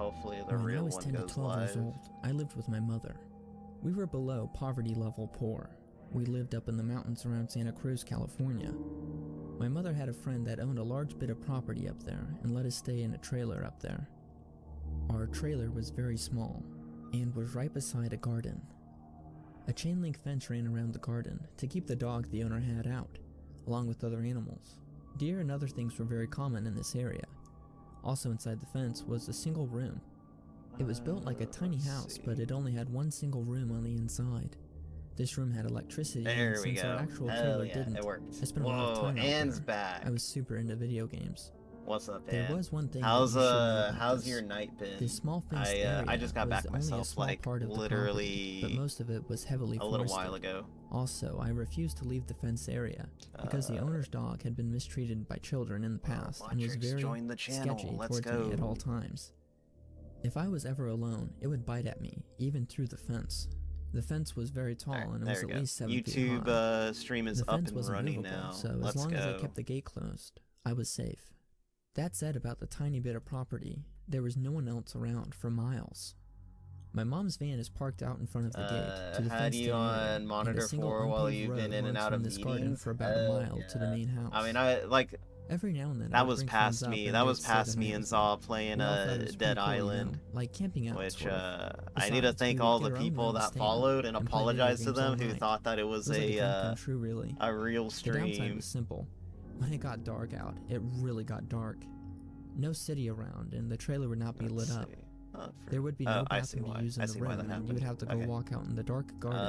hopefully the When I real was one 10 to goes 12 years live. old, I lived with my mother. We were below poverty level poor. We lived up in the mountains around Santa Cruz, California. My mother had a friend that owned a large bit of property up there and let us stay in a trailer up there. Our trailer was very small and was right beside a garden. A chain link fence ran around the garden to keep the dog the owner had out, along with other animals. Deer and other things were very common in this area. Also inside the fence was a single room. It was built like a tiny house, but it only had one single room on the inside. This room had electricity, and There we since our go. actual Hell trailer yeah, didn't, it worked. I spent a lot of Whoa, time out Anne's there. back. I was super into video games. What's up, There Ann? was one thing How's that you should know about how's this. your night been? This small fenced area I just got was back only a myself small like part of the property, but most of it was heavily a little forested. while ago. Also, I refused to leave the fence area because the owner's dog had been mistreated by children in the past and was very sketchy towards me at all times. If I was ever alone, it would bite at me, even through the fence. The fence was very tall and it was at least 7 feet high. YouTube stream is up and running now. So as long as I kept the gate closed, I was safe. That said about the tiny bit of property, there was no one else around for miles. My mom's van is parked out in front of the gate to the fenced area, on monitor and a single 4 while unpaved you've been road in and runs out from of this garden meetings? for about a mile to the main house. I mean, Every now and then that was past me. That was past me and Zaw playing Dead Island. Like camping out, which sort of. I need to thank all the people that followed and apologize to them who thought that it was a real stream. The downside was simple. When it got dark out, it really got dark. No city around, and the trailer would not be lit up. There would be no bathroom to use in the room, and you would have to go walk out in the dark garden in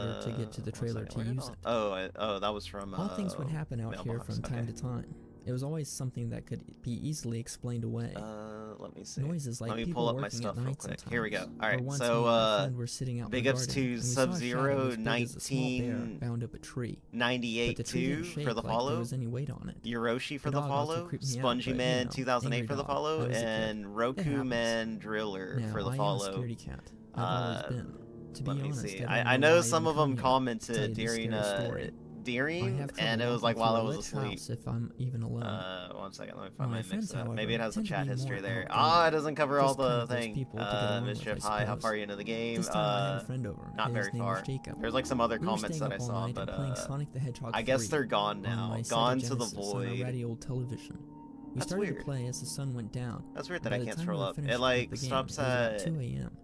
order to get to the trailer to use it. Oh, that was from all things would happen out here from time to time. It was always something that could be easily explained away. Let me see. Noises like Let me people pull up my working stuff at real night quick. sometimes. Here we go. All right, Or once so me and my friend were sitting out in big the ups garden, to and we saw a shadow Sub-Zero as big as a small bear bound up a tree. 98 But the tree didn't 2 shake for the like follow. there was any weight on it. Yoshi for The the dog also follow. creeped me out, Spongy but, Man you know, 2008 angry for the dog. follow. I was a kid. And It Roku happens. Man Driller Now, for the I am a follow. scaredy cat. I've always been. To be Let me honest, see. I I don't know why some I'm of them coming here to tell commented you this during scary story. and it was like while I was asleep. If I'm even alone. 1 second, let me find My my friends, mix up. however, Maybe it has a tend to chat be history more there. outgoing. It doesn't cover all Just kind the of those thing. people to get along with, Mischief, I hi, how suppose. far are you into the game? This time I had a friend over. Not His very name far. was Jacob. There's like some other We were comments staying that I up all saw, night but and playing Sonic the Hedgehog I guess 3 they're gone on now. my Sega Gone to the Genesis on a void. ratty old television. We That's started weird. to play as the sun went down. That's weird and that by I the can't time scroll we were up. finished It with like the game, stops it was about at 2 a.m.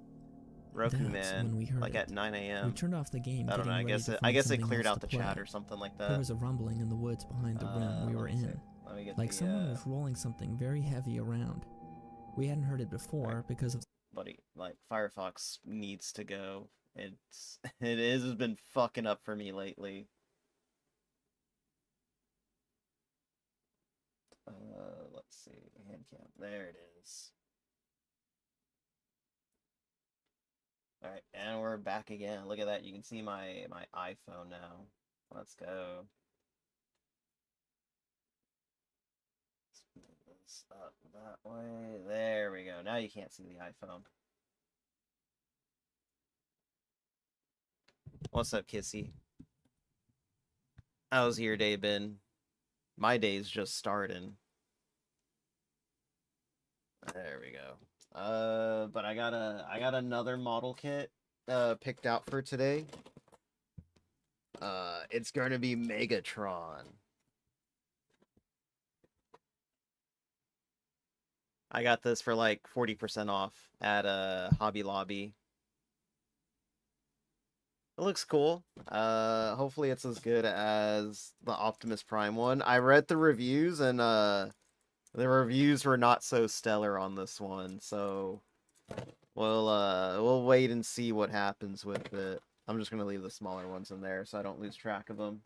Roku That's Man when we heard like it. at 9 We a.m. turned off the game. I don't know. getting I ready guess to it find something cleared else out to the chat play. or something like that. There was a rumbling in the woods behind the room we were in. Like someone was rolling something very heavy around. We hadn't heard it before because of. Buddy, like Firefox needs to go. Has been fucking up for me lately. Let's see, hand cam. There it is. All right, and we're back again. Look at that. You can see my iPhone now. Let's go. Move this up that way. There we go. Now you can't see the iPhone. What's up, Kissy? How's your day been? My day's just starting. There we go. But I got another model kit picked out for today. It's gonna be Megatron. I got this for like 40% off at Hobby Lobby. It looks cool. Hopefully it's as good as the Optimus Prime one. I read the reviews and the reviews were not so stellar on this one, so we'll wait and see what happens with it. I'm just gonna leave the smaller ones in there so I don't lose track of them.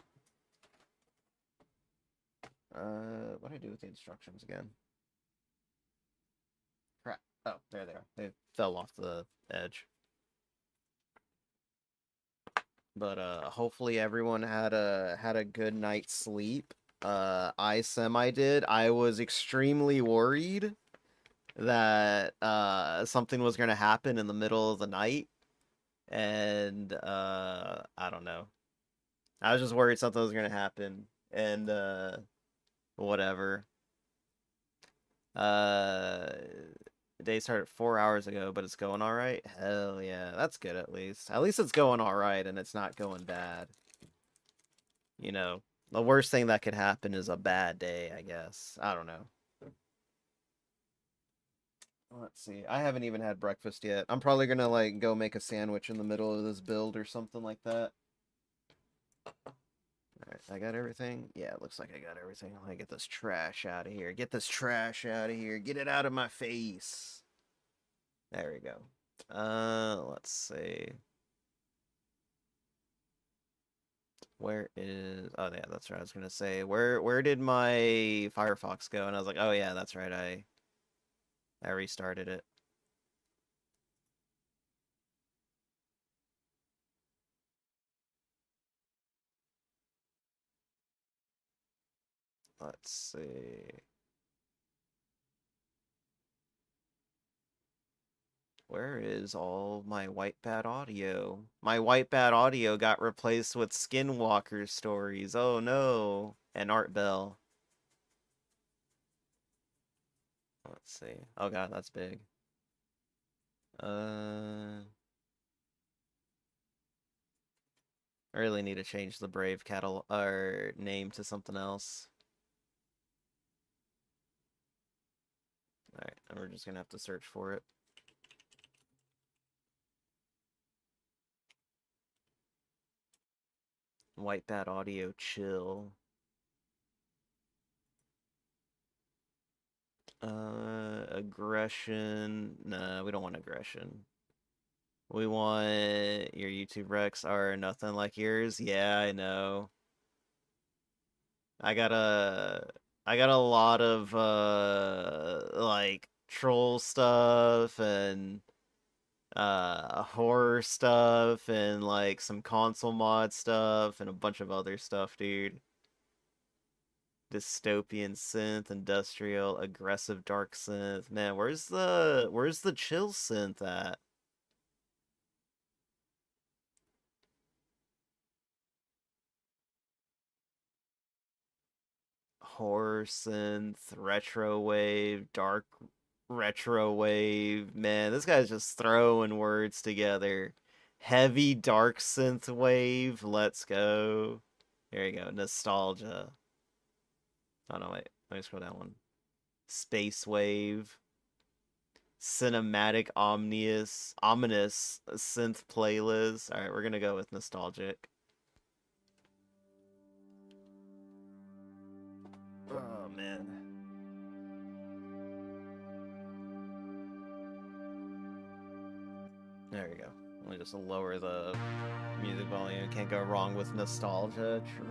What do I do with the instructions again? Crap. Oh, there they are. They fell off the edge. But hopefully everyone had a good night's sleep. I did. I was extremely worried that something was gonna happen in the middle of the night, and I don't know. I was just worried something was gonna happen, and whatever. The day started 4 hours ago, but it's going all right. Hell yeah, that's good at least. At least it's going all right and it's not going bad. You know, the worst thing that could happen is a bad day, I guess. I don't know. Let's see. I haven't even had breakfast yet. I'm probably gonna like go make a sandwich in the middle of this build or something like that. Alright, I got everything? Yeah, it looks like I got everything. Let me get this trash out of here. Get this trash out of here. Get it out of my face. There we go. Let's see. Where is... Oh, yeah, that's right. I was gonna say, where did my Firefox go? And I was like, oh, yeah, that's right. I restarted it. Let's see. Where is all my white bad audio? My white bad audio got replaced with Skinwalker stories. Oh no. And Art Bell. Let's see. Oh god, that's big. I really need to change the Brave cattle or name to something else. Alright, and we're just gonna have to search for it. White bad audio chill. Aggression. Nah, we don't want aggression. We want your YouTube Recs are nothing like yours. Yeah, I know. I got a lot of like troll stuff and horror stuff and like some console mod stuff and a bunch of other stuff, dude. Dystopian synth, industrial, aggressive dark synth. Man, where's the chill synth at? Horror synth, retro wave, dark retro wave. Man, this guy's just throwing words together. Heavy dark synth wave. Let's go. There you go. Nostalgia. Oh no, wait. Let me scroll down one. Space wave. Cinematic ominous synth playlist. Alright, we're gonna go with nostalgic. Oh man. There we go. Let me just lower the music volume. Can't go wrong with nostalgia. True.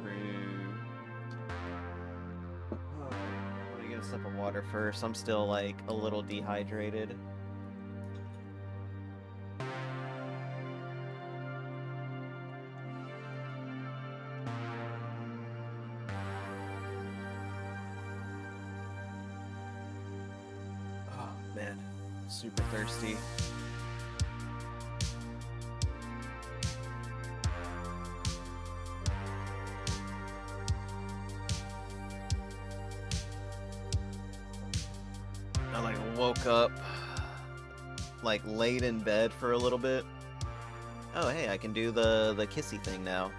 Let me get a sip of water first. I'm still like a little dehydrated. Man, super thirsty. I like woke up like laid in bed for a little bit. Oh hey, I can do the kissy thing now.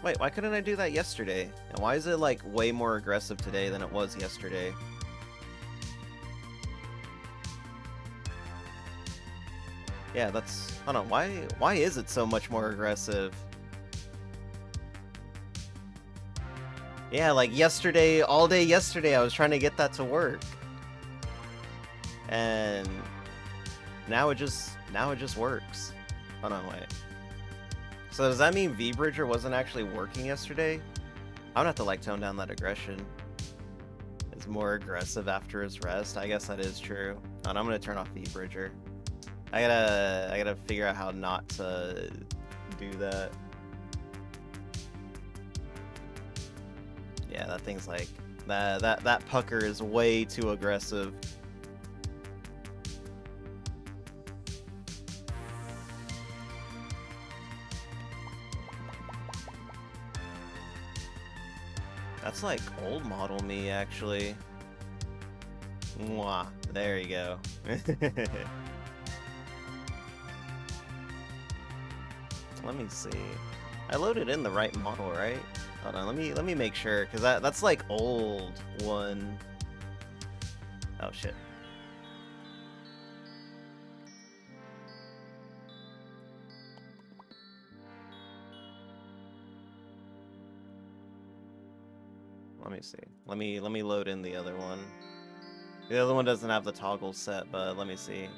Wait, why couldn't I do that yesterday? And why is it like way more aggressive today than it was yesterday? Yeah, that's... Hold on, why is it so much more aggressive? Yeah, like yesterday, all day yesterday, I was trying to get that to work. And now it just works. Hold on, wait. So does that mean V-Bridger wasn't actually working yesterday? I'm gonna have to like tone down that aggression. It's more aggressive after his rest. I guess that is true. And I'm gonna turn off V-Bridger. I gotta figure out how not to do that. Yeah, that thing's like that pucker is way too aggressive. That's like old model me actually. Mwah. There you go. Let me see. I loaded in the right model, right? Hold on, let me make sure, because that's like old one. Oh shit. Let me see. Let me load in the other one. The other one doesn't have the toggle set, but let me see.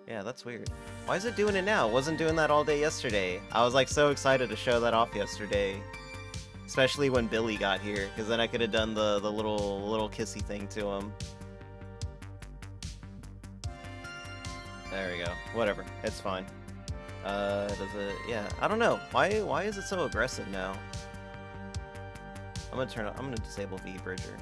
Yeah, that's weird. Why is it doing it now? It wasn't doing that all day yesterday. I was like so excited to show that off yesterday. Especially when Billy got here, because then I could have done the little kissy thing to him. There we go. Whatever. It's fine. Does it... Yeah, I don't know. Why is it so aggressive now? I'm gonna disable V-Bridger.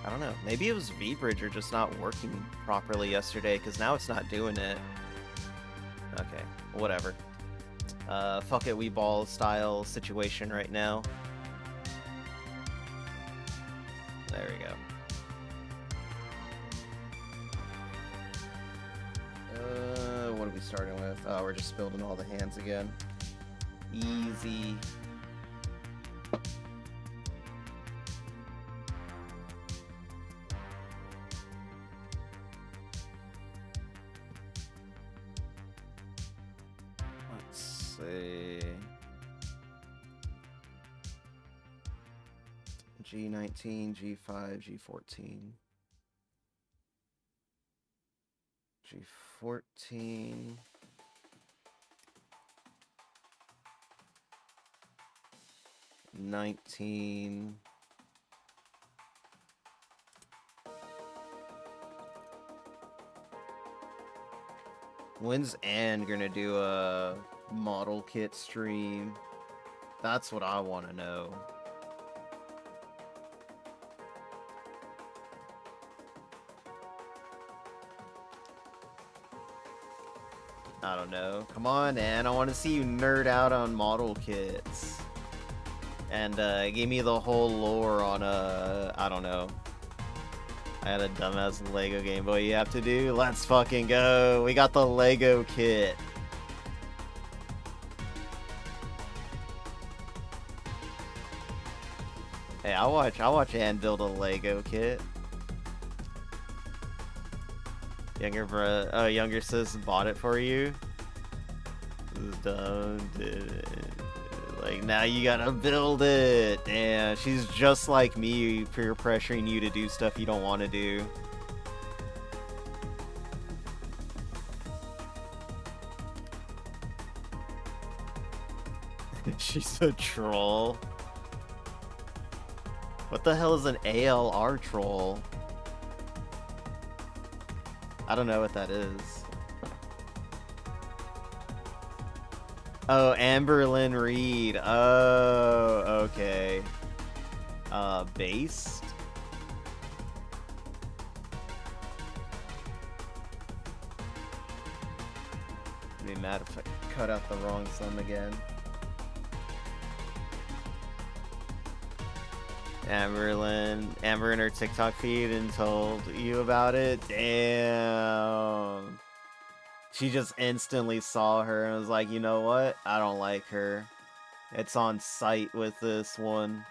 I don't know. Maybe it was V-Bridger just not working properly yesterday, because now it's not doing it. Okay, whatever. Fuck it, we ball style situation right now. There we go. What are we starting with? Oh, we're just building all the hands again. Easy. Let's see. G19, G5, G14. G14. $19. When's Ann gonna do a model kit stream? That's what I want to know. I don't know. Come on, Ann. I want to see you nerd out on model kits. And give me the whole lore on I don't know. I had a dumbass Lego Game Boy you have to do. Let's fucking go. We got the Lego kit. Hey, I'll watch Ann build a Lego kit. Younger sis bought it for you. This is dumb, dude. Like, now you gotta build it. Damn, she's just like me, peer pressuring you to do stuff you don't want to do. She's a troll. What the hell is an ALR troll? I don't know what that is. Oh, Amberlyn Reed. Oh, okay. Based? I'd be mad if I cut out the wrong sum again. Amber in her TikTok feed and told you about it? Damn. She just instantly saw her and was like, you know what? I don't like her. It's on site with this one.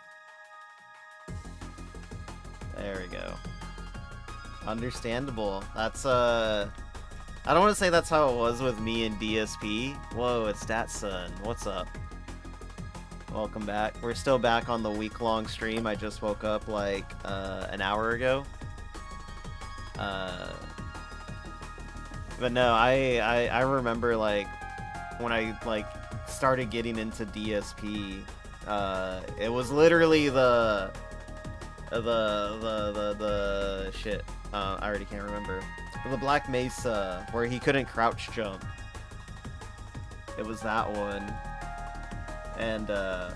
There we go. Understandable. That's, I don't want to say that's how it was with me and DSP. Whoa, it's Datsun. What's up? Welcome back. We're still back on the week-long stream. I just woke up like an hour ago. But no, I remember like when I like started getting into DSP. It was literally the shit. I already can't remember. The Black Mesa where he couldn't crouch jump. It was that one. And I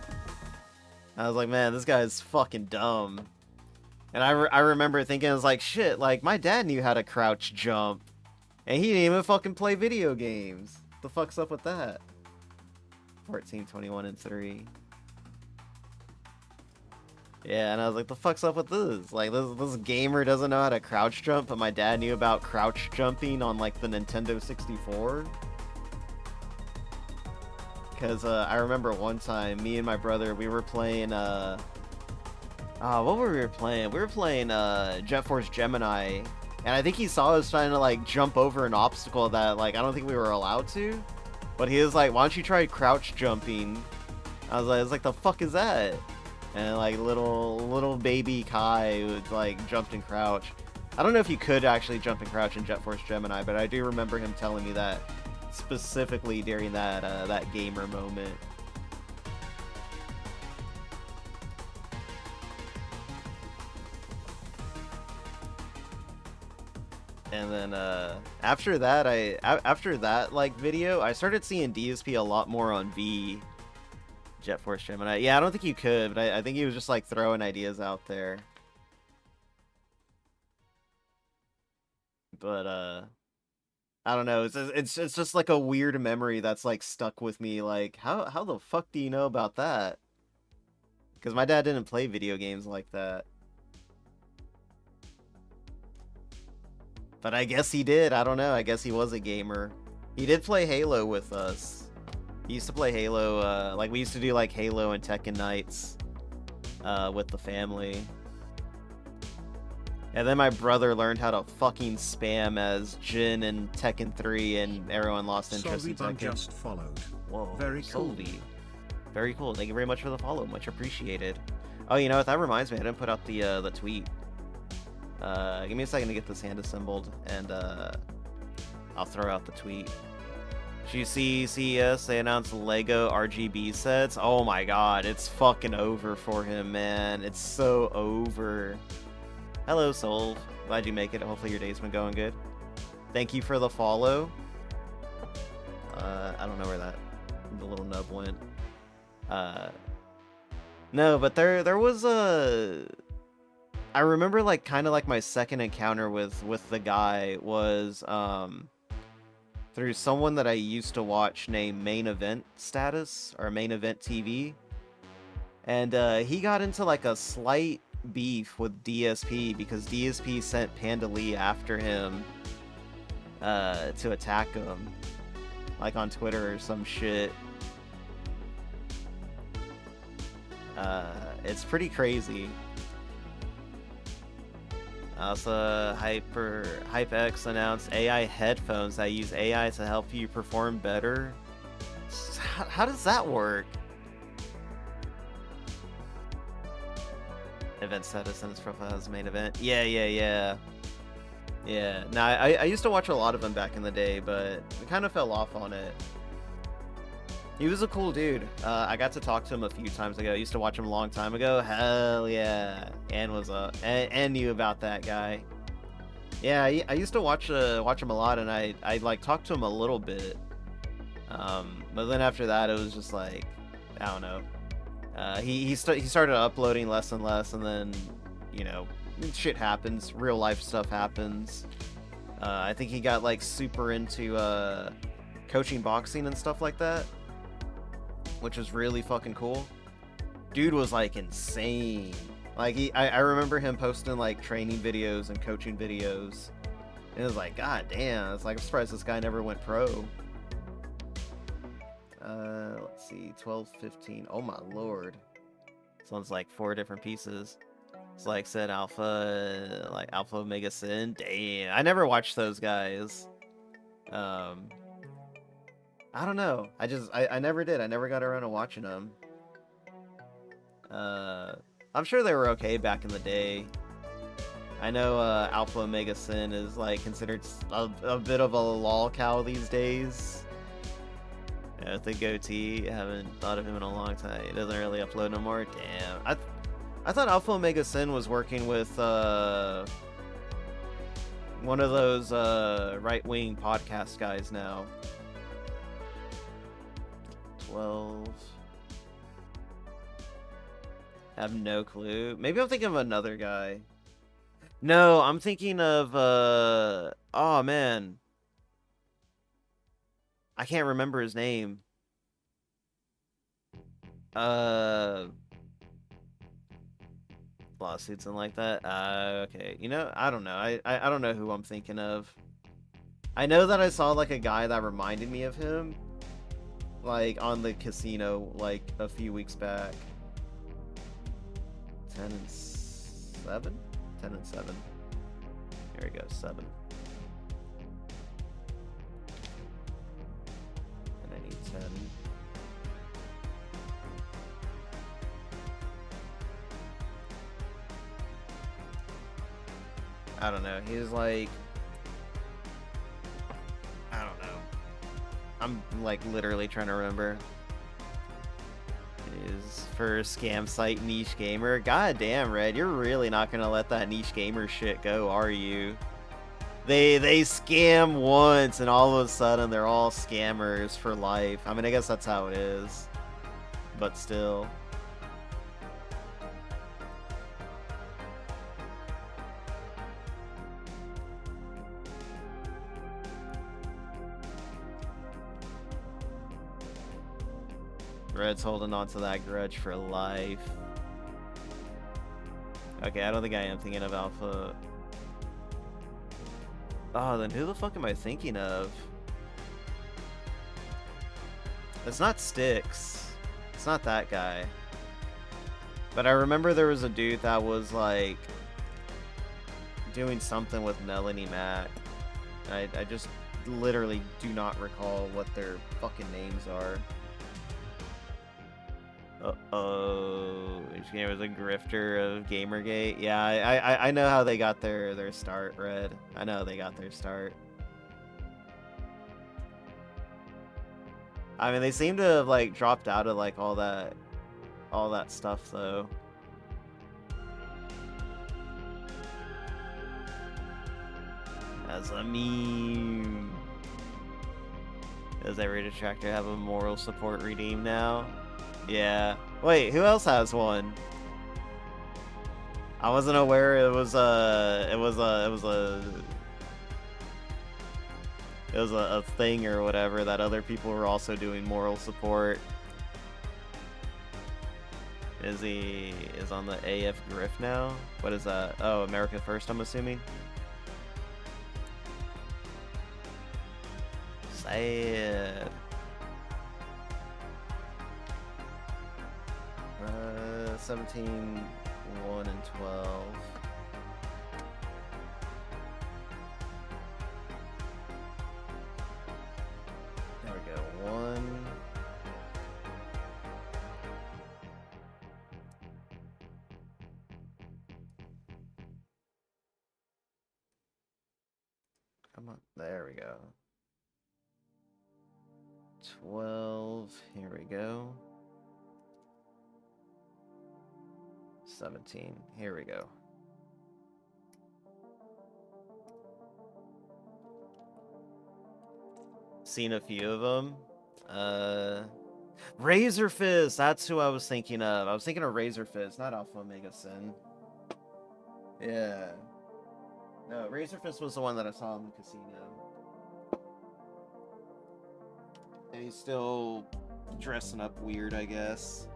was like, man, this guy's fucking dumb. And I remember thinking, I was like, shit, like my dad knew how to crouch jump, and he didn't even fucking play video games. the fuck's up with that? 14, 21, and 3. Yeah, and I was like, the fuck's up with this? Like, this gamer doesn't know how to crouch jump, but my dad knew about crouch jumping on, like, the Nintendo 64. Because, I remember one time, me and my brother, we were playing, what were we playing? We were playing, Jet Force Gemini, and I think he saw us trying to, like, jump over an obstacle that, like, I don't think we were allowed to. But he was like, why don't you try crouch jumping? I was like, the fuck is that? And like little baby Kai would like jumped and crouch. I don't know if you could actually jump and crouch in Jet Force Gemini, but I do remember him telling me that specifically during that that gamer moment. And then after that like video, I started seeing DSP a lot more on V. Jet Force Gemini. Yeah, I don't think you could, but I think he was just like throwing ideas out there. But I don't know. It's just like a weird memory that's like stuck with me. Like how the fuck do you know about that? Because my dad didn't play video games like that. But I guess he did. I don't know. I guess he was a gamer. He did play Halo with us. He used to play Halo, like we used to do like Halo and Tekken nights with the family. And then my brother learned how to fucking spam as Jin in Tekken 3 and everyone lost interest in Tekken. Just followed. Whoa, very cool. Very cool. Thank you very much for the follow. Much appreciated. Oh, you know what? That reminds me. I didn't put out the tweet. Give me a second to get this hand assembled, and I'll throw out the tweet. Did you see CES? They announced Lego RGB sets. Oh my god, it's fucking over for him, man. It's so over. Hello, Soul. Glad you make it. Hopefully your day's been going good. Thank you for the follow. I don't know where the little nub went. No, but there was a... I remember like kind of like my second encounter with the guy was through someone that I used to watch named Main Event Status or Main Event TV, and he got into like a slight beef with DSP because DSP sent Panda Lee after him to attack him, like on Twitter or some shit. It's pretty crazy. Also, HypeX announced AI headphones that use AI to help you perform better. How does that work? Event status and his profile as main event. Yeah. Now, I used to watch a lot of them back in the day, but I kind of fell off on it. He was a cool dude. I got to talk to him a few times ago. I used to watch him a long time ago. Hell yeah. And knew about that guy. Yeah, I used to watch him a lot, and I like talked to him a little bit. But then after that, it was just like, I don't know. He started uploading less and less, and then, you know, shit happens. Real life stuff happens. I think he got like super into coaching boxing and stuff like that, which was really fucking cool. Dude was like insane. Like I remember him posting like training videos and coaching videos. And it was like, god damn. It's like, I'm surprised this guy never went pro. Let's see, 12, 15. Oh my lord. This one's like 4 different pieces. It's like said Alpha, like Alpha Omega Sin. Damn, I never watched those guys. I don't know. I never did. I never got around to watching them. I'm sure they were okay back in the day. I know Alpha Omega Sin is like considered a bit of a lol cow these days. Yeah, with the goatee, I haven't thought of him in a long time. He doesn't really upload no more. Damn. I thought Alpha Omega Sin was working with one of those right-wing podcast guys now. 12. Have no clue. Maybe I'm thinking of another guy. No, I'm thinking of oh man. I can't remember his name. Lawsuits and like that. Okay. You know, I don't know. I don't know who I'm thinking of. I know that I saw like a guy that reminded me of him, like on the casino, like a few weeks back. 10 and 7? 10 and 7. Here we go, 7. And I need 10. I don't know. He's like, I don't know. I'm like literally trying to remember. It is for scam site niche gamer. God damn, Red, you're really not gonna let that niche gamer shit go, are you? They scam once and all of a sudden they're all scammers for life. I mean, I guess that's how it is. But still. Red's holding on to that grudge for life. Okay, I don't think I am thinking of Alpha. Oh, then who the fuck am I thinking of? It's not Styx. It's not that guy. But I remember there was a dude that was like doing something with Melanie Mac. I just literally do not recall what their fucking names are. Uh-oh. Each game was a grifter of Gamergate. Yeah, I know how they got their start, Red. I know they got their start. I mean, they seem to have like dropped out of like all that stuff though. As a meme. Does every detractor have a moral support redeem now? Yeah. Wait, who else has one? I wasn't aware it was a thing or whatever that other people were also doing moral support. Is on the AF Griff now? What is that? Oh, America First, I'm assuming. Sad. 17, 1, and 12. There we go. 1. Come on. There we go. 12. Here we go. 17. Here we go. Seen a few of them. Razor Fist. That's who I was thinking of. I was thinking of Razor Fist, not Alpha Omega Sin. Yeah. No, Razor Fist was the one that I saw in the casino. And he's still dressing up weird, I guess.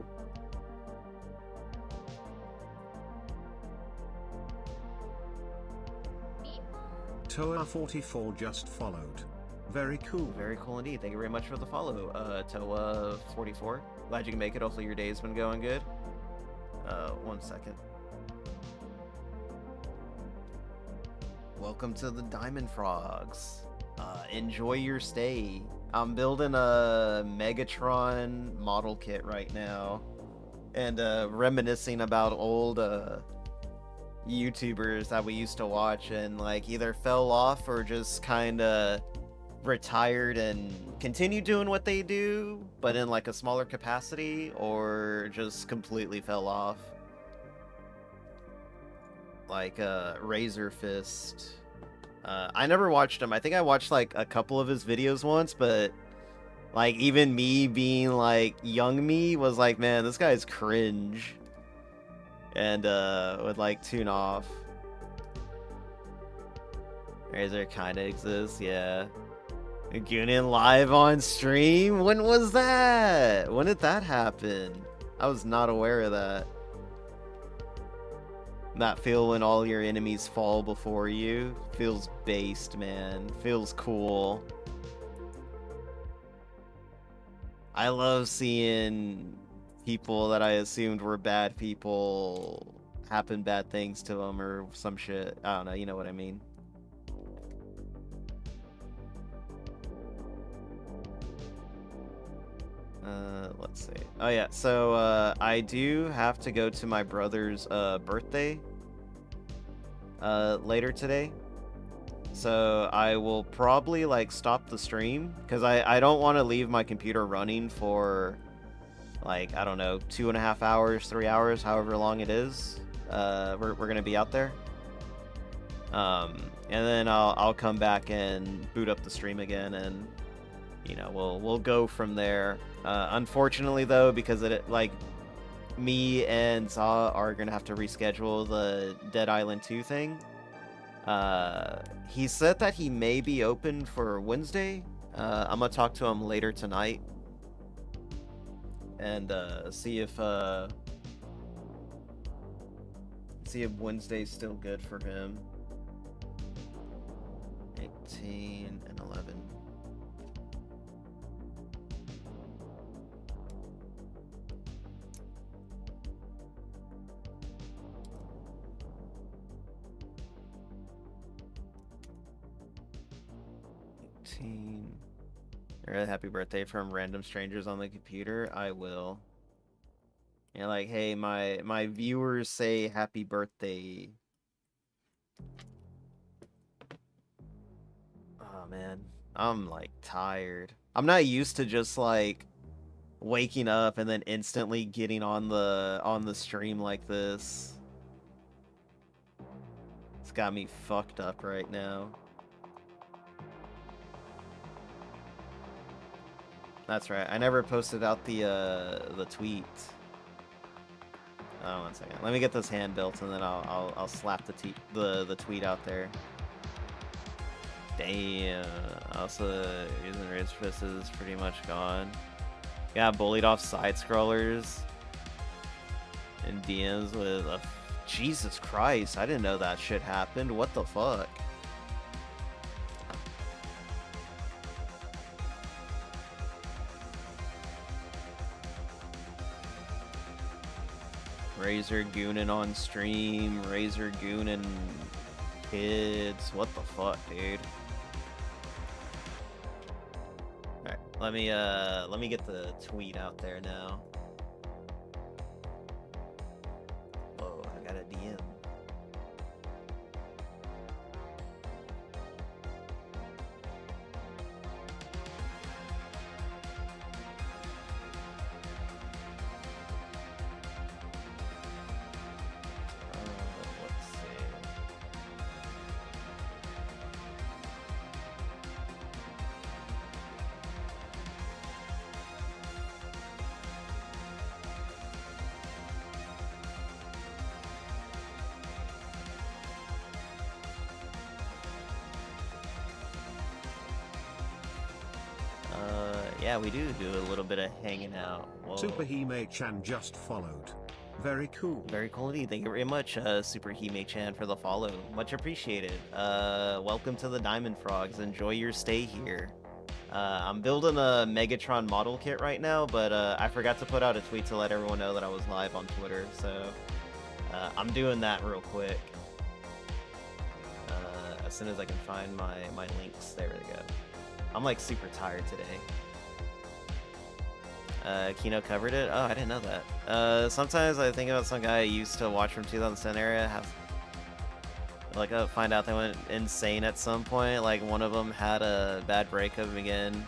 Toa44 just followed. Very cool. Very cool indeed. Thank you very much for the follow, Toa44. Glad you can make it. Hopefully your day's been going good. 1 second. Welcome to the Diamond Frogs. Enjoy your stay. I'm building a Megatron model kit right now. And reminiscing about old YouTubers that we used to watch and like either fell off or just kind of retired and continue doing what they do but in like a smaller capacity, or just completely fell off. Like Razor Fist. I never watched him. I think I watched like a couple of his videos once, but like even me being like young me was like, man, this guy's cringe. And would like tune off. Razor kinda exists, yeah. Goonin live on stream? When was that? When did that happen? I was not aware of that. That feel when all your enemies fall before you. Feels based, man. Feels cool. I love seeing people that I assumed were bad people happen bad things to them or some shit. I don't know, you know what I mean. Let's see. Oh yeah, so I do have to go to my brother's birthday later today. So I will probably like stop the stream because I don't want to leave my computer running for like, I don't know, 2.5 hours, 3 hours, however long it is. We're gonna be out there. And then I'll come back and boot up the stream again, and you know, we'll go from there. Unfortunately though, because like me and Zaw are gonna have to reschedule the Dead Island 2 thing. He said that he may be open for Wednesday. I'm gonna talk to him later tonight and see if Wednesday's still good for him. 18 and 11. Or happy birthday from random strangers on the computer. I will. Yeah, like, hey, my viewers say happy birthday. Oh man, I'm like tired. I'm not used to just like waking up and then instantly getting on the stream like this. It's got me fucked up right now. That's right. I never posted out the tweet. Oh, 1 second. Let me get this hand built, and then I'll slap the tweet out there. Damn. Also, using Rage Fist is pretty much gone. Yeah, bullied off side scrollers and DMs with a Jesus Christ! I didn't know that shit happened. What the fuck? Razor Goonin on stream, Razor Goonin kids, what the fuck, dude? Alright, let me get the tweet out there now. Whoa, I got a DM. Yeah, we do a little bit of hanging out. Whoa. Super Hime-chan just followed. Very cool. Very cool indeed. Thank you very much, Super Hime-chan, for the follow. Much appreciated. Welcome to the Diamond Frogs. Enjoy your stay here. I'm building a Megatron model kit right now, but I forgot to put out a tweet to let everyone know that I was live on Twitter, so I'm doing that real quick. As soon as I can find my links. There we go. I'm like super tired today. Kino covered it? Oh, I didn't know that. Sometimes I think about some guy I used to watch from 2010 era, find out they went insane at some point, like one of them had a bad breakup again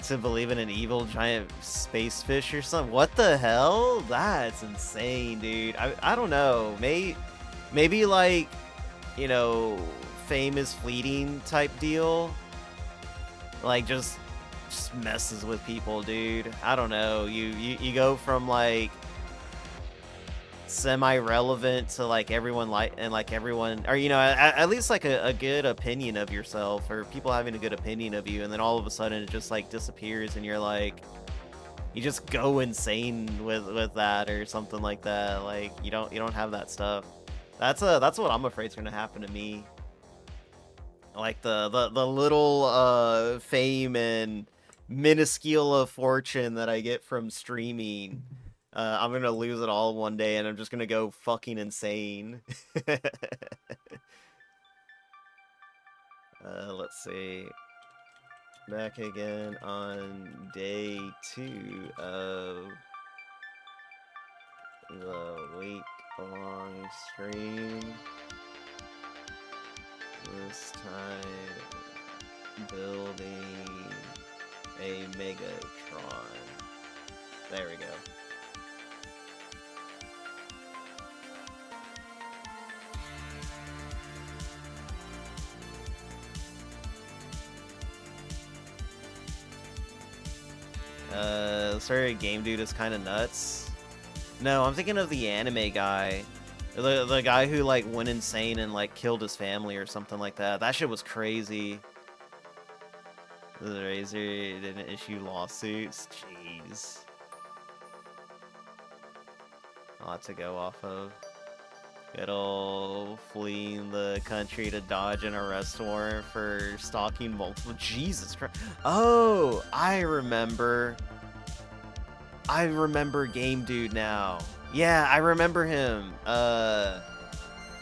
to believe in an evil giant space fish or something. What the hell? That's insane, dude. I don't know. Maybe like, you know, fame is fleeting type deal. Like just messes with people, dude. I don't know. You go from like semi-relevant to like everyone, like, and like everyone, or you know, at least like a good opinion of yourself, or people having a good opinion of you, and then all of a sudden it just like disappears and you're like, you just go insane with that or something like that. Like you don't have that stuff. That's what I'm afraid is gonna happen to me. Like the little fame and minuscule of fortune that I get from streaming. I'm gonna lose it all one day, and I'm just gonna go fucking insane. Let's see. Back again on day 2 of the week-long stream. This time, building a Megatron. There we go. Sorry, Game Dude is kind of nuts. No, I'm thinking of the anime guy. The guy who, like, went insane and, like, killed his family or something like that. That shit was crazy. The Razor didn't issue lawsuits. Jeez. A lot to go off of. Good ol' fleeing the country to dodge an arrest warrant for stalking multiple... Jesus Christ. Oh, I remember Game Dude now. Yeah, I remember him.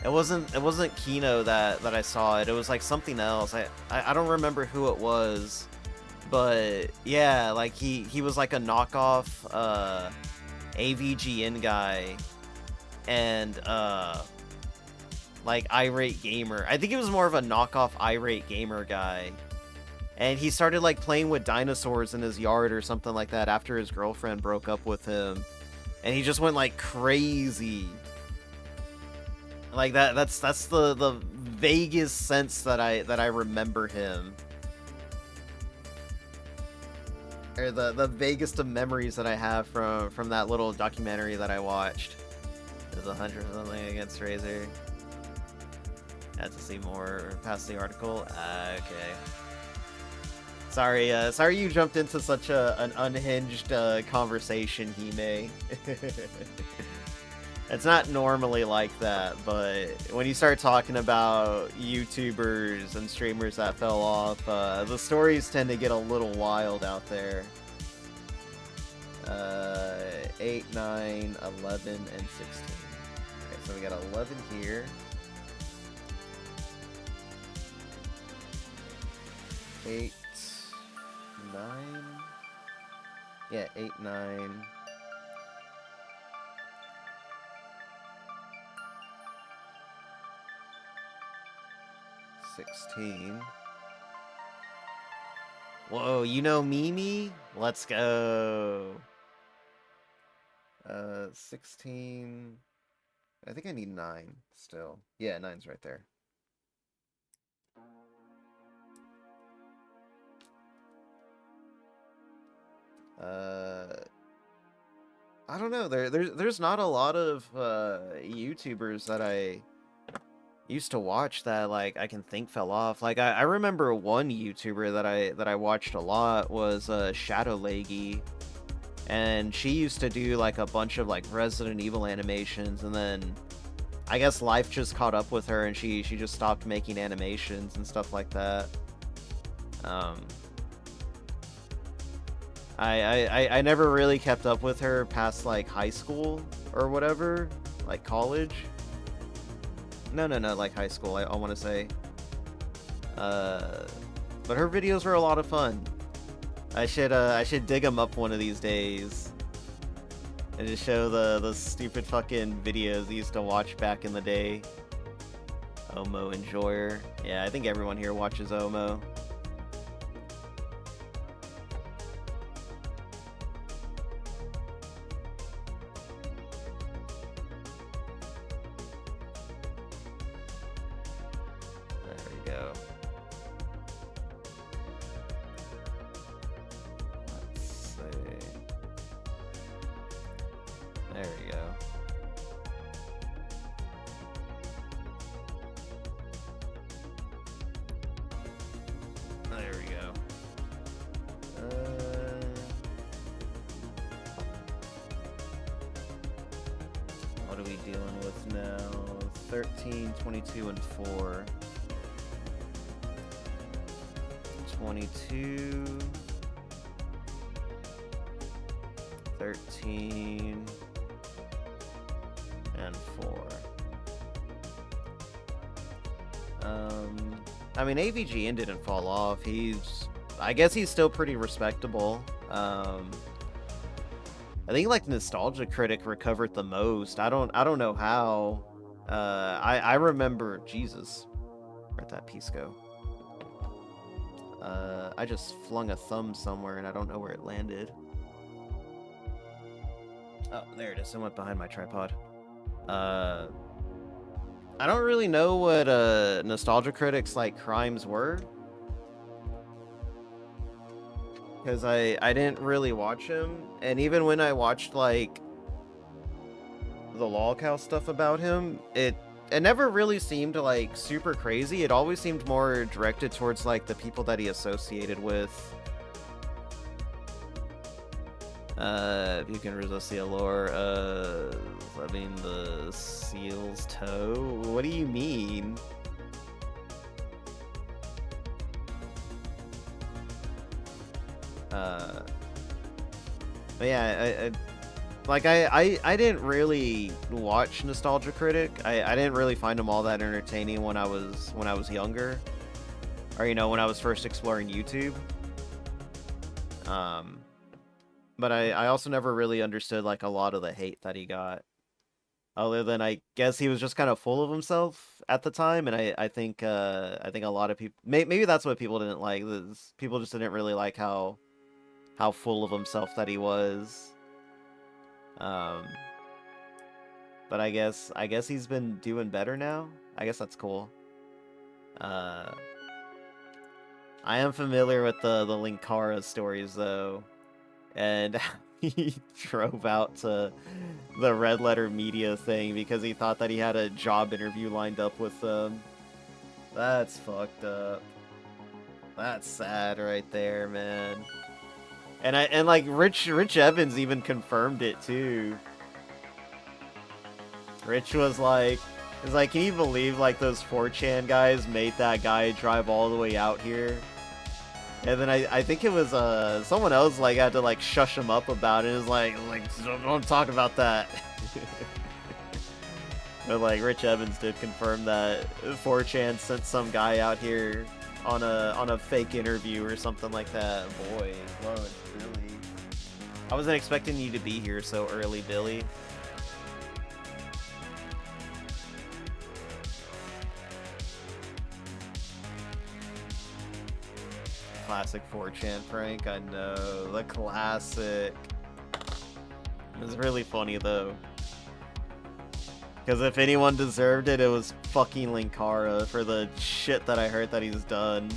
It wasn't Kino that I saw it. It was like something else. I don't remember who it was, but yeah, like he was like a knockoff AVGN guy, and like Irate Gamer. I think it was more of a knockoff Irate Gamer guy. And he started like playing with dinosaurs in his yard or something like that after his girlfriend broke up with him. And he just went like crazy. Like that's the vaguest sense that I remember him. Or the vaguest of memories that I have from that little documentary that I watched. There's 100 something against Razor. Had to see more past the article. Okay. Sorry you jumped into such an unhinged conversation, Hime. It's not normally like that, but when you start talking about YouTubers and streamers that fell off, the stories tend to get a little wild out there. 8, 9, 11, and 16. Okay, so we got 11 here. 8, 9. Yeah, 8, 9. 16. Whoa, you know Mimi? Let's go. 16. I think I need 9 still. Yeah, 9's right there. I don't know. There's not a lot of YouTubers that I used to watch that like I can think fell off. Like I remember one YouTuber that I watched a lot was Shadow Leggy, and she used to do like a bunch of like Resident Evil animations, and then I guess life just caught up with her and she just stopped making animations and stuff like that. I never really kept up with her past like high school or whatever, like college. No, like high school, I want to say. But her videos were a lot of fun. I should dig them up one of these days and just show the stupid fucking videos I used to watch back in the day. Omo Enjoyer. Yeah, I think everyone here watches Omo. There we go. What are we dealing with now? 13, 22, and 4. 22. 13. And 4. I mean, AVGN didn't fall off. I guess he's still pretty respectable. I think like Nostalgia Critic recovered the most. I don't know how. I remember, Jesus, where'd that piece go? I just flung a thumb somewhere and I don't know where it landed. Oh, there it is. It went behind my tripod. I don't really know what Nostalgia Critic's like crimes were, because I didn't really watch him, and even when I watched like the lolcow stuff about him, it never really seemed like super crazy. It always seemed more directed towards like the people that he associated with. If you can resist the allure, I mean the seal's toe? What do you mean? But yeah, I didn't really watch Nostalgia Critic. I didn't really find him all that entertaining when I was younger, or you know, when I was first exploring YouTube. But I also never really understood like a lot of the hate that he got, other than I guess he was just kind of full of himself at the time, and I think a lot of people, maybe that's what people didn't like. People just didn't really like how full of himself that he was. But I guess he's been doing better now. I guess that's cool. I am familiar with the Linkara stories though, and he drove out to the Red Letter Media thing because he thought that he had a job interview lined up with them. That's fucked up. That's sad right there, man. And like Rich Evans even confirmed it too. Rich was like, can you believe like those 4chan guys made that guy drive all the way out here? And then I think it was someone else like had to like shush him up about it. It was like don't talk about that. But like Rich Evans did confirm that 4chan sent some guy out here on a fake interview or something like that. Boy, Lord, really. I wasn't expecting you to be here so early, Billy. Classic 4chan prank, I know. The classic. It was really funny though. Because if anyone deserved it, it was fucking Linkara for the shit that I heard that he's done.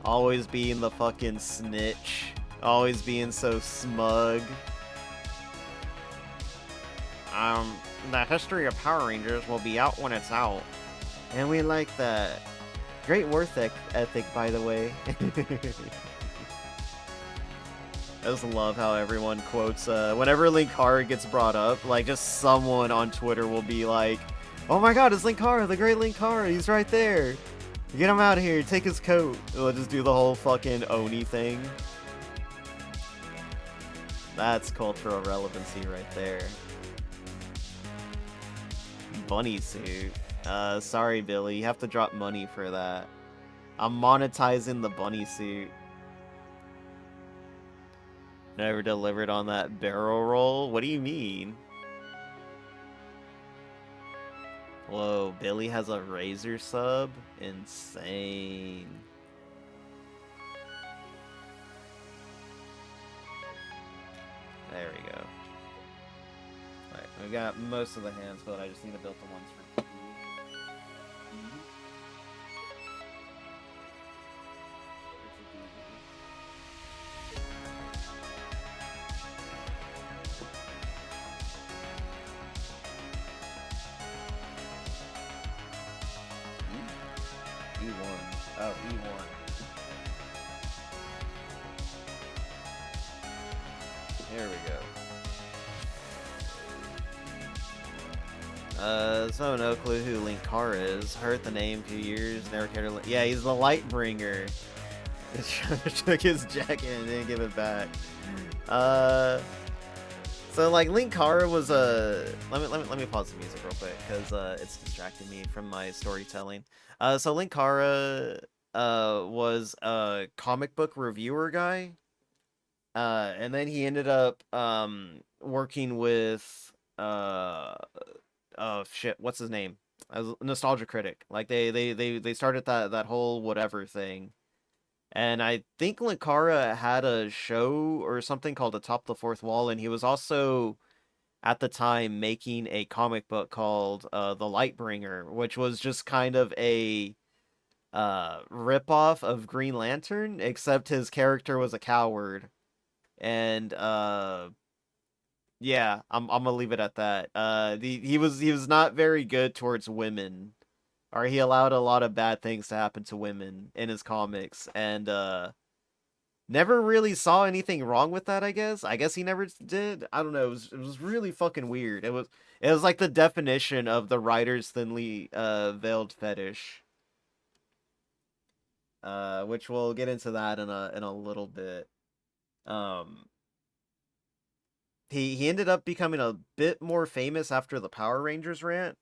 Always being the fucking snitch. Always being so smug. The history of Power Rangers will be out when it's out. And we like that. Great work ethic, by the way. I just love how everyone quotes, whenever Linkara gets brought up, like, just someone on Twitter will be like, oh my god, it's Linkara, the great Linkara, he's right there. Get him out of here, take his coat. They'll just do the whole fucking Oni thing. That's cultural relevancy right there. Bunny suit. Sorry, Billy, you have to drop money for that. I'm monetizing the bunny suit. Never delivered on that barrel roll? What do you mean? Whoa, Billy has a Razor sub? Insane. There we go. Alright, we got most of the hands, but I just need to build the ones for E1. Oh, E1. There we go. So no clue who Linkara is. Heard the name a few years, never cared to. Yeah, he's the Lightbringer. Took his jacket and didn't give it back. So like Linkara was a. Let me pause the music real quick because it's distracting me from my storytelling. So Linkara was a comic book reviewer guy. And then he ended up working with oh shit, what's his name? As Nostalgia Critic. Like they started that whole whatever thing. And I think Linkara had a show or something called Atop the Fourth Wall, and he was also at the time making a comic book called The Lightbringer, which was just kind of a ripoff of Green Lantern, except his character was a coward. And yeah, I'm gonna leave it at that. He was not very good towards women, or he allowed a lot of bad things to happen to women in his comics, and never really saw anything wrong with that. I guess he never did. I don't know. It was really fucking weird. It was like the definition of the writer's thinly veiled fetish. Which we'll get into that in a little bit. Um. He ended up becoming a bit more famous after the Power Rangers rant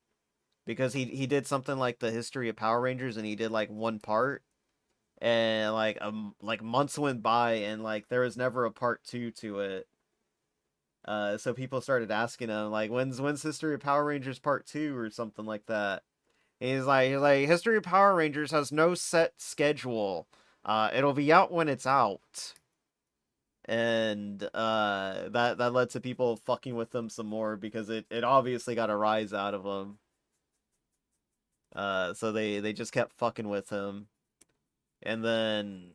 because he did something like the history of Power Rangers and he did like one part and like months went by and like there was never a part 2 to it. So people started asking him like when's History of Power Rangers part 2 or something like that. And he's like History of Power Rangers has no set schedule. It'll be out when it's out. And that led to people fucking with them some more because it obviously got a rise out of him. So they just kept fucking with him. And then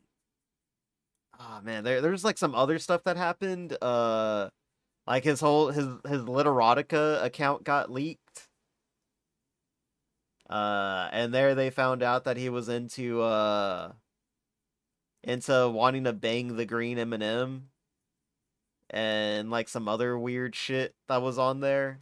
oh man, there's like some other stuff that happened. Like his Literotica account got leaked. And there they found out that he was into wanting to bang the green M&M and like some other weird shit that was on there.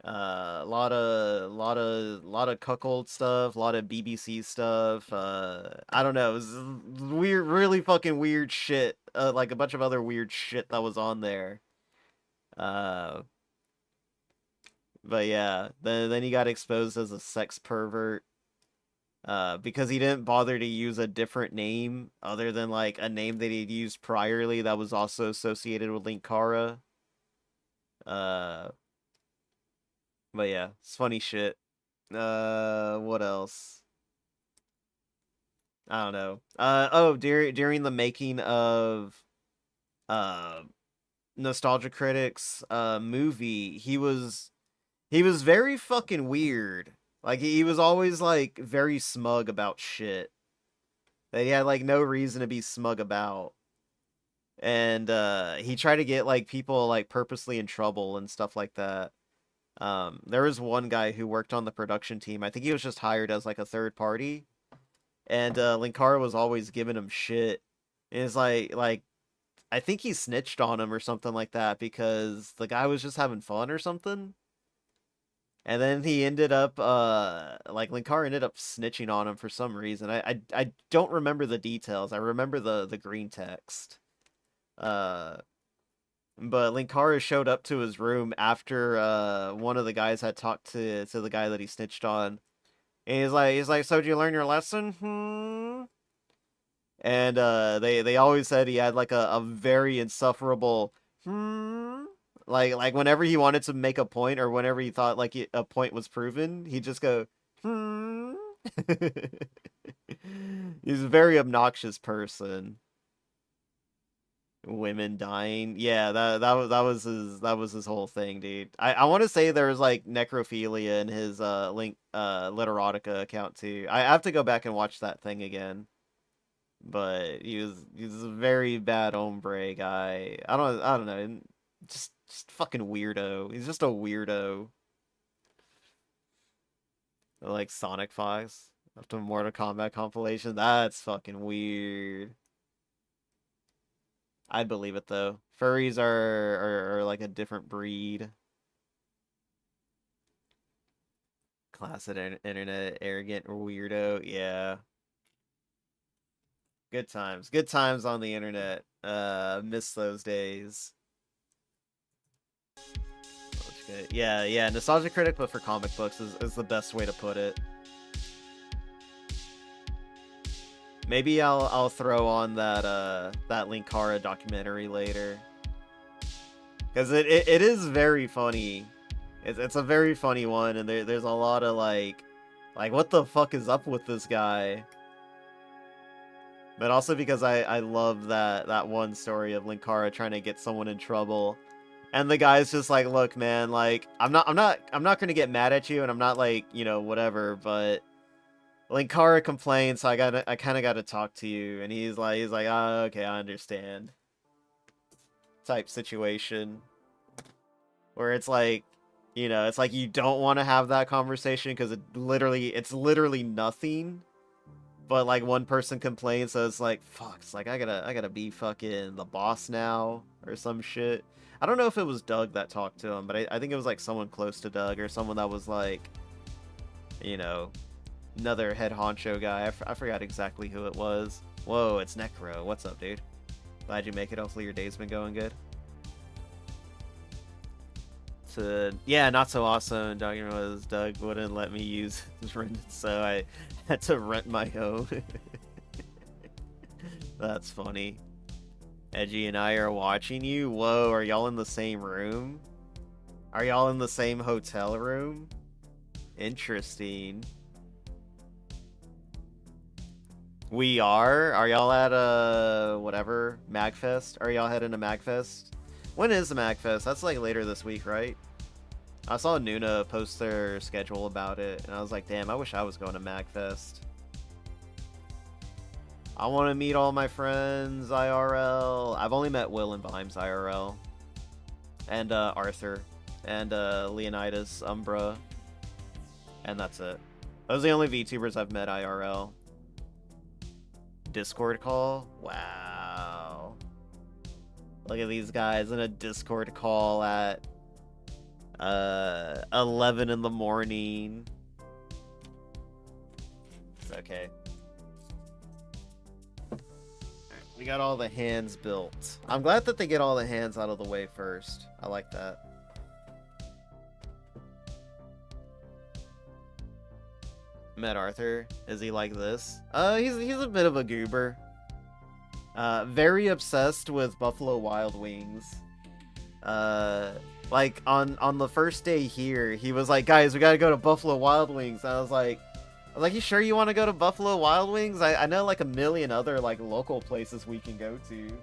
A lot of cuckold stuff, a lot of BBC stuff. I don't know, it was weird, really fucking weird shit. Like a bunch of other weird shit that was on there. Uh, but yeah, then he got exposed as a sex pervert. Because he didn't bother to use a different name other than like a name that he'd used priorly that was also associated with Linkara. Uh, but yeah, it's funny shit. What else? I don't know. Oh, during the making of uh Nostalgia Critics movie, he was very fucking weird. Like he was always like very smug about shit that he had like no reason to be smug about. And he tried to get like people like purposely in trouble and stuff like that. There was one guy who worked on the production team. I think he was just hired as like a third party. And Linkara was always giving him shit. And it's like I think he snitched on him or something like that because the guy was just having fun or something. And then he ended up like Linkara ended up snitching on him for some reason. I don't remember the details. I remember the green text. Uh but Linkara showed up to his room after one of the guys had talked to the guy that he snitched on. And he's like, so did you learn your lesson? Hmm. And they always said he had like a very insufferable hmm. Like whenever he wanted to make a point or whenever he thought like a point was proven, he'd just go hmm. He's a very obnoxious person. Women dying. Yeah, that was his whole thing, dude. I want to say there was like necrophilia in his Literotica account too. I have to go back and watch that thing again. But he was a very bad hombre guy. I don't know. Just fucking weirdo. He's just a weirdo. Like Sonic Fox after Mortal Kombat compilation. That's fucking weird. I'd believe it though. Furries are like a different breed. Classic internet arrogant weirdo. Yeah. Good times. Good times on the internet. Miss those days. Yeah, yeah. Nostalgia critic, but for comic books is the best way to put it. Maybe I'll throw on that Linkara documentary later. Because it is very funny. It's a very funny one, and there's a lot of like what the fuck is up with this guy? But also because I love that one story of Linkara trying to get someone in trouble, and the guy's just like, look, man, like I'm not gonna get mad at you, and I'm not like, you know, whatever, but Linkara complains, so I kind of gotta talk to you, and he's like, oh, okay, I understand. Type situation where it's like, you know, it's like you don't want to have that conversation because it's literally nothing. But like one person complains, so it's like, fuck, it's like I gotta be fucking the boss now or some shit. I don't know if it was Doug that talked to him, but I think it was like someone close to Doug or someone that was like, you know, another head honcho guy. I forgot exactly who it was. Whoa, it's Necro. What's up, dude? Glad you make it. Hopefully your day's been going good. Yeah, not so awesome. Document was Doug wouldn't let me use his rent, so I had to rent my own. That's funny. Edgy and I are watching you. Whoa, are y'all in the same room? Are y'all in the same hotel room? Interesting. We are? Are y'all at whatever Magfest? Are y'all heading to Magfest? When is the Magfest? That's like later this week, right? I saw Nuna post their schedule about it, and I was like, damn, I wish I was going to Magfest. I want to meet all my friends IRL. I've only met Will and Vimes IRL. And Arthur. And Leonidas, Umbra. And that's it. Those are the only VTubers I've met IRL. Discord call? Wow. Look at these guys in a Discord call at 11 in the morning. It's okay. We got all the hands built. I'm glad that they get all the hands out of the way first. I like that. Met Arthur. Is he like this? He's a bit of a goober. Very obsessed with Buffalo Wild Wings. Like on the first day here, he was like, guys, we gotta go to Buffalo Wild Wings. And I was like, you sure you want to go to Buffalo Wild Wings? I know like a million other like local places we can go to.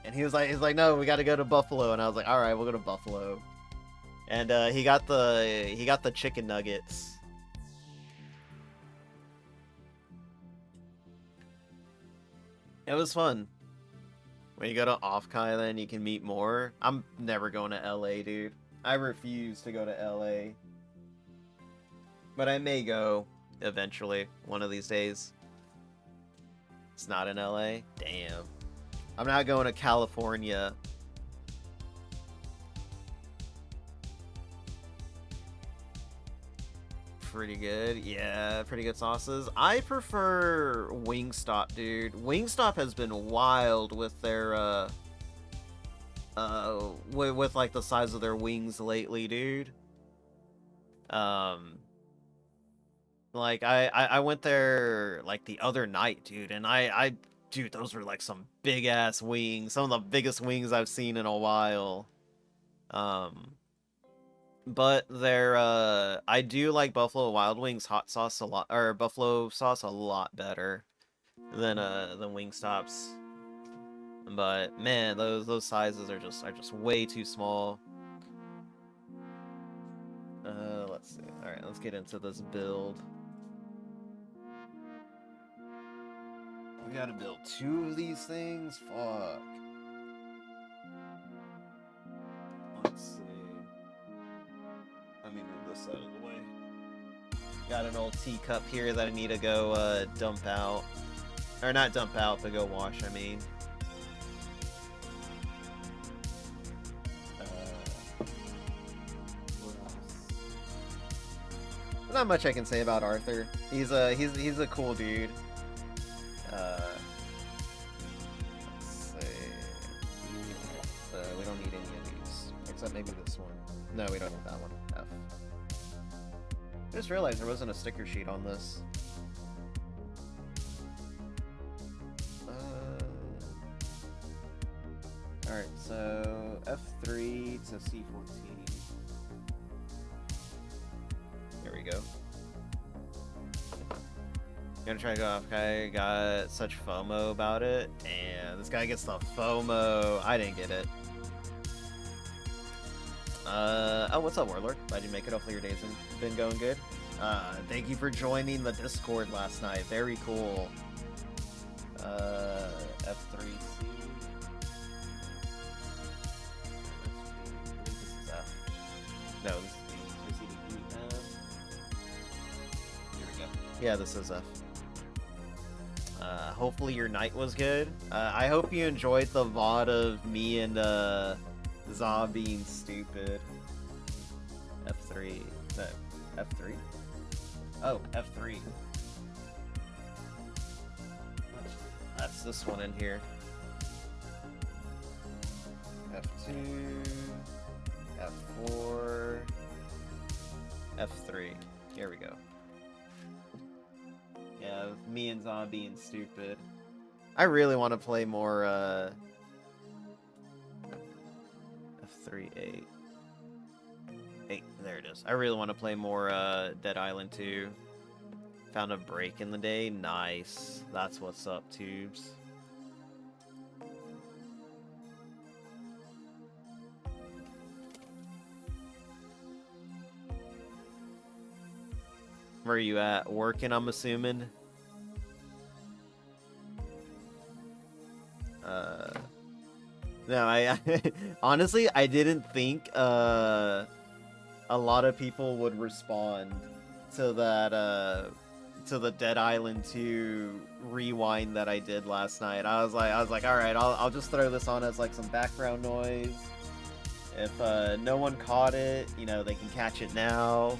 And he's like, no, we gotta go to Buffalo. And I was like, all right, we'll go to Buffalo. And he got the chicken nuggets. It was fun. When you go to Off-Kai, then you can meet more. I'm never going to LA, dude. I refuse to go to LA. But I may go eventually, one of these days. It's not in LA? Damn. I'm not going to California. Pretty good. Yeah, pretty good sauces. I prefer Wingstop, dude. Wingstop has been wild with their with like the size of their wings lately, dude. Like I went there like the other night, dude, and dude, those were like some big ass wings, some of the biggest wings I've seen in a while. But they're I do like Buffalo Wild Wings hot sauce a lot, or buffalo sauce a lot better than Wingstop's. But man, those sizes are just way too small. Let's see. All right, let's get into this build. We gotta build 2 of these things. Fuck. Let's see. Let me move this out of the way. Got an old teacup here that I need to go dump out. Or not dump out, but go wash, I mean. What else? not much I can say about Arthur. He's a cool dude. Let's see. We don't need any of these, except maybe this one. No, we don't need that one. F. I just realized there wasn't a sticker sheet on this. Alright, so F3 to C14. Here we go. Gonna try to go off. I got such FOMO about it. Damn, this guy gets the FOMO. I didn't get it. Oh, what's up, Warlord? Glad you make it. Hopefully your day's been going good. Thank you for joining the Discord last night. Very cool. F3C. This is F. No, this is B. Here we go. Yeah, this is F. Hopefully your night was good. I hope you enjoyed the VOD of me and Za being stupid. F3. No, F3? Oh, F3. That's this one in here. F2. F4. F3. Here we go. Yeah, me and Za being stupid. I really want to play more, F3, 8. 8, there it is. I really want to play more, Dead Island 2. Found a break in the day. Nice. That's what's up, Tubes. Where are you at? Working, I'm assuming? No, I honestly, I didn't think a lot of people would respond to that to the Dead Island 2 rewind that I did last night. I was like, all right, I'll just throw this on as like some background noise. If no one caught it, you know, they can catch it now.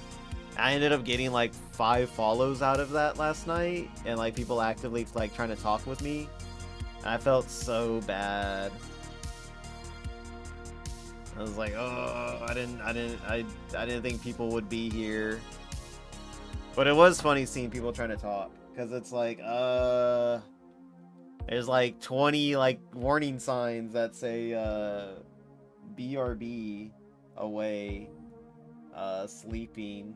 I ended up getting like 5 follows out of that last night, and like people actively like trying to talk with me. And I felt so bad. I was like, oh, I didn't think people would be here. But it was funny seeing people trying to talk, because it's like, there's like 20 like warning signs that say BRB, away, sleeping.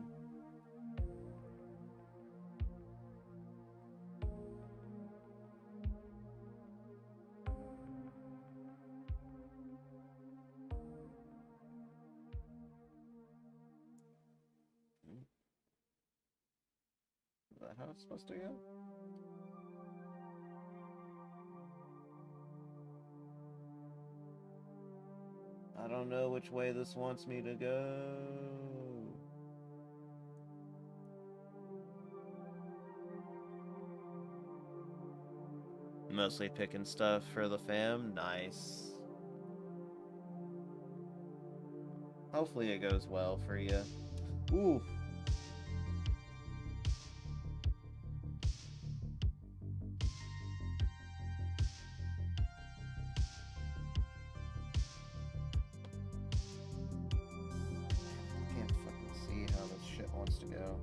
Is that how it's supposed to go? I don't know which way this wants me to go. Mostly picking stuff for the fam. Nice. Hopefully it goes well for you. Ooh. Can't fucking see how this shit wants to go.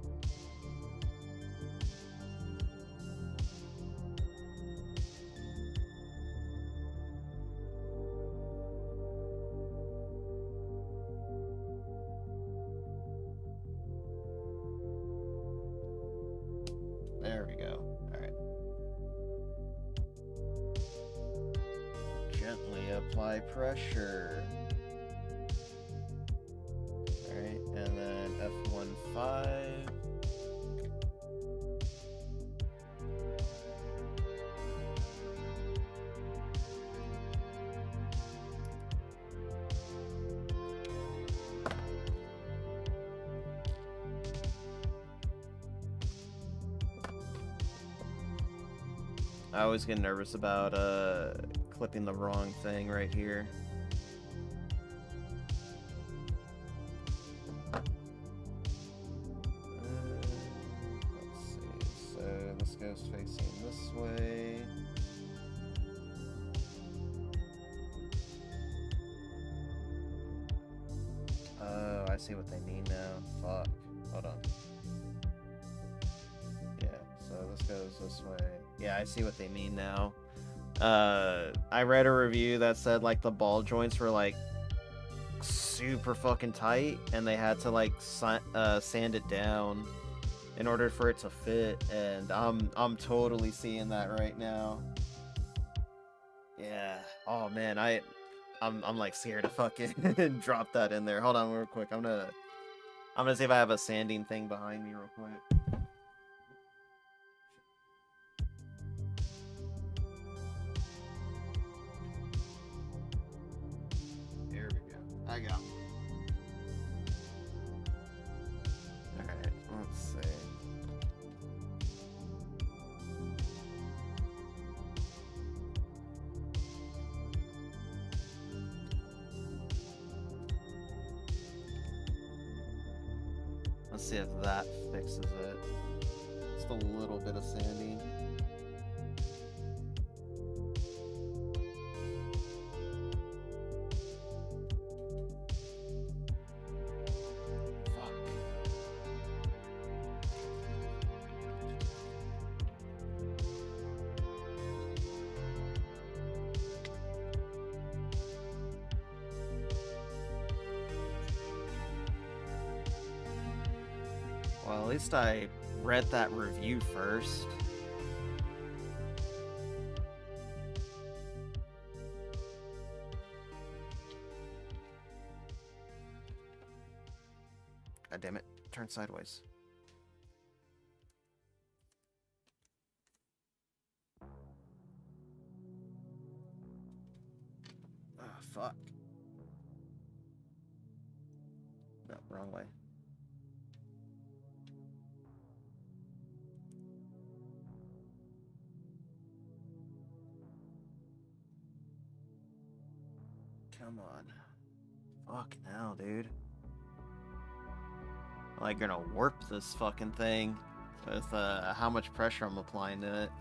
There we go. Alright. Gently apply pressure. Alright, and then F15. I always get nervous about clipping the wrong thing right here. goes facing this way. Oh, I see what they mean now. Fuck. Hold on. Yeah, so this goes this way. Yeah, I see what they mean now. I read a review that said, like, the ball joints were, like, super fucking tight, and they had to, like, sand it down in order for it to fit, and I'm totally seeing that right now. Yeah. Oh, man, I'm like, scared to fucking drop that in there. Hold on real quick. I'm gonna see if I have a sanding thing behind me real quick. There we go. I got one. Alright, let's see. Let's see if that fixes it. Just a little bit of sanding. Fuck. Well, at least I read that review first. God damn it. Turn sideways. Ah, fuck. No, wrong way. Come on. Fucking hell, dude. Like, gonna warp this fucking thing with how much pressure I'm applying to it.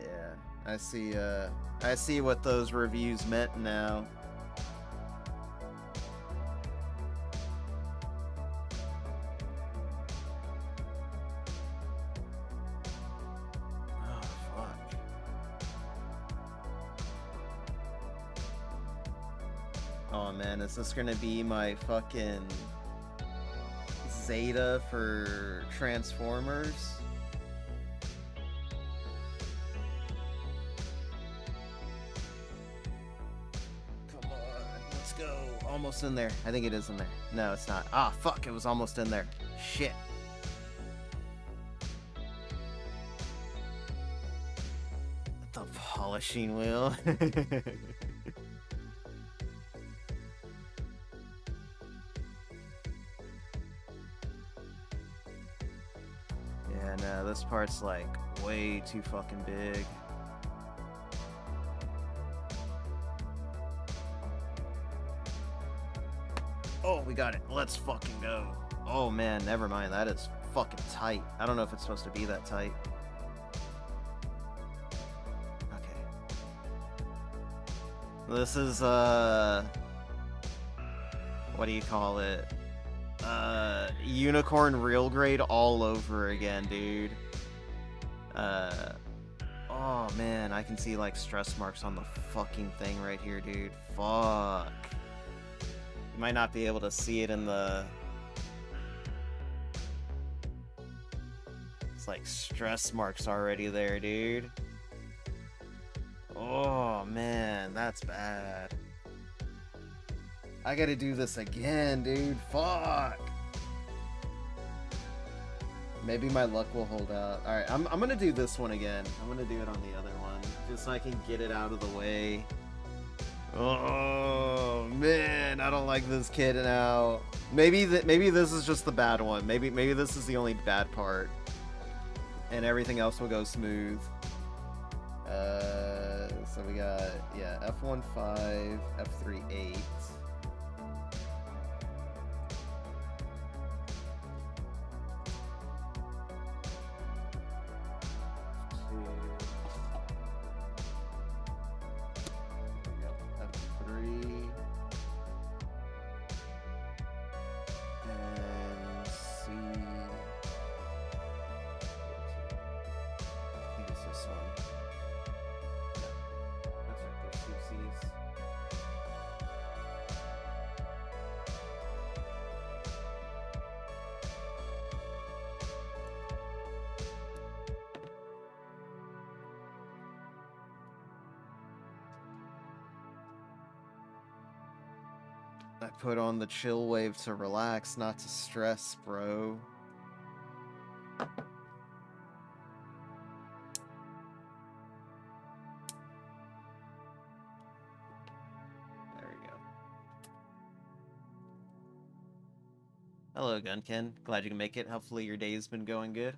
Yeah, I see what those reviews meant now. Oh man, is this gonna be my fucking Zeta for Transformers? Come on, let's go. Almost in there. I think it is in there. No, it's not. Ah, fuck, it was almost in there. Shit. The polishing wheel. Yeah, no, this part's like way too fucking big. Oh, we got it. Let's fucking go. Oh man, never mind. That is fucking tight. I don't know if it's supposed to be that tight. Okay. This is, what do you call it? Unicorn real grade all over again, dude. Oh man, I can see like stress marks on the fucking thing right here, dude. Fuck. You might not be able to see it in the... It's like stress marks already there, dude. Oh man, that's bad. I gotta do this again, dude. Fuck. Maybe my luck will hold out. Alright, I'm gonna do this one again. I'm gonna do it on the other one. Just so I can get it out of the way. Oh, man. I don't like this kid now. Maybe this is just the bad one. Maybe this is the only bad part. And everything else will go smooth. So we got, yeah, F1 5, F3 8. F3 and C. I think it's this one. Yeah, that's right. There's two C's. I put on the chill wave to relax, not to stress, bro. There we go. Hello, Gunkin. Glad you can make it. Hopefully your day's been going good.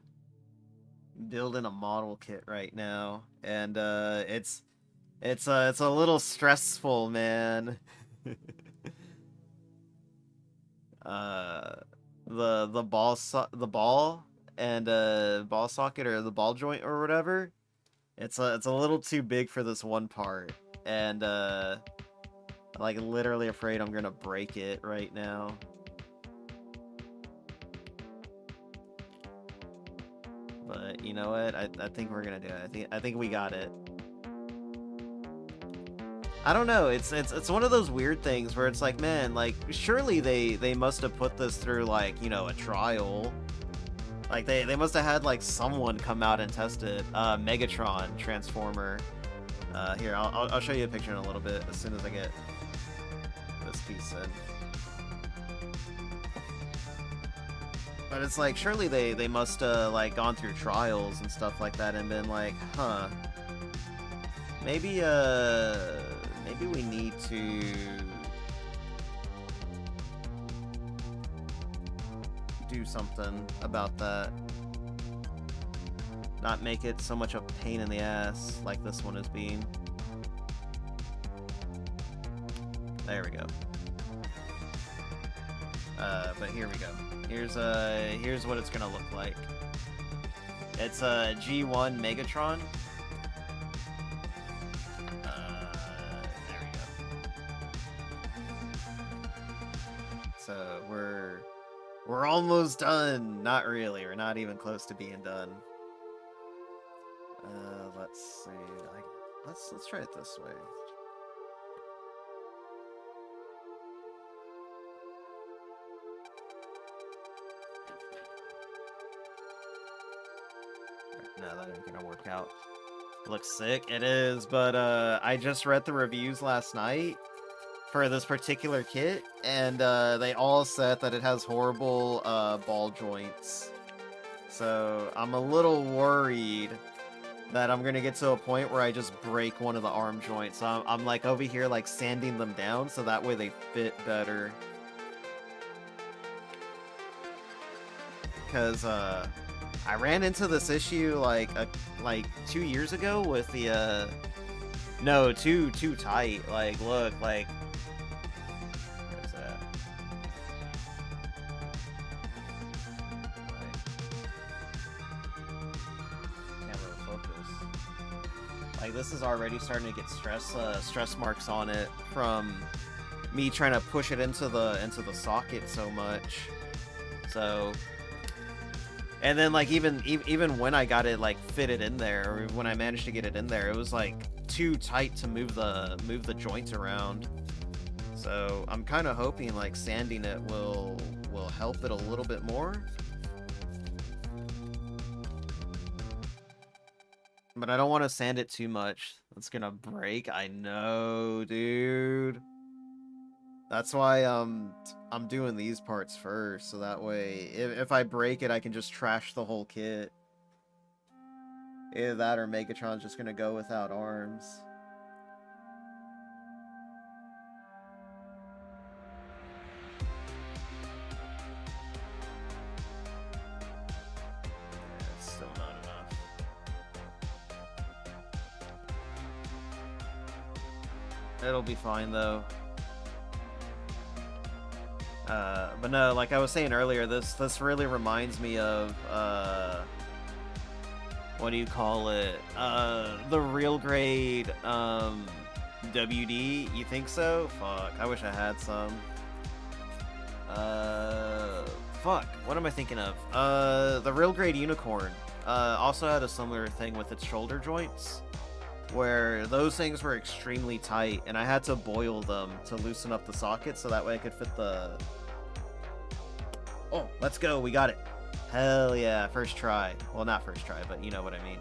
Building a model kit right now, and it's a little stressful, man. The ball and ball socket or the ball joint or whatever, it's a little too big for this one part, and like literally afraid I'm gonna break it right now. But you know what? I think we're gonna do it. I think we got it. I don't know. It's one of those weird things where it's like, man, like surely they must have put this through like, you know, a trial. Like they must have had like someone come out and test it. Megatron Transformer. Here, I'll show you a picture in a little bit as soon as I get this piece in. But it's like surely they must have like gone through trials and stuff like that and been like, huh, maybe maybe we need to do something about that. Not make it so much a pain in the ass like this one is being. There we go. But here we go. Here's what it's gonna look like. It's a G1 Megatron. There we go. So we're almost done. Not really. We're not even close to being done. Let's see. Let's try it this way. No, that ain't gonna work out. Looks sick. It is, but I just read the reviews last night for this particular kit, and they all said that it has horrible ball joints. So I'm a little worried that I'm gonna get to a point where I just break one of the arm joints. So I'm like over here like sanding them down so that way they fit better. Because I ran into this issue like 2 years ago with the no, too tight. Like look, like where's that? Can't really focus. Like this is already starting to get stress marks on it from me trying to push it into the socket so much. So. And then, like, even when I got it, like, fitted in there, or when I managed to get it in there, it was, like, too tight to move the joints around. So, I'm kind of hoping, like, sanding it will help it a little bit more. But I don't want to sand it too much. It's gonna break. I know, dude. That's why I'm doing these parts first, so that way if I break it, I can just trash the whole kit. Either that or Megatron's just gonna go without arms. It's still not enough. It'll be fine though. But no, like I was saying earlier, this really reminds me of what do you call it? The real grade WD. You think so? Fuck, I wish I had some. Fuck, what am I thinking of? The real grade unicorn also had a similar thing with its shoulder joints, where those things were extremely tight, and I had to boil them to loosen up the sockets so that way I could fit the... Oh, let's go, we got it. Hell yeah, first try. Well, not first try, but you know what I mean.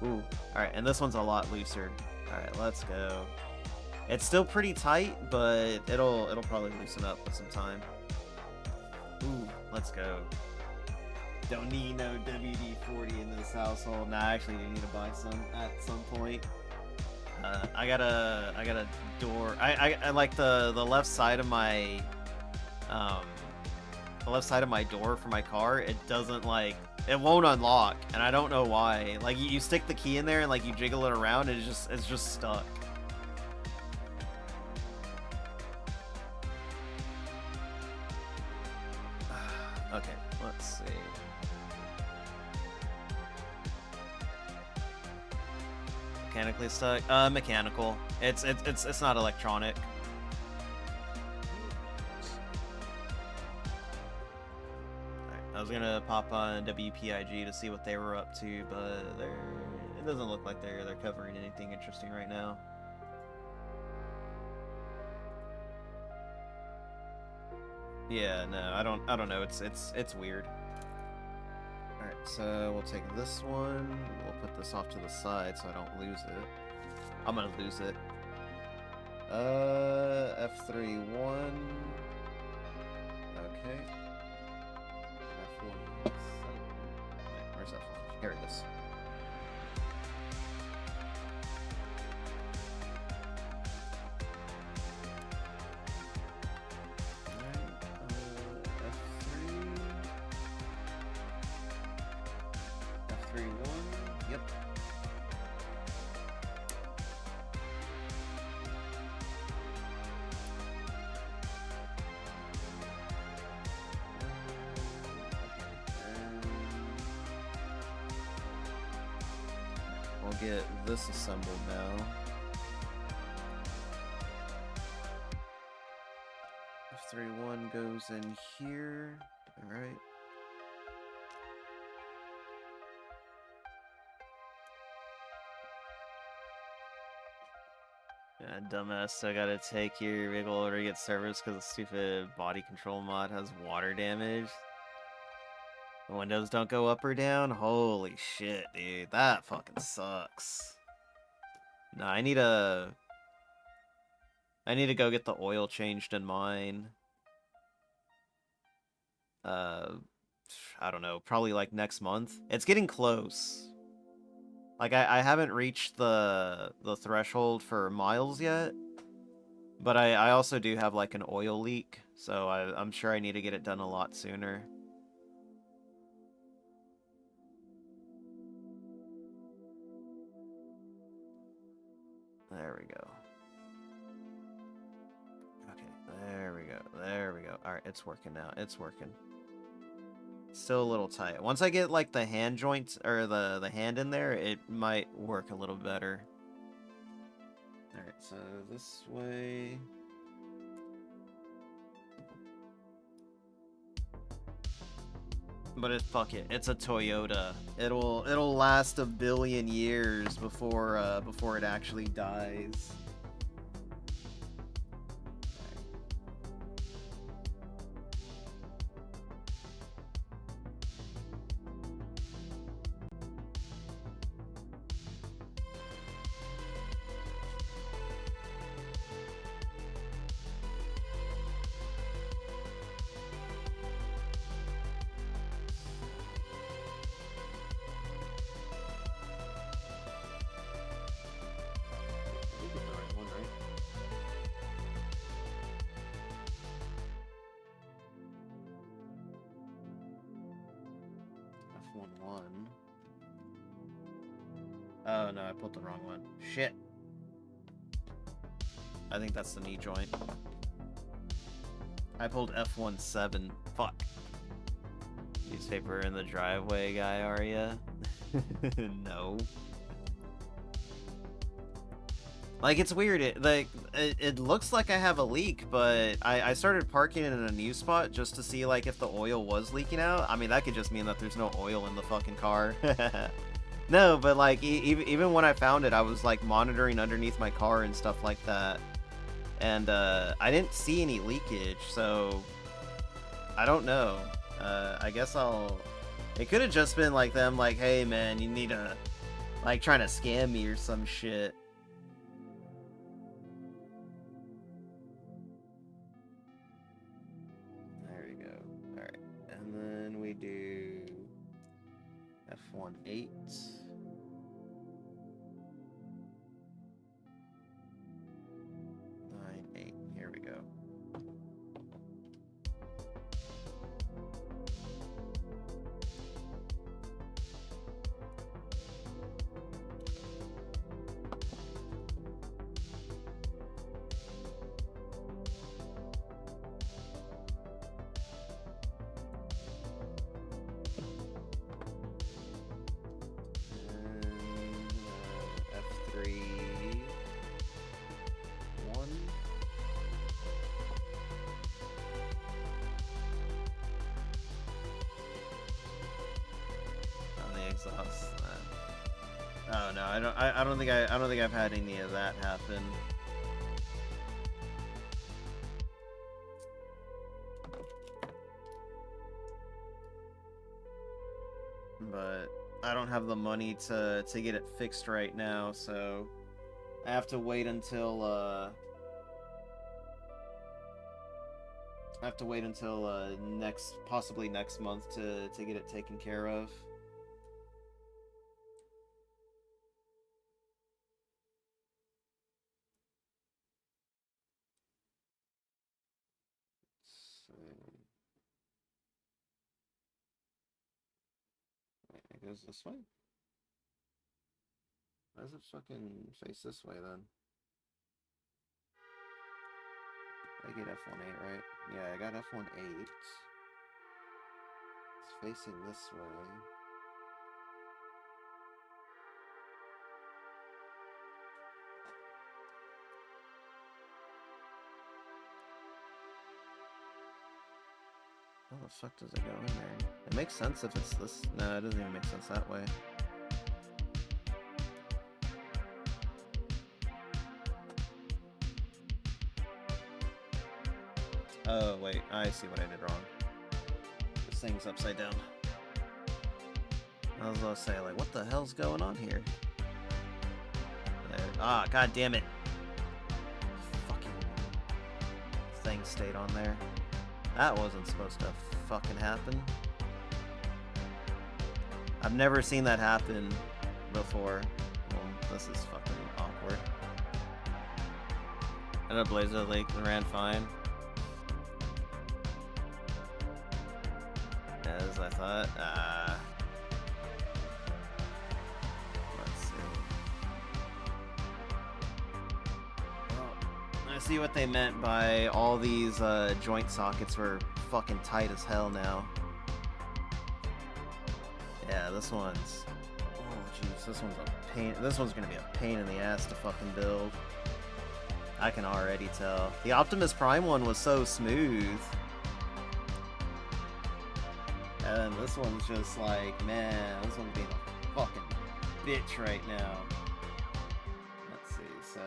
Ooh, alright, and this one's a lot looser. Alright, let's go. It's still pretty tight, but it'll probably loosen up with some time. Ooh, let's go. Don't need no WD-40 in this household. Nah, I actually do need to buy some at some point. I got a door. I like the left side of my door for my car. It doesn't like, it won't unlock, and I don't know why. Like you stick the key in there and like you jiggle it around, and it's just stuck. Okay, let's see. Mechanically stuck? Mechanical. It's not electronic. Alright, I was gonna pop on WPIG to see what they were up to, but it doesn't look like they're covering anything interesting right now. Yeah, no, I don't know. It's weird. Alright, so we'll take this one. We'll put this off to the side so I don't lose it. I'm gonna lose it. F3-1. Okay. F1. Wait, where's F1? Here it is. Yep. We'll get this assembled now. F3-1 goes in here. Alright. Yeah, dumbass, so I gotta take your vehicle over to get service because the stupid body control mod has water damage. The windows don't go up or down? Holy shit, dude. That fucking sucks. No, I need to go get the oil changed in mine. I don't know, probably like next month. It's getting close. Like, I haven't reached the threshold for miles yet, but I also do have, like, an oil leak, so I'm sure I need to get it done a lot sooner. There we go. Okay, there we go, there we go. Alright, it's working now, it's working. Still a little tight. Once I get like the hand joints or the hand in there, it might work a little better. Alright, so this way. But fuck it, it's a Toyota. It'll last a billion years before it actually dies. Oh no, I put the wrong one. Shit. I think that's the knee joint. I pulled F17. Fuck. Newspaper in the driveway guy, are ya? No. Like, it's weird. It looks like I have a leak, but I started parking in a new spot just to see, like, if the oil was leaking out. I mean, that could just mean that there's no oil in the fucking car. No, but, like, even when I found it, I was, like, monitoring underneath my car and stuff like that. And, I didn't see any leakage, so I don't know. I guess it could have just been, like, them, like, hey, man, you need to, like, trying to scam me or some shit. There we go. Alright. And then we do F18. 9-8. Here we go. F3 1. On the exhaust. Oh no, I don't think I've had any of that happen. But I don't have the money to get it fixed right now, so I have to wait until possibly next month to get it taken care of. So, wait, it goes this way? Why does it fucking face this way then? I get F18, right? Yeah, I got F18. It's facing this way. How the fuck does it go in there? It makes sense if it's this. No, it doesn't even make sense that way. Oh, wait. I see what I did wrong. This thing's upside down. I was gonna say, like, what the hell's going on here? There. Ah, god damn it. Fucking thing stayed on there. That wasn't supposed to fucking happen. I've never seen that happen before. Well, this is fucking awkward. And a Blazer Lake ran fine. As I thought. Let's see. Well, I see what they meant by all these joint sockets were fucking tight as hell now. Yeah, this one's... Oh, jeez, this one's a pain. This one's gonna be a pain in the ass to fucking build. I can already tell. The Optimus Prime one was so smooth. And this one's just like, man, this one's being a fucking bitch right now. Let's see, so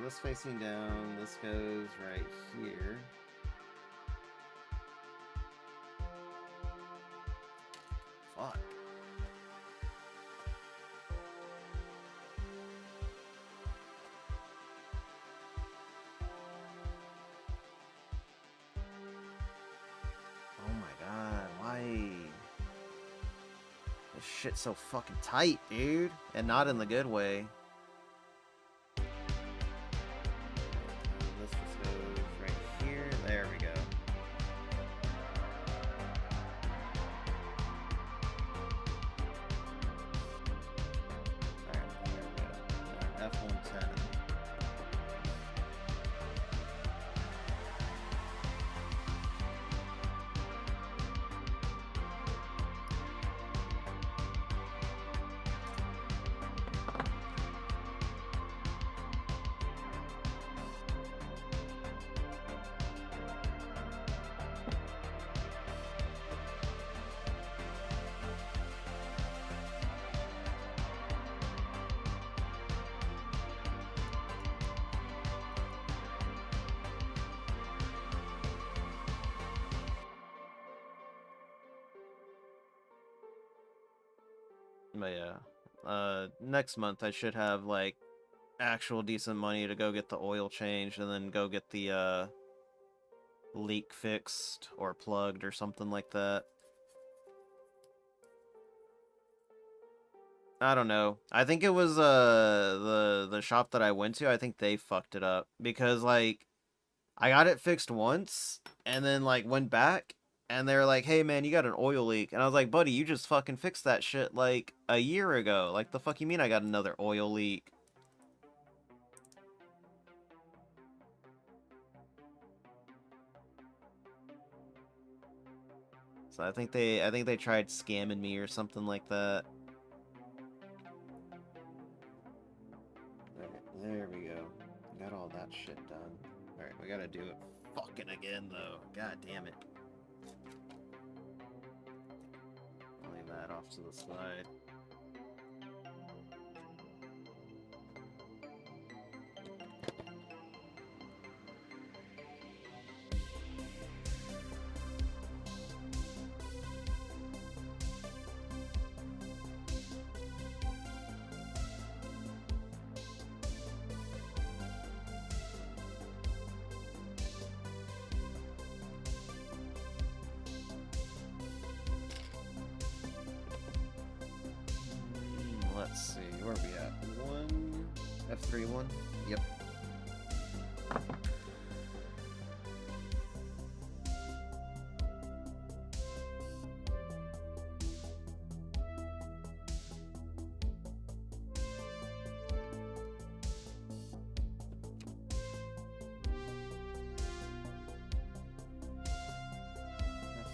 this facing down, this goes right here. Fuck. Oh my god, why? This shit's so fucking tight, dude. And not in the good way. This just goes right here. There we go. Alright, there we go. F110. But yeah, next month I should have like actual decent money to go get the oil changed and then go get the leak fixed or plugged or something like that. I don't know. I think it was the shop that I went to. I think they fucked it up because like I got it fixed once and then like went back and they're like, "Hey man, you got an oil leak." And I was like, "Buddy, you just fucking fixed that shit like a year ago. Like the fuck you mean I got another oil leak?" So I think they tried scamming me or something like that. There we go. Got all that shit done. Alright, we gotta do it fucking again, though. God damn it. I'll leave that off to the side. Let's see, where are we at? 1? F3 1? Yep.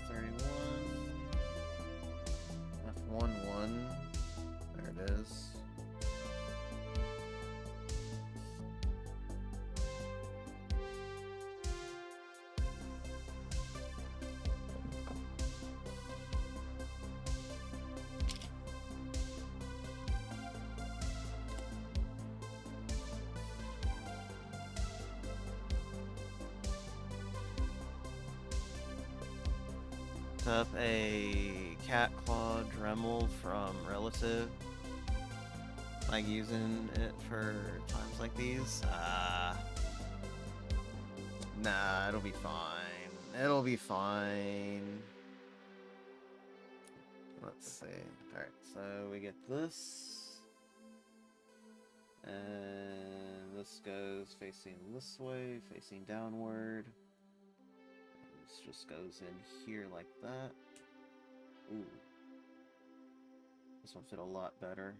F31. F11. There it is. Up a cat claw Dremel from Relative. Like using it for times like these. Nah, it'll be fine. It'll be fine. Let's see. Alright, so we get this. And this goes facing this way, facing downward. This just goes in here like that. Ooh. This one fit a lot better.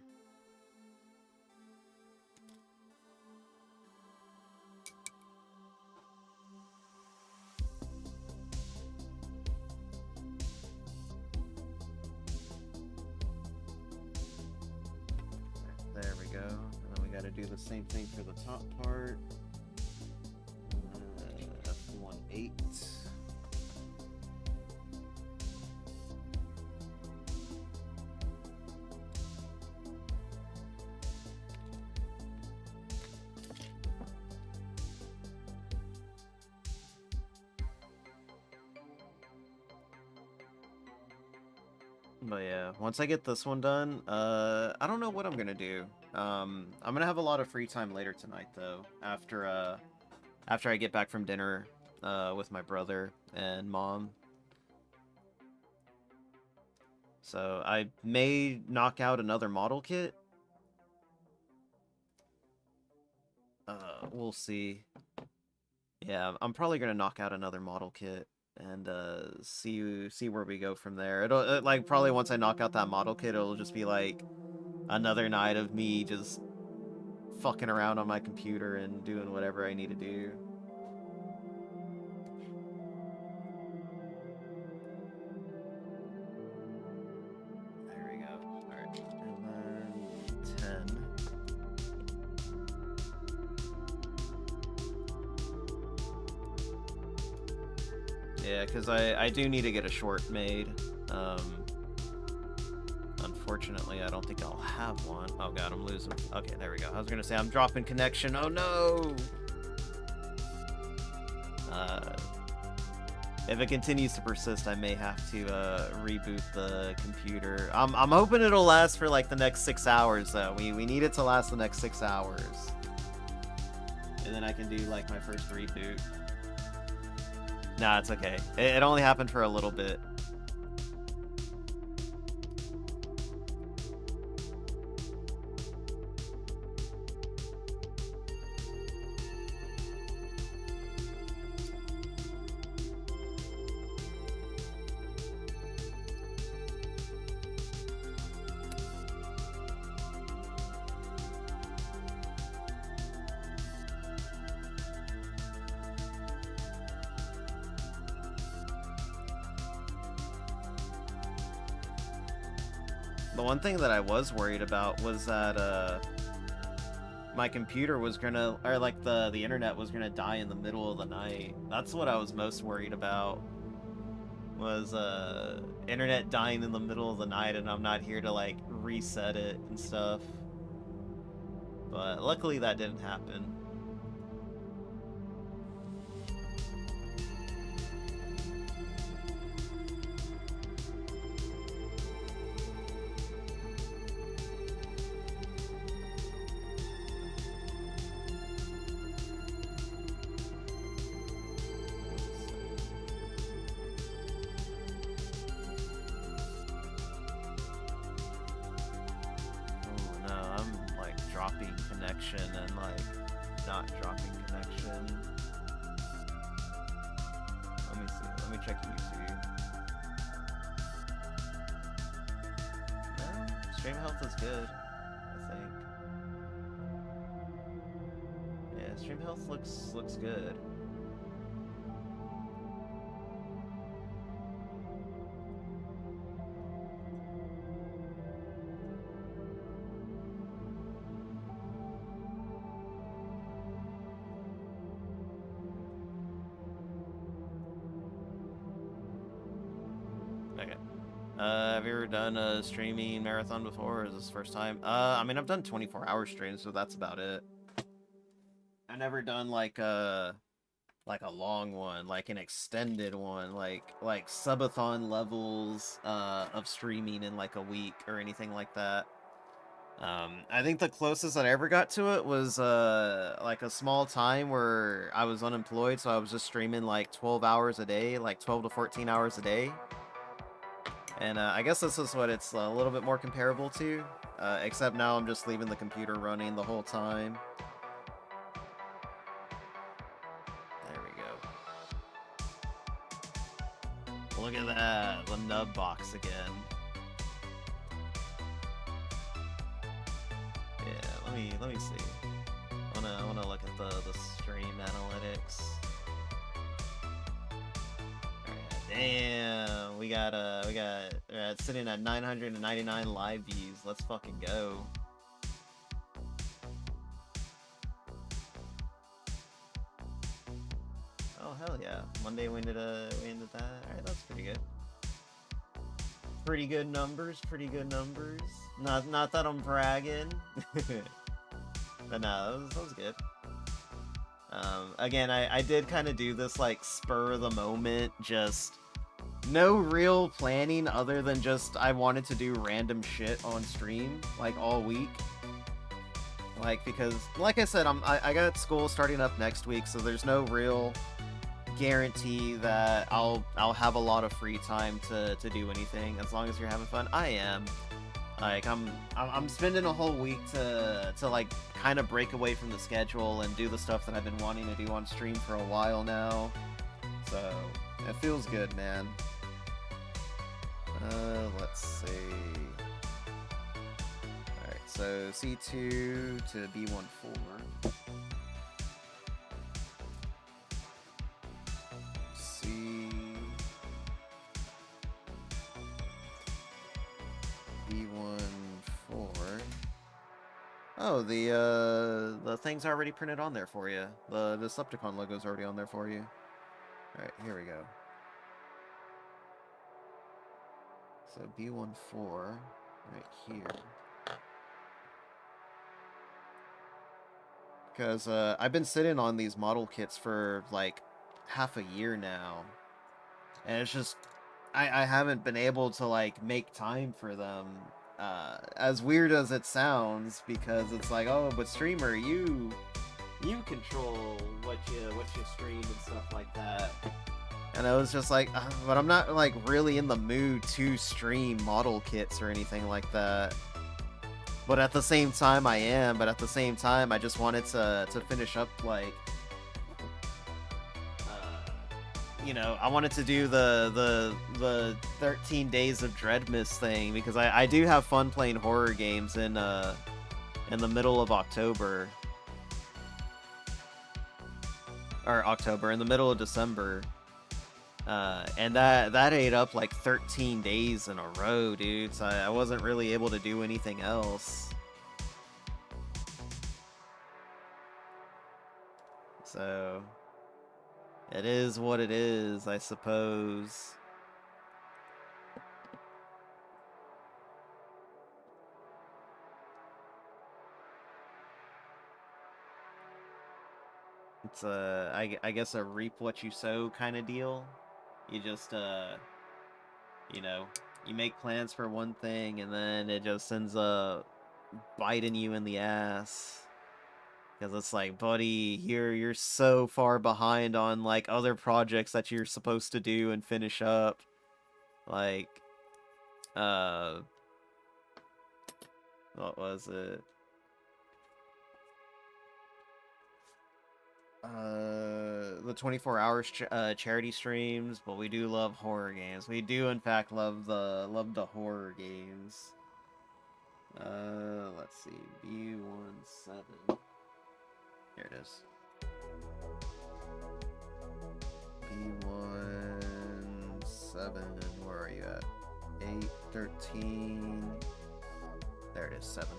There we go. And then we gotta do the same thing for the top part. F18. But yeah, once I get this one done, I don't know what I'm gonna do. I'm gonna have a lot of free time later tonight, though, after I get back from dinner, with my brother and mom. So I may knock out another model kit. We'll see. Yeah, I'm probably gonna knock out another model kit. And see where we go from there. It'll like probably once I knock out that model kit, it'll just be like another night of me just fucking around on my computer and doing whatever I need to do. There we go. All right, and then 10. Yeah, because I do need to get a short made. Unfortunately, I don't think I'll have one. Oh god, I'm losing. Okay, there we go. I was gonna say I'm dropping connection. Oh no! If it continues to persist, I may have to reboot the computer. I'm hoping it'll last for like the next 6 hours though. We need it to last the next 6 hours. And then I can do like my first reboot. Nah, it's okay. It only happened for a little bit. The one thing that I was worried about was that my computer was gonna, or like the internet was gonna die in the middle of the night. That's what I was most worried about. Was internet dying in the middle of the night, and I'm not here to like reset it and stuff. But luckily that didn't happen. And like not dropping connection. Let me see. Let me check YouTube. No, stream health is good, I think. Yeah, stream health looks good. Have you ever done a streaming marathon before, or is this the first time? I mean, I've done 24-hour streams, so that's about it. I've never done like a long one, like an extended one, like subathon levels of streaming in like a week or anything like that. I think the closest I ever got to it was like a small time where I was unemployed, so I was just streaming like 12 hours a day, like 12 to 14 hours a day. And I guess this is what it's a little bit more comparable to, except now I'm just leaving the computer running the whole time. There we go. Look at that, the nub box again. Yeah, let me see. I wanna look at the stream analytics. Damn, we got sitting at 999 live views. Let's fucking go. Oh hell yeah! Monday we ended that. All right, that's pretty good. Pretty good numbers. Pretty good numbers. Not that I'm bragging, but no, that was good. Again, I did kind of do this like spur of the moment, just no real planning other than just I wanted to do random shit on stream like all week. Like, because like I said, I got school starting up next week, so there's no real guarantee that I'll have a lot of free time to do anything. As long as you're having fun, I am. Like, I'm spending a whole week to like kind of break away from the schedule and do the stuff that I've been wanting to do on stream for a while now. So it feels good, man. Let's see. Alright, so C2 to B14. C B14. Oh, the thing's already printed on there for you. The Decepticon logo's already on there for you. Alright, here we go. So B14 right here. Because I've been sitting on these model kits for like half a year now. And it's just I haven't been able to like make time for them. As weird as it sounds, because it's like, oh, but streamer, you control what you stream and stuff like that. And I was just like, but I'm not like really in the mood to stream model kits or anything like that. But at the same time, I am. But at the same time, I just wanted to finish up like, you know, I wanted to do the 13 Days of Dreadmas thing because I do have fun playing horror games in the middle of October. Or October, in the middle of December. And that ate up like 13 days in a row, dude. So I wasn't really able to do anything else. So it is what it is, I suppose. It's I guess a reap what you sow kind of deal. You just you know, you make plans for one thing and then it just ends up biting you in the ass. Because it's like, buddy, you're so far behind on like other projects that you're supposed to do and finish up. Like, what was it? The 24 hours charity streams, but we do love horror games. We do in fact love the horror games. Let's see, B17. Here it is. B17. Where are you at? 8, 13. There it is, 7.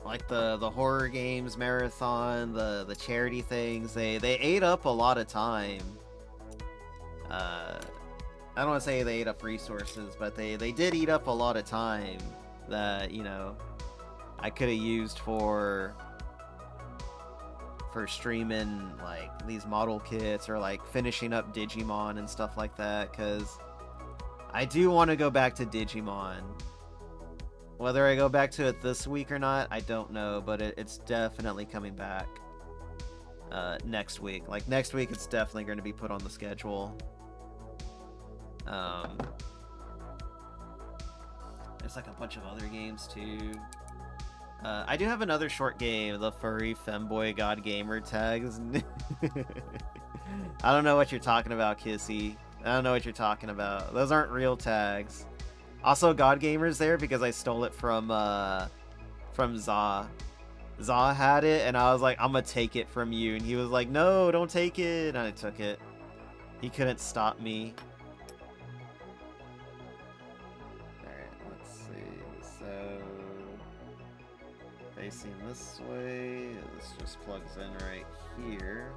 Like the horror games marathon, the charity things, they ate up a lot of time. I don't want to say they ate up resources, but they did eat up a lot of time that, you know, I could have used for streaming like these model kits or like finishing up Digimon and stuff like that, because I do want to go back to Digimon. Whether I go back to it this week or not, I don't know, but it's definitely coming back next week. Like, next week, it's definitely going to be put on the schedule. There's like a bunch of other games, too. I do have another short game, the Furry Femboy God Gamer tags. I don't know what you're talking about, Kissy. I don't know what you're talking about. Those aren't real tags. Also, God Gamer's there because I stole it from Za. Za had it, and I was like, I'm gonna take it from you. And he was like, no, don't take it. And I took it. He couldn't stop me. Alright, let's see. So, facing this way. This just plugs in right here.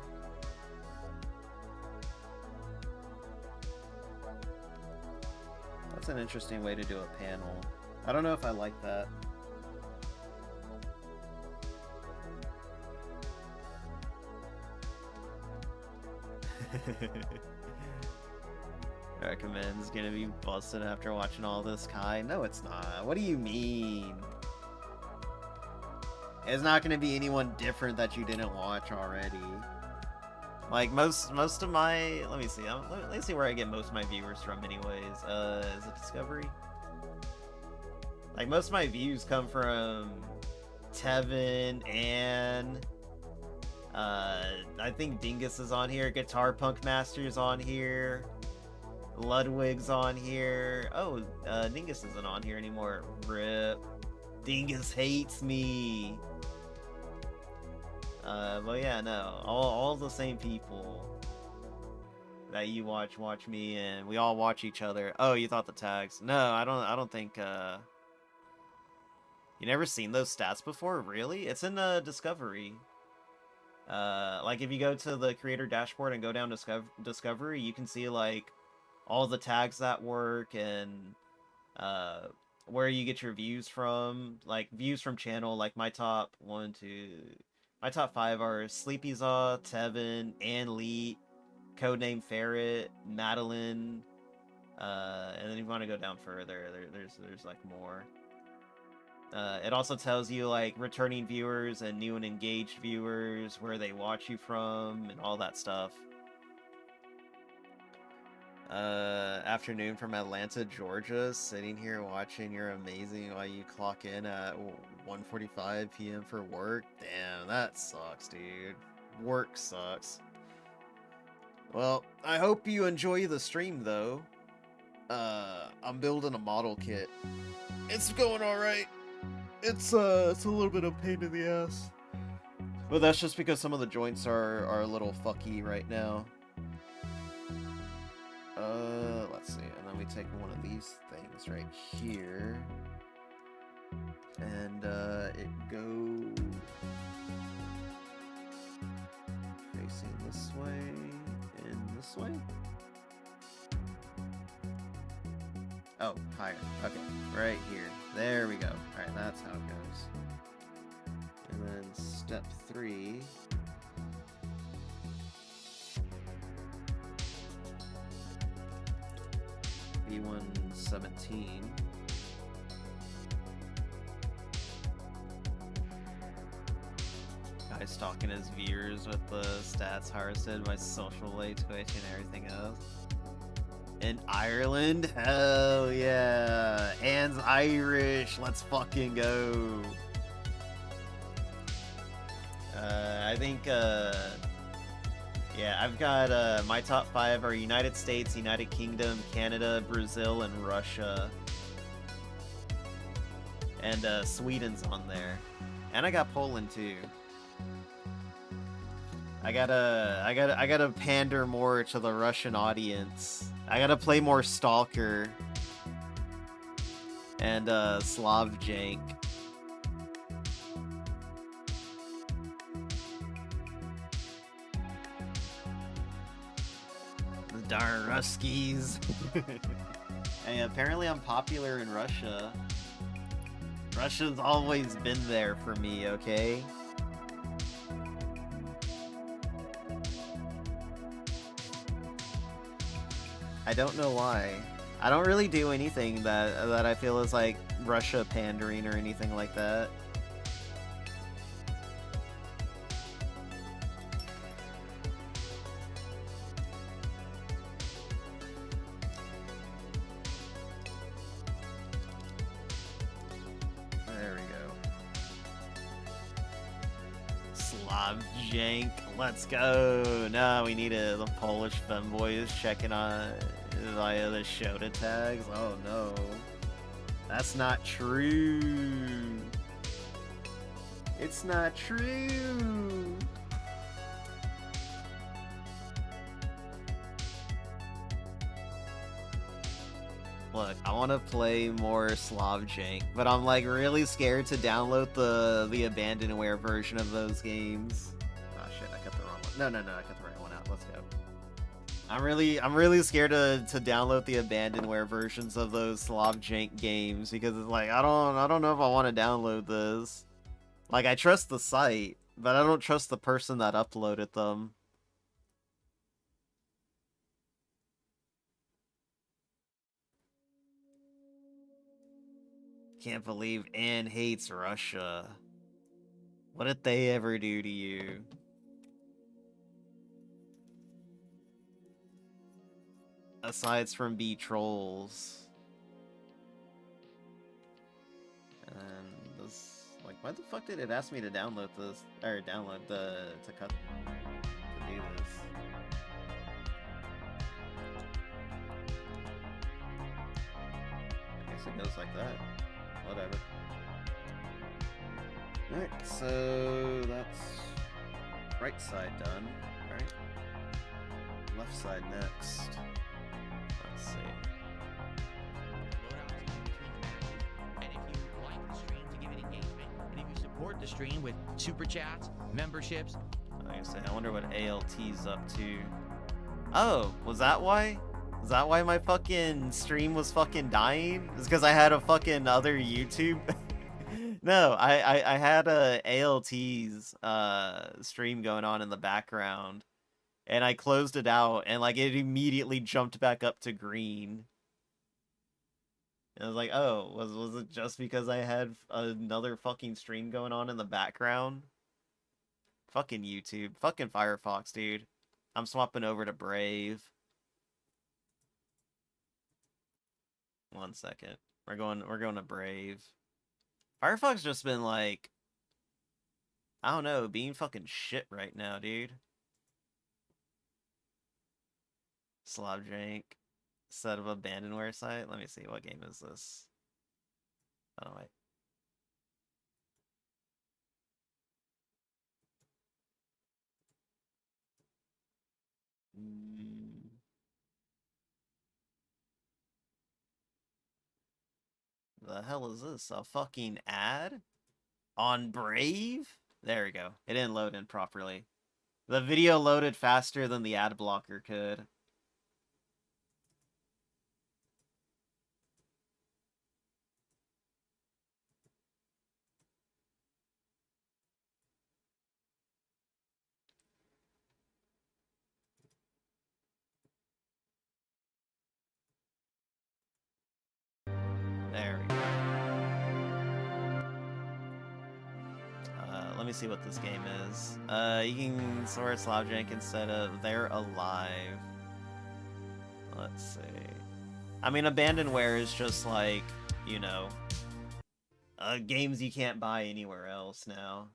That's an interesting way to do a panel. I don't know if I like that. Recommends gonna be busted after watching all this, Kai. No, it's not. What do you mean? It's not gonna be anyone different that you didn't watch already. Like, most of my... Let me see. Let me see where I get most of my viewers from anyways. Is it Discovery? Like, most of my views come from Tevin, and I think Dingus is on here. Guitar Punk Master's on here. Ludwig's on here. Oh, Dingus isn't on here anymore. RIP. Dingus hates me. But yeah, no, all the same people that you watch me, and we all watch each other. Oh, you thought the tags? No, I don't think. You never seen those stats before? Really? It's in Discovery. Like if you go to the creator dashboard and go down to Discovery, you can see like all the tags that work and where you get your views from, like views from channel. Like my top 1, 2. My top 5 are Sleepy Zaw, Tevin, and Leet, Codename Ferret, Madeline, and then if you want to go down further, there's like more. It also tells you like returning viewers and new and engaged viewers, where they watch you from, and all that stuff. Afternoon from Atlanta, Georgia. Sitting here watching your amazing while you clock in at 1:45 p.m. for work. Damn, that sucks, dude. Work sucks. Well, I hope you enjoy the stream, though. I'm building a model kit. It's going alright. It's a little bit of pain in the ass. But that's just because some of the joints are a little fucky right now. Let's see, and then we take one of these things right here, and it goes facing this way and this way. Oh, higher. Okay, right here. There we go. Alright, that's how it goes. And then step 3. G1 17. Guy stalking his viewers with the stats harvested by social late Twitch and everything else. In Ireland? Hell yeah. Anne's Irish. Let's fucking go. I think, yeah, I've got, my top 5 are United States, United Kingdom, Canada, Brazil, and Russia. And, Sweden's on there. And I got Poland, too. I gotta pander more to the Russian audience. I gotta play more Stalker. And, Slav Jank. Darn Ruskies. Hey, apparently I'm popular in Russia. Russia's always been there for me, okay? I don't know why. I don't really do anything that I feel is like Russia pandering or anything like that. Jank, let's go. No, we need the Polish femboys checking on via the Shota tags. Oh no, that's not true. It's not true. Look, I want to play more Slav Jank, but I'm like really scared to download the abandonware version of those games. Shit, I cut the wrong one. No, I cut the right one out. Let's go. I'm really scared to download the abandonware versions of those Slav Jank games because it's like I don't know if I want to download this. Like I trust the site, but I don't trust the person that uploaded them. Can't believe Anne hates Russia. What did they ever do to you? Aside from be trolls. And this, like, why the fuck did it ask me to download this, or download to do this? I guess it goes like that. Whatever. Alright, so that's right side done, right? Left side next. Let's see. And if you like the stream, to give it engagement, and if you support the stream with super chats, memberships. I wonder what ALT's up to. Oh, was that why? Is that why my fucking stream was fucking dying? Is because I had a fucking other YouTube? No, I had a ALT's stream going on in the background. and I closed it out, and like it immediately jumped back up to green. And I was like, oh, was it just because I had another fucking stream going on in the background? Fucking YouTube. Fucking Firefox, dude. I'm swapping over to Brave. 1 second. We're going to Brave. Firefox just been like, I don't know, being fucking shit right now, dude. Slobjank. Set of abandonware site. Let me see, what game is this? Oh wait. The hell is this? A fucking ad? On Brave? There we go. It didn't load in properly. The video loaded faster than the ad blocker could. There we go. Let me see what this game is. You can sort Slobjank instead of They're Alive. Let's see. I mean, abandonware is just like, you know, games you can't buy anywhere else now.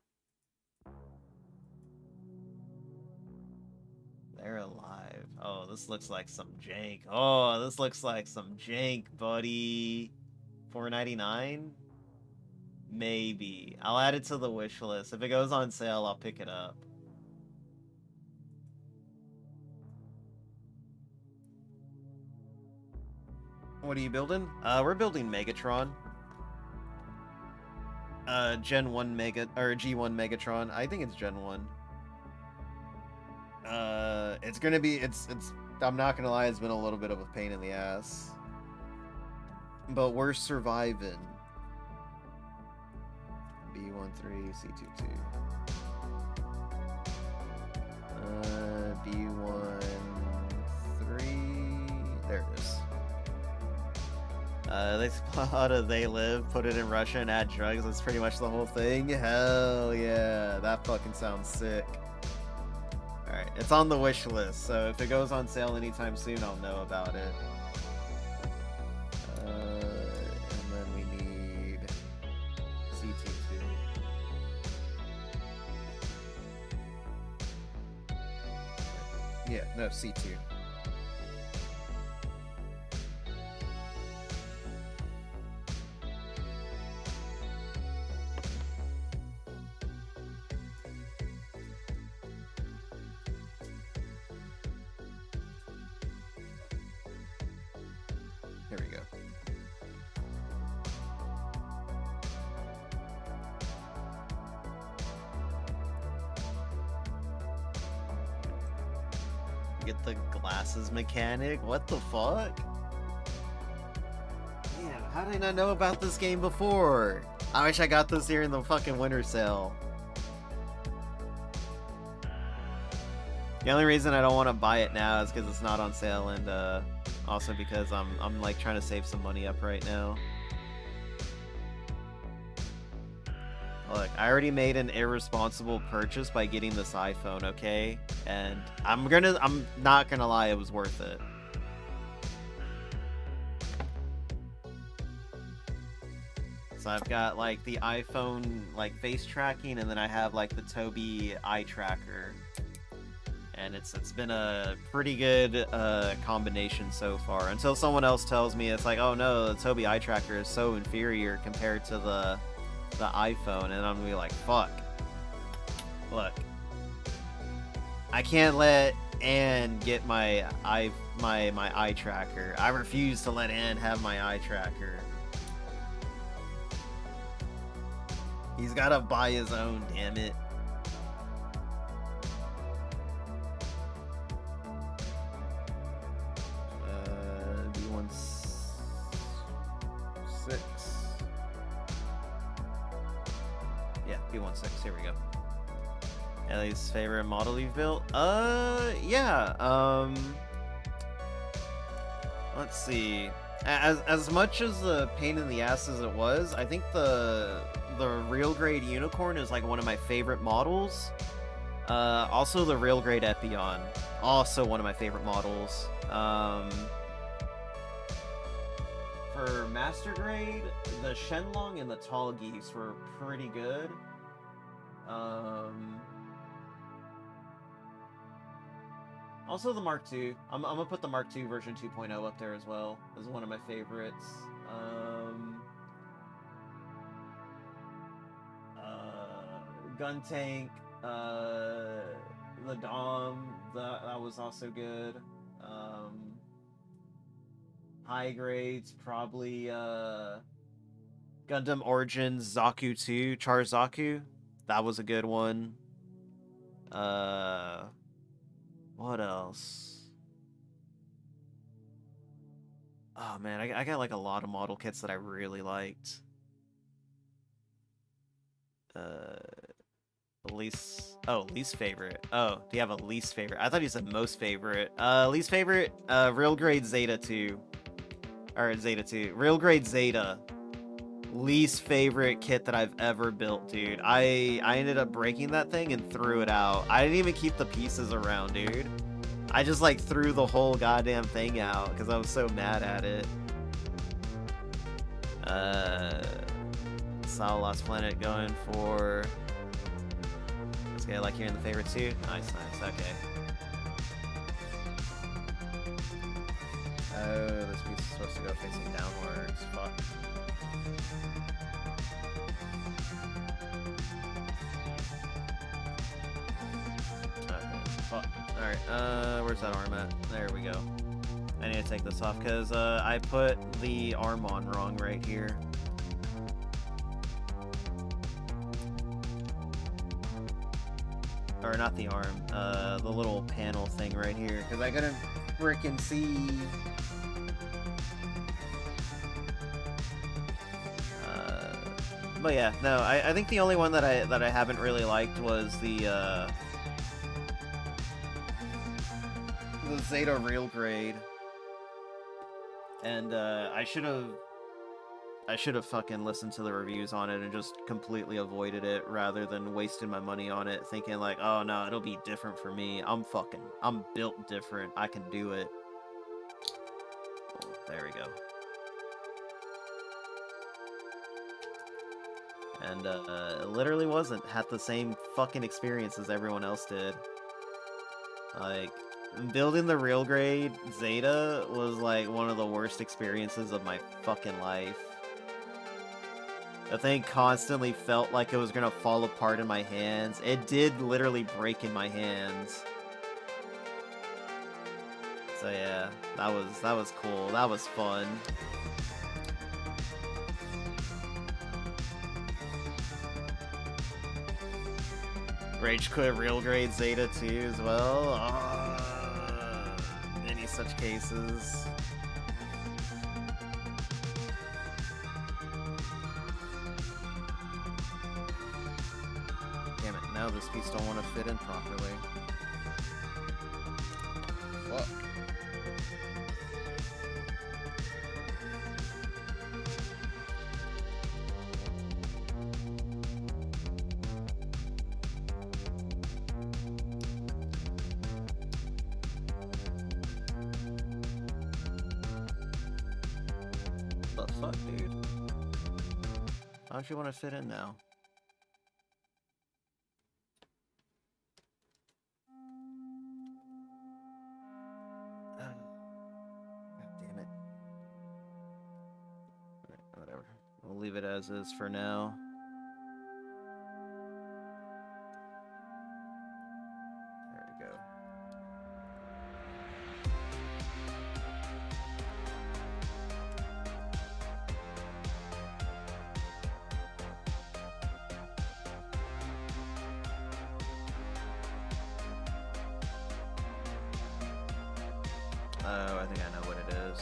They're Alive. Oh, this looks like some jank. Oh, this looks like some jank, buddy. $4.99? Maybe. I'll add it to the wish list. If it goes on sale, I'll pick it up. What are you building? We're building Megatron. Gen 1 G1 Megatron. I think it's Gen 1. It's gonna be, I'm not gonna lie, it's been a little bit of a pain in the ass. But we're surviving. B13, C22. B13. There it is. They spot a They Live, put it in Russia, and add drugs. That's pretty much the whole thing. Hell yeah. That fucking sounds sick. Alright, it's on the wish list, so if it goes on sale anytime soon, I'll know about it. And then we need C22. Yeah, no, C2. Here we go. Get the glasses mechanic? What the fuck? Damn, how did I not know about this game before? I wish I got this here in the fucking winter sale. The only reason I don't want to buy it now is because it's not on sale, and also because I'm like trying to save some money up right now. Look, I already made an irresponsible purchase by getting this iPhone, okay? And I'm not gonna lie, it was worth it. So I've got like the iPhone like face tracking, and then I have like the Tobii eye tracker. And it's been a pretty good combination so far. Until someone else tells me it's like, oh no, the Tobii eye tracker is so inferior compared to the iPhone, and I'm gonna be like, fuck. Look, I can't let Ann get my eye tracker. I refuse to let Ann have my eye tracker. He's gotta buy his own, damn it. B16. Yeah, B16. Here we go. At least favorite model you've built? Yeah. Let's see. As much as a pain in the ass as it was, I think the real grade unicorn is like one of my favorite models. Also the real grade Epion, also one of my favorite models. For master grade, the Shenlong and the Tall Geese were pretty good. Also the Mark II. I'm gonna put the Mark II version 2.0 up there as well. This is one of my favorites. Gun Tank, the Dom, that was also good. High grades, probably Gundam Origins Zaku 2, Char Zaku. That was a good one. What else? Oh man, I got like a lot of model kits that I really liked. Least favorite. Oh, do you have a least favorite? I thought you said most favorite. Least favorite, real grade Zeta 2. Or Zeta 2. Real grade Zeta. Least favorite kit that I've ever built, dude. I ended up breaking that thing and threw it out. I didn't even keep the pieces around, dude. I just like threw the whole goddamn thing out because I was so mad at it. Saw Lost Planet going for this guy. Like hearing the favorite too. Nice. Okay. Oh, this piece is supposed to go facing downwards. Fuck. Alright, where's that arm at? There we go. I need to take this off because I put the arm on wrong right here. Or not the arm, the little panel thing right here because I couldn't frickin' see. But yeah, no, I think the only one that I haven't really liked was the Zeta real grade, and I should have fucking listened to the reviews on it and just completely avoided it rather than wasting my money on it thinking like, oh no, it'll be different for me. I'm built different. I can do it. Oh, there we go. And it literally wasn't. Had the same fucking experience as everyone else did. Like, building the real grade Zeta was like one of the worst experiences of my fucking life. The thing constantly felt like it was gonna fall apart in my hands. It did literally break in my hands. So yeah, that was cool. That was fun. Rage quit real grade Zeta 2 as well. Many such cases. Damn it, now this piece don't want to fit in properly. Fuck. Fuck, dude. How don't you want to fit in now? God damn it. Alright, whatever. We'll leave it as is for now. There we go. Oh, I think I know what it is.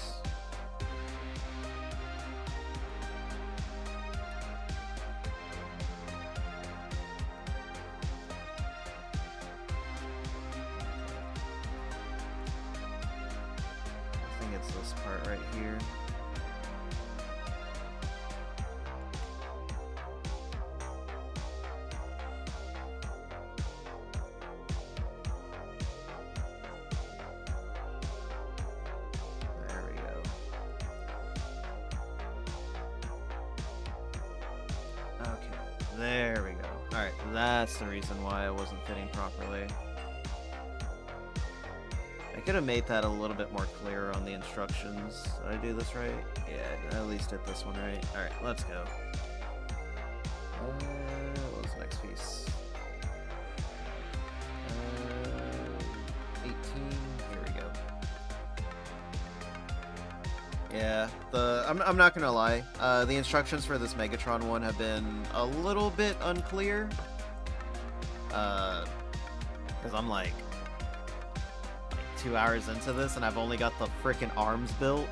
it's this part right here. There we go. Okay, there we go. Alright, that's the reason why it wasn't fitting properly. I could have made that a little bit more clear on the instructions. Did I do this right? Yeah, I at least did this one right. Alright, let's go. What was the next piece? 18. Here we go. Yeah, I'm not gonna lie. The instructions for this Megatron one have been a little bit unclear. Because I'm like 2 hours into this and I've only got the frickin' arms built.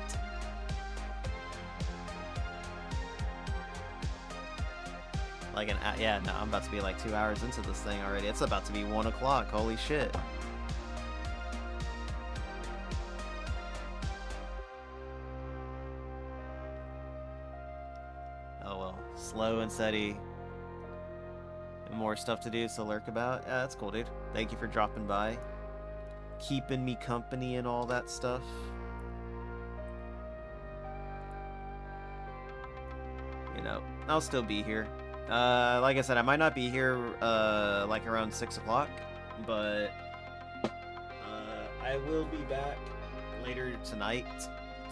Like yeah, no, I'm about to be like 2 hours into this thing already. It's about to be 1 o'clock. Holy shit. Oh well, slow and steady. And more stuff to do, so lurk about. Yeah, that's cool, dude. Thank you for dropping by. Keeping me company and all that stuff. You know, I'll still be here. Like I said, I might not be here like around 6 o'clock, but I will be back later tonight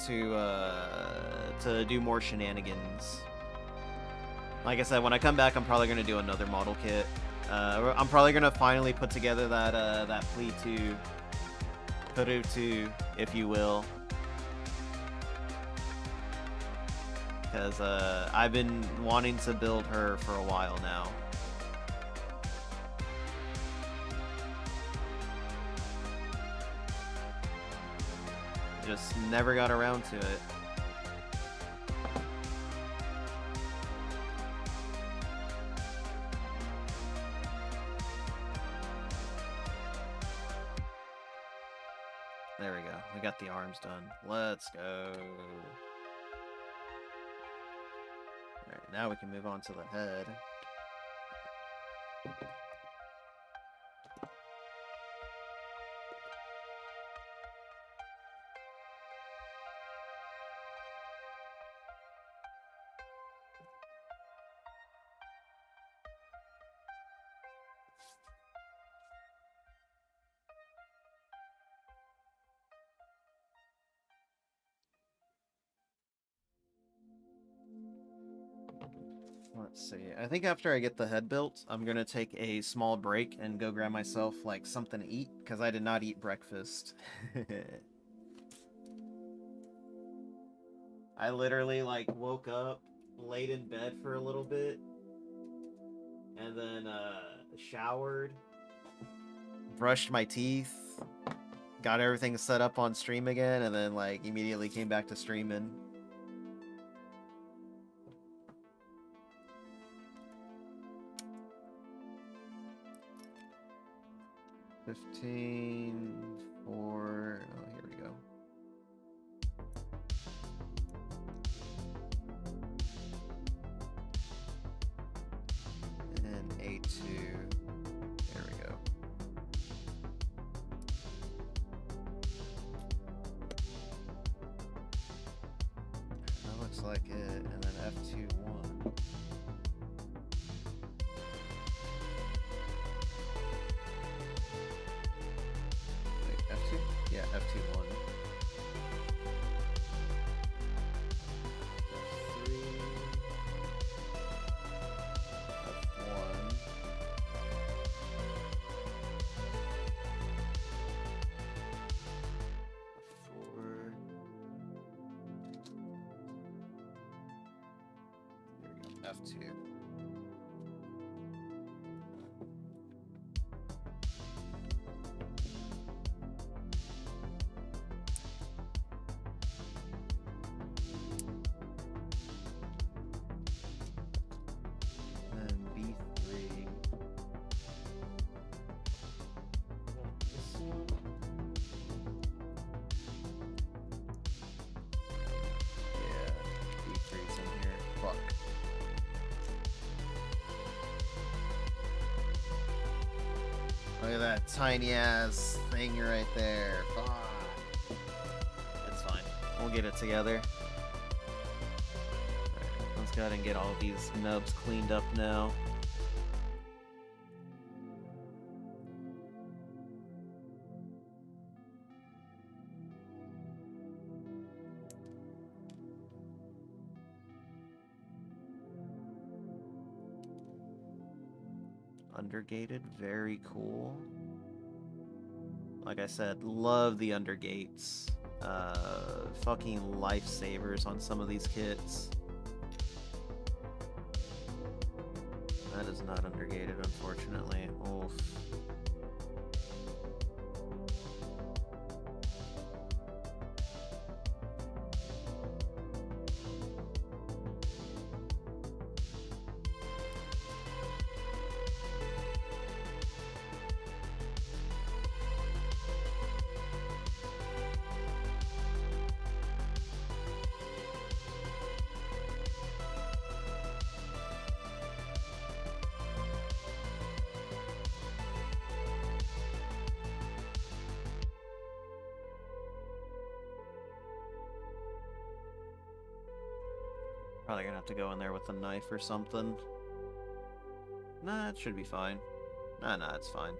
to do more shenanigans. Like I said, when I come back, I'm probably gonna do another model kit. I'm probably gonna finally put together that that Plea 2. Hoodoo 2, if you will. Because I've been wanting to build her for a while now. Just never got around to it. There we go. We got the arms done. Let's go. Alright, now we can move on to the head. Let's see. I think after I get the head built, I'm gonna take a small break and go grab myself like something to eat, because I did not eat breakfast. I literally like woke up, laid in bed for a little bit, and then showered, brushed my teeth, got everything set up on stream again, and then like immediately came back to streaming. $15 for... oh, here we go. And A2. There we go. That looks like it. And then F2-1. F2? Yeah, F2-1. F3. F1. F4. Here we go, F2. tiny ass thing right there. Fuck. It's fine. We'll get it together. Alright, let's go ahead and get all these nubs cleaned up now. Undergated, very cool. Like I said, love the undergates. Fucking lifesavers on some of these kits. That is not undergated, unfortunately. Oof. Probably gonna have to go in there with a knife or something. Nah, it should be fine. Nah, it's fine.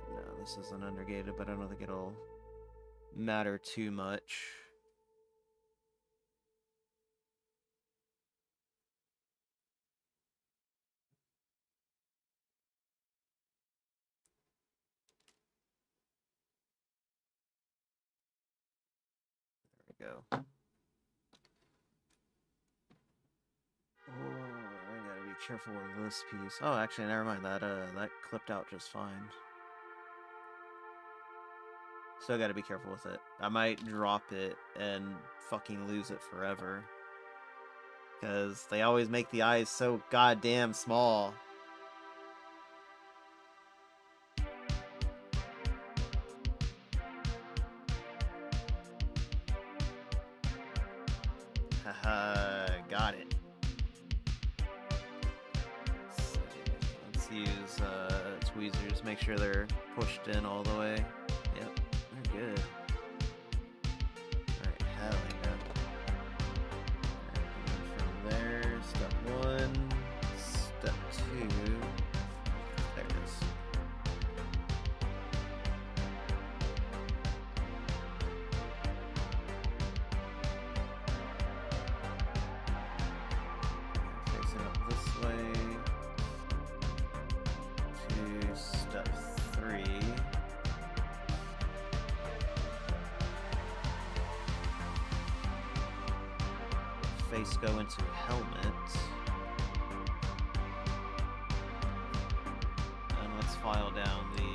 No, this isn't undergated, but I don't think it'll matter too much. Go. Oh, I gotta be careful with this piece. Oh, actually, never mind. That clipped out just fine. Still gotta be careful with it. I might drop it and fucking lose it forever. Because they always make the eyes so goddamn small. Haha, got it. Let's use tweezers, make sure they're pushed in all the way. Yep, they're good. Alright, hell yeah. Alright, from there, step 1, step 2. There it is. Facing up this way to step 3. Face go into helmet. And let's file down these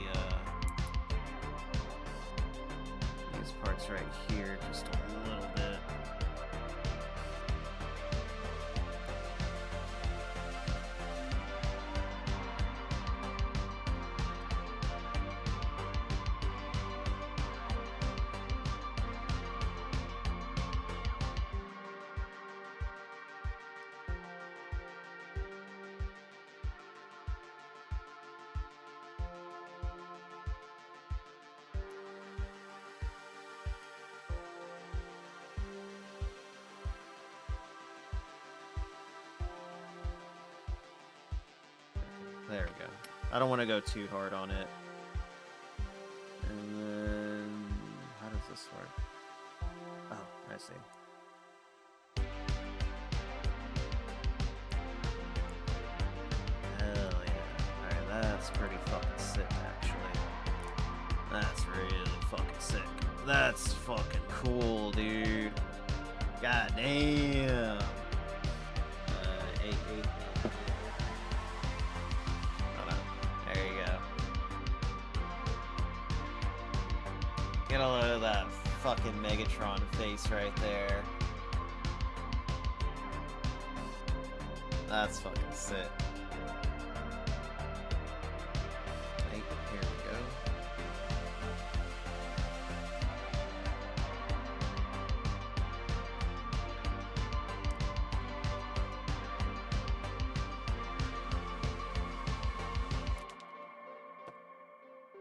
parts right here just a little bit. There we go. I don't want to go too hard on it. And then, how does this work? Oh, I see. Hell yeah. Alright, that's pretty fucking sick, actually. That's really fucking sick. That's fucking cool, dude. God damn. There you go. Get a load of that fucking Megatron face right there. That's fucking sick. Hey, here we go.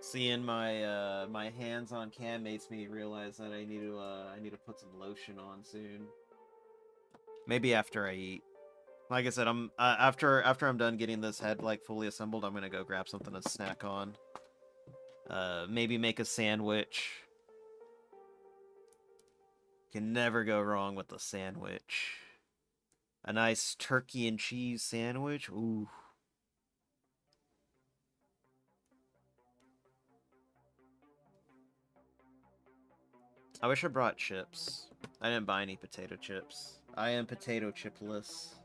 Seeing my my hands on cam makes me realize that I need to put some lotion on soon. Maybe after I eat. Like I said, I'm after I'm done getting this head like fully assembled, I'm gonna go grab something to snack on. Maybe make a sandwich. Can never go wrong with a sandwich. A nice turkey and cheese sandwich. Ooh. I wish I brought chips. I didn't buy any potato chips. I am potato chipless.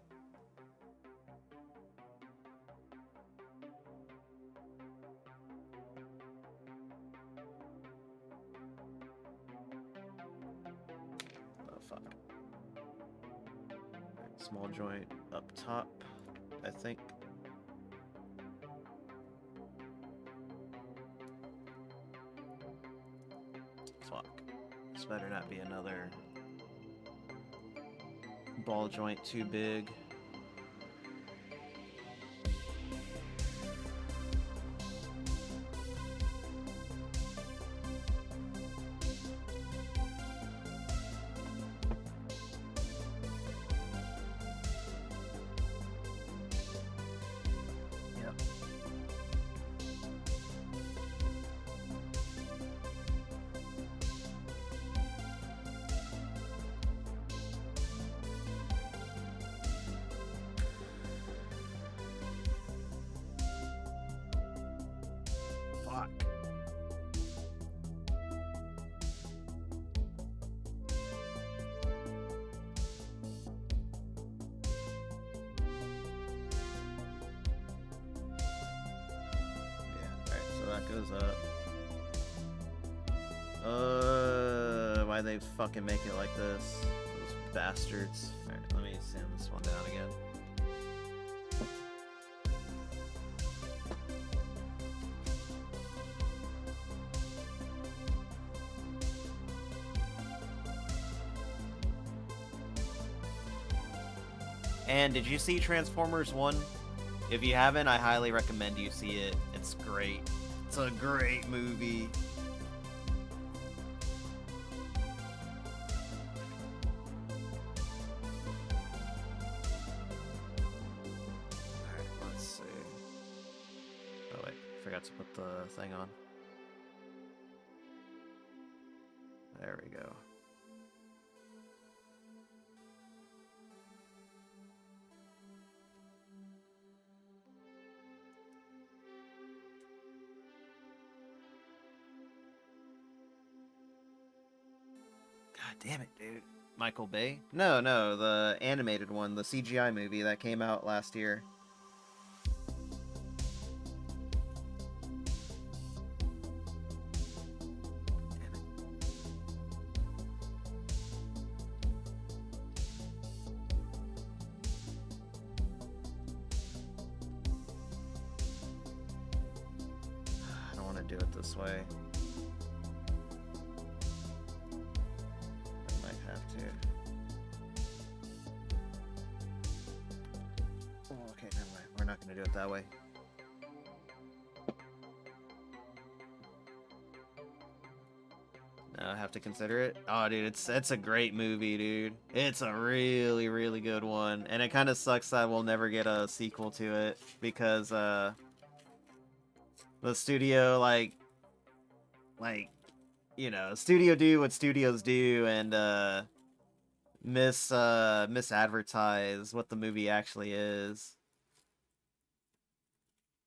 Oh, fuck. Small joint up top, I think. Fuck. This better not be another ball joint too big. Yep. Fuck. Yeah, alright, so that goes up. Why they fucking make it like this? Those bastards. Alright, let me sand this one down again. And did you see Transformers 1? If you haven't, I highly recommend you see it. It's great. It's a great movie. Alright, let's see. Oh wait, forgot to put the thing on. There we go. God damn it, dude. Michael Bay? No, the animated one, the CGI movie that came out last year. Damn it. I don't want to do it this way. Oh, okay, never mind. We're not going to do it that way. No, I have to consider it. Oh, dude, it's a great movie, dude. It's a really, really good one. And it kind of sucks that we'll never get a sequel to it because the studio you know, studio do what studios do and misadvertise what the movie actually is.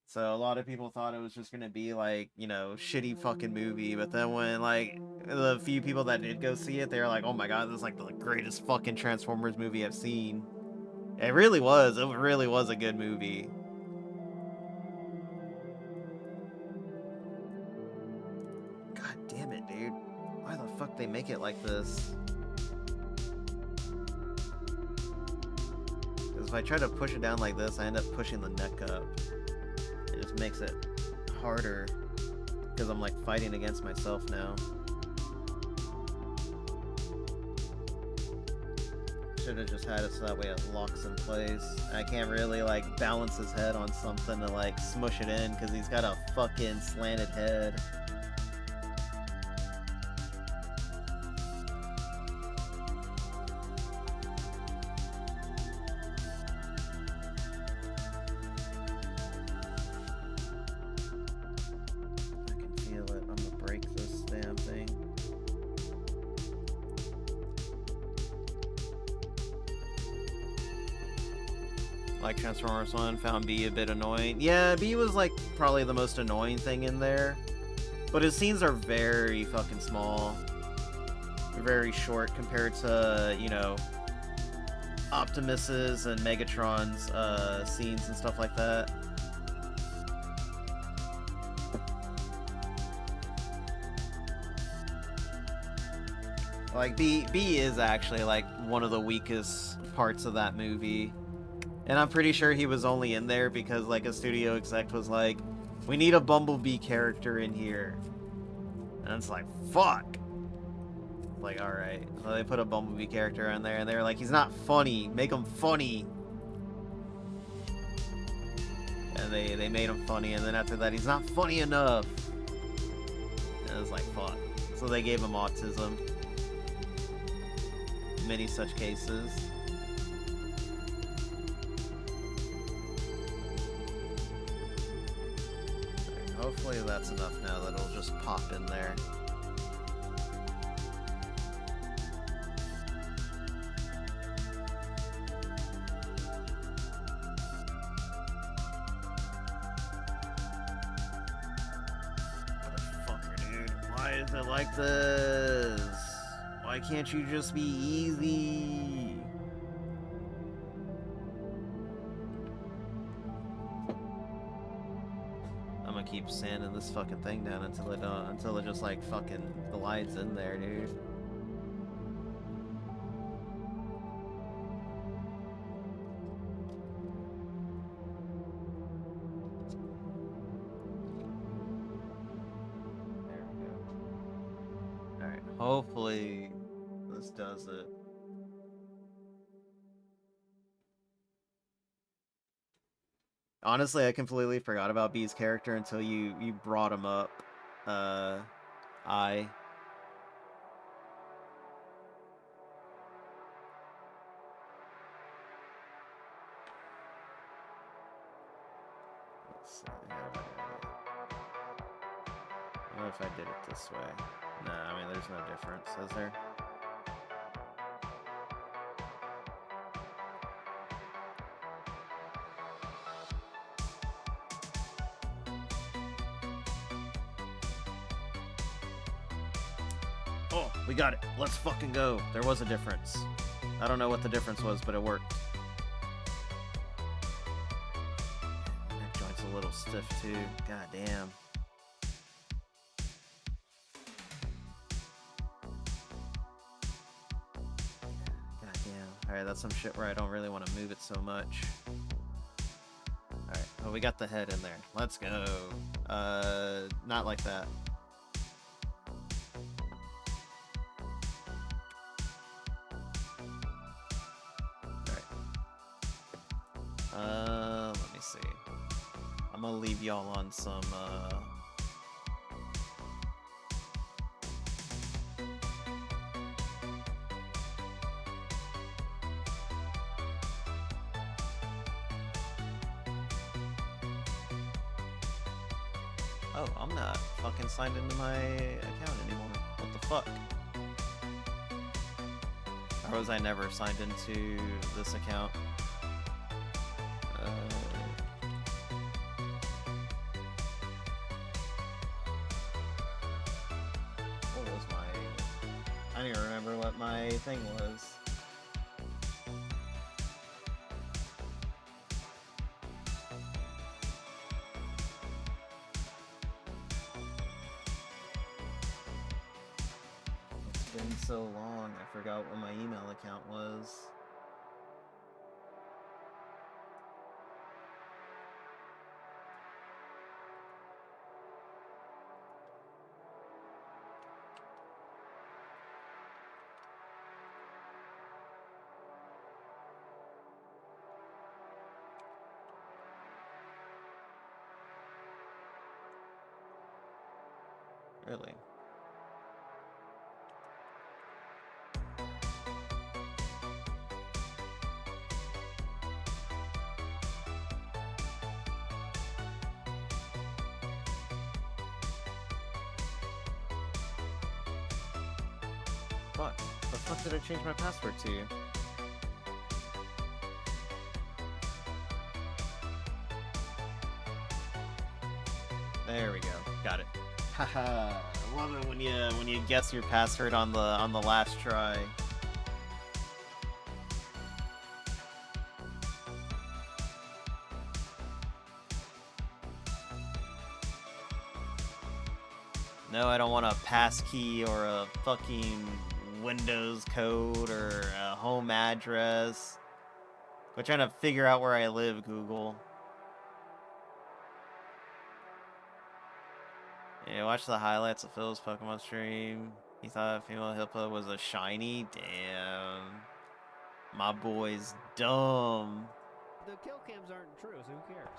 So a lot of people thought it was just gonna be like, you know, shitty fucking movie, but then when like the few people that did go see it, they were like, oh my god, this is like the greatest fucking Transformers movie I've seen. It really was. It really was a good movie. God damn it, dude. Why the fuck they make it like this? Because if I try to push it down like this, I end up pushing the neck up. It just makes it harder. Because I'm like fighting against myself now. should have just had it so that way it locks in place. I can't really like balance his head on something to like smush it in because he's got a fucking slanted head. I can feel it. I'm gonna break this damn thing. Like Transformers 1, found B a bit annoying. Yeah, B was like probably the most annoying thing in there. But his scenes are very fucking small. Very short compared to, you know, Optimus's and Megatron's scenes and stuff like that. Like, B is actually like one of the weakest parts of that movie. And I'm pretty sure he was only in there because, like, a studio exec was like, we need a Bumblebee character in here. And it's like, fuck! Like, alright. So they put a Bumblebee character in there, and they were like, he's not funny. Make him funny! And they made him funny, and then after that, he's not funny enough! And it was like, fuck. So they gave him autism. Many such cases. Hopefully that's enough now that it'll just pop in there. Motherfucker, dude. Why is it like this? Why can't you just be easy? I'm gonna keep sanding this fucking thing down until it just like fucking glides in there, dude. There we go. Alright, hopefully this does it. Honestly, I completely forgot about B's character until you brought him up. I. Let's see. What if I did it this way? No, I mean, there's no difference, is there? Oh, we got it. Let's fucking go. There was a difference. I don't know what the difference was, but it worked. Neck joint's a little stiff, too. God damn. God damn. Alright, that's some shit where I don't really want to move it so much. Alright, well, we got the head in there. Let's go. Not like that. Let me see. I'm gonna leave y'all on some, Oh, I'm not fucking signed into my account anymore. What the fuck? Or was I never signed into this account? What was my... I don't even remember what my thing was. It's been so long, I forgot what my email account was. Really? What? The fuck did I change my password to? There we go. Got it. Haha. I love it when you guess your password on the last try. No, I don't want a passkey or a fucking Windows code or a home address. We're trying to figure out where I live, Google. Yeah, watch the highlights of Phil's Pokemon stream. He thought female Hippo was a shiny? Damn. My boy's dumb. The kill cams aren't true, so who cares?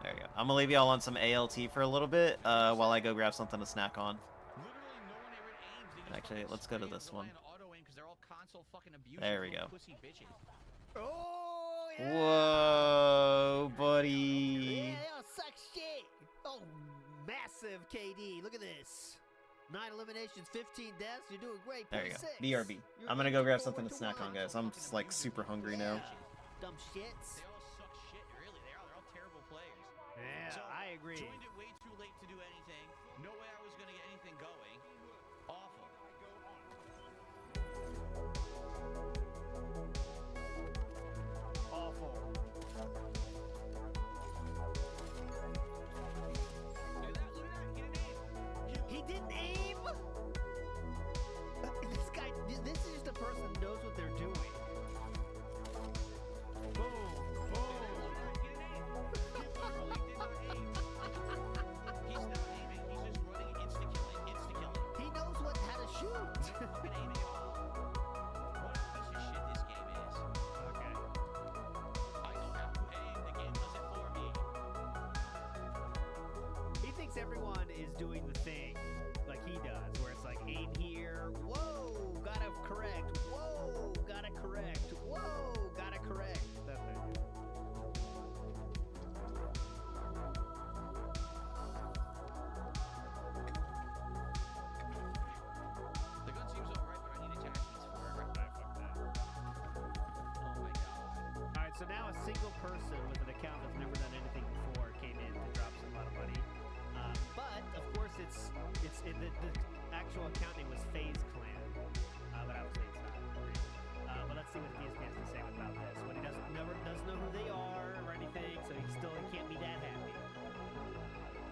There you go. I'm gonna leave y'all on some ALT for a little bit while I go grab something to snack on. Actually, let's go to this one. There we go. Oh, yeah! Whoa, buddy. Yeah, suck shit! Oh, massive KD. Look at this. 9 eliminations, 15 deaths. You're doing great. There you go. 26. BRB. I'm gonna go grab something to snack on, guys. I'm just like super hungry now. Dumb shits. They all suck shit. Really, they are. They're all terrible players. Yeah, So, I agree. Joined it way too late to do anything. No way I was gonna get anything going. Awful. Awful. Look at that. Look at that. He didn't aim. He didn't aim? This guy, this is just a person who knows what they're doing. Boom. Boom. He didn't aim. He literally did not aim. He's not aiming. He's just running insta-killing, insta-killing. He knows how to shoot. Fucking aiming at all. What a piece of shit this game is. Okay. I don't have to aim. The game does it for me. He thinks everyone is doing the thing like he does, where it's like aim here, whoa, gotta correct, whoa, gotta correct, whoa, gotta correct. That thing. The gun seems alright, but I need attachments for it. Alright, fuck that. Oh my god. Alright, so now a single person with an account that's never done anything before came in to drop some lot of money. But of course, the actual account name was FaZe Clan, but obviously it's not. But let's see what PSP has to say about this. When he doesn't know who they are or anything, so he can't be that happy.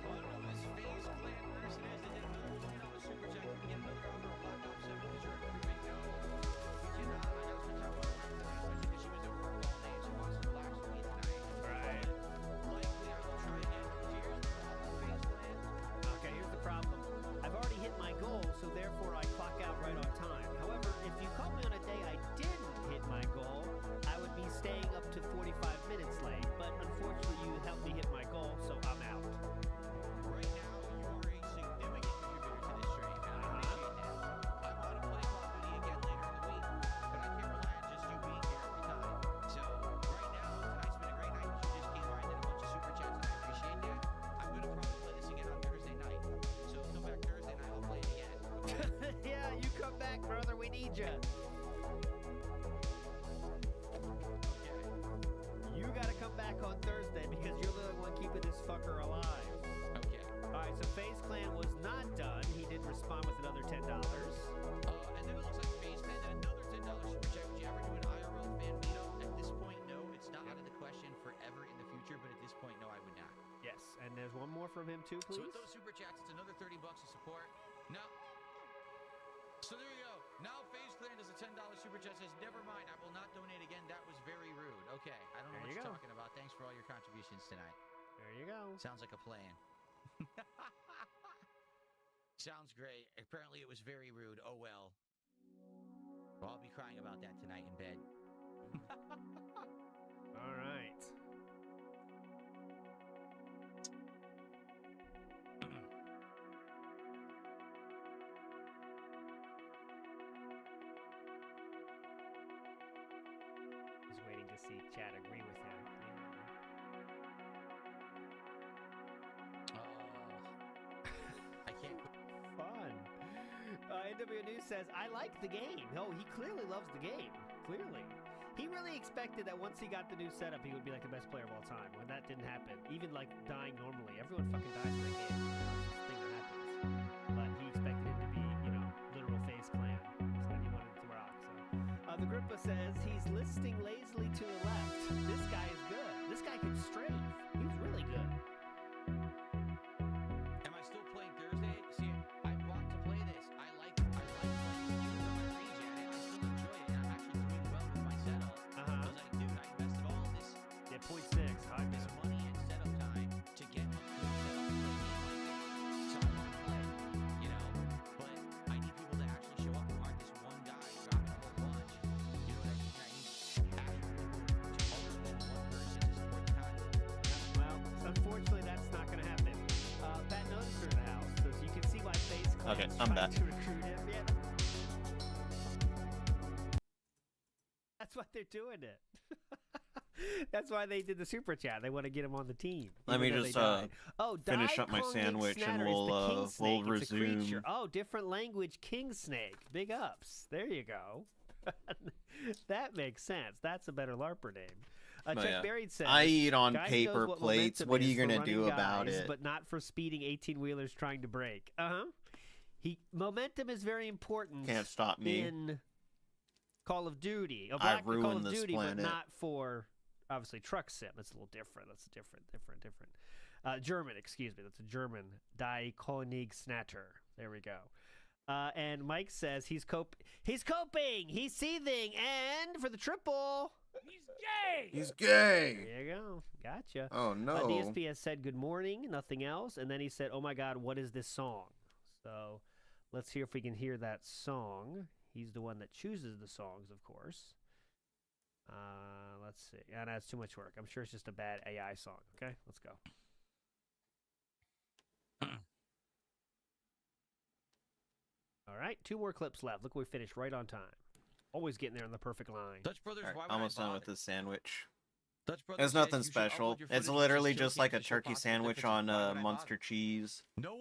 Well, I don't know this FaZe Clan person is. They did another $20 super chat to get another offer of Black Ops 7 because you're improving. No, we cannot. I got some time on her tonight, especially because she was at work all day, so wants to relax with me tonight. Right. Likely I will try again. Cheers. FaZe Clan. Okay, here's the problem. I've already hit my goal, so therefore I clock out right on time. However, if you caught me on a day I didn't hit my goal, I would be staying up to 45 minutes late. But unfortunately, you helped me hit my goal, so I'm out. Right now, you are a significant contributor to this stream, and I appreciate that. I want to play Call of Duty again later in the week, but I can't rely on just you being here every time. So, right now, tonight's been a great night. You just came by and did a bunch of super chats, and I appreciate that. I'm going to probably play this again on Thursday night. So, come back Thursday night, I'll play it again. Yeah, you come back, brother. We need you. You gotta come back on Thursday because you're the one keeping this fucker alive. Okay. Alright, so FaZe Clan was not done. He did respond with another $10. And then it looks like FaZe Clan did another $10 super chat. Would you ever do an IRL fan meetup? At this point, no. It's not out of the question forever in the future, but at this point, no, I would not. Yes, and there's one more from him too, So please. with those super chats, it's another $30 of support. Now, so there you go. Now FaZe Clan does a $10 super chat. Says, never mind, I will not donate again. That was very rude. Okay, I don't know There what you you're go. talking about. Thanks for all your contributions tonight. There you go. Sounds like a plan. Sounds great. Apparently it was very rude. Oh well. Well, I'll be crying about that tonight in bed. All right. see chat agree with him. I can't. Fun. NW News says, I like the game. Oh, he clearly loves the game. Clearly. He really expected that once he got the new setup, he would be like the best player of all time. When that didn't happen, even like dying normally, everyone fucking dies in that game. It's just a thing that happens. But he expected him to be, literal FaZe Clan. So he wanted to rock. So the group says he's listing lazily to the left. This guy is good. This guy can strafe. He's really good. Am I still playing Thursday? See, I want to play this. I like playing this. Even though I rage at it, I still enjoy it. And I'm actually doing well with my setup. Because I invested all of this, Yeah, 0.6. High this money and setup time to get a good setup to play a game like this. So I want to play, but I need people to actually show up who aren't this one guy dropping a whole bunch. You know what I mean? I need actual to ultimate one person to support the content. Well, unfortunately, that's not going to happen. Pat Notice through the house, so you can see why FaZe Clan Okay, is I'm trying back. to recruit him. Yeah. That's why they're doing it. That's why they did the super chat. They want to get him on the team. Let me even though just they died. finish Dai up my Kong sandwich and Snatter is the we'll, king snake. we'll It's a creature. resume. Oh, different language, king snake. Big ups. There you go. That makes sense. That's a better LARPer name. Oh, Chuck yeah. Buried says, I eat on "Guys knows paper what plates. momentum What are is you for gonna running do about guys, it? But not for speeding 18-wheelers trying to break." Momentum is very important. Can't stop me. In Call of Duty. I Call ruined of this Duty, planet. but not for obviously truck sim. It's a little different. That's different. German, excuse me. That's a German. Die Konig Snatter. There we go. And Mike says he's coping. He's seething. And for the triple, He's gay! He's gay. there you go. Gotcha. Oh no. DSP has said good morning, nothing else. And then he said, oh my God, what is this song? So let's hear if we can hear that song. He's the one that chooses the songs, of course. Let's see. Yeah, that's too much work. I'm sure it's just a bad AI song. Okay, let's go. All right, 2 more clips left. Look, we finished right on time. Always getting there in the perfect line. Dutch Brothers, All right, why would almost I done with bother? this sandwich. Dutch Brothers It's says nothing you should special. upload your It's footage literally to show just like a games to show turkey possible sandwich differences. on Why would I Munster bother? cheese No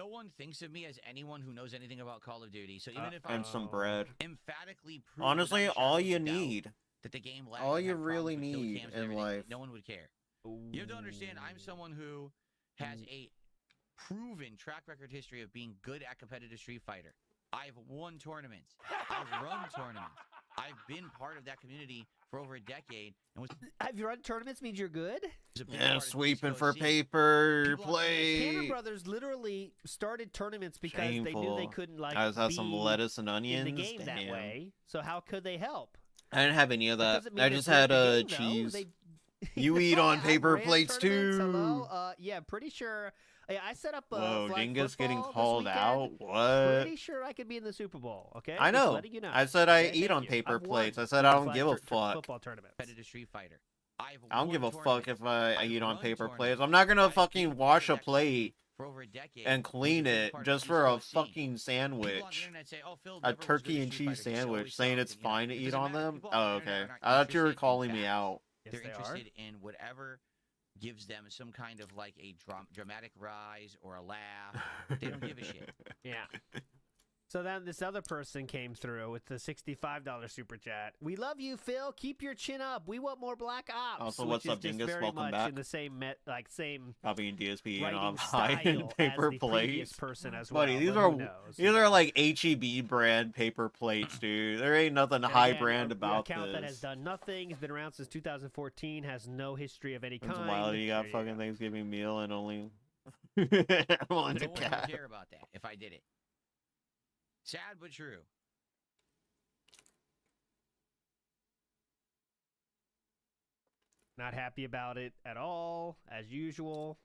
one thinks of me as anyone who knows anything about Call of Duty. So even if and I'm some bread. emphatically prove Honestly, without a all shadow you of a doubt need, that the game lags all and you have really problems with kill need cams and in everything, life. no one would care. You have to understand, I'm someone who has a proven track record history of being good at competitive Street Fighter. I've won tournaments. I've run tournaments. I've been part of that community for over a decade. And was Have you run tournaments means you're good? a big Yeah, part of sweeping East for Coast scene. paper People out there say, Cannon plate. Brothers literally started tournaments because they knew they Shameful. couldn't like I just had some be lettuce and in onions. the game that Damn. way. So how could they help? I didn't have any of that. doesn't mean I they're just good at had the game, though. cheese. They- You eat on I paper ran plates tournaments, too. Hello? Yeah, pretty sure. Yeah, I set up Whoa, flag Dingus getting football this called weekend. out. What? Pretty sure I could be in the Super Bowl. Okay, I Just know. letting you know. I said I Okay, eat thank on you. paper I've won plates. I said I don't flag give a fuck. football tournaments. competitive Street Fighter. I've I don't won give a fuck tournaments. if I I've eat on run paper tournaments. plates. I'm not gonna I've fucking been wash part a of that plate for over a decade. and Was a clean big it part of just East for a Coast scene. fucking People on the sandwich. internet say, "Oh, Phil A never was good turkey at and Street cheese Fighter. He sandwich always saying sucked," it's and, you know, fine to it eat doesn't on matter. them? People Oh, on the okay. internet are not I thought you were interested in calling me facts. out. Yes, They're they are. interested in whatever gives them some kind of like a dramatic rise or a laugh. They don't give a shit. Yeah. So then this other person came through with the $65 super chat. We love you, Phil. Keep your chin up. We want more Black Ops. Also, which what's is up, just Dingus? very Welcome much back. in the same same Probably in DSP and writing I'm style high in as paper the previous plates. person as well. Buddy, these but are who knows? these are like HEB brand paper plates, dude. There ain't nothing And high again, brand a about account that this. has done nothing. He's been around since 2014. Has no history of any It's kind. wild. You got There fucking go. Thanksgiving meal and only one No to one would cat. care about that if I did it. Sad but true. Not happy about it at all, as usual.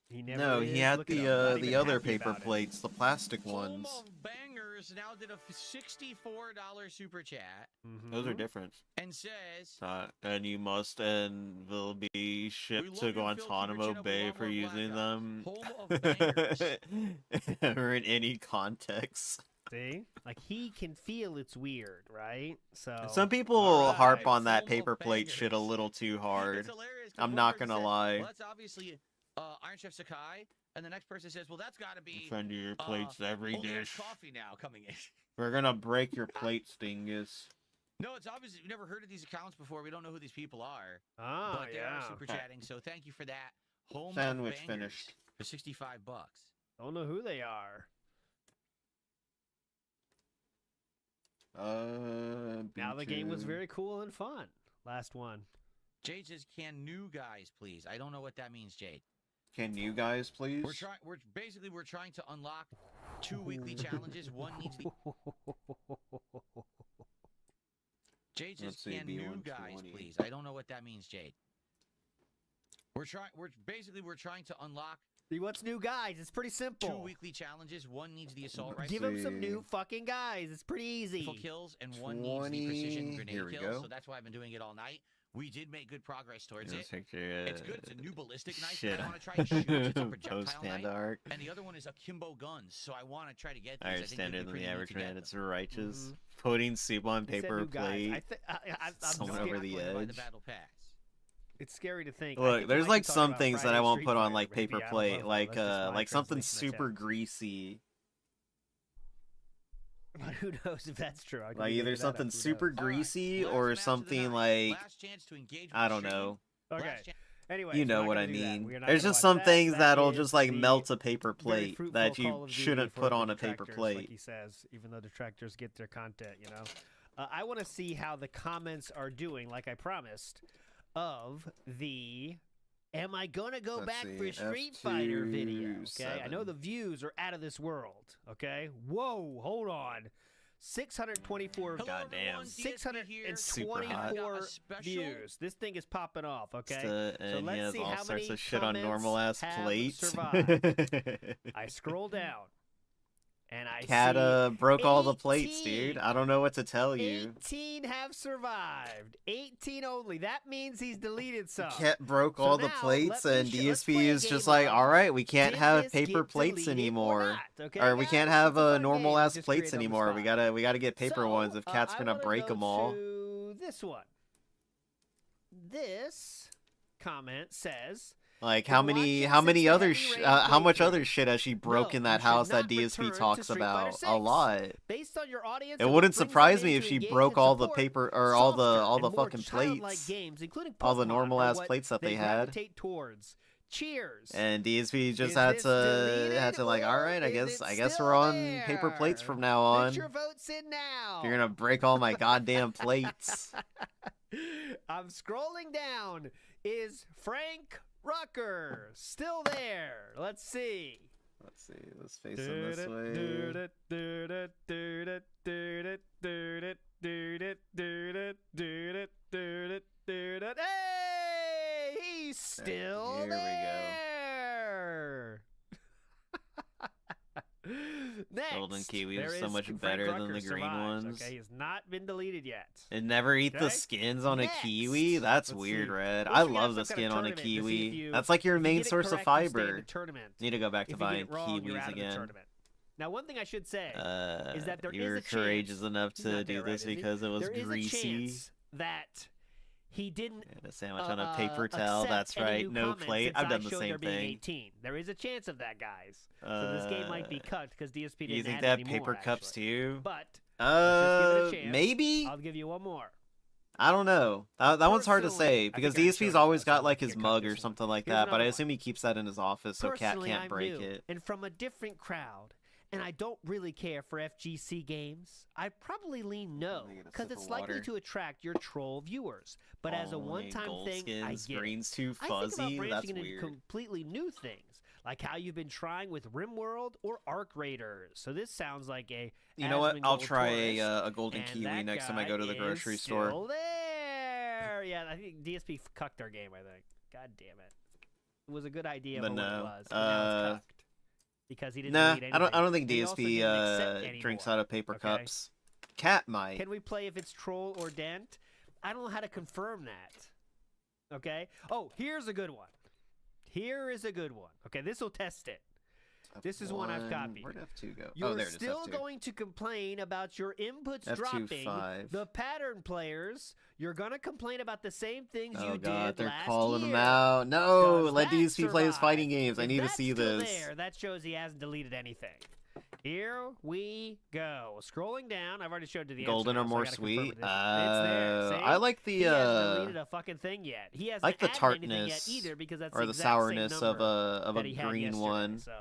He never No, is. he had Look at him, not the even other happy paper about it. plates, the plastic Home ones. of Bangers now did a $64 super chat Those are Mhm. different. and says, And you must and will be shipped love to you, Phil. Keep your Guantanamo chin up. We Bay want for more using Black Ops. them. Home of Bangers. Or in any context. See? Like, he can feel it's weird, right? So Some people Alright. harp on that Almost paper plate shit a bangers. little too hard. It's hilarious. 'cause I'm one not person gonna said, lie. Well, that's obviously Iron Chef Sakai, and the next person says, "Well, that's got to be Send your plates every only dish. coffee now coming in." We're gonna break your plates, dingus. No, it's obvious we've never heard of these accounts before. We don't know who these people are, Oh, but they are yeah. super chatting. So thank you for that. Home of Sandwich Bangers finished. for $65. Don't know who they are. Now the game was B2. very cool and fun. Last one. Jade says, "Can new guys please?" I don't know what that means, Jade. Can you guys please? We're trying to unlock 2 weekly challenges. One needs the Jade says, Let's see, "Can new guys B120. please?" I don't know what that means, Jade. We're trying to unlock See, what's new, guys? It's pretty 2 simple. weekly challenges. One needs the assault rifle. Give him some see. new fucking guys. It's pretty easy. Kills, and one needs the 20. precision grenade Here we kills. go. So that's why I've been doing it all night. We did make good progress towards Let's it. take your, It's good. It's a new ballistic knife. shit. I want to try and shoot. It's a Post projectile Panda knife. arc. And the other one is akimbo guns. So I want to try to get these. I Alright, think it'd standard be than pretty the neat average to get man. them. It's righteous. Mhm. Putting soup on They said paper new guys. plate. I'm Someone scared. over the Going to buy the edge. battle pass. It's scary to think. I Look, think we there's might like be talking some about things that I Friday won't Street put on Fighter, like maybe. paper I don't plate, know. like That's just my something translation super attempt. greasy. But who knows if that's true? I could Like be either making that up. something Who super knows? All right, greasy last or match of the something night. like Last chance to engage with I the don't stream. know. Okay. Last chance. Anyways, You we're know not what gonna I do that. mean. We are not There's gonna just watch some that. things That that'll is just like the melt a paper very plate fruitful that Call you of Duty shouldn't for put the on a paper detractors, plate. like he says, even though detractors get their content, you know. I want to see how the comments are doing, like I promised, of the "Am I gonna go Let's back for see, Street Fighter" video? F2, Okay, I know 7. the views are out of this world. Okay, whoa, hold on, 624. Hello, Goddamn. everyone. DSP here. Super hot. I've got 624 a special- views. This thing is popping off. Okay, And so he let's has see all how sorts many of shit on comments normal ass have plates. survived. I scroll down, and I Cat broke all the plates, 18. dude. I don't know what to tell see you. 18 have survived. 18 only. That means he's deleted some. Cat broke So all the now, plates, let me and let's DSP play a is just game like, of, all right, we can't did have this paper get plates deleted anymore, or not? Okay, or we can't guys? have It's a fun normal game. ass Just plates created on the anymore. spot. We gotta get paper So, ones. If Cat's I gonna wanna break go them all. to this one. This comment says, Like been how watching many since other the heavy rain how much playthrough. other shit has she broke in No, that you should house that not DSP return to talks Street Fighter about a 6. lot? based on your audience, It and what wouldn't brings them surprise in me to if she engage broke and all the support, paper or all the softer and more fucking childlike plates, games, including all the Pokemon, normal are ass what plates that they they had. gravitate towards. Cheers. And DSP just Is had this to deleted, like, all or right, is I it guess still we're on paper plates there? from now on. Put your votes in now. If you're gonna break all my goddamn plates. I'm scrolling down. Is Frank Rucker still there? Let's see. Let's see. Let's face him this way. Hey, he's still Here we go. there. Next, Golden Kiwi there is so is much Frank better than Rucker the green survives, ones. Okay, he has not been deleted yet. And never eat the Okay. skins on a Next, kiwi? That's let's weird, see. Red. What I if we have love the some kind skin of on a tournament to see if kiwi. you- That's like your if you main get it source of correct, you stay in fiber. the tournament. Need to go back If to you get buying it wrong, you're kiwis out of the again. tournament. Now, one thing I should say is that there is You a were chance. courageous enough He's to not do there, right, this is he? because it was There is a greasy. chance that he didn't And a sandwich on a paper towel. accept That's any right. new No comments plate. since I've I done the showed same there being thing. 18. There is a chance of that, guys. So this game might be cut because DSP didn't You think add they have any paper more, cups actually. too? But let's just give it a chance. Maybe. I'll give you one more. I don't know. That one's hard to Personally, say I because think I DSP's showed always it, got so like I his can't cut mug this or one. something like Here's that, but I another assume he keeps that in his office so Cat Personally, can't I'm break new it. and from a different crowd, and I don't really care for FGC games. I'd probably lean no Let me get a because sip it's of likely water. to attract your troll viewers. But as a Only one-time gold thing, I skins, get it. green's too I think about fuzzy. That's branching into weird. completely new things, like how you've been trying with RimWorld or Arc Raiders. So this sounds like a You know what? I'll Asmongold try tourist, a golden and kiwi that next time I guy go to the is grocery still store. there. Yeah, I think DSP cucked our game. I think. God damn it! It was a good idea, But but what it no, was. But now it's cucked because he didn't. Nah, delete I don't anything. think He also DSP didn't accept drinks anymore. out of paper okay? cups. Cat might. Can we play if it's troll or dent? I don't know how to confirm that. Okay. Oh, here's a good one. Here is a good one. Okay, this will test it. This is one I've F1. copied. Where'd F2 go? You're Oh, there it is. still F2. going to complain about your inputs F2 dropping. 5. The pattern players, you're going to complain about the same things Oh you god, did they're last calling year. him out. No, Does let that DSP play his survive? fighting games. I If need to that's see still this. There, that shows he hasn't deleted anything. Here we go. Scrolling down, I've already showed you the Golden answer or now, so I more gotta confirm sweet? it. It's there. See? I like the He hasn't deleted a fucking thing yet. He hasn't like the added anything yet tartness either because that's or the exact same sourness of number a that he had green yesterday, one. So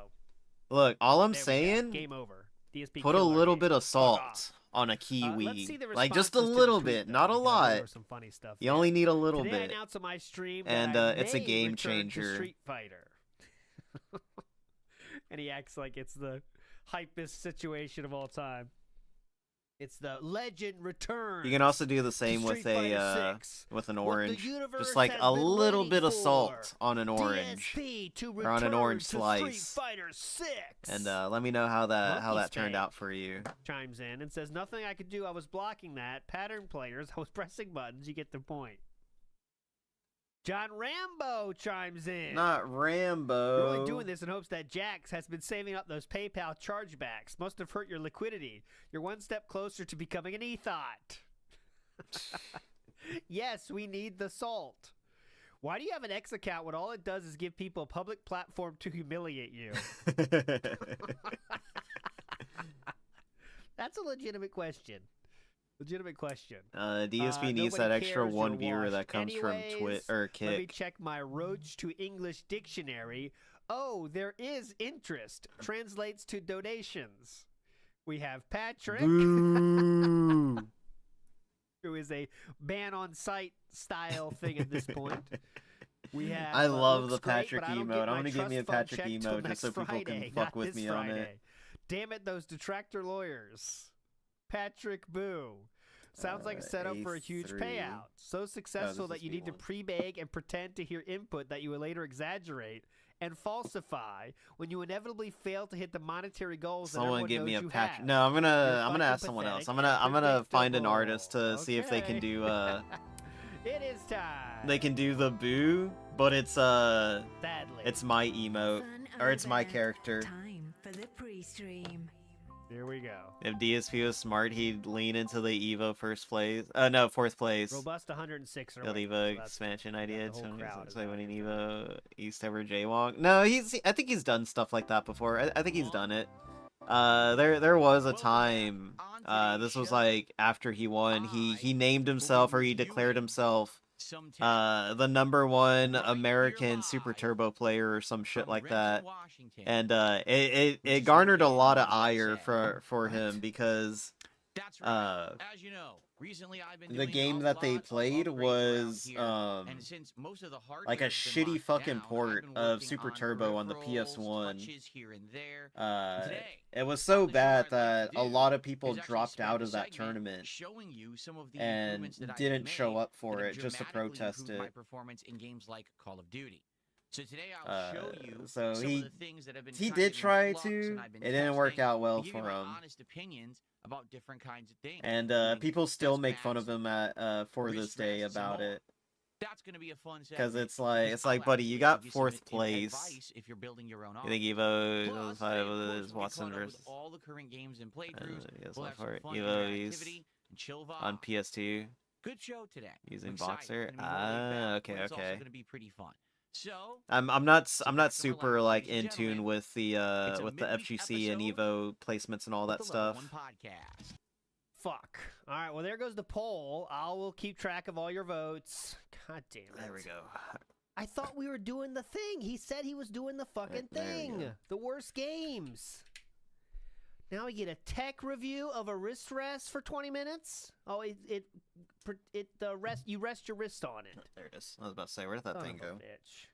Look, all I'm there we go. saying, Game over. DSP put a killed our little game. bit of Fuck off. salt on a kiwi. Let's see the Like just a responses to the little tweet, bit, though, not a because I know there lot. was some funny stuff You there. only need a little Today I bit. announced on my stream And, that I it's a may game return to changer. Street Fighter. And he acts like it's the hypest situation of all time. It's the legend return. You can also do the same with Street Fighter a 6. with an What the orange, universe just like has a been little waiting bit of for. salt on an orange, DSP to or on an orange return to Street slice. Fighter 6. and let me know how that Monkey turned Spank. out for you. Chimes in and says, nothing I could do. I was blocking that. Pattern players. I was pressing buttons. You get the point. John Rambo chimes in. Not Rambo. You're only doing this in hopes that Jax has been saving up those PayPal chargebacks. Must have hurt your liquidity. You're one step closer to becoming an e-thought. Yes, we need the salt. Why do you have an X account when all it does is give people a public platform to humiliate you? That's a legitimate question. Legitimate question. DSP needs that nobody extra cares, one you're viewer that washed. comes from Anyways, or Let me Kick. check my Roach to English dictionary. Oh, there is interest. Translates to donations. We have Patrick, Boo. who is a ban on site style thing at this point. We have. I love looks the Patrick great, but I don't emote. get I'm my gonna give me a trust fund Patrick check till emote just next so people can Friday, fuck not with this me on it. Friday. Damn it, those detractor lawyers. Patrick Boo. Sounds like a setup for a huge A3. payout. So successful this that is you need to B1. pre-beg and pretend to hear input that you will later exaggerate and falsify when you inevitably fail to hit the monetary goals that Someone everyone give me knows a you Patrick. have. No, I'm You're gonna fucking ask someone else. pathetic I'm gonna and find an predictable. artist to see if they can Okay. do It is time. they can do the boo, but it's Sadly. it's my emote Fun or it's my event. character. Time for the pre-stream. Here we go. If DSP was smart, he'd lean into the Evo first place. No, fourth place. Robust 106 or The whatever, Evo so that's- expansion the idea. whole crowd is So out winning here. Evo East ever Jaywalk. No, I think he's done stuff like that before. I think he's done it. There was a time. This was like after he won. He named himself or he declared himself the #1 American Super Turbo player or some shit like that. And it garnered a lot of ire for him because That's right. As you know, recently I've been the doing game a that they lot of played upgrades was around here, and since most of the like a hardware's been shitty locked fucking down, port I've been of working Super on Turbo on the peripherals, PS1. touches here and there. Today, It was so on the show bad I'd like that to a do lot of people is actually dropped spend out a of that segment tournament showing you some of the and improvements that I've didn't show made up for that it have just to dramatically protest improved my it. performance in games like Call of Duty. So today I'll show you So some he of the things that have been he kind did of in try flux to. and I've been It didn't work testing out well to give you for my him. honest opinions about different kinds of things. And including people still best make fun of packs, him at for wrist this day rests, and about more. it That's going to be a fun because segment it's like because I'll buddy, you actually got give you some fourth place. advice if you're building your own You think army. Evo Plus, 5 today, of course, is we'll be Watson caught up with versus all the current games and playthroughs. guess We'll what have some for it? fun Evo interactivity and chill vibe. on PS2 Good show today. using I'm excited. Boxer. It's gonna be more laid back, Okay, but it's also okay. going to be pretty fun. So I'm not back and super relax, like ladies and in tune gentlemen. with the It's a midweek FGC and episode Evo placements and all of that the Level stuff. 1 Podcast. Fuck. All right, well, there goes the poll. I will keep track of all your votes. God damn it. There we go. I thought we were doing the thing. He said he was doing the fucking There we thing. go. The worst games. Now we get a tech review of a wrist rest for 20 minutes. Oh, the rest, you rest your wrist on it. There it is. I was about to say, where did that Son thing of a go? bitch.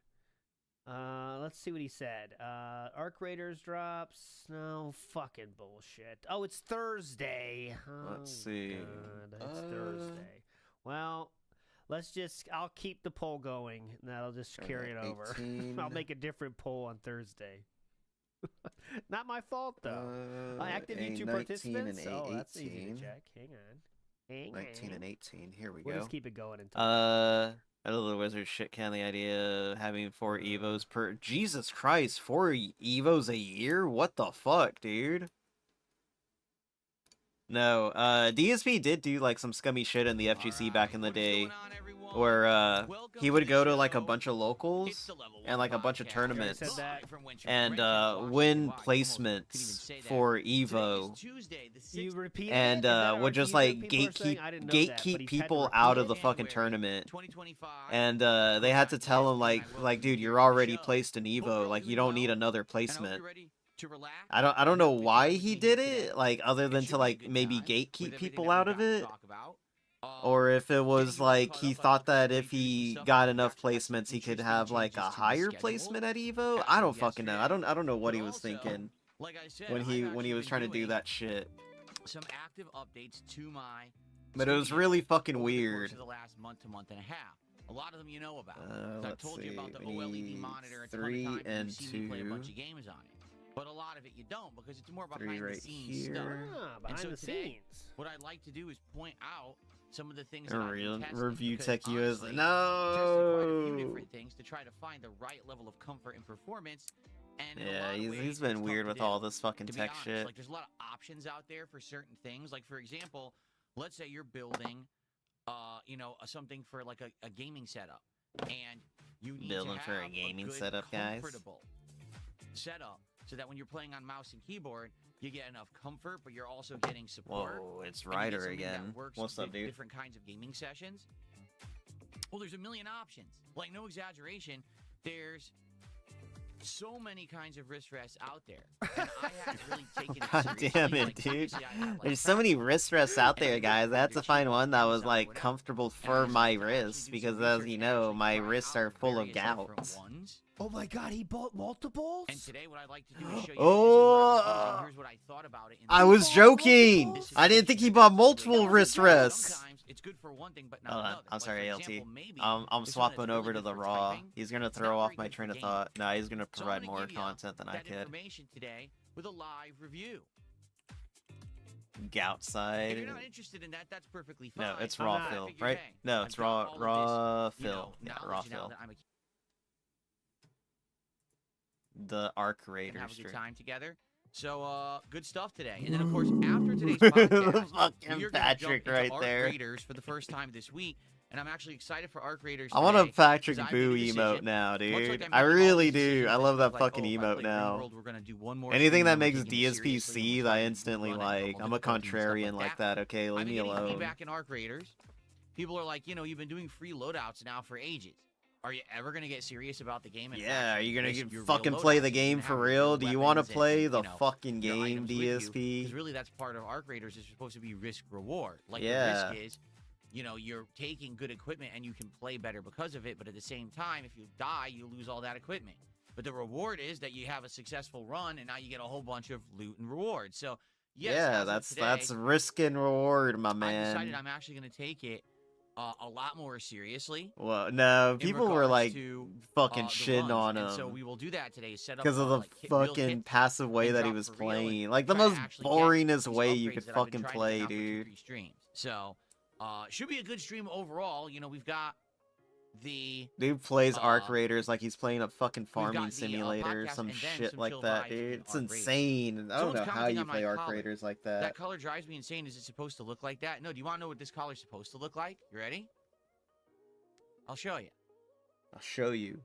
Let's see what he said. Arc Raiders drops. No fucking bullshit. Oh, it's Thursday. Let's Oh, see. God, it's Thursday. Well, I'll keep the poll going. And that'll just carry it over. 18. I'll make a different poll on Thursday. Not my fault though. Active a YouTube 19 participants. and a Oh, that's easy to 18. check. Hang on. 19 and 18. Here we We'll go. just keep it going until. I know the wizard shit can the idea of having 4 Evos per. Jesus Christ, 4 Evos a year? What the fuck, dude? No, DSP did do like some scummy shit in the FGC back in the day, where he would go to like a bunch of locals and like a bunch of tournaments and win placements for Evo, You repeat and it? Is that would just you like repeat the first thing? I didn't know that, but gatekeep he's had to people repeat out of it? the fucking tournament. 2025. And they had to tell him like dude, you're already placed in Evo, like you don't need another placement. I don't know why he did it, like other than to like maybe gatekeep people out of it, or if it was like he thought that if he got enough placements he could have like a higher placement at Evo. I don't fucking know. I don't know what he was thinking when he was trying to do that shit. Some active updates to my But it was really fucking weird. the last month and a half. A lot of them you know about. I've Let's told you about the see, we OLED need monitor a ton of 3 times, and you've seen me play a 2. bunch of games on it. But a lot of it you don't, because it's more 3 behind right the scenes stuff. here. Ah, behind so the today, scenes. What I'd like to do is point out some of the things that I've been testing, Review because tech US. honestly, tested quite a few No. different things to try to find the right level of comfort and performance. And in a Yeah, lot of he's ways, been it's weird tough with to all do. this fucking To be tech honest, shit. like there's a lot of options out there for certain things. Like for example, let's say you're building, something for like a gaming setup, and you need Building to have for a gaming good, setup, guys. comfortable setup, so that when you're playing on mouse and keyboard, you get enough comfort, but you're also getting support. Whoa, it's and you get Ryder something that again. works What's with up, dude? different kinds of gaming sessions. Well, there's a million options. Like, no exaggeration, there's so many kinds of wrist rests out there. And I haven't really taken it God seriously. damn it, Like, dude. obviously, I have, like, There's so many practice. wrist rests out And there, they're guys. good, I had they're to find cheap, one that was Amazon, like whatever. comfortable And for I my decided to actually wrists do because, some as research you and know, actually my try wrists out are full of various different gouts. ones. Oh my god, he bought multiples? And today what I'd like to do is show you Oh, here's what I thought about it. I was joking. This is I didn't think he actually bought really multiple good. wrist rests. Sometimes it's good for one thing, but not Hold on, another. I'm Like, sorry, for ALT. example, maybe I'm there's one that's swapping really over to good the for raw. typing. He's gonna It's throw not off very my good for train of gaming. thought. Nah, he's gonna So I'm provide gonna more give you content than I that could. information today with a live review. Gout If side. you're not interested in that, that's perfectly fine. No, it's I'm raw not. fill, Figured, right? hey, No, I've it's got raw all of raw this, fill. Yeah, knowledge raw now fill. that I'm The Arc gonna Raider have a good stream. time together. So, good stuff today. And then, of course, after today's podcast, Fucking you're gonna Patrick jump into right Arc there. Raiders for the first time this week. And I'm actually excited for Arc Raiders I want a today, Patrick 'cause I Boo made a emote decision. now, Much like dude. I'm I making all really these do. decisions I this love week, that like, fucking oh, if I emote play now. RimWorld, we're gonna do one more Anything stream, that and we're makes taking this seriously, and DSPC, we're I trying to instantly run it a like. couple I'm a different versions and stuff contrarian like that. Okay, I've leave been me getting alone. feedback in Arc Raiders. People are like, you've been doing free loadouts now for ages. Are you ever gonna get serious about the game? And Yeah, are you gonna actually your real fucking play loadouts? the Are you game gonna for have real? Do you want to weapons play and, the fucking your game, items with you? DSP? Because really, that's part of Arc Raiders. Is supposed to be risk reward. Like Yeah. the risk is, you're taking good equipment and you can play better because of it. But at the same time, if you die, you lose all that equipment. But the reward is that you have a successful run, and now you get a whole bunch of loot and rewards. So yes, Yeah, as of that's today, risk and reward, my I decided man. I'm actually going to take it a lot more seriously. Well, no, in people were regards like to, fucking the shitting runs. on And so him we will do that today. Set up because of the like, real fucking kits passive way and that he drop was for real and playing. Like the try to most actually get boringest these way you upgrades could that I've been fucking trying to play, get out for 2, dude. 3 streams. So should be a good stream overall. We've got the Dude plays Arc Uh, Raiders like he's playing a fucking farming got the, simulator or podcast some and then shit some like chill that, vibes dude. in It's Arc Raiders. insane. I don't Someone's know how commenting you on my play Arc collar. Raiders like that that. color drives me insane. Is it supposed to look like that? No. Do you want to know what this collar's supposed to look like? You ready? I'll show you. I'll show you.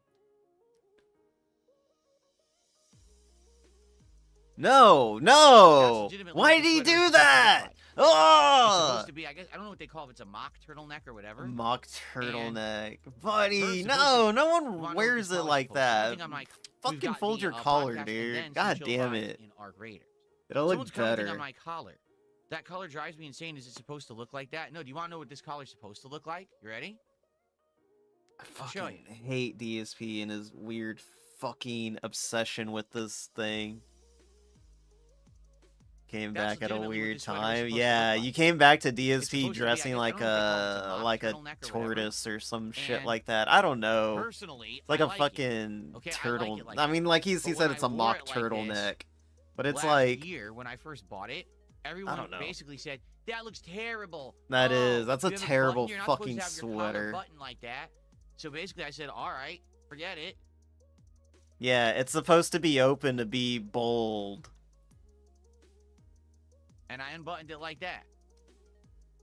No, That's no! legitimately Why what did the he sweater is do supposed to look that? like. It's Oh! supposed to be, I guess, I don't know what they call it. It's a mock turtleneck or whatever. Mock turtleneck. Buddy, First, no, supposed no You one wanna know what wears this it collar's like supposed to look that. like? I'm like, we've Fucking got fold the, your podcast collar, and dude. then some God chill damn vibes it. in Arc Raiders. It'll look Someone's commenting better. on my collar. That collar drives me insane. Is it supposed to look like that? No. Do you want to know what this collar's supposed to look like? You ready? I I'll show fucking hate DSP and his weird fucking obsession with this thing. Came That's back at a legitimately what weird this sweater is time. supposed to Yeah, look like. you came back to It's DSP supposed to be, I dressing guess, I like don't know what they call it. It's a mock a turtleneck or whatever. tortoise or some shit And like that. I don't know. Personally, It's like I a like fucking Okay, I like turtle. it like I that. mean, like he But said when it's I a wore mock it like this turtleneck, but it's last like year when I first bought it, everyone don't know. basically said that looks terrible. That Oh, is- that's a you have terrible button, you're not supposed fucking to have your collar sweater. button like that. So basically, I said, all right, forget it. Yeah, it's supposed to be open to be bold. And I unbuttoned it like that.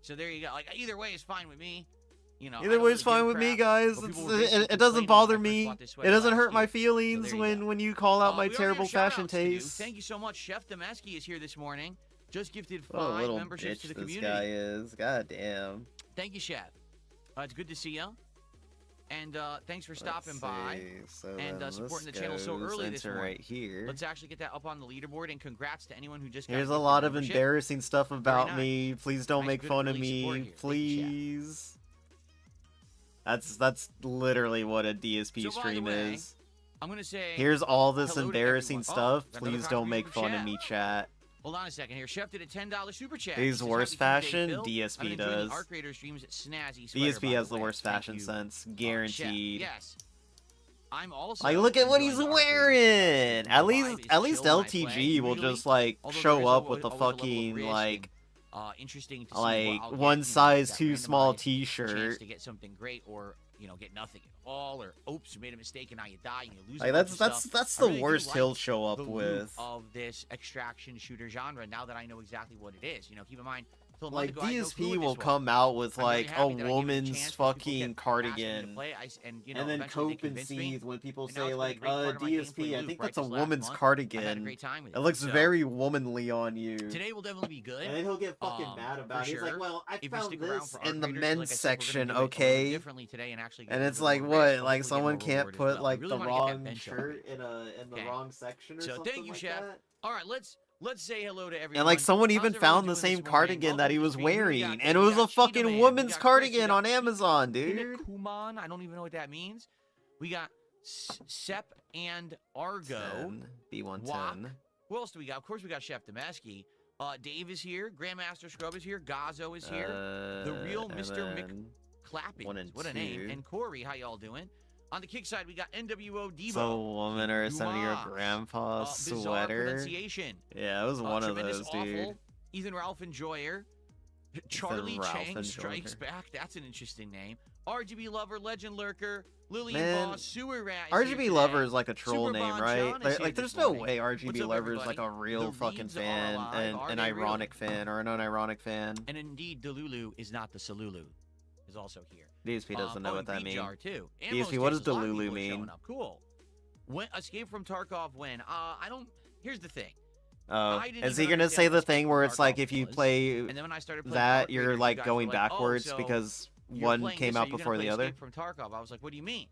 So there you go. Like, either way is fine with me. You know, I Either don't way's really give fine a with me, crap, guys. but It's, people were basically it doesn't complaining bother when I first me. bought this It sweater doesn't last hurt my year. feelings So there you when you call out my we already terrible have fashion shout-outs to do. taste. Thank you so much. Chef Demeski is here this morning. Just gifted What a 5 little memberships bitch to the this community. guy is. God damn. Thank you, Chef. It's good to see you. And thanks for stopping by and supporting the channel so early this morning. Right here. Let's actually get that up on the leaderboard, and congrats to anyone who just got Here's a gifted lot of membership. embarrassing stuff about nice. me. Please don't Nice, make good, fun of early support me. here. Thank you, Chef. Please. That's literally what a DSP So, by the stream way, is. I'm going to say... Here's all this hello to embarrassing everyone. stuff. Got another Please don't contribution make from fun of Chef. me, chat. Hold on a second here. Chef did a $10 super chat. These He says, worst "Happy Tuesday, fashion, Phil. DSP I've been enjoying does. the Arc Raiders streams at Snazzy Sweater, DSP by has the way. worst Thank fashion you, sense. Chef. Guaranteed. Yes. I'm also Like, look at what enjoying he's the Arc Raiders wearing. stream. At The least, vibe is at least chill when I play, LTG will usually, just like although there show is up with a always a level of fucking risk like and, interesting to see like what I'll get, one you know, size that too small randomized chance T-shirt. to get something great, or get nothing at all, or oops, you made a mistake and now you die and you lose. Like a bunch of that's stuff. I the really do worst like he'll show the up loop with. of this extraction shooter genre. Now that I know exactly what it is, keep in mind. till a month Like ago, I had no clue DSP what will this was. come out with I'm very like a happy that I gave it a woman's chance because people fucking kept asking me to cardigan. play. And And then eventually they cope and convinced me. seethe when people And now say it's been a like, great part of my gameplay DSP, I loop, think right, that's a this last woman's month. I've had a cardigan. great time with It looks So, very womanly on you. Today will definitely be good. And then he'll get fucking mad for about it. He's sure. like, well, I If you found stick around this for in the Arc Raiders, men's like I said, we're gonna section, do it a little okay? differently today and actually get And a it's little like, more what? risk, Like hopefully get someone more can't reward as put well. like We the really wanna get that wrong bench up. shirt in the Okay. wrong section or So something thank you, like Chef. that. All right, let's say hello to everyone. And like someone How's even everyone found the doing same this morning? cardigan that Welcome he to the was stream. Who we wearing, got and today? it We was got a Cheetah fucking Man, we woman's got Chris, we cardigan got on Amazon, dude. Hinakuman. I don't even know what that means. We got Sep and Argo. 10, B110. Wok. Who else do we got? Of course, we got Chef Demeski. Dave is here. Grandmaster Scrub is here. Gazo is here. The real and Mr. then McClappy. 1 and What a name. 2. And Corey, how y'all doing? On the kick side, we got NWO Debo. So a woman or a 70-year-old Dumas. grandpa Bizarre sweater. pronunciation. Yeah, it was one of Tremendous those, Awful. dude. Ethan Ralph Enjoyer. Charlie Ralph Chang Enjoyer. Strikes Back. That's an interesting name. RGB Lover, Legend Lurker, Lillian Man, Boss, Sewer Rat. is here RGB today. Lover is like a troll Super name, Bon right? John is Like, here like there's this no morning. way RGB What's up, Lover is like a everybody? real The fucking leads are fan alive. and Are an they ironic really? fan or an unironic fan. And indeed, Delulu is not the Salulu. Is also here. DSP doesn't know what that means. Too. DSP, what does Ammo Sticks, a lot of Delulu people are mean? showing up. Cool. When Escape from Tarkov when? I don't. Here's the thing. Oh, I didn't is he even gonna say understand the what thing where Escape it's from like Tarkov if you was. play And then when I started playing that, Arc you're Raiders, you like guys going were like, backwards so because you're one playing came this, so out you're before gonna the play other? Escape from Tarkov. I was like, what do you mean?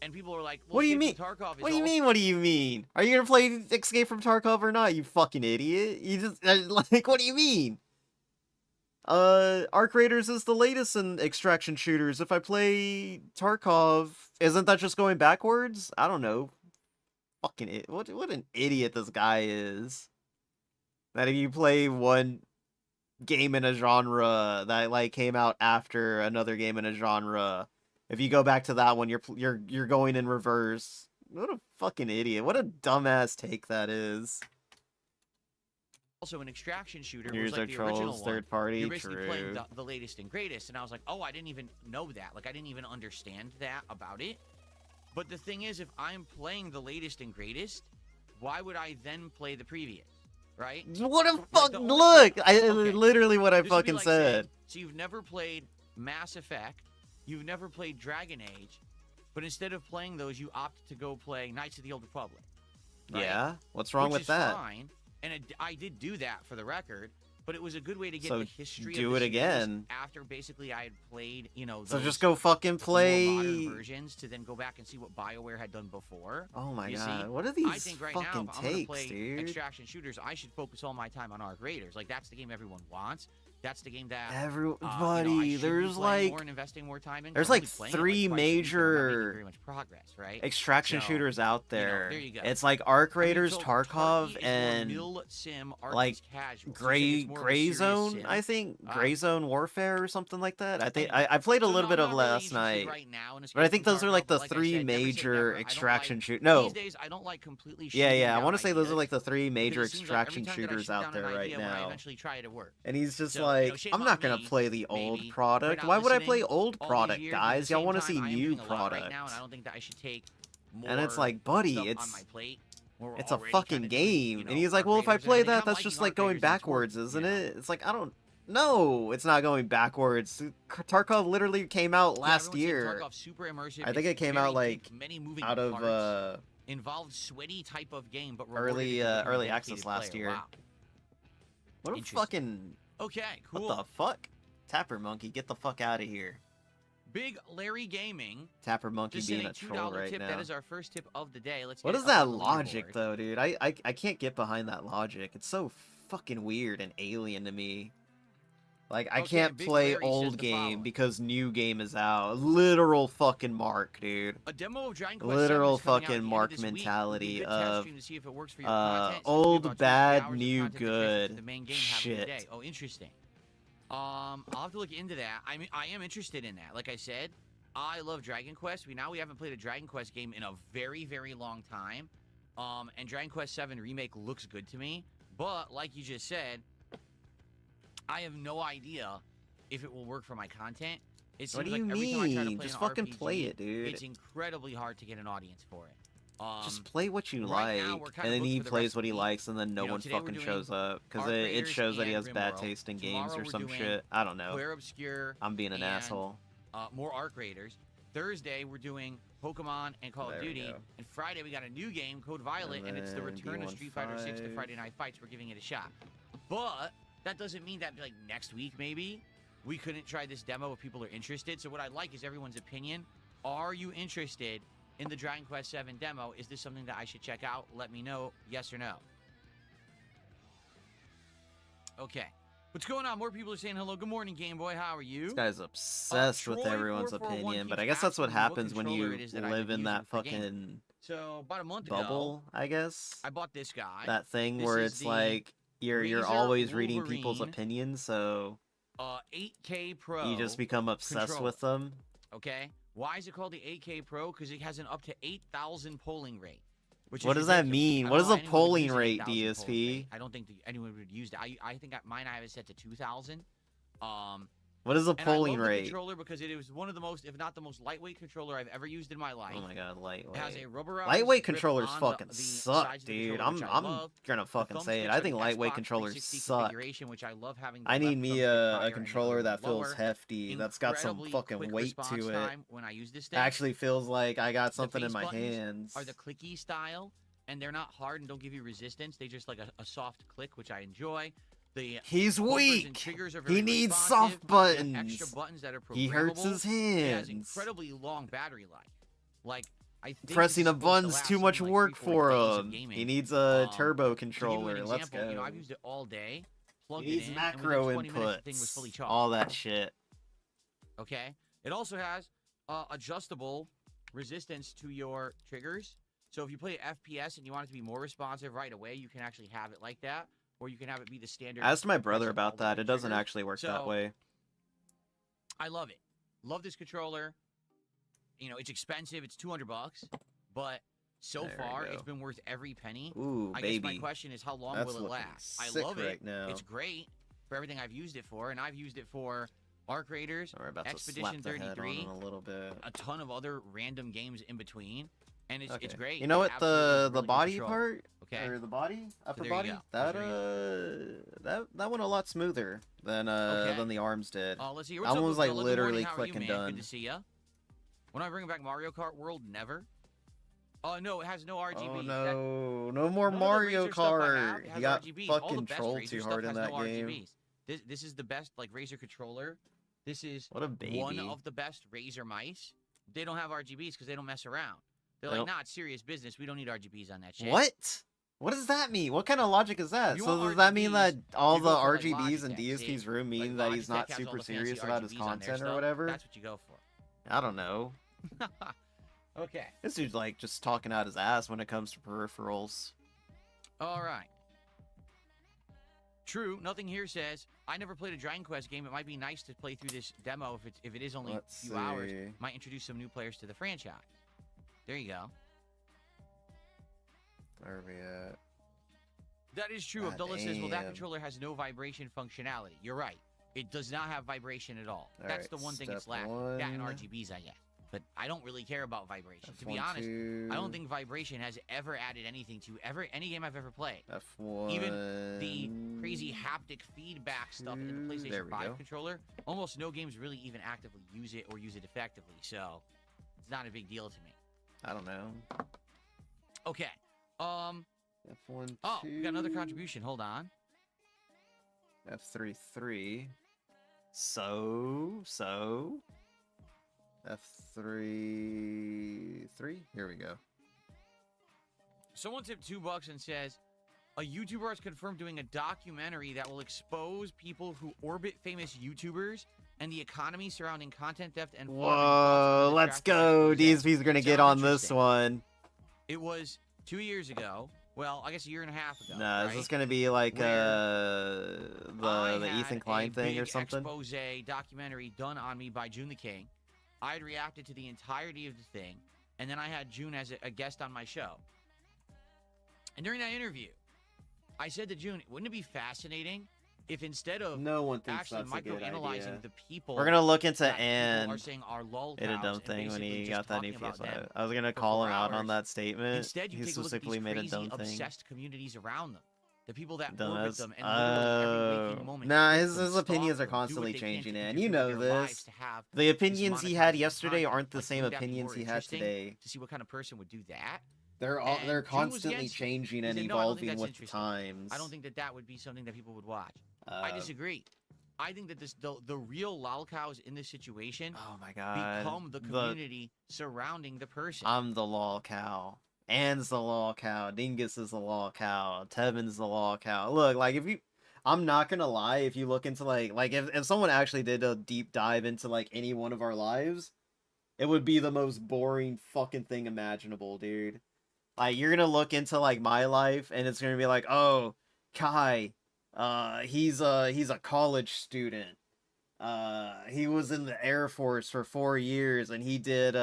And people were like, well, What do you Escape mean? from Tarkov is What do you also- mean? What do you mean? Are you gonna play Escape from Tarkov or not? You fucking idiot! You just like, what do you mean? Arc Raiders is the latest in extraction shooters. If I play Tarkov, isn't that just going backwards? I don't know. Fucking what an idiot this guy is. That if you play one game in a genre that like came out after another game in a genre, if you go back to that one, you're going in reverse. What a fucking idiot! What a dumbass take that is. Also, an extraction shooter Here's was our like the original trolls, one. third party. You're basically playing True. the latest and greatest, and I was like, oh, I didn't even know that. Like, I didn't even understand that about it. But the thing is, if I'm playing the latest and greatest, why would I then play the previous? Right? What a Like, fuck! the only- Look, okay. literally what I This would be fucking like saying, said. so you've never played Mass Effect, you've never played Dragon Age, but instead of playing those, you opt to go play Knights of the Old Republic. Right? Yeah, what's wrong Which with is that? Fine. And I did do that for the record, but it was a good way to get So the history do of the it series again. after basically I had played, So those just go fucking more play. modern versions to then go back and see what BioWare had done before. Oh my You god, see, what are I these think right fucking now, if I'm going to takes, play dude? extraction shooters, I should focus all my time on Arc Raiders. Like, that's the game everyone wants. That's the game that I Everybody, should be there's playing like more and investing more time in. there's I'm like only playing it, 3 twice a week, and I'm not making major very much progress, right? extraction So, shooters out there. there you go. It's like Arc I mean, Raiders, so Tarkov, Tarky is more and mil sim, Ark like is casual. So Gray it's more of a Gray serious Zone. sim. I think Uh, Gray Zone Warfare or something like that. I think Anyway, I played a so little no, bit I'm of not really last interested night. right now in But I Escape think from those are like Tarkov, the but like I 3 said, never say major never. I don't extraction like- shoot. No. These days, I don't like completely Yeah, shooting yeah. I down want to say those are ideas, like the 3 major because it seems like every extraction time that I shooters shoot out down there an right idea, when I now. eventually try it, it works. And he's just So, like, shame I'm on not gonna me, play the old maybe, for product. not Why would I play listening old all these product, years, but at the guys? Y'all same want to time, see I am new doing a lot product. right now, and I don't think that I should take more And it's like, buddy, stuff it's on my plate. When we're it's a already fucking kinda doing, game. you know, And he's like, our well, if I graders and play everything, and that, I'm that's liking just like going art graders and it's backwards, working, isn't you know? it? It's like, I don't. No, it's not going backwards. Tarkov literally came out Yeah, last everyone's saying year. Tarkov's super immersive. I think It's it came very out like thick, many moving out of parts, involved sweaty type of game, but rewarded early if you become a early dedicated access last player. year. Wow. What a Interesting. fucking Okay, cool. what the fuck? Tapper Monkey, get the fuck out of here. Big Larry Gaming Tapper Monkey just being sent a a troll $2 right tip. now. That is our first tip of the day. Let's. What get is it up that on the logic leaderboard. though, dude? I can't get behind that logic. It's so fucking weird and alien to me. Like, I Okay, can't Big play Larry says old the game following. because new game is out. Literal fucking mark, dude. A demo of Dragon Quest Literal 7 is coming out at fucking the end of mark this week. It'll be a mentality good test of stream to see if it works for your content. It's gonna be old, about 2 to 3 bad, hours of new, content that transfers to good. the main game having a Shit. day. Oh, interesting. I'll have to look into that. I mean, I am interested in that. Like I said, I love Dragon Quest. We haven't played a Dragon Quest game in a very, very long time. And Dragon Quest 7 Remake looks good to me. But like you just said, I have no idea if it will work for my content. It seems What do like you every time I try to mean? play Just an fucking RPG, play it, dude. it's incredibly hard to get an audience for it. Just play what you right like, now, we're kinda and then booked he for the plays rest of what the he week. likes, and then no You know, one today we're fucking doing shows up because Arc it Raiders shows that he and has bad Rimworld. taste in games Tomorrow or we're some doing shit. I don't know. Claire Obscure. I'm being an and, asshole. More Arc Raiders. Thursday we're doing Pokemon and Call There of we Duty. go. And Friday we got a new game, Code Violet, and it's the then return of Street Fighter 6 to D15. Friday Night Fights. We're giving it a shot. But that doesn't mean that like next week maybe we couldn't try this demo if people are interested. So what I'd like is everyone's opinion. Are you interested in the Dragon Quest 7 demo? Is this something that I should check out? Let me know, yes or no. Okay. What's going on? More people are saying hello. Good morning, Game Boy. How are you? This guy's obsessed with Troy everyone's 441 opinion, but keeps I guess that's what asking me what happens when controller you it is that I've live been in that using for gaming. fucking So about a month ago, bubble, I guess. I bought this guy. That thing This where is it's the like you're Razer always reading people's Wolverine. opinions, so 8K Pro. you just become obsessed controller. with them. Okay. Why is it called the 8K Pro? Because it has an up to 8,000 polling rate. Which What is does that ridiculous. mean? I What don't is know a anyone would polling use an rate, 8,000 polling DSP? rate. I don't think anyone would use that. I think mine I have it set to 2,000. What is a And I polling love the rate? controller because it is one of the most, if not the most lightweight controller I've ever used in my life. Oh my god, It has a lightweight. rubberized Lightweight grip controllers on fucking the suck, sides of the dude. controller, which I I'm love. gonna The fucking say it. thumbsticks I are think the lightweight Xbox controllers 360 suck. configuration, which I love having the I need left me thumbstick higher a and the controller other that feels lower. hefty, that's got some Incredibly fucking quick weight response to it. time when I use this thing. Actually feels like I got The something in face my buttons hands. are the clicky style, and they're not hard and don't give you resistance. They just like a soft click, which I enjoy. The He's bumpers and weak. triggers are He very needs responsive. soft They have extra buttons. buttons that are He hurts programmable. his It has hands. incredibly long battery life. Like I think Pressing this a is supposed to button's last too him, much like, work 3-4 for days of him. gaming. He needs a To turbo give you controller. an Let's example, go. I've used it all day. Plugged He it needs in, macro and within 20 minutes, the thing was fully inputs. charged. All that shit. Okay. It also has adjustable resistance to your triggers. So if you play FPS and you want it to be more responsive right away, you can actually have it like that, or you can have it be the standard. I asked my press brother of all about the that. It doesn't triggers. actually work that So, way. I love it. Love this controller. You know, it's expensive. It's $200, but so There we far go. it's been worth every penny. Ooh, I guess my baby. question is, how long That's will it looking last? I sick love it. right now. It's great for everything I've used it for, and I've used it for Arc Raiders, We're about to slap Expedition the head on 33, him a little bit. a ton of other random games in between, and it's Okay. great. You know It what? absolutely is a The really good body control. part, Okay. or the body, upper there you body, go. that There that went a lot smoother than Okay. than the arms did. Let's see. That What's up, one was, like, Lucilla? Good literally morning. How are click you, and man? done. Good to see ya. When I bring back Mario Kart World, never. Oh no, it has no RGB. Oh That- no, no more none of the Mario Razer stuff I have Kart. has He got RGBs. All the fucking best trolled Razer too stuff hard in has that no game. RGBs. This is the best like Razer controller. This is What a baby. one of the best Razer mice. They don't have RGBs because they don't mess around. They're They like, don't- nah, it's serious business. We don't need RGBs on that shit. What? What does that mean? What kind of logic is that? If you So want does that mean that RGBs, all you the go for, like, RGBs and Logitech, DSP's see? room mean Like, that he's Logitech not has all super the fancy serious about his RGBs on their content or stuff. whatever? That's what you go for. I don't know. Okay. This dude's like just talking out his ass when it comes to peripherals. All right. True. Nothing here says I never played a Dragon Quest game. It might be nice to play through this demo if it is only Let's a few hours. see. Might introduce some new players to the franchise. There you go. Where are we at? That is true. God Abdullah says, well, that damn. controller has no vibration functionality. You're right. It does not have vibration at all. That's Alright, the one thing it's step lacking. That and one. RGBs, I guess. But I don't really care about vibration. To be F1, honest, I don't 2, think vibration has ever added anything to any game I've ever played. F1. Even the crazy haptic feedback stuff in the 2, there PlayStation we 5 go. controller, almost no games really even actively use it or use it effectively, so it's not a big deal to me. I don't know. Okay. F1, 2. Oh, we got another contribution. Hold on. F3, 3. So. F3, 3. Here we go. Someone tipped $2 and says, a YouTuber has confirmed doing a documentary that will expose people who orbit famous YouTubers and the economy surrounding content theft and farming costs Whoa, of the let's distracted go. expose. DSP's gonna get Sounds on this interesting. one. It was 2 years ago. Well, I guess a year and a half ago. Nah, right? is this gonna be like I the had Ethan Klein a thing or big something? expose documentary done on me by June the King. I had reacted to the entirety of the thing, and then I had June as a guest on my show. And during that interview, I said to June, wouldn't it be fascinating if instead of No one thinks actually that's a good microanalyzing idea. the people We're gonna look into that people and are saying are lol did a cows dumb and thing when basically he just got that new talking about them PS5. I was gonna for call 4 him out on hours. that statement. Instead, you He take a look at specifically these made a crazy, dumb thing. obsessed communities around them. The people that Dumbass. orbit them and literally every waking moment. Nah, clip his them, his stalk opinions are them, do what constantly they can changing, to and you interfere know with their lives this. to have The opinions he had monetized yesterday content. aren't the Like, same wouldn't that be opinions more he had interesting today. to see what kind of person would do that. They're And they're June was constantly against it. changing He and said, "No, I don't think evolving that's with the interesting. times. I don't think that would be something that people would watch." I Uh, disagree. I think that the real lol cows in this situation Oh my god. become the community surrounding the person. I'm the law cow. Ann's the law cow. Dingus is the law cow. Tevin's the law cow. Look, like if you, I'm not gonna lie. If you look into like if someone actually did a deep dive into like any one of our lives, it would be the most boring fucking thing imaginable, dude. Like you're gonna look into like my life, and it's gonna be like, oh, Kai, he's a college student. He was in the Air Force for 4 years, and he did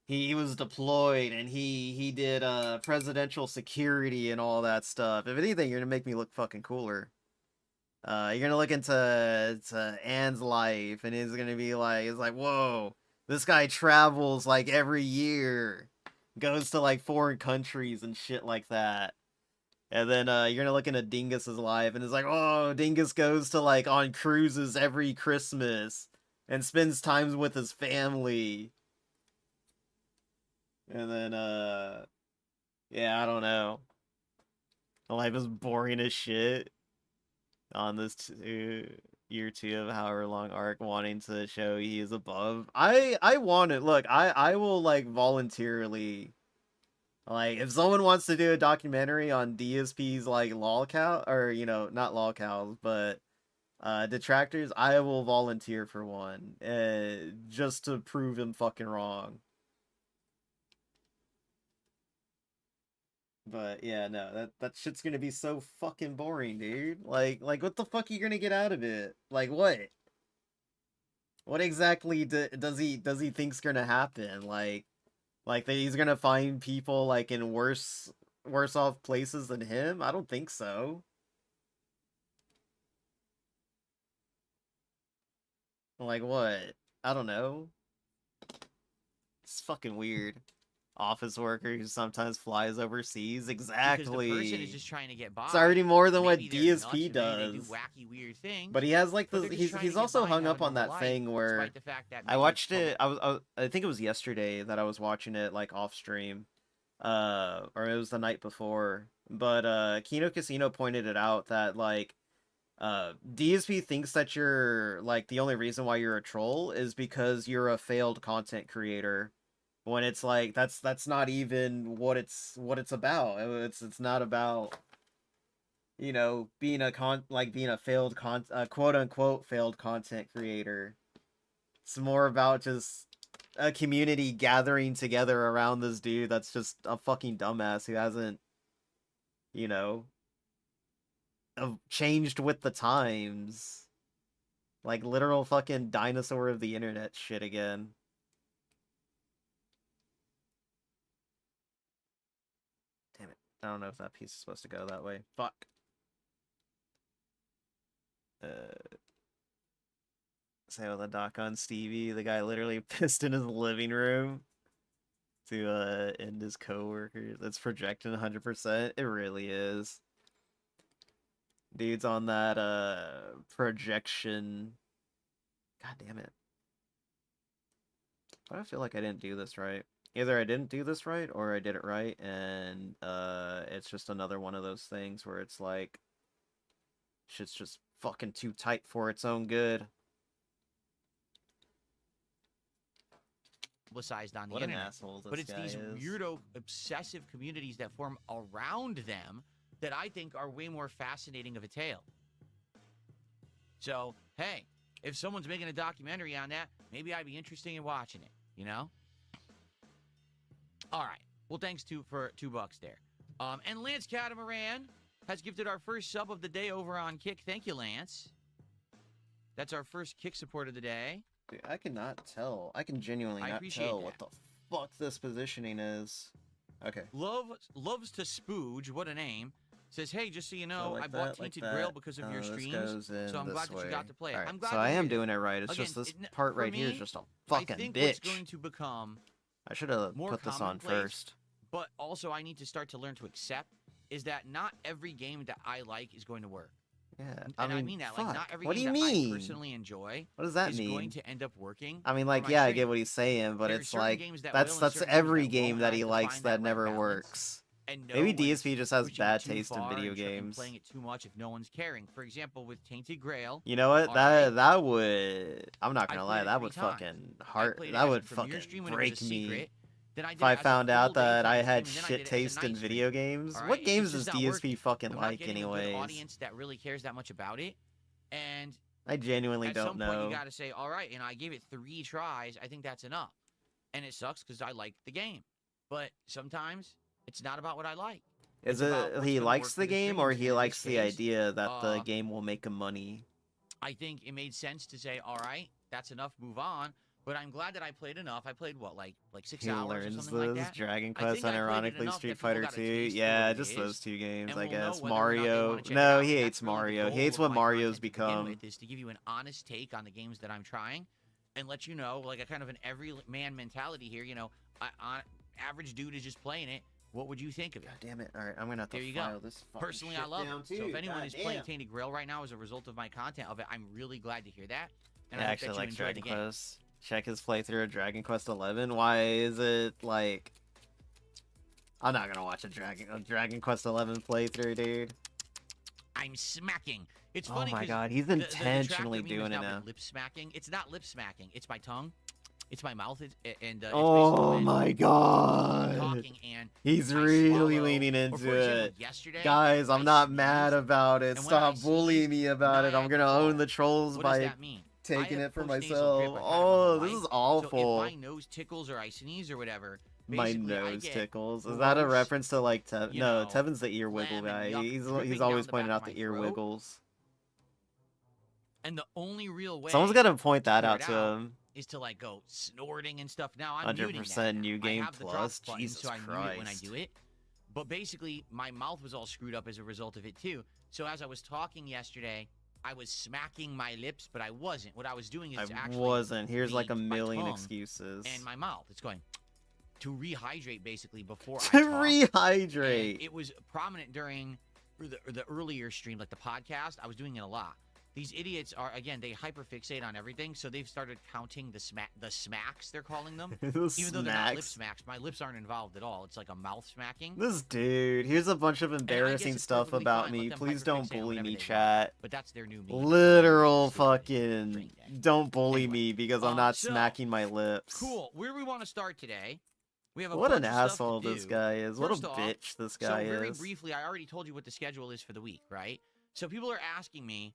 he was deployed, and he did presidential security and all that stuff. If anything, you're gonna make me look fucking cooler. You're gonna look into Anne's life, and it's gonna be like, it's like, whoa, this guy travels like every year, goes to like foreign countries and shit like that. And then you're gonna look into Dingus's life, and it's like, oh, Dingus goes to like on cruises every Christmas and spends time with his family. And then yeah, I don't know. The life is boring as shit on this year 2 of however long arc, wanting to show he is above. I want it. Look, I will like voluntarily, like if someone wants to do a documentary on DSP's like lol cow, or you know, not lol cows, but detractors, I will volunteer for one, just to prove him fucking wrong. But yeah, no, that shit's gonna be so fucking boring, dude. Like what the fuck are you gonna get out of it? Like what? What exactly does he think's gonna happen? Like that he's gonna find people like in worse off places than him? I don't think so. Like what? I don't know. It's fucking weird. Office worker who sometimes flies overseas. Exactly. Because the person is just trying to get by. It's already more than what Maybe they're nuts, DSP maybe does. They do wacky, weird things. But he has like but the they're just trying to he's get also by and hung have up a on that normal thing life, where despite the fact that I maybe watched it's it. I think it was yesterday that I was watching it like off stream, or it was the night before. But Kino Casino pointed it out that like DSP thinks that you're like the only reason why you're a troll is because you're a failed content creator. When it's like that's not even what it's about. It's not about, you know, being a failed quote unquote failed content creator. It's more about just a community gathering together around this dude that's just a fucking dumbass who hasn't, you know, changed with the times. Like literal fucking dinosaur of the internet shit again. Damn it. I don't know if that piece is supposed to go that way. Fuck. say with a doc on Stevie, the guy literally pissed in his living room to end his coworker. That's projecting 100%. It really is. Dude's on that projection. God damn it. Why do I feel like I didn't do this right? Either I didn't do this right or I did it right, and it's just another one of those things where it's like shit's just fucking too tight for its own good. Publicized on the What an internet. asshole this But it's guy these is. weirdo, obsessive communities that form around them that I think are way more fascinating of a tale. So, hey, if someone's making a documentary on that, maybe I'd be interested in watching it, you know? All right. Well, thanks for $2 there. And Lance Catamaran has gifted our first sub of the day over on Kick. Thank you, Lance. That's our first Kick support of the day. Dude, I cannot tell. I can genuinely I not appreciate tell that. what the fuck this positioning is. Okay. Loves to spooge. What a name. Says, hey, just so you So know, like I bought that, like Tainted that. Grail because of your This streams. goes in So I'm glad this that you got to play it. Alright, I'm glad so to I hear am that. doing it right. It's Again, just this it- part for right here is me, just a I fucking think bitch. what's going to become I should have more put this on commonplace, first. but also I need to start to learn to accept, is that not every game that I like is going to work. Yeah, And I mean that. Like, fuck. not every What do game you that mean? I personally enjoy What does that is mean? going to end up working. I mean, for like, my yeah, I stream. get what he's saying, but There are it's certain like games that that's will and certain games every that game won't, that and I he have to likes find that that right never balance. works. And know Maybe when it's DSP just has pushing bad too taste in far video and games. playing it too much if no one's caring. For example, with Tainted Grail, You know what? Alright. That would. I'm not I gonna played lie. it That 3 would times. fucking I heart. played it That as a would premiere fucking stream when it break was a me. secret. Then I did If I it as a found full out that I daytime had stream, and then I shit did it as a taste in night video stream. games, Alright? what It's games just does not DSP working. fucking I'm not like getting a good anyways? audience that really cares that much about it. And I genuinely at don't some point, know. you got to say, all right, I gave it 3 tries. I think that's enough. And it sucks because I like the game. But sometimes it's not about what I like. Is It's about it what's he gonna likes work for the game or streams, he and in likes this the case, idea that the game will make him money? I think it made sense to say, all right, that's enough, move on. But I'm glad that I played enough. I played, what, like 6 He hours or learns something like this that? Dragon I Quest think I and played it ironically enough Street that people Fighter got a 2. taste for Yeah, what it just is, those 2 games, and I we'll know guess. whether or not they Mario. wanna check it No, out. he And hates that's really the Mario. He goal hates of what my Mario's content to begin become. with, is to give you an honest take on the games that I'm trying and let you know, like, a kind of an everyman mentality here. Average dude is just playing it. What would you think of it? God damn it. Alright, I'm gonna have There to you go. file this fucking Personally, shit I love down it. So too. if anyone God is playing damn. Tainted Grail right now as a result of my content of it, I'm really glad to hear that. And I I hope actually that you like enjoyed Dragon the game. Quest. Check his playthrough of Dragon Quest 11. Why is it like? I'm not gonna watch a Dragon Quest 11 playthrough, dude. I'm smacking. It's Oh funny my 'cause god, he's the intentionally tractor meme doing has it now now. been lip smacking. It's not lip smacking. It's my tongue. It's my mouth. It's basically Oh when my I'm god. talking and He's I really swallow. leaning Or into for example, it. yesterday, Guys, I'm I not mad sneezed, about it. and when I Stop bullying sneezed, me about it. I'm Niagara gonna own the Falls. trolls What does by that mean? taking I have it for postnasal myself. drip. I've had it my Oh, whole this life. is awful. So if my nose tickles or I sneeze or whatever, My basically I nose get tickles. Is that a gross, reference to like you No, know, Tevin's the ear wiggle phlegm and guy. yuck He's dripping always down the pointing back out of the my ear throat. wiggles. And the only real way Someone's gotta point that clear out it to out him. is to like go snorting and stuff. Now I'm muting that 100% now. New I Game have the drop Plus. button, Jesus so I mute it when I Christ. do it. But basically, my mouth was all screwed up as a result of it too. So as I was talking yesterday, I was smacking my lips, but I wasn't. What I was doing is I actually wasn't. Here's like a my million tongue excuses. and my mouth. It's going to rehydrate basically before I To talk. rehydrate. And it was prominent during the earlier stream, like the podcast. I was doing it a lot. These idiots are, again, they hyperfixate on everything, so they've started counting the smacks, they're calling them. Even though they're not lip smacks. My lips aren't involved at all. It's like a mouth smacking. This dude, here's a bunch of embarrassing it's stuff perfectly about fine. me. Let them Please don't hyperfixate on bully whatever me, they want. chat. But that's their new meme. Literal Stupid fucking brain dead. don't bully Anyway, me because I'm not so, smacking my lips. Cool. Where we want to start today? We have a What bunch an of stuff asshole to this do. guy is. What a First off, bitch this So guy very is. briefly, I already told you what the schedule is for the week, right? So people are asking me,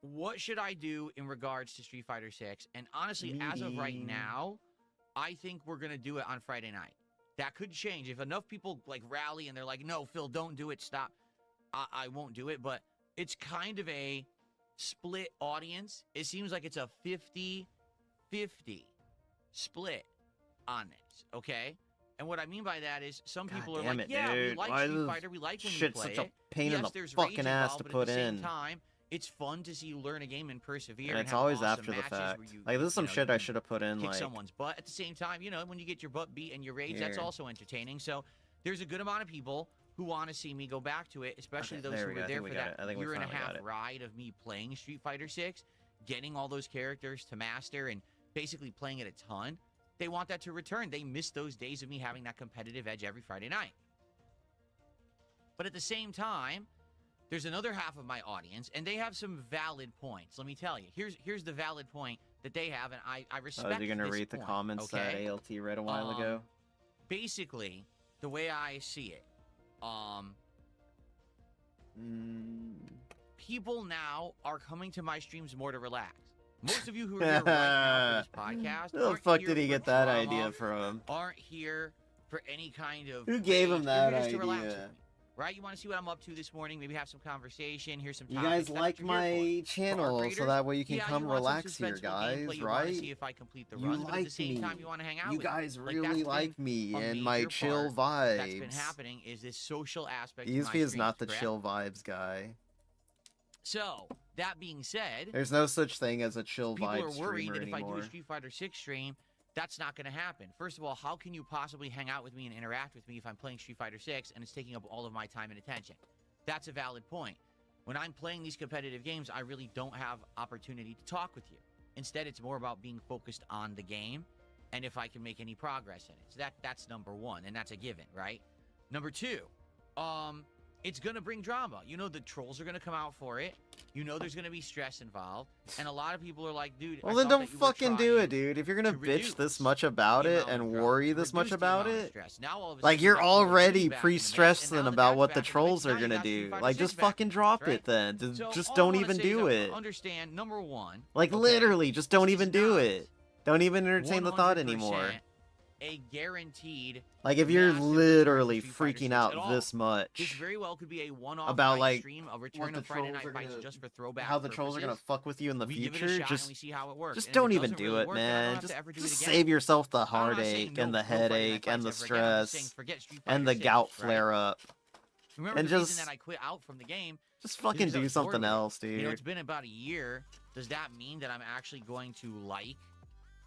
what should I do in regards to Street Fighter 6? And honestly, as of right Meeting. now, I think we're going to do it on Friday night. That could change. If enough people like rally and they're like, no, Phil, don't do it, stop. I won't do it. But it's kind of a split audience. It seems like it's a 50-50 split on this, okay? And what I mean by that is some God people are damn like, it, yeah, we dude. like Why Street is Fighter, we like when you shit's play such a it. pain in Yes, the there's fucking rage ass involved, to but put at the same in. time, it's fun to see you learn a game and persevere. And it's have always awesome after the matches fact. where you, Like, this is some you know, shit you I can should have put in, kick like... someone's butt. At the same time, you know, when you get your butt beat and you rage, that's Here. also entertaining. So there's a good amount of people who want to see me go back to it, especially Okay, those there who we were go. I there think for we got that it. I think we year and a finally got half it. ride of me playing Street Fighter 6, getting all those characters to master and basically playing it a ton. They want that to return. They miss those days of me having that competitive edge every Friday night. But at the same time, there's another half of my audience, and they have some valid points. Let me tell you. Here's the valid point that they have, and I respect Oh, is he gonna this read the point, comments okay? that ALT read a while ago? Basically, the way I see it, people now are coming to my streams more to relax. Most of you who are here right now for this podcast, Who the aren't fuck here did he for get that drama, idea from? aren't here for any kind of Who gave him rage. that You're here just to relax with idea? me, right? You want to see what I'm up to this morning, maybe have some conversation, hear some You topics. guys That's what like you're here my for. channel, For so that way you can yeah, come you want some relax here, suspenseful guys, gameplay, you want to right? see if I complete the You run, but at the like same me. time, you want to hang out You with me. guys Like, really that's like been me a and my major chill part that's been vibes. happening is this social aspect to my ESP is streams, not the correct? chill vibes guy. So, that being said, There's no such thing as a chill people vibe are worried streamer that if I do anymore. a Street Fighter 6 stream, that's not going to happen. First of all, how can you possibly hang out with me and interact with me if I'm playing Street Fighter 6 and it's taking up all of my time and attention? That's a valid point. When I'm playing these competitive games, I really don't have opportunity to talk with you. Instead, it's more about being focused on the game and if I can make any progress in it. So that's number one, and that's a given, right? Number two, it's going to bring drama. You know, the trolls are going to come out for it. You know there's going to be stress involved. And a lot of people are like, dude, Well, I then thought don't that you were fucking do trying it, dude. If you're gonna to bitch this reduce much about the it amount of and drama, worry to this much reduce the about amount of it, stress. Now, all of a like sudden, you're you got Call of Duty already back in the mix, pre-stressing and now about that's what back the in the trolls mix. are Now you gonna got Street do. Fighter Like, 6 just back in fucking the mix, drop right? it then. So Just all I don't wanna even say do is it. understand, number one, Like, okay, literally, just don't this even is do not it. Don't even entertain the thought 100% anymore. a guaranteed Like, if you're massive return to literally Street Fighter freaking 6 out at all. this This much very well could be a one-off about, night like, stream, a what return the of Friday trolls Night are Fights gonna, just for throwback how the trolls are gonna purposes. fuck with you in the We give it a future, shot just and we see how it works. just And if it don't even doesn't do really it, work, then I don't man. have to ever do it Just again. save yourself the I'm not saying heartache no- and the no Friday Night headache and the Fights ever again. I'm just saying stress forget Street and Fighter the 6, gout right? flare up. Remember And the reason just that I quit out from the game? just is fucking because I do was bored something with it. else, You know, dude. it's been about a year. Does that mean that I'm actually going to like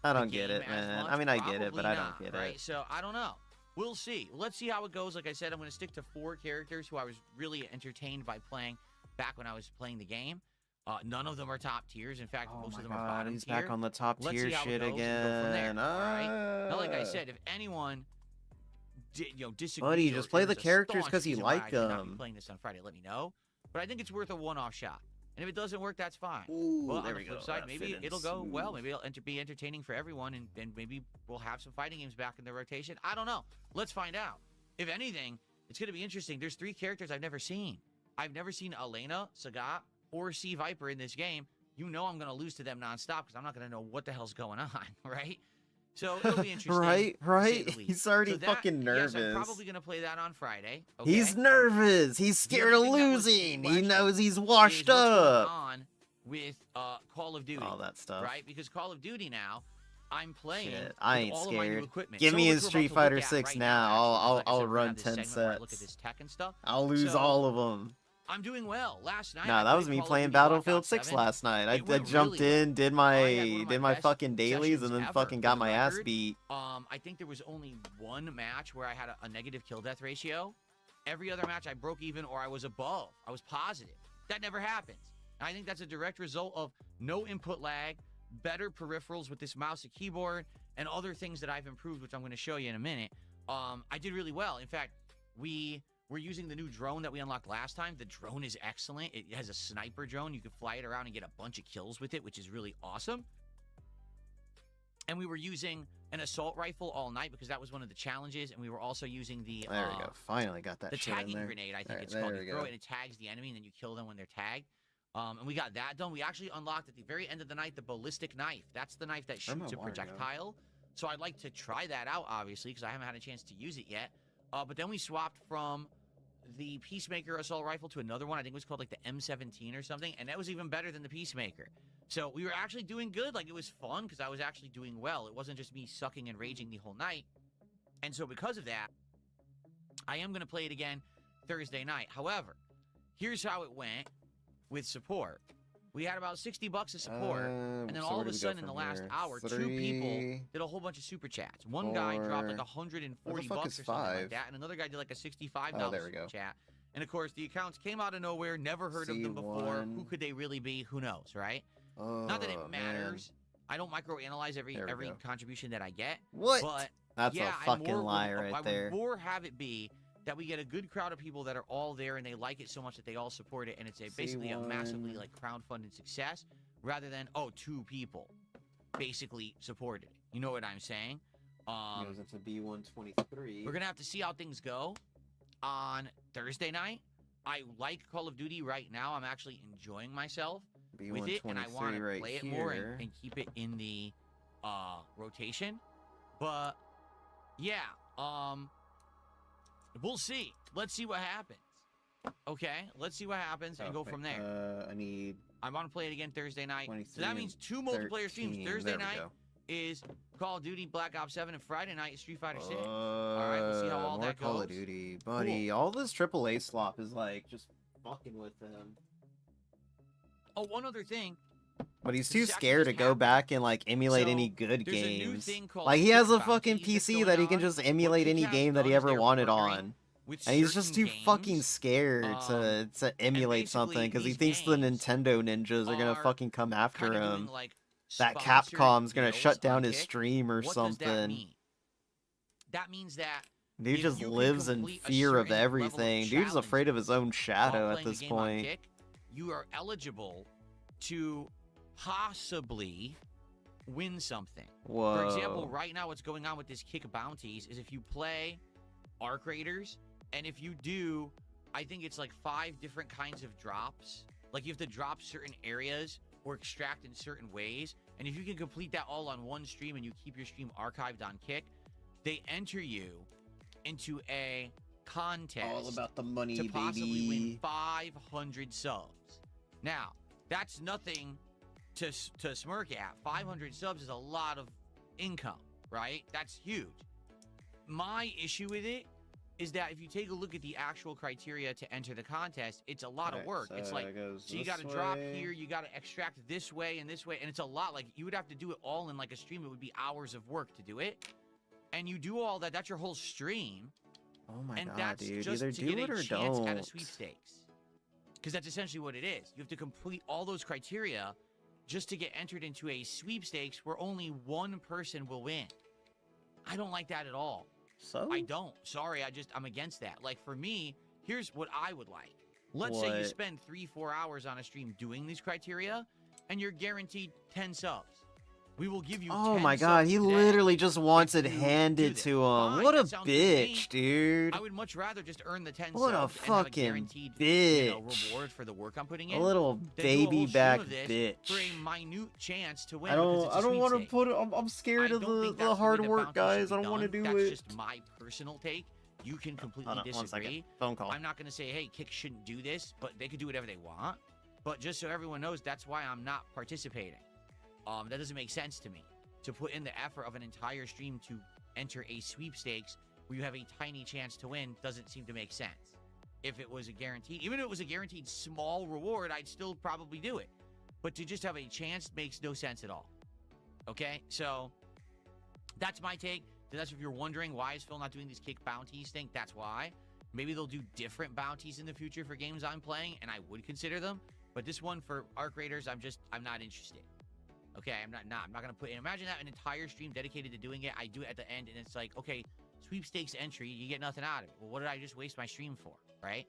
I the don't get game it, as man. much? I mean, I get it, but Probably I not, don't get right? it. So I don't know. We'll see. Let's see how it goes. Like I said, I'm going to stick to 4 characters who I was really entertained by playing back when I was playing the game. None of them are top tiers. In fact, Oh most my of them are god, bottom he's tier. back on the top Let's tier see how it shit goes and go from there, again. all right? Now, like I said, if anyone disagrees Buddy, or just play if the there's a characters staunch 'cause you reason why like I should not be them. playing this on Friday, let me know. But I think it's worth a one-off shot. And if it doesn't work, that's fine. Ooh, Well, there on we the flip go. side, That maybe fit in it'll go well. smooth. Maybe it'll be entertaining for everyone, and maybe we'll have some fighting games back in the rotation. I don't know. Let's find out. If anything, it's going to be interesting. There's 3 characters I've never seen. I've never seen Elena, Sagat, or Sea Viper in this game. You know I'm going to lose to them nonstop because I'm not going to know what the hell's going on, right? So it'll be interesting. Right, to say right. the least. He's already So that, fucking Yes, nervous. I'm probably going to play that on Friday. Okay? He's nervous. He's scared other of thing that was losing. He questioned knows he's is washed what's going up. on with Call of Duty. All that stuff. Right? Because Call of Duty now, I'm playing Shit, I with ain't all of my new scared. equipment. Give Some me of his which we're Street about to Fighter look at 6 right now. actually, because I'll like I said, we're gonna run have this 10 segment where I look at sets. this tech and stuff. I'll lose So, all of them. I'm doing well. Last night, Nah, I that was played me Call of playing Duty Black Battlefield Ops 6 7. last night. I It went jumped really well. in, did I had one of my my best fucking dailies, and then sessions fucking ever, got for the my ass record. beat. I think there was only one match where I had a negative kill death ratio. Every other match I broke even or I was above. I was positive. That never happens. And I think that's a direct result of no input lag, better peripherals with this mouse and keyboard, and other things that I've improved, which I'm going to show you in a minute. I did really well. In fact, we're using the new drone that we unlocked last time. The drone is excellent. It has a sniper drone. You can fly it around and get a bunch of kills with it, which is really awesome. And we were using an assault rifle all night because that was one of the challenges. And we were also using the There we go. Finally got that the shit in tagging there. grenade, I think Alright, it's called. there You we throw go. it and it tags the enemy, and then you kill them when they're tagged. And we got that done. We actually unlocked at the very end of the night the ballistic knife. That's the knife that Where'd my shoots a wire go? projectile. So I'd like to try that out, obviously, because I haven't had a chance to use it yet. But then we swapped from the Peacemaker assault rifle to another one. I think it was called like the M17 or something, and that was even better than the Peacemaker. So we were actually doing good. Like, it was fun because I was actually doing well. It wasn't just me sucking and raging the whole night. And so because of that, I am going to play it again Thursday night. However, here's how it went with support. We had about $60 of support, and then so all where of do a we go sudden in the from last here? hour, 2 Three, people did a whole bunch of super chats. One guy dropped like four. $140 What the fuck or is something like 5? that, and another guy did like a $65 Oh, there we super go. chat. And of course, the accounts came out of nowhere, never heard of them before. Who C1. could they really be? Who knows, right? Oh, Not that it man. matters. I don't microanalyze There we every go. contribution that I get. What? But That's yeah, a fucking lie I right would there. more have it be that we get a good crowd of people that are all there and they like it so much that they all support it, and it's basically a massively C1. like crowdfunded success, rather than 2 people basically supported it. You know what I'm saying? Goes into B123. We're gonna have to see how things go on Thursday night. I like Call of Duty right now. I'm actually enjoying myself with it, and I want to right play it here. more and keep it in the rotation. But yeah, we'll see. Let's see what happens. Okay, let's see what happens and go from there. I need I want to play it again Thursday night. 23 So that means 2 multiplayer streams. 13. Thursday There we night go. is Call of Duty Black Ops 7, and Friday night is Street Fighter 6. Alright, we'll see how all more that Call of goes. Duty, buddy. All this AAA slop is like just fucking with him. Oh, one other thing. But he's This too is actually scared to just go happened. back and like emulate So, any good there's a new games. thing called Like he has a kick fucking bounties that's PC going that he can on. just What emulate any Kick has game that he done is ever they're wanted partnering on. with And he's just too certain fucking games. scared to emulate something basically because he these thinks the games Nintendo ninjas are gonna are fucking come after Kinda him. doing, like, That sponsored Capcom's gonna deals shut down on his Kick. stream or What does that something. mean? That means that Dude if just you can lives in complete a fear of certain level of everything. Dude's afraid of his own while shadow at playing the this game on point. Kick, you are eligible to possibly win something. Whoa. For example, right now what's going on with this Kick bounties is if you play Arc Raiders, and if you do, I think it's like 5 different kinds of drops. Like you have to drop certain areas or extract in certain ways. And if you can complete that all on one stream and you keep your stream archived on Kick, they enter you into a contest All about the money, to possibly win baby. 500 subs. Now, that's nothing to smirk at. 500 subs is a lot of income, right? That's huge. My issue with it is that if you take a look at the actual criteria to enter the contest, it's a lot of work. It's like, so you got to drop here, you got to extract this way, and it's a lot. Like, you would have to do it all in like a stream. It would be hours of work to do it. And you do all that, that's your whole stream. Oh my And god, that's dude. just Either to do get it a or chance at a don't. sweepstakes. Because that's essentially what it is. You have to complete all those criteria just to get entered into a sweepstakes where only one person will win. I don't like that at all. So? I don't. Sorry, I'm against that. Like, for me, here's what I would like. Let's say you What? spend 3-4 hours on a stream doing these criteria, and you're guaranteed 10 subs. We will give you Oh 10 my god, subs he today literally just wants if it you handed do this. to him. Fine, What a that sounds good to me. bitch, dude. I would much rather just earn the 10 What a subs and have a fucking guaranteed bitch. reward for the work I'm putting A in. little than do a baby whole stream back of this bitch. for a minute chance to win. I because don't. it's a I don't want to sweepstakes. put it. I'm scared I of don't think the that's hard way the work, bounty should guys. be I don't want to done. do That's it. just my personal take. You can completely Hold on, 1 second. disagree. Phone call. I'm not going to say, hey, Kick shouldn't do this, but they could do whatever they want. But just so everyone knows, that's why I'm not participating. That doesn't make sense to me. To put in the effort of an entire stream to enter a sweepstakes where you have a tiny chance to win doesn't seem to make sense. If it was a guaranteed, even if it was a guaranteed small reward, I'd still probably do it. But to just have a chance makes no sense at all. Okay? So, that's my take. That's if you're wondering why is Phil not doing these Kick bounties thing, that's why. Maybe they'll do different bounties in the future for games I'm playing, and I would consider them. But this one for Arc Raiders, I'm not interested. Okay, I'm not gonna put in. Imagine that an entire stream dedicated to doing it. I do it at the end, and it's like, okay, sweepstakes entry, you get nothing out of it. Well, what did I just waste my stream for, right?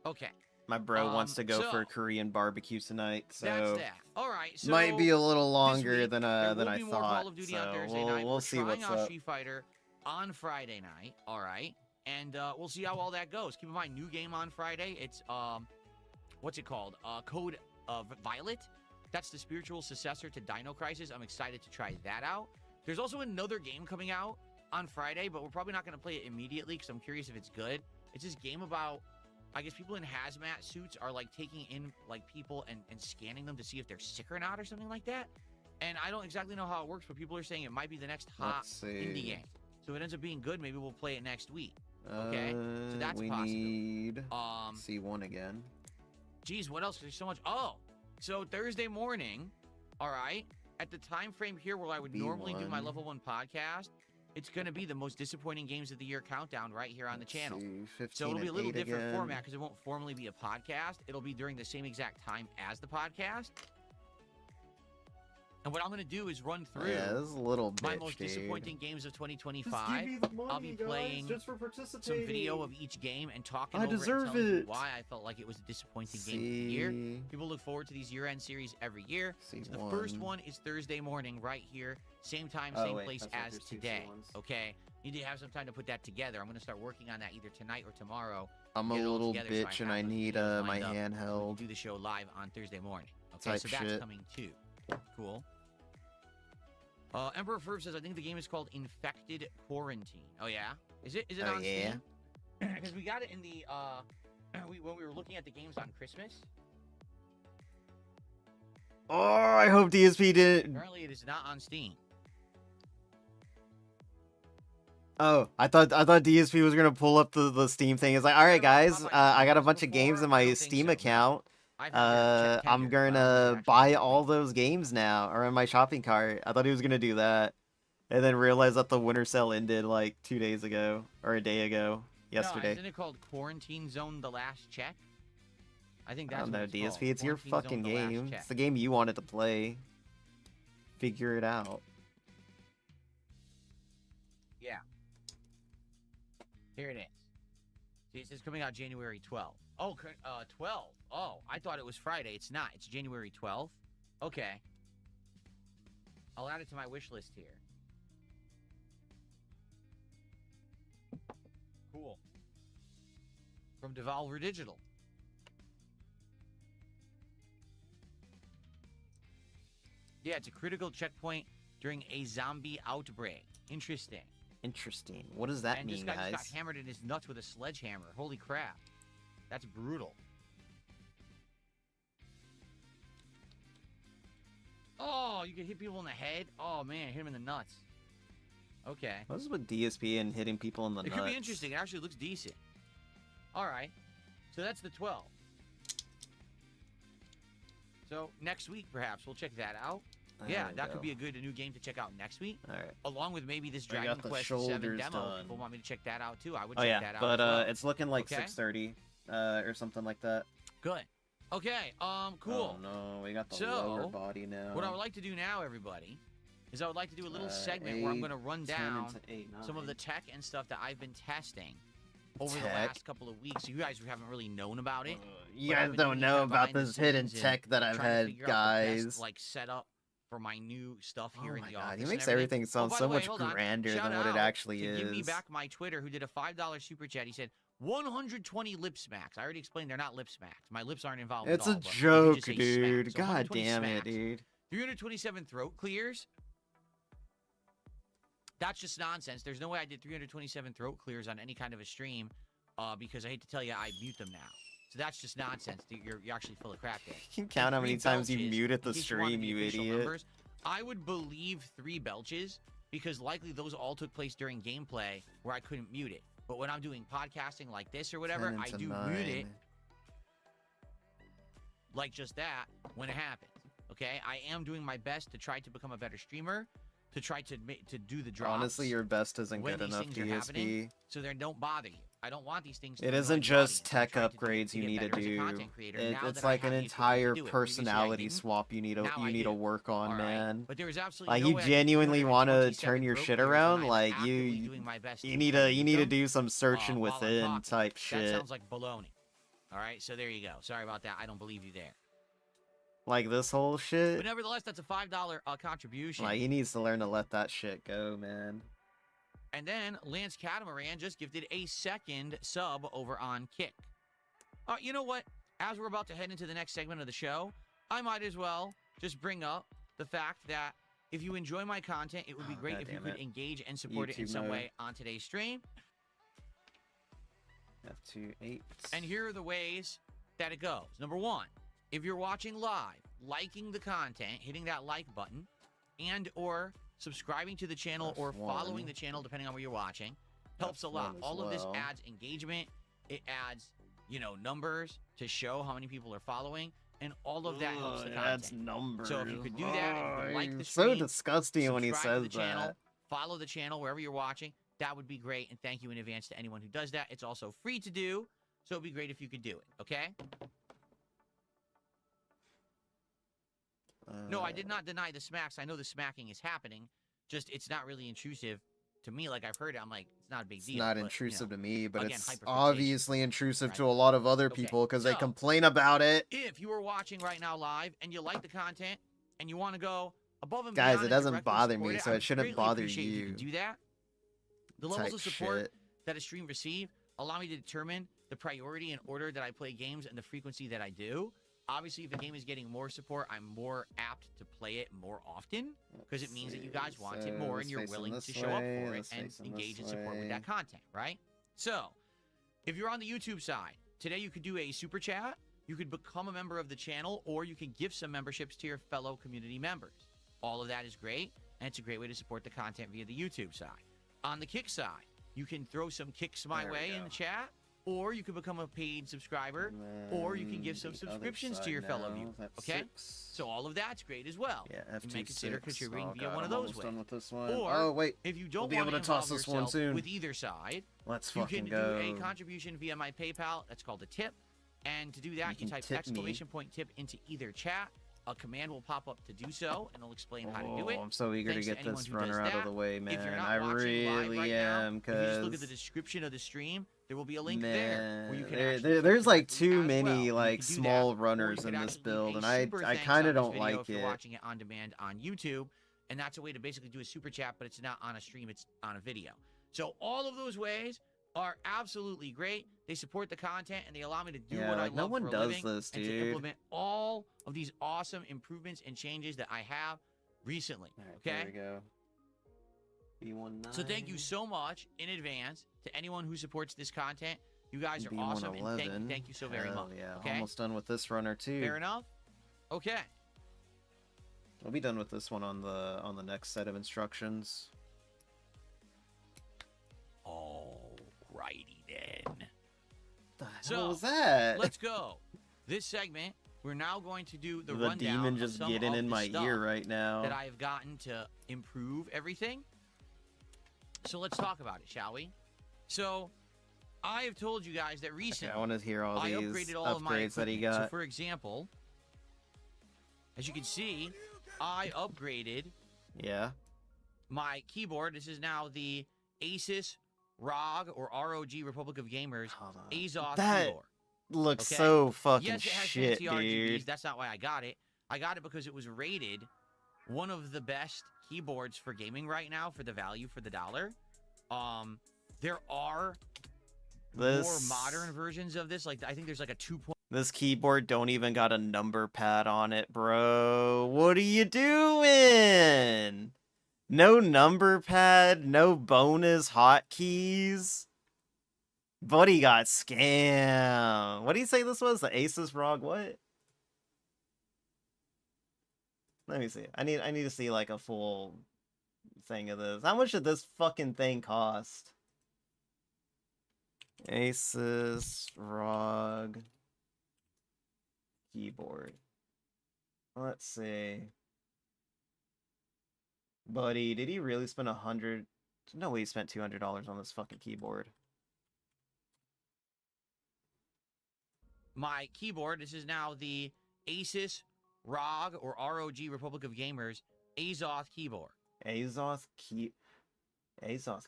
Okay, My bro wants to go so- for a Korean barbecue tonight, so that's that. All right, so might be a little this longer week, than there will I be more thought. Call of Duty on So Thursday night. we'll We're see trying what's out up. Street Fighter on Friday night. All right, and we'll see how all that goes. Keep in mind, new game on Friday. It's what's it called? Code Violet. That's the spiritual successor to Dino Crisis. I'm excited to try that out. There's also another game coming out on Friday, but we're probably not going to play it immediately because I'm curious if it's good. It's this game about, I guess people in hazmat suits are like taking in like people and scanning them to see if they're sick or not or something like that. And I don't exactly know how it works, but people are saying it might be the next hot Let's see. indie game. So if it ends up being good, maybe we'll play it next week. Okay, so that's we possible. need C1 again. Geez, what else? There's so much. Oh, So Thursday morning, all right, at the time frame here where I would normally do my B1. level 1 podcast, it's going to be the most disappointing games of the year countdown right here on the channel. See, 15 So it'll be a and little 8 different again. format because it won't formally be a podcast. It'll be during the same exact time as the podcast. And what I'm going to do is run through Yeah, this is a little bitch, my most dude. disappointing games of Just 2025. give me the money, I'll be guys, playing just for some participating. video of each game and talking I over deserve it and telling you it. why I felt like it was a disappointing game of the year. See, People look forward to these year-end series every year. So the C1. first one is Thursday morning right here. Same time, Oh, same wait, place that's right, as there's two today. C1s. Okay? You need to have some time to put that together. I'm going to start working on that either tonight or tomorrow. I'm a Get it all little together so I bitch and have I those need videos my lined up. We can handheld. do the show live on Thursday morning. Okay, Type so that's shit. coming too. Cool. Emperor Ferb says, I think the game is called Infected Quarantine. Oh, yeah? Is it Oh, on yeah? Steam? Because we got it in the, when we were looking at the games on Christmas. Oh, I hope DSP didn't. Apparently, it is not on Steam. Oh, I thought DSP was gonna pull up the Steam thing. It's like, all right, guys, I got a bunch of games in I my don't think Steam so, no. account. I've never checked I'm Tender, but I don't think it gonna actually buy has all a link. those games now, or in my shopping cart. I thought he was gonna do that, and then realized that the winter sale ended like 2 days ago or a day ago, No, yesterday. isn't it called Quarantine Zone The Last Check? I think I that's don't what know, it's DSP. called. It's your Quarantine Zone fucking The Last game. Check. It's the game you wanted to play. Figure it out. Yeah. Here it is. See, it says coming out January 12th. Oh, 12. Oh, I thought it was Friday. It's not. It's January 12th. Okay. I'll add it to my wish list here. Cool. From Devolver Digital. Yeah, it's a critical checkpoint during a zombie outbreak. Interesting. Interesting. What does that And this mean, guy guys? just got hammered in his nuts with a sledgehammer. Holy crap. That's brutal. Oh, you can hit people in the head? Oh, man, hit him in the nuts. Okay. What is with DSP and hitting people in the It nuts? could be interesting. It actually looks decent. All right. So that's the 12. So next week, perhaps, we'll check that out. Yeah, There we that could go. be a good new game to check out next week. All right. Along with maybe this I got Dragon the Quest 7 shoulders demo. done. People want me to check that out, too. I would Oh check yeah, that out. but as well. it's looking like Okay. 6:30, or something like that. Good. Okay, cool. Oh no, we got the So, lower body now. What I would like to do now, everybody, is I would like to do a little 8, segment where I'm going to run 10 down into 8, some of the 9. tech and stuff that I've been testing over the Tech? last couple of weeks. You guys haven't really known about it. You but I've guys been don't doing know kinda about behind the this hidden scenes and tech that I've trying to had, figure out the guys. best, like, setup for my new stuff Oh here in my the god, office. he and makes everything. everything Oh, sound by so the way, much hold on. grander Shout than what it out actually to is. Give me back my Twitter, who did a $5 super chat. He said 120 lip smacks. I already explained they're not lip smacks. My lips aren't involved. It's at a all, but you joke, just say dude. smack. So God 120 damn it, smacks. dude. 327 throat clears. That's just nonsense. There's no way I did 327 throat clears on any kind of a stream, because I hate to tell you, I mute them now. So that's just nonsense. You're actually full of crap there. You can count how many times you muted the In case you wanted stream, the you official idiot. numbers, I would believe 3 belches because likely those all took place during gameplay where I couldn't mute it. But when I'm doing podcasting like this or whatever, 10 I into do 9. mute it like just that when it happens. Okay, I am doing my best to try to become a better streamer, to try to do the drops. Honestly, your best isn't when good these enough, things are happening, DSP. so they don't bother you. I don't want these things to It annoy isn't the just audience. I'm tech trying to upgrades you get need to better as a do. content creator. Now It's that I like have an the ability to entire do it. Previously, I personality didn't. swap you need Now I to do. work on, All right? man. But there is absolutely Like no you way I did genuinely want to 327 turn your throat shit clears, and around. I'm Like actively doing my best you to need to mute them, do some searching while I'm within talking. type That shit. sounds like baloney. All right, so there you go. Sorry about that. I don't believe you there. Like this whole But shit. nevertheless, that's a $5 contribution. Like he needs to learn to let that shit go, man. And then Lance Catamaran just gifted a second sub over on Kick. You know what? As we're about to head into the next segment of the show, I might as well just bring up the fact that if you enjoy my content, it would be Oh, great God if you damn could it. engage and support it in YouTube some mode. way on today's stream. F28. And here are the ways that it goes. Number 1, if you're watching live, liking the content, hitting that like button, and or subscribing to the channel or F1. following the channel, depending on where you're watching, helps a lot. F1 as All of this well. adds engagement. It adds, numbers to show how many people are following. and all of that helps the That's content. numbers. So if you could do that, if you could like the so stream, disgusting when he subscribe says to the channel, that. follow the channel wherever you're watching. That would be great, and thank you in advance to anyone who does that. It's also free to do, so it'd be great if you could do it, okay? No, I did not deny the smacks. I know the smacking is happening, just it's not really intrusive to me. Like, I've heard it, I'm like, it's not a big It's deal. not but, intrusive you know, to me, but again, it's hyperfixation, obviously intrusive right? to a lot of other Okay, people because they so- complain about it. If you are watching right now live and you like the content and you want to go above and Guys, beyond it and doesn't directly bother support me, it, so I it shouldn't greatly bother appreciate if you you. can do that. The levels Type of support shit. that a stream receive allow me to determine the priority and order that I play games and the frequency that I do. Obviously, if a game is getting more support, I'm more apt to play it more often because it means that you guys want it more and you're willing to show up for it and engage and support with that content, right? So, if you're on the YouTube side, today you could do a super chat, you could become a member of the channel, or you can give some memberships to your fellow community members. All of that is great, and it's a great way to support the content via the YouTube side. On the Kick side, you can throw some kicks my There we way in go. the chat, or you can become a paid subscriber, or you can give some subscriptions to your fellow viewers. Okay? So all of that's great as well. Yeah, You may consider F26. contributing Oh, via God, one of I'm those almost ways. done with this one. Or Oh, wait. if you don't be want able to to toss involve this one yourself soon. with either side, Let's you fucking can go. do a contribution via my PayPal. That's called a tip. And to do that, you can type tip me. exclamation point tip into either chat. A command will pop up to do so, and it'll explain how to do it. I'm so eager Thanks to to get anyone this who does runner out of that. the way, If you're man. not I watching live really right now, am, if you just look at cause the description of the stream, there will be a link there where you can there- actually there- click there's like directly too as many well. You like can do small that, or you runners could in this actually leave build, a and I super I thanks kind on of this don't video like if you're it. watching it on demand on YouTube, and that's a way to basically do a super chat, but it's not on a stream, it's on a video. So all of those ways are absolutely great. They support the content and they allow me to do Yeah, what I like, no love one for a does living this, and to dude. implement all of these awesome improvements and changes that I have recently. Alright, Okay? there we go. B19. So thank you so much in advance to anyone who supports this content. You guys are awesome, and thank you so very Hell much. Yeah, Okay? almost done with this runner too. Fair enough? Okay. We'll be done with this one on the next set of instructions. Alrighty then. The hell So, was that? Let's go. This segment, we're now going to do the the rundown demon of just some getting of in the my stuff ear right now. that I have gotten to improve everything. So let's talk about it, shall we? So, I have told you guys that Okay, recently I want to hear all I these upgraded all of my upgrades that he equipment. So got. for example, as you can see, I upgraded Yeah. my keyboard. This is now the Asus ROG or ROG Republic of Gamers Hold on. Azoth That keyboard. looks Okay. so fucking Yes, it has shit, fancy RGBs. dude. That's not why I got it. I got it because it was rated one of the best keyboards for gaming right now for the value for the dollar. There are more modern versions of this. Like I think there's like a 2. This keyboard don't even got a number pad on it, bro. What are you doing? No number pad, no bonus hotkeys. Buddy got scammed. What do you say this was? The Asus ROG what? Let me see. I need to see like a full thing of this. How much did this fucking thing cost? Asus ROG keyboard. Let's see. Buddy, did he really spend 100? No way he spent $200 on this fucking keyboard. My keyboard. This is now the Asus ROG or ROG Republic of Gamers Azoth keyboard. Azoth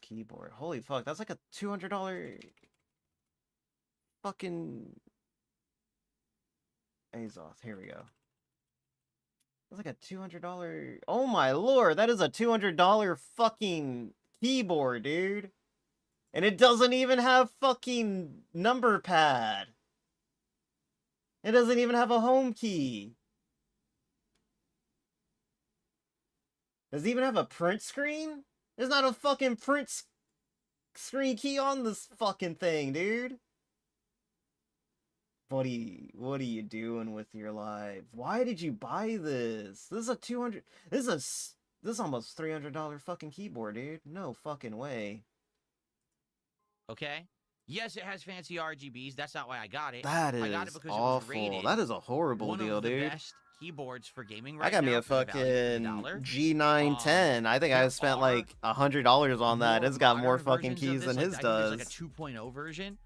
keyboard. Holy fuck, that's like a $200 fucking Azoth. Here we go. That's like a $200. Oh my lord, that is a $200 fucking keyboard, dude. And it doesn't even have fucking number pad. It doesn't even have a home key. Does it even have a print screen? There's not a fucking screen key on this fucking thing, dude. Buddy, what are you doing with your life? Why did you buy this? This is a this is almost $300 fucking keyboard, dude. No fucking way. Okay? Yes, it has fancy RGBs. That's not why I got it. That I got it is because it was awful. rated That is a horrible one deal, of the dude. best keyboards for gaming right I got me now a for the value for the fucking dollar. G910. I think I There spent are like $100 on that. more It's got more modern fucking versions of keys this, than like, his I think there's like a does. 2.0 version.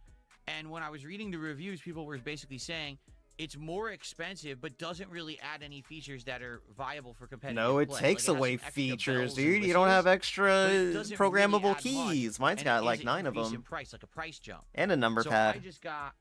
And when I was reading the reviews, people were basically saying it's more expensive, but doesn't really add any features that are viable for competitive No, it play. takes Like, it has away some extra features, bells and dude. You don't have whistles, extra but it doesn't really programmable add keys. much, Mine's and got it like is 9 of increase in them. price, like a price jump. And a number So pad. I just got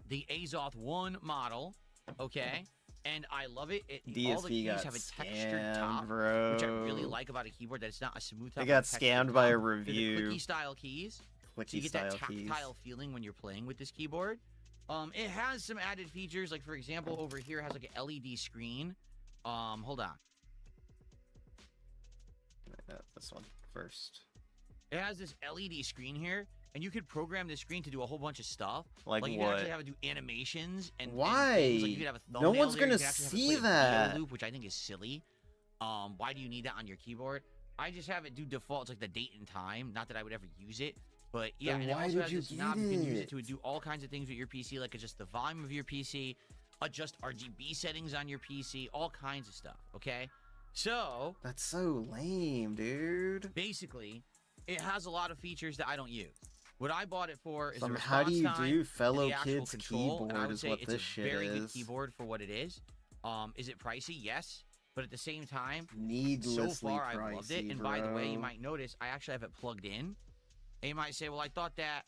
the Azoth 1 model, okay? And I love it. All the DSP keys got have a textured top, scammed, bro. which I really like about a keyboard, that it's not a smooth top. They got it's a textured scammed by a top. They're the review. clicky style keys. So you Clicky get that style keys. tactile feeling when you're playing with this keyboard. It has some added features, like for example, over here it has like an LED screen. Hold on. This one first. It has this LED screen here, and you could program this screen to do a whole bunch of stuff. Like you can what? actually have it do animations and Why? And things. Like you could have a No thumbnail one's there. You gonna can actually have it see play a video that. loop, which I think is silly. Why do you need that on your keyboard? I just have it do defaults like the date and time. Not that I would ever use it, but yeah. Then And it why also did has you this get knob. You can use it it? to do all kinds of things with your PC, like adjust the volume of your PC, adjust RGB settings on your PC, all kinds of stuff. Okay, so That's so lame, dude. basically, it has a lot of features that I don't use. What I bought it for is the How do response you time do and fellow the actual kids control, and I keyboard would is say what it's this a shit very good is. keyboard for what it is. Is it pricey? Yes, but at the same time, Needlessly so far pricey, I've loved it. And by the way, you bro. might notice I actually have it plugged in. And you might say, well, I thought that.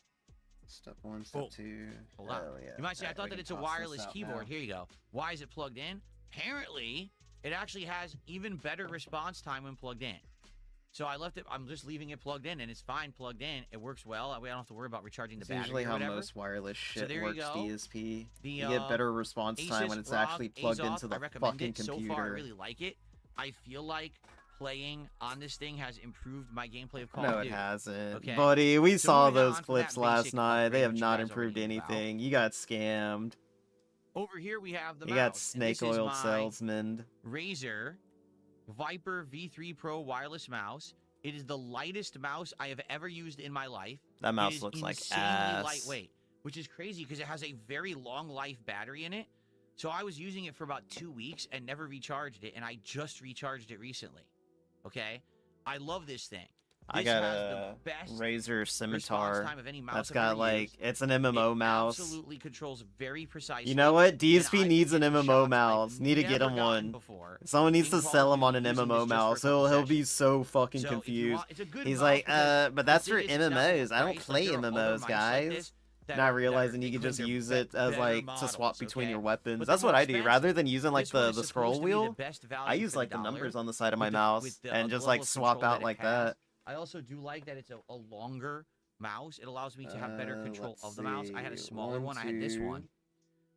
Step 1, step Oh, 2. Hold on. Hell yeah. You might say, I Alright, thought we that can it's a toss this wireless out keyboard. now. Here you go. Why is it plugged in? Apparently, it actually has even better response time when plugged in. So I left it. I'm just leaving it plugged in, and it's fine plugged in. It works well. We don't have to worry about recharging the It's battery usually or how whatever. most wireless shit there you works, go. DSP. The, You get better response time when Asus it's actually ROG plugged Azoth, into the I recommend fucking it. computer. So far, I really like it. I feel like playing on this thing has improved my gameplay of Call No, of it Duty. hasn't. Okay. Buddy, we So saw moving on those from clips that last basic night. They upgrade, have which you not guys improved already knew about. anything. You got scammed. Over here we have the You mouse. got and this snake is oil my salesman. Razer Viper V3 Pro wireless mouse. It is the lightest mouse I have ever used in my life. That It mouse is looks like insanely ass. lightweight, which is crazy because it has a very long life battery in it. So I was using it for about 2 weeks and never recharged it, and I just recharged it recently. Okay, I love this thing. I This got has a the best Razer response Scimitar. time of any mouse That's I've ever got like, used. it's an MMO It mouse. absolutely controls very precisely. You know what? and DSP I've needs an hit MMO shots I've mouse. Need to get never him gotten one. before Someone needs in to Call sell of him on Duty an using this MMO just for a mouse. couple He'll be sessions. so fucking So if you confused. want- it's a good He's mouse like, because but that's the for thing is, it's not MMOs. I don't overpriced, play like, there are other MMOs, mice like guys. this that Not are- realizing they you could claim just they're use it as better like to models, swap between your okay? weapons. But That's they're what more I do. expensive. Rather than using like This one the is supposed scroll to be wheel, the best I value use for like the dollar numbers on the side of my with mouse the and just level like of swap control out that it like has. that. I also do like that it's a longer mouse. It allows me to have better control Let's of the mouse. I had a see. smaller one. I had this 1, one,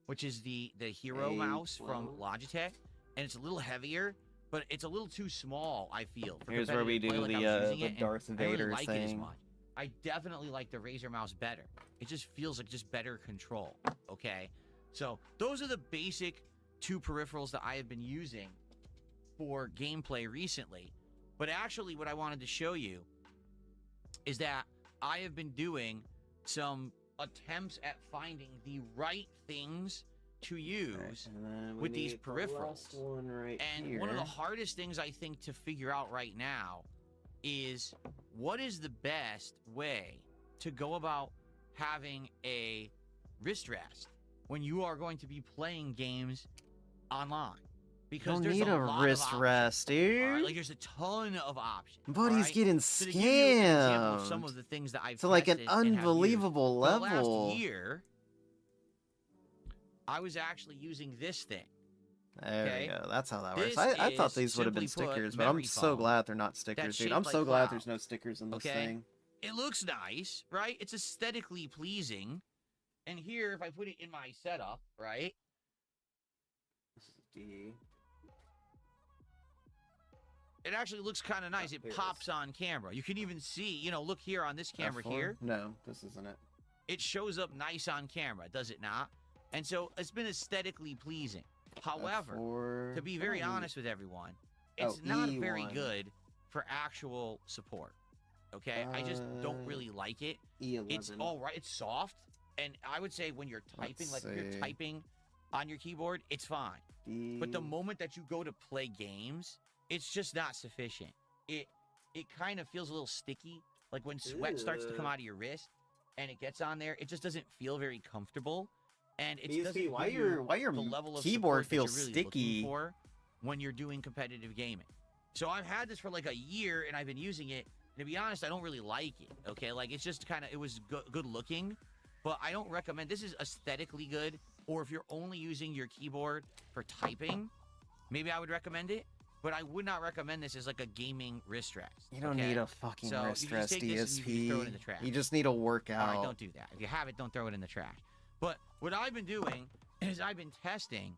which is the Hero 8, mouse from 12. Logitech, and it's a little heavier, but it's a little too small, I feel. For Here's where we competitive do play. Like, I was using the it, and Darth I don't really Vader like it as thing. much. I definitely like the Razer mouse better. It just feels like just better control. Okay, so those are the basic 2 peripherals that I have been using for gameplay recently. But actually, what I wanted to show you is that I have been doing some attempts at finding the right things to use with these peripherals. And one of the hardest things I think to figure out right now is what is the best way to go about having a wrist rest when you are going to be playing games online. You Because don't there's need a a lot wrist of options, rest, all dude. right? Like there's a ton of options. But all he's right? getting So to give you an example of scammed. some of the things that I've To like an tested and have used, unbelievable for the level. last year, I was actually using this thing. There Okay. we go. That's how that works. This I thought is, these would have been simply put, stickers, but I'm memory so foam glad they're not stickers, dude. shaped I'm like so glad cloud. there's no stickers in this Okay. thing. It looks nice, right? It's aesthetically pleasing. And here, if I put it in my setup, right? This is D. It actually looks kind of nice. here It it is. pops on camera. You can even see, you know, look here on this camera F4? here. No, this isn't it. It shows up nice on camera, does it not? And so it's been aesthetically pleasing. However, F4. to be very Oh, honest with everyone, it's Oh, not very E1. good for actual support. Okay, I just don't really like it. E11. It's all right. It's soft, and I would say when you're typing, Let's like if you're see. typing on your keyboard, it's fine. But the moment that you go to play games, it's just not sufficient. It kind of feels a little sticky, like when sweat starts to come Ew. out of your wrist, and it gets on there. It just doesn't feel very comfortable, and it BSP, doesn't why give your you the level of keyboard support that you're feels really sticky? looking for when you're doing competitive gaming. So I've had this for like a year, and I've been using it. And to be honest, I don't really like it. Okay, like it's just kind of it was good looking, but I don't recommend. This is aesthetically good, or if you're only using your keyboard for typing, maybe I would recommend it. But I would not recommend this as like a gaming wrist rest. You don't okay? need a fucking So you wrist just rest, take this and you can throw it in the DSP. trash. You just need to work All out. right, don't do that. If you have it, don't throw it in the trash. But what I've been doing is I've been testing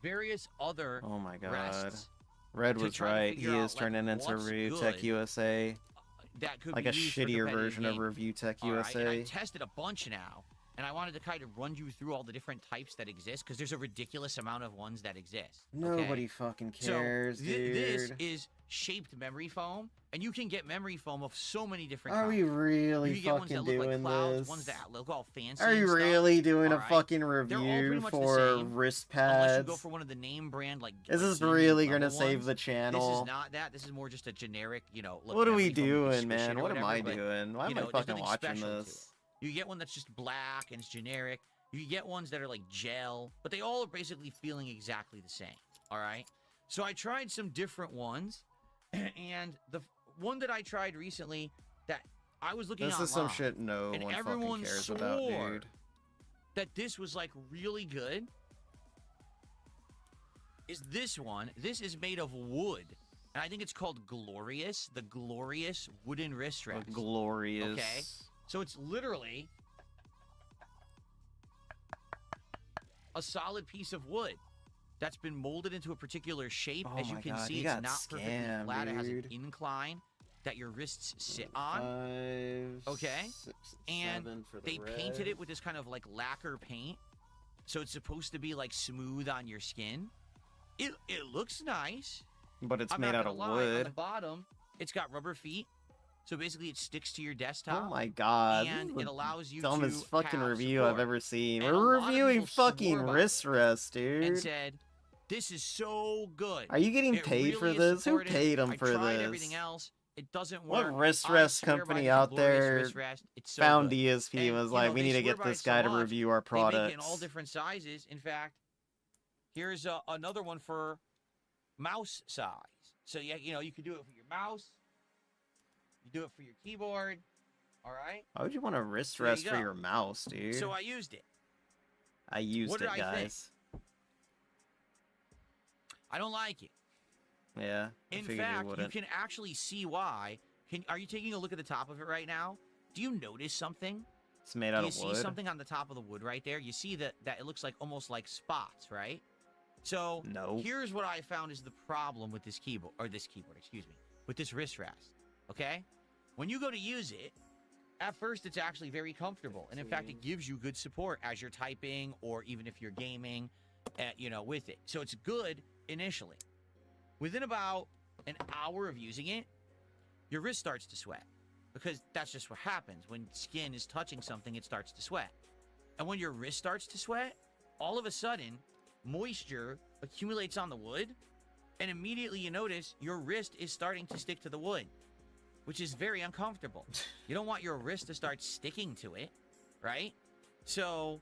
various other Oh my god. rests Red to was try to right. He figure out, is like, turning into what's Review good Tech USA. that could Like be a used for shittier competitive version of gaming. Review Tech All right, and I USA. tested a bunch now, and I wanted to kind of run you through all the different types that exist because there's a ridiculous amount of ones that exist. okay? Nobody fucking cares, so dude. This is shaped memory foam, and you can get memory foam of so many different Are kinds. we really You can get ones fucking that look like doing clouds, this? ones that look all fancy. Are you and stuff. really doing a Alright? fucking They're all pretty review much the for same, wrist Unless you go pads? for one of the name brand like. Is like this DMG really level gonna save ones. the This channel? is not that. This is more just a generic, look. What are we memory foam, you can doing, squish it man? or What am whatever, I but, doing? Why am I there's fucking nothing watching special to it. this? You get one that's just black and it's generic. You get ones that are like gel, but they all are basically feeling exactly the same. All right. So I tried some different ones, and the one that I tried recently that I was looking This online, is some shit no and one fucking everyone cares about, swore dude. that this was like really good. Is this one? This is made of wood, and I think it's called Glorious, the Glorious wooden wrist rest. Glorious. Okay. So it's literally a solid piece of wood that's been molded into a particular shape. Oh As you my can God, see, you it's got not perfectly scammed, flat. It has an dude. incline that your wrists sit on. 5, Okay. 6, And 7 for the they red. painted it with this kind of like lacquer paint. So it's supposed to be like smooth on your skin. It looks nice. But it's I'm made not out gonna of lie, On the wood. bottom, it's got rubber feet. So basically it sticks to your desktop. Oh my god. And This is it the allows you dumbest to fucking have review I've support. ever seen. And a We're lot of reviewing people swore fucking by wrist rest, and dude. said, "This is so good." Are you getting It paid for really is this? Who supportive. paid them I for tried this? everything else. It doesn't What work. wrist I rest swear by company the out Glorious there wrist rest. It's so found good. DSP and And, was you like, know, we they need to swear get by this so guy to much, review our They make products. it in all different sizes. In fact, here's another one for mouse size. So you can do it for your mouse. You do it for your keyboard. All right. Why would you want a wrist There you rest for go. your mouse, dude? So I used it. I used what it, did I think? guys. I don't like it. Yeah. I In figured fact, you wouldn't. can actually see why. Are you taking a look at the top of it right now? Do you notice something? It's made Do out you of see wood. something on the top of the wood right there? You see that it looks like almost like spots, right? So No. here's what I found is the problem with this keyboard, excuse me, with this wrist rest. Okay, when you go to use it, at first it's actually very comfortable, and in fact it gives you good support as you're typing or even if you're gaming, with it. So it's good initially. Within about an hour of using it, your wrist starts to sweat. Because that's just what happens. When skin is touching something, it starts to sweat. And when your wrist starts to sweat, all of a sudden, moisture accumulates on the wood, and immediately you notice your wrist is starting to stick to the wood, which is very uncomfortable. You don't want your wrist to start sticking to it, right? So,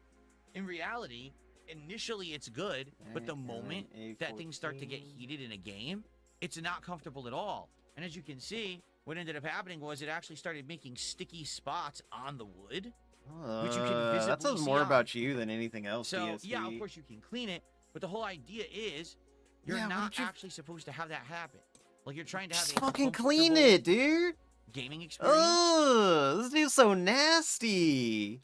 in reality, initially it's good, but the moment that things start to get heated in a game, it's not comfortable at all. And as you can see, what ended up happening was it actually started making sticky spots on the wood, which you can visibly that says see more on. about you than anything else, So, DSP. yeah, of course you can clean it, but the whole idea is you're Yeah, why not don't you- actually supposed to have that happen. Like, you're trying to have Just a fucking clean comfortable it, dude. gaming experience. Ugh, this dude's so nasty.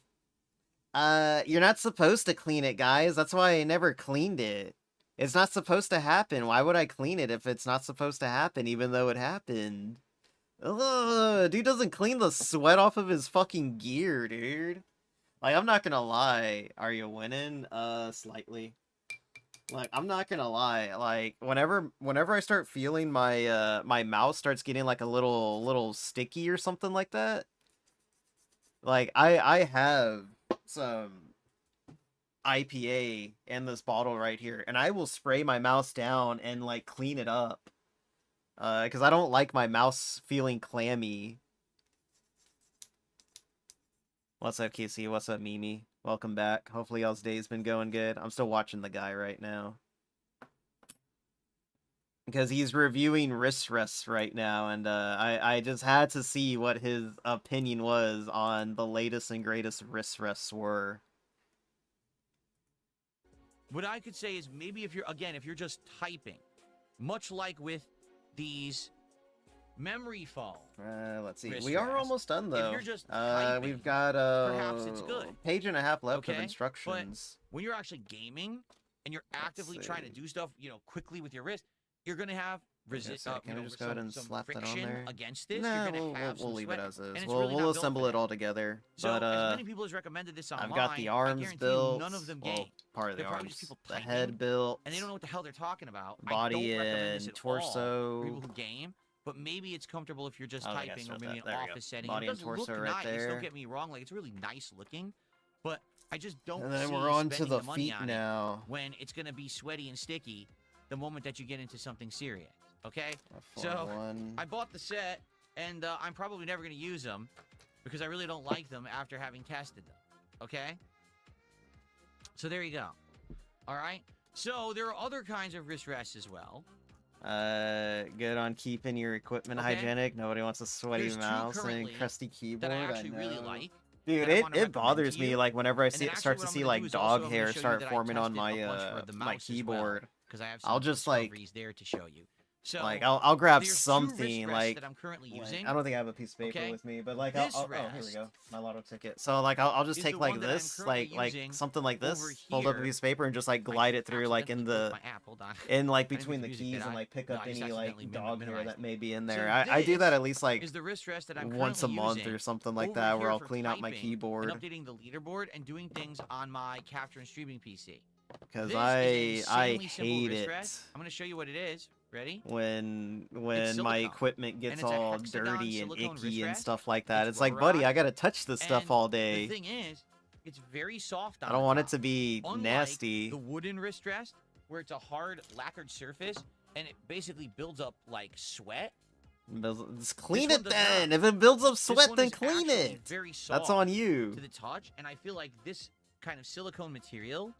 You're not supposed to clean it, guys. That's why I never cleaned it. It's not supposed to happen. Why would I clean it if it's not supposed to happen, even though it happened? Ugh, dude doesn't clean the sweat off of his fucking gear, dude. Like, I'm not gonna lie. Are you winning? Slightly. Like, I'm not gonna lie, like, whenever I start feeling my my mouse starts getting like a little sticky or something like that, like I have some IPA in this bottle right here, and I will spray my mouse down and like clean it up. Because I don't like my mouse feeling clammy. What's up, Casey? What's up, Mimi? Welcome back. Hopefully y'all's day's been going good. I'm still watching the guy right now. Because he's reviewing wrist rests right now, and I just had to see what his opinion was on the latest and greatest wrist rests were. What I could say is maybe if you're just typing, much like with these memory foam. Let's see. Wrist We are rest. almost done though. you're just typing, We've got perhaps it's good. page and a half left of Okay, instructions. When you're actually gaming and you're actively trying to see. do stuff, quickly with your wrist, you're gonna have Can we just go ahead and some slap that on friction there? against this. Nah, you're gonna have we'll some leave sweat, it as is. and it's We'll really not built assemble for it that. all together. So But as many people as recommended this online, I've got the I arms guarantee built. you none of them Well, game. part of the They're probably just arms. people The typing, head built. and they don't know what the hell they're talking about. Body I don't recommend this and at all torso. for people who game, but maybe it's comfortable if you're just Oh, I gotta typing or start maybe that. an There we go. office setting. Body It and does look torso right nice. there. Don't get me wrong; like it's really nice looking, but I just don't And then see we're on to spending the money feet on it now. when it's gonna be sweaty and sticky the moment that you get into something serious. Okay, A so 4-1. I bought the set, and I'm probably never gonna use them because I really don't like them after having tested them. Okay, so there you go. All right. So there are other kinds of wrist rests as well. Good on keeping your equipment Okay. hygienic. Nobody wants a sweaty There's two mouse and currently crusty keyboard. That I actually really know. like. Dude, that I it, wanna it recommend bothers to me you. like whenever I And then start actually to what see I'm gonna like do is also dog I'm gonna hair show you start that I forming on tested a my bunch for the my mouse as well, keyboard. 'cause I have I'll some just like discoveries there to show you. So like I'll grab there's two something wrist rests like, that I'm currently like, using. I don't think I have a piece of paper Okay? with me, but like This oh, here we rest go, my lotto ticket. So like I'll just is take the like one that I'm this, currently like using something like this, over fold up a here. piece of paper and just like I glide it through like in accidentally the closed my app. Hold on. in like I didn't between the mean to use it, keys did and I? like pick No, up I just any like accidentally dog hair minimized that it. may be in So there. I do that this at least like is the wrist rest that I'm once a currently month using or something like over that, where here I'll for clean out my typing keyboard and updating the leaderboard and doing things on my capture and streaming PC. because This I is an insanely simple hate wrist it rest. I'm going to show you what it is. Ready? when my silicone, equipment gets it's a all hexagon dirty and silicone icky wrist and rest. stuff like that. It's It's like, buddy, I rubberized, gotta touch this stuff and all The day. thing is, it's very soft on I don't the want it top. to be Unlike nasty. the wooden wrist rest, where it's a hard lacquered surface and it basically builds up like sweat. Just clean one it does then. not. If it builds up This sweat, one then is clean actually it. Very soft That's on you. to the touch, and I feel like this kind of silicone material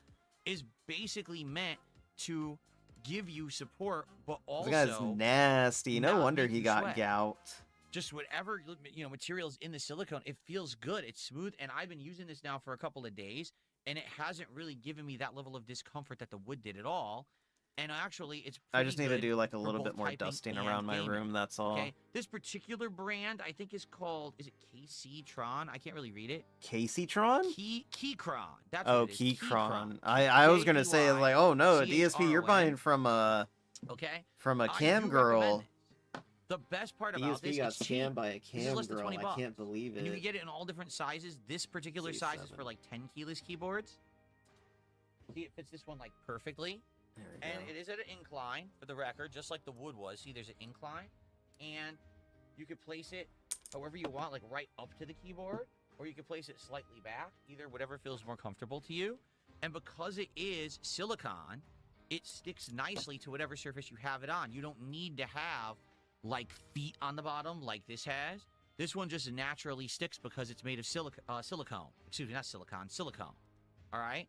is basically meant to give you support, but This guy's also nasty. No not wonder make he you got sweat. gout. just whatever materials in the silicone. It feels good. It's smooth, and I've been using this now for a couple of days, and it hasn't really given me that level of discomfort that the wood did at all. And actually, it's I just need to pretty do like a for little both bit more typing dusting and around my gaming. room. That's all. Okay, this particular brand I think is called, is it KC Tron? I can't really read it. Casey-tron? Keychron. That's Oh, what it is. Keychron. I was gonna say like, oh no, DSP, you're buying from a Okay. cam do girl. recommend it. The best part about this DSP got is cheap. scammed by a This is cam less than girl. 20 I bucks. can't believe And you it. can get it in all different sizes. This particular size is for like 10 keyless keyboards. See, it fits this one like perfectly. There we And go. it is at an incline, for the record, just like the wood was. See, there's an incline. And you could place it however you want, like right up to the keyboard. Or you could place it slightly back, either whatever feels more comfortable to you. And because it is silicone, it sticks nicely to whatever surface you have it on. You don't need to have like feet on the bottom like this has. This one just naturally sticks because it's made of silicone. Excuse me, not silicone, silicone. All right?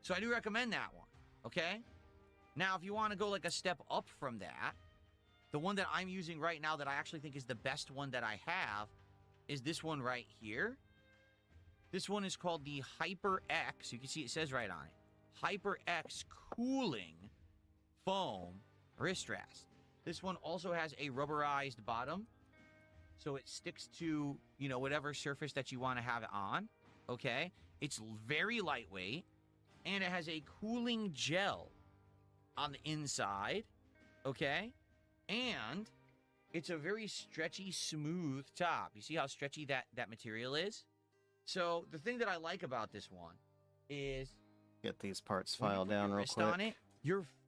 So I do recommend that one, okay? Now, if you want to go like a step up from that, the one that I'm using right now that I actually think is the best one that I have is this one right here. This one is called the HyperX. You can see it says right on it. HyperX Cooling Foam Wrist Rest. This one also has a rubberized bottom, so it sticks to, whatever surface that you want to have it on, okay? It's very lightweight, and it has a cooling gel on the inside, okay? And it's a very stretchy, smooth top. You see how stretchy that material is? So the thing that I like about this one is Get these parts when you filed put your down real wrist quick. on it,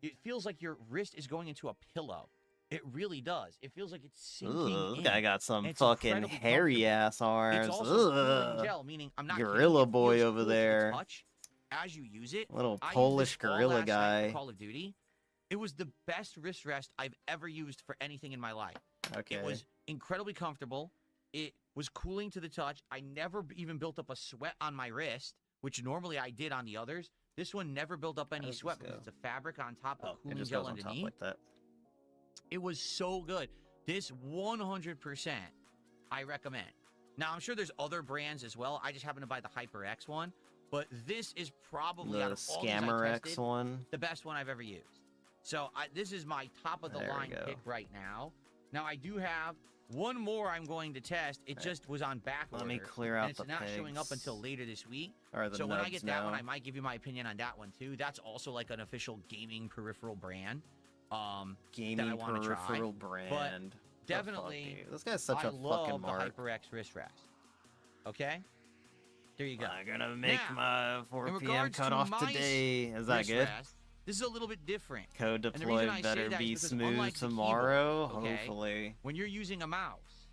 it feels like your wrist is going into a pillow. It really does. It feels like it's sinking Ugh, this in. guy got some It's fucking incredibly hairy ass It's arms. also cooling Ugh. gel, meaning I'm not kidding, Gorilla it boy feels over cool to the there. touch as you use it. Little I used Polish this all gorilla last night guy. for Call of Duty. It was the best wrist rest I've ever used for anything in my life. Okay. It was incredibly comfortable. It was cooling to the touch. I never even built up a sweat on my wrist, which normally I did on the others. This one never built up any does sweat this because go? it's a fabric on top Oh, of it cooling just gel goes on top underneath. like that. It was so good. This 100% I recommend. Now, I'm sure there's other brands as well. I just happen to buy the HyperX one. But this is probably, out The of all these I Scammer X tested, one. the best one I've ever used. So this is my top of the There we line go. pick right now. Now, I do have one more I'm going to test. It just was on back order. Let me clear out and it's the not showing up pegs. until later this week. Or the So when I nubs get that one, now. I might give you my opinion on that one too. That's also like an official gaming peripheral brand. Gaming wanna try, peripheral brand. The fuck, definitely, dude? This guy's such I a love fucking the mark. HyperX wrist rest. Okay? There you go. I'm gonna make Now, my 4 in p.m. regards to cutoff my today. Is that wrist good? rest, this is a little bit different. Code And the reason deployed I say better that is be because smooth unlike the tomorrow. keyboard, okay, Hopefully. When you're using a mouse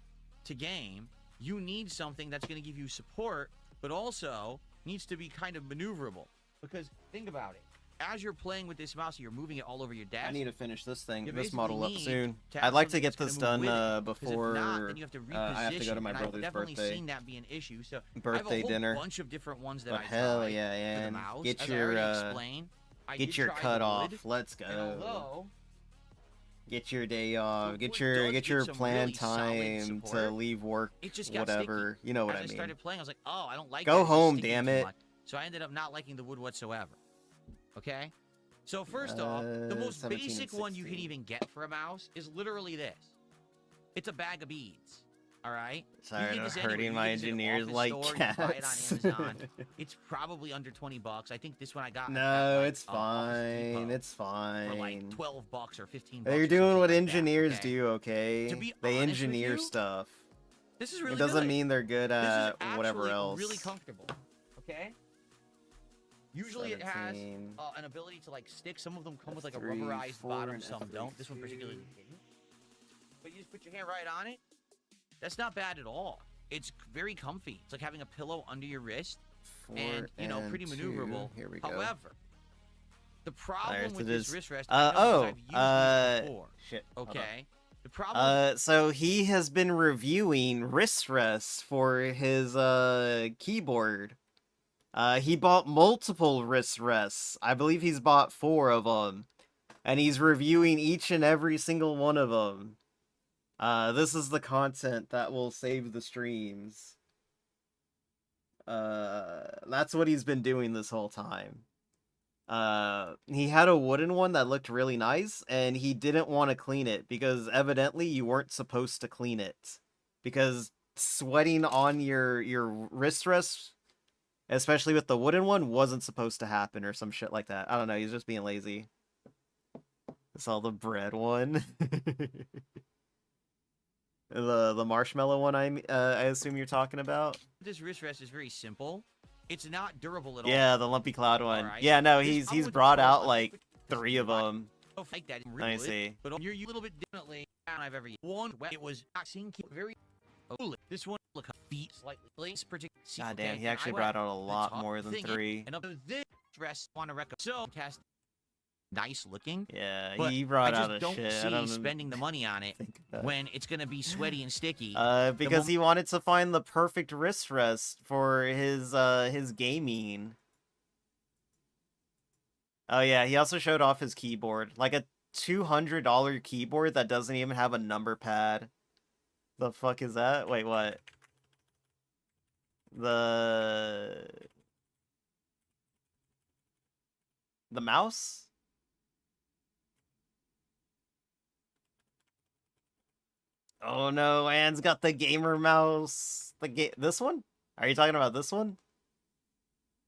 to game, you need something that's going to give you support, but also needs to be kind of maneuverable. Because think about it. As you're playing with this mouse, you're moving it all over your desk. I need to finish this thing, You this basically model up need soon. to have I'd like to something get that's this gonna move done with it, 'cause before if not, then you have to reposition. I have to go to my and brother's I've definitely birthday. seen that be an issue. So I have a Birthday whole dinner. bunch of different ones that Oh, I hell tried yeah, for the and mouse. get As your, I already explained, I get did your try the cut off. wood, Let's and go. although Get your day off. wood Get does your give some planned really solid time to support, leave work. it just got Whatever. sticky. You know what As I I mean. started playing, I was like, oh, I don't like Go that. It's just home, sticking damn too it. much. So I ended up not liking the wood whatsoever. Okay? So first off, the most 17 and basic one you can 16. even get for a mouse is literally this. It's a bag of beads. All right? Sorry, you get I'm this anywhere. hurting You my get this in an engineers office like store, you can buy it on cats. Amazon. It's probably under $20. I think this one I got. No, at, like, it's Office fine. Depot It's fine. for like $12 or $15. You're or doing something what like engineers that, okay? do, okay? To be They honest with engineer you, stuff. This is really It doesn't good. mean they're good This is at whatever actually else. really comfortable. Okay? Usually it has 17. an ability to like stick. Some of them come with like a 3, rubberized 4, bottom, and some F3, don't. This one particularly didn't. But you just put your hand right on it. That's not bad at all. It's very comfy. It's like having a pillow under your wrist, 4 and you know, pretty 2. maneuverable. Here we go. However, the problem Alright, so with this- this wrist rest, I know because I've used these before. Shit. hold on. Okay, the problem. So he has been reviewing wrist rests for his keyboard. He bought multiple wrist rests. I believe he's bought 4 of them, and he's reviewing each and every single one of them. This is the content that will save the streams. That's what he's been doing this whole time. He had a wooden one that looked really nice, and he didn't want to clean it because evidently you weren't supposed to clean it. Because sweating on your wrist rest, especially with the wooden one, wasn't supposed to happen or some shit like that. I don't know, he's just being lazy. I saw the bread one. The marshmallow one I assume you're talking about? This wrist rest is very simple. It's not durable at all. Yeah, the lumpy cloud one. Alright. Yeah, no, This he's problem with the brought Pro, out I like think 3 of them. stuff like that. Let me see. But you're a little bit differently than I've ever used. One, it was sinking very. This one look feet slightly. This particular. God damn, he actually brought out a lot more than 3. And up to this dress, want to recommend. So test. Nice looking. Yeah, But he brought I just out a don't shit. see I don't spending the money on it think that. when it's gonna be sweaty and sticky. Because he wanted to find the perfect wrist rest for his gaming. Oh yeah, he also showed off his keyboard, like a $200 keyboard that doesn't even have a number pad. The fuck is that? Wait, what? The mouse? Oh no, Anne's got the gamer mouse. This one? Are you talking about this one?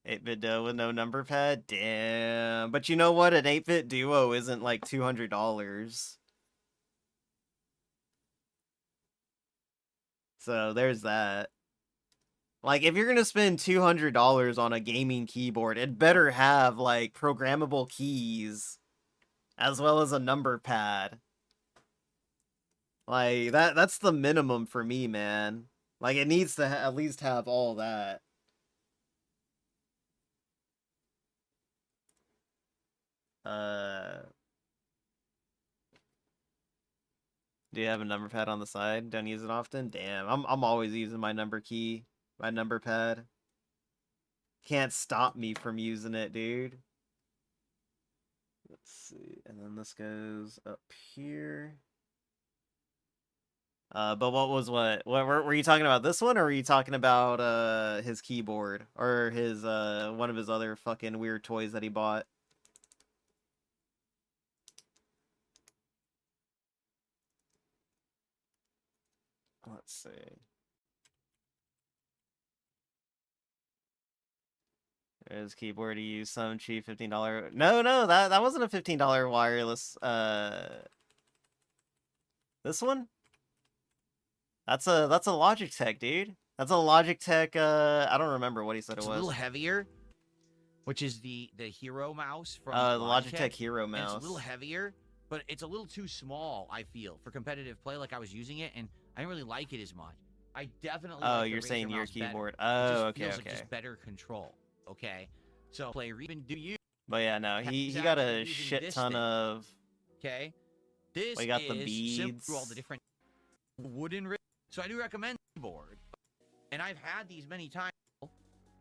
8-bit Duo with no number pad? Damn. But you know what? An 8-bit Duo isn't like $200. So there's that. Like, if you're gonna spend $200 on a gaming keyboard, it better have, like, programmable keys as well as a number pad. Like, that's the minimum for me, man. Like, it needs to at least have all that. Do you have a number pad on the side? Don't use it often? Damn, I'm always using my number key, my number pad. Can't stop me from using it, dude. Let's see, and then this goes up here. But what were you talking about, this one, or were you talking about his keyboard or his one of his other fucking weird toys that he bought? Let's see. There's keyboard. He used some cheap $15. No, that wasn't a $15 wireless. This one. That's a Logitech, dude. That's a Logitech. I don't remember what he said it It's was. a little heavier, which is the Hero mouse from The Logitech Hero and mouse. it's a little heavier, but it's a little too small, I feel, for competitive play. Like, I was using it, and I didn't really like it as much. I definitely Oh, like the you're Razer saying your mouse better. keyboard. It Oh, just okay, feels okay. like just better control. Okay, so play even do you? But yeah, no, he He's got actually a using shit this ton thing. of. Okay, this We got the is beads. through all the different wooden. So I do recommend the board, and I've had these many times.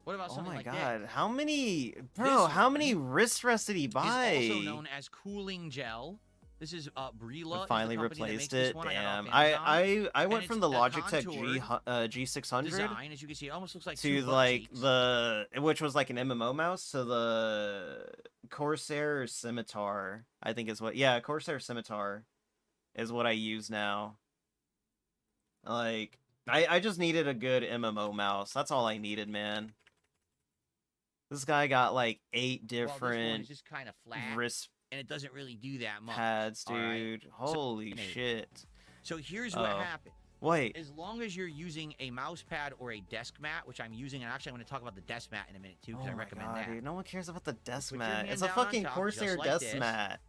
What about Oh something my like god, this? how many, bro? This How one many wrist rests did he buy? Is also known as cooling gel. This is Brila. We finally is the company that makes replaced this it. one. I got it Damn, off Amazon. I And went from it's the a Logitech contoured G600 design, as you can see, it almost looks like to two butt like cheeks. which was like an MMO mouse, to the Corsair Scimitar, I think is what. Yeah, Corsair Scimitar is what I use now. Like, I just needed a good MMO mouse. That's all I needed, man. This guy got like 8 Well, this one different is just kind of flat, wrist and it doesn't really do that much. pads, all right? dude. Holy maybe. shit. So here's what Oh. happened. Wait. As long as you're using a mouse pad or a desk mat, which I'm using, and actually I'm going to talk about the desk mat in a minute too, because Oh I my recommend god, that. dude. No one cares about the desk Put your mat. hand It's a down on fucking top, Corsair just like desk this. mat.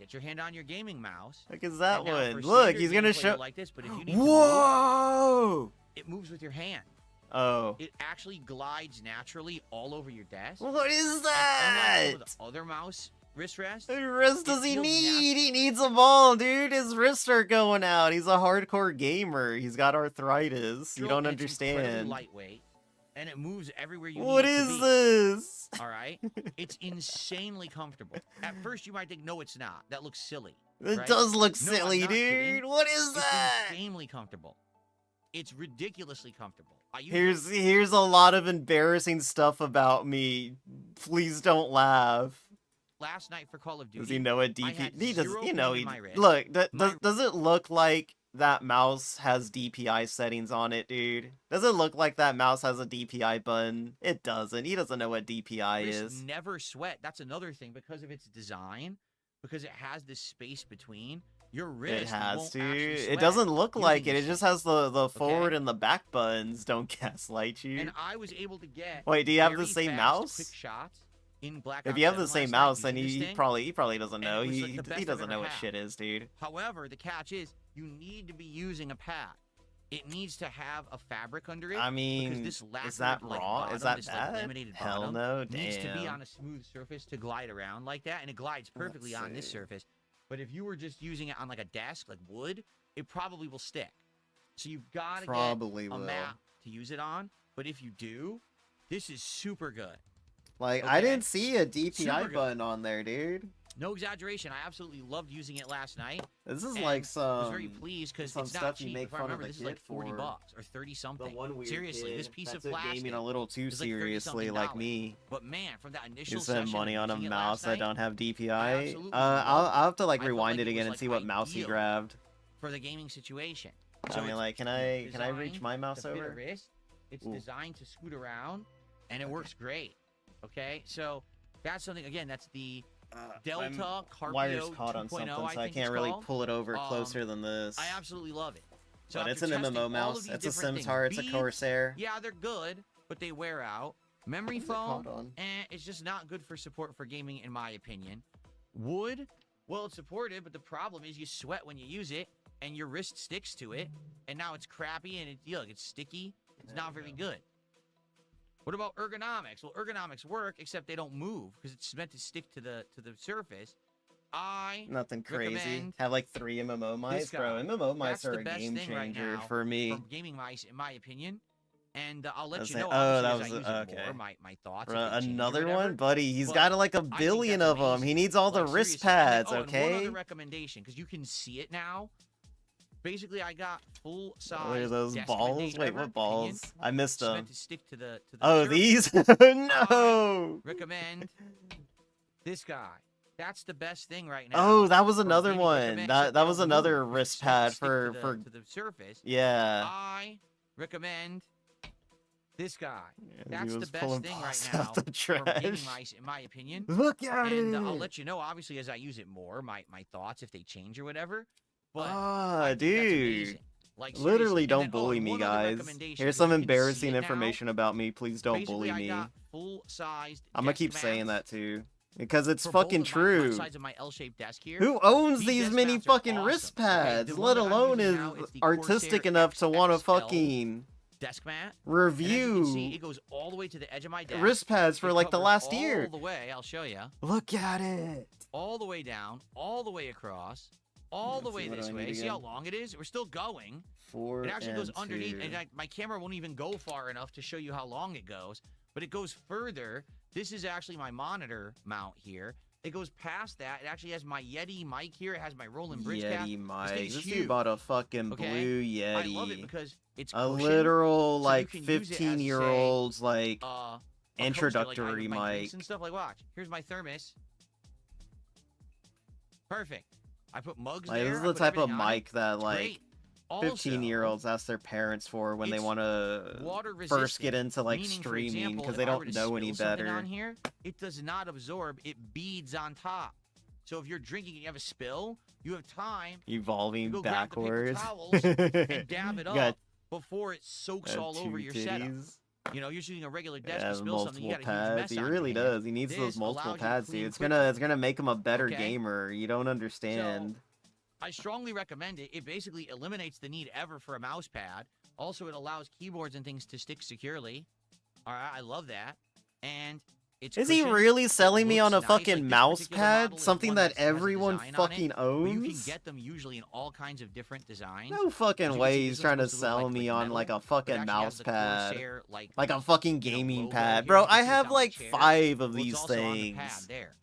Get your hand on your gaming mouse. Look, is that And now one? for Look, standard he's gonna gameplay, show. you'll like this, but if you need to move, Whoa! it moves with your hand. Oh. It actually glides naturally all over your desk. What is And that? unlike some of the other mouse wrist rests, What wrist does it he feels need? He needs them all, dude. His wrists are going out. He's a hardcore gamer. He's got arthritis. You don't and it's incredibly understand. lightweight, and it moves everywhere you What need it to is be. this? All right, it's insanely comfortable. At first, you might think, no, it's not. That looks silly. It right? does look No, I'm silly, not dude. kidding. What is It's that? insanely comfortable. It's ridiculously comfortable. I use Here's a lot of embarrassing stuff about me. Please don't laugh. last night for Call of Duty. Does he know what I DP? had He does. zero You know pain he. in my wrist. Look, My- does it look like that mouse has DPI settings on it, dude? Does it look like that mouse has a DPI button? It doesn't. He doesn't know what DPI wrist is. never sweat. That's another thing because of its design, because it has this space between. Your wrist It has won't to. actually It sweat doesn't look using like it. this It just thing. has the forward and the back buttons. Don't gaslight you. And I was able to get. Wait, do you have the very same fast, mouse? Quick shots in Black If Ops you have 7 the same last mouse, night then using he this thing. probably doesn't and know. it was, like, the best He I've doesn't know ever what had. shit is, dude. However, the catch is you need to be using a pad. It needs to have a fabric under it. I mean, because this is that lacquered, like, wrong? bottom, Is that this, bad? Like, laminated Hell bottom no, needs to be damn. on a smooth surface to glide around like that, and it glides perfectly Let's on this see. surface. But if you were just using it on like a desk, like wood, it probably will stick. So you've got to Probably get a will. mat to use it on. But if you do, this is super good. Like, I Okay. didn't see a DPI Super good. button on there, dude. No exaggeration. I absolutely loved using it last night. This is And like I was very some pleased because some it's not stuff you cheap. make If I fun of remember, the this is like kid $40 for. or 30 the something. one weird Seriously, kid this piece that of took plastic. gaming a little too is like seriously, $30-something like me. But man, from that initial You spend session money of on a using it mouse last that night, don't have I DPI. absolutely I'll loved have to like I felt rewind like it it again was, and like, see what mouse he ideal. grabbed. for the gaming situation. I mean, it's like, can I reach designed my mouse to fit a over? wrist. It's Ooh. designed to scoot around, and it works great. Okay, so that's something. Again, that's the Delta Carpio Wire's caught on 2.0, something, so I think can't it's really call. pull it over Um, closer than this. I absolutely love it. So But it's after an testing MMO all of mouse. these It's a different things, Scimitar. It's a beads, Corsair. Yeah, they're good, but they wear out. Memory What is it caught foam, on? it's just not good for support for gaming, in my opinion. Wood, Well, it's supportive, but the problem is you sweat when you use it, and your wrist sticks to it, and now it's crappy, and it's sticky. It's not very good. What about ergonomics? Well, ergonomics work, except they don't move because it's meant to stick to the surface. Nothing crazy. recommend Have like 3 MMO mice, bro. guy. MMO mice That's are the a best game thing right changer now for me. from gaming mice, in my opinion. And I'll let That's you it. know. Oh, Obviously, that as was I use it okay. more, my thoughts. if Bruh, they change or another whatever. one, buddy. He's But got like a I think billion that's of them. amazing. He needs all the Like, wrist seriously. And then- pads, And one okay? other recommendation, because you can see it now. Basically, I got full size. What are those desk balls? mandate Wait, lever, what balls? opinion. I missed It's meant them. to stick to the Oh, surface. these? No! Recommend this guy. That's the best thing right now. Oh, that was for another gaming. one. Recommend- That except they was don't another move, 'cause wrist it's meant to pad stick for to the surface. yeah. I recommend this guy. He That's the was best pulling thing right balls now out the for gaming trash. mice, in my opinion. Look at And it. I'll let you know, obviously, as I use it more, my thoughts if they change or whatever. But Ah, I think that's dude. amazing. Like, Literally, seriously. And don't then, bully and me, one other guys. recommendation, Here's 'cause some you can see embarrassing it now. information about me. Please don't Basically, bully me. I got full-sized I'm gonna desk keep saying mats that too. Because it's for both fucking of my true. sides of my L-shaped desk here. Who owns These these desk many mats are fucking wrist awesome. Okay, pads? the Let one that I'm alone using is now is the artistic Corsair enough to want to XXL fucking desk mat. And as you can see, review it goes all the way to the edge of my desk. wrist pads for It like the covers last all year. the way. I'll show you. Look at it. All the way down, all the way across, all the Let's way see, what this do I need way. See how again? long it is? We're still going. 4 It actually goes and underneath, 2. and my camera won't even go far enough to show you how long it goes. But it goes further. This is actually my monitor mount here. It goes past that. It actually has my Yeti mic here. It has my rolling bridge cap. Yeti mic. thing's This huge, dude bought a fucking okay? blue Yeti. I love it because it's a cushioned, literal so like you can use it as, say, 15-year-old's like a coaster, like I introductory have my drinks mic. and stuff. Like, watch. Here's my thermos. Perfect. I put mugs Like there. this is I the put type of everything on it. mic that It's like great. Also, 15-year-olds ask their parents for when they it's want to water first get resistant, into like meaning, for streaming example, because if they I were don't to know any spill something better. on here, it does not absorb. It beads on top. So if you're drinking and you have a spill, you have time to Evolving go grab the paper backwards. towels and dab it You got, up before it soaks all two over your setup. titties. You know, you're using a regular desk, you Yeah, spill something, you multiple got a huge pads. mess He on really your hand. does. He needs those This multiple allows you to pads, clean dude. It's quickly. gonna make him a better Okay? gamer. You don't understand. I strongly recommend it. It basically eliminates the need ever for a mouse pad. Also, it allows keyboards and things to stick securely. All right, I love that. And it's Is he cushioned. really It selling me on a looks nice. fucking Like, this mouse particular model pad? is Something one that that has a everyone design on it, fucking but you can owns? get them usually in all kinds of different designs. No fucking As you can way see, he's this trying to one's supposed to sell look me like on metal, like a but it fucking actually mouse has the pad. Corsair, Like a fucking you know, gaming logo pad. here. Bro, You can I see have it's on the like chair. 5 of Well, it's these also on the pad things. there.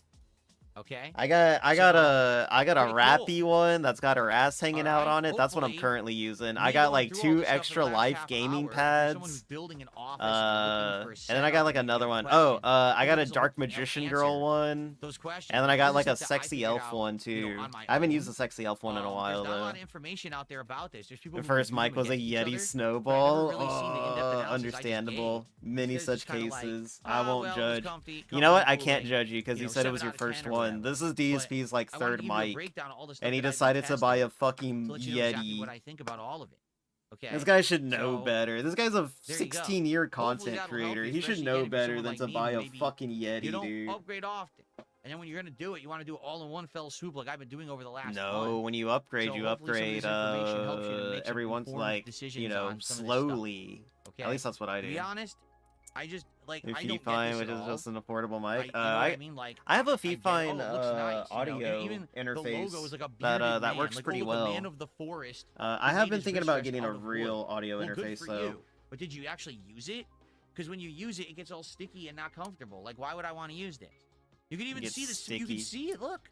Okay. I got So, a pretty wrappy cool. one that's got her ass hanging out Alright, on it. That's what I'm hopefully, currently using. me I got going like through all 2 this stuff for the extra last life half gaming hour, for someone who's pads. building an office and looking for a And then I got setup like and you another get a one. question, I got a doesn't dark look like magician answer girl one. those questions. And then I got This like is a stuff that I sexy figured elf out, one you know, too. on my I haven't own. used a sexy elf one in a while There's not a though. lot of information out there about this. There's people The who first review mic them was a against each Yeti other, snowball. but I never really seen the in-depth analysis I just Understandable. gave. Many It's such just kinda like, cases. I well, won't it was judge. comfy, You know what? I comfy, can't cooling, judge you because you you know, said it was 7 your out of 10 first or one. whatever. This is But DSP's like I wanted to third give you a mic. breakdown of all the stuff And he that I've been decided to buy a testing fucking to let you know exactly Yeti. what I think about all of it. Okay. This guy should know So, better. This guy's a there you go. 16-year Hopefully content that'll help creator. you, He should especially, know again, if you're better someone than like to me buy who a maybe fucking you Yeti, don't dude. upgrade often. And then when you're gonna do it, you want to do it all in one fell swoop, like I've been doing over the last No, month. when you upgrade, So you hopefully some of this upgrade information helps you to make some every once informed like decisions you know on some of this stuff. slowly. Okay. At least that's what I To do. be honest, I just like Your I don't get Fifine, this which at is all. just an affordable Like, mic. you know what I mean? Like I have a I get, Fifine oh, it looks nice, you know, audio and even interface the logo is like a that bearded that man. works like, pretty oh, well. The man of the forest. I who have made been his thinking wrist about stretch getting a out of wood. real audio Well, good interface for though. you. But did you actually use it? Because when you use it, it gets all sticky and not comfortable. Like, why would I want to use this? You can even gets see the you sticky. can see it. Look,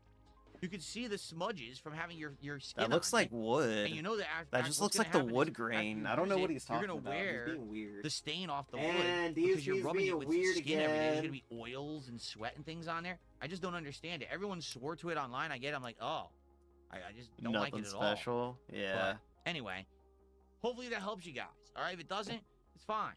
you can see the smudges from having your skin. That looks on like it. wood. And you know that. That just looks like the wood grain. I don't know what he's talking about. You're gonna He's wear being weird. the stain off the And wood because you're DSP's rubbing being it with weird skin every day. There's again. gonna be oils and sweat and things on there. I just don't understand it. Everyone swore to it online. I get it. I'm like, oh, I just don't Nothing like it at all. special. Yeah. But anyway, hopefully that helps you guys. All right, if it doesn't, it's fine.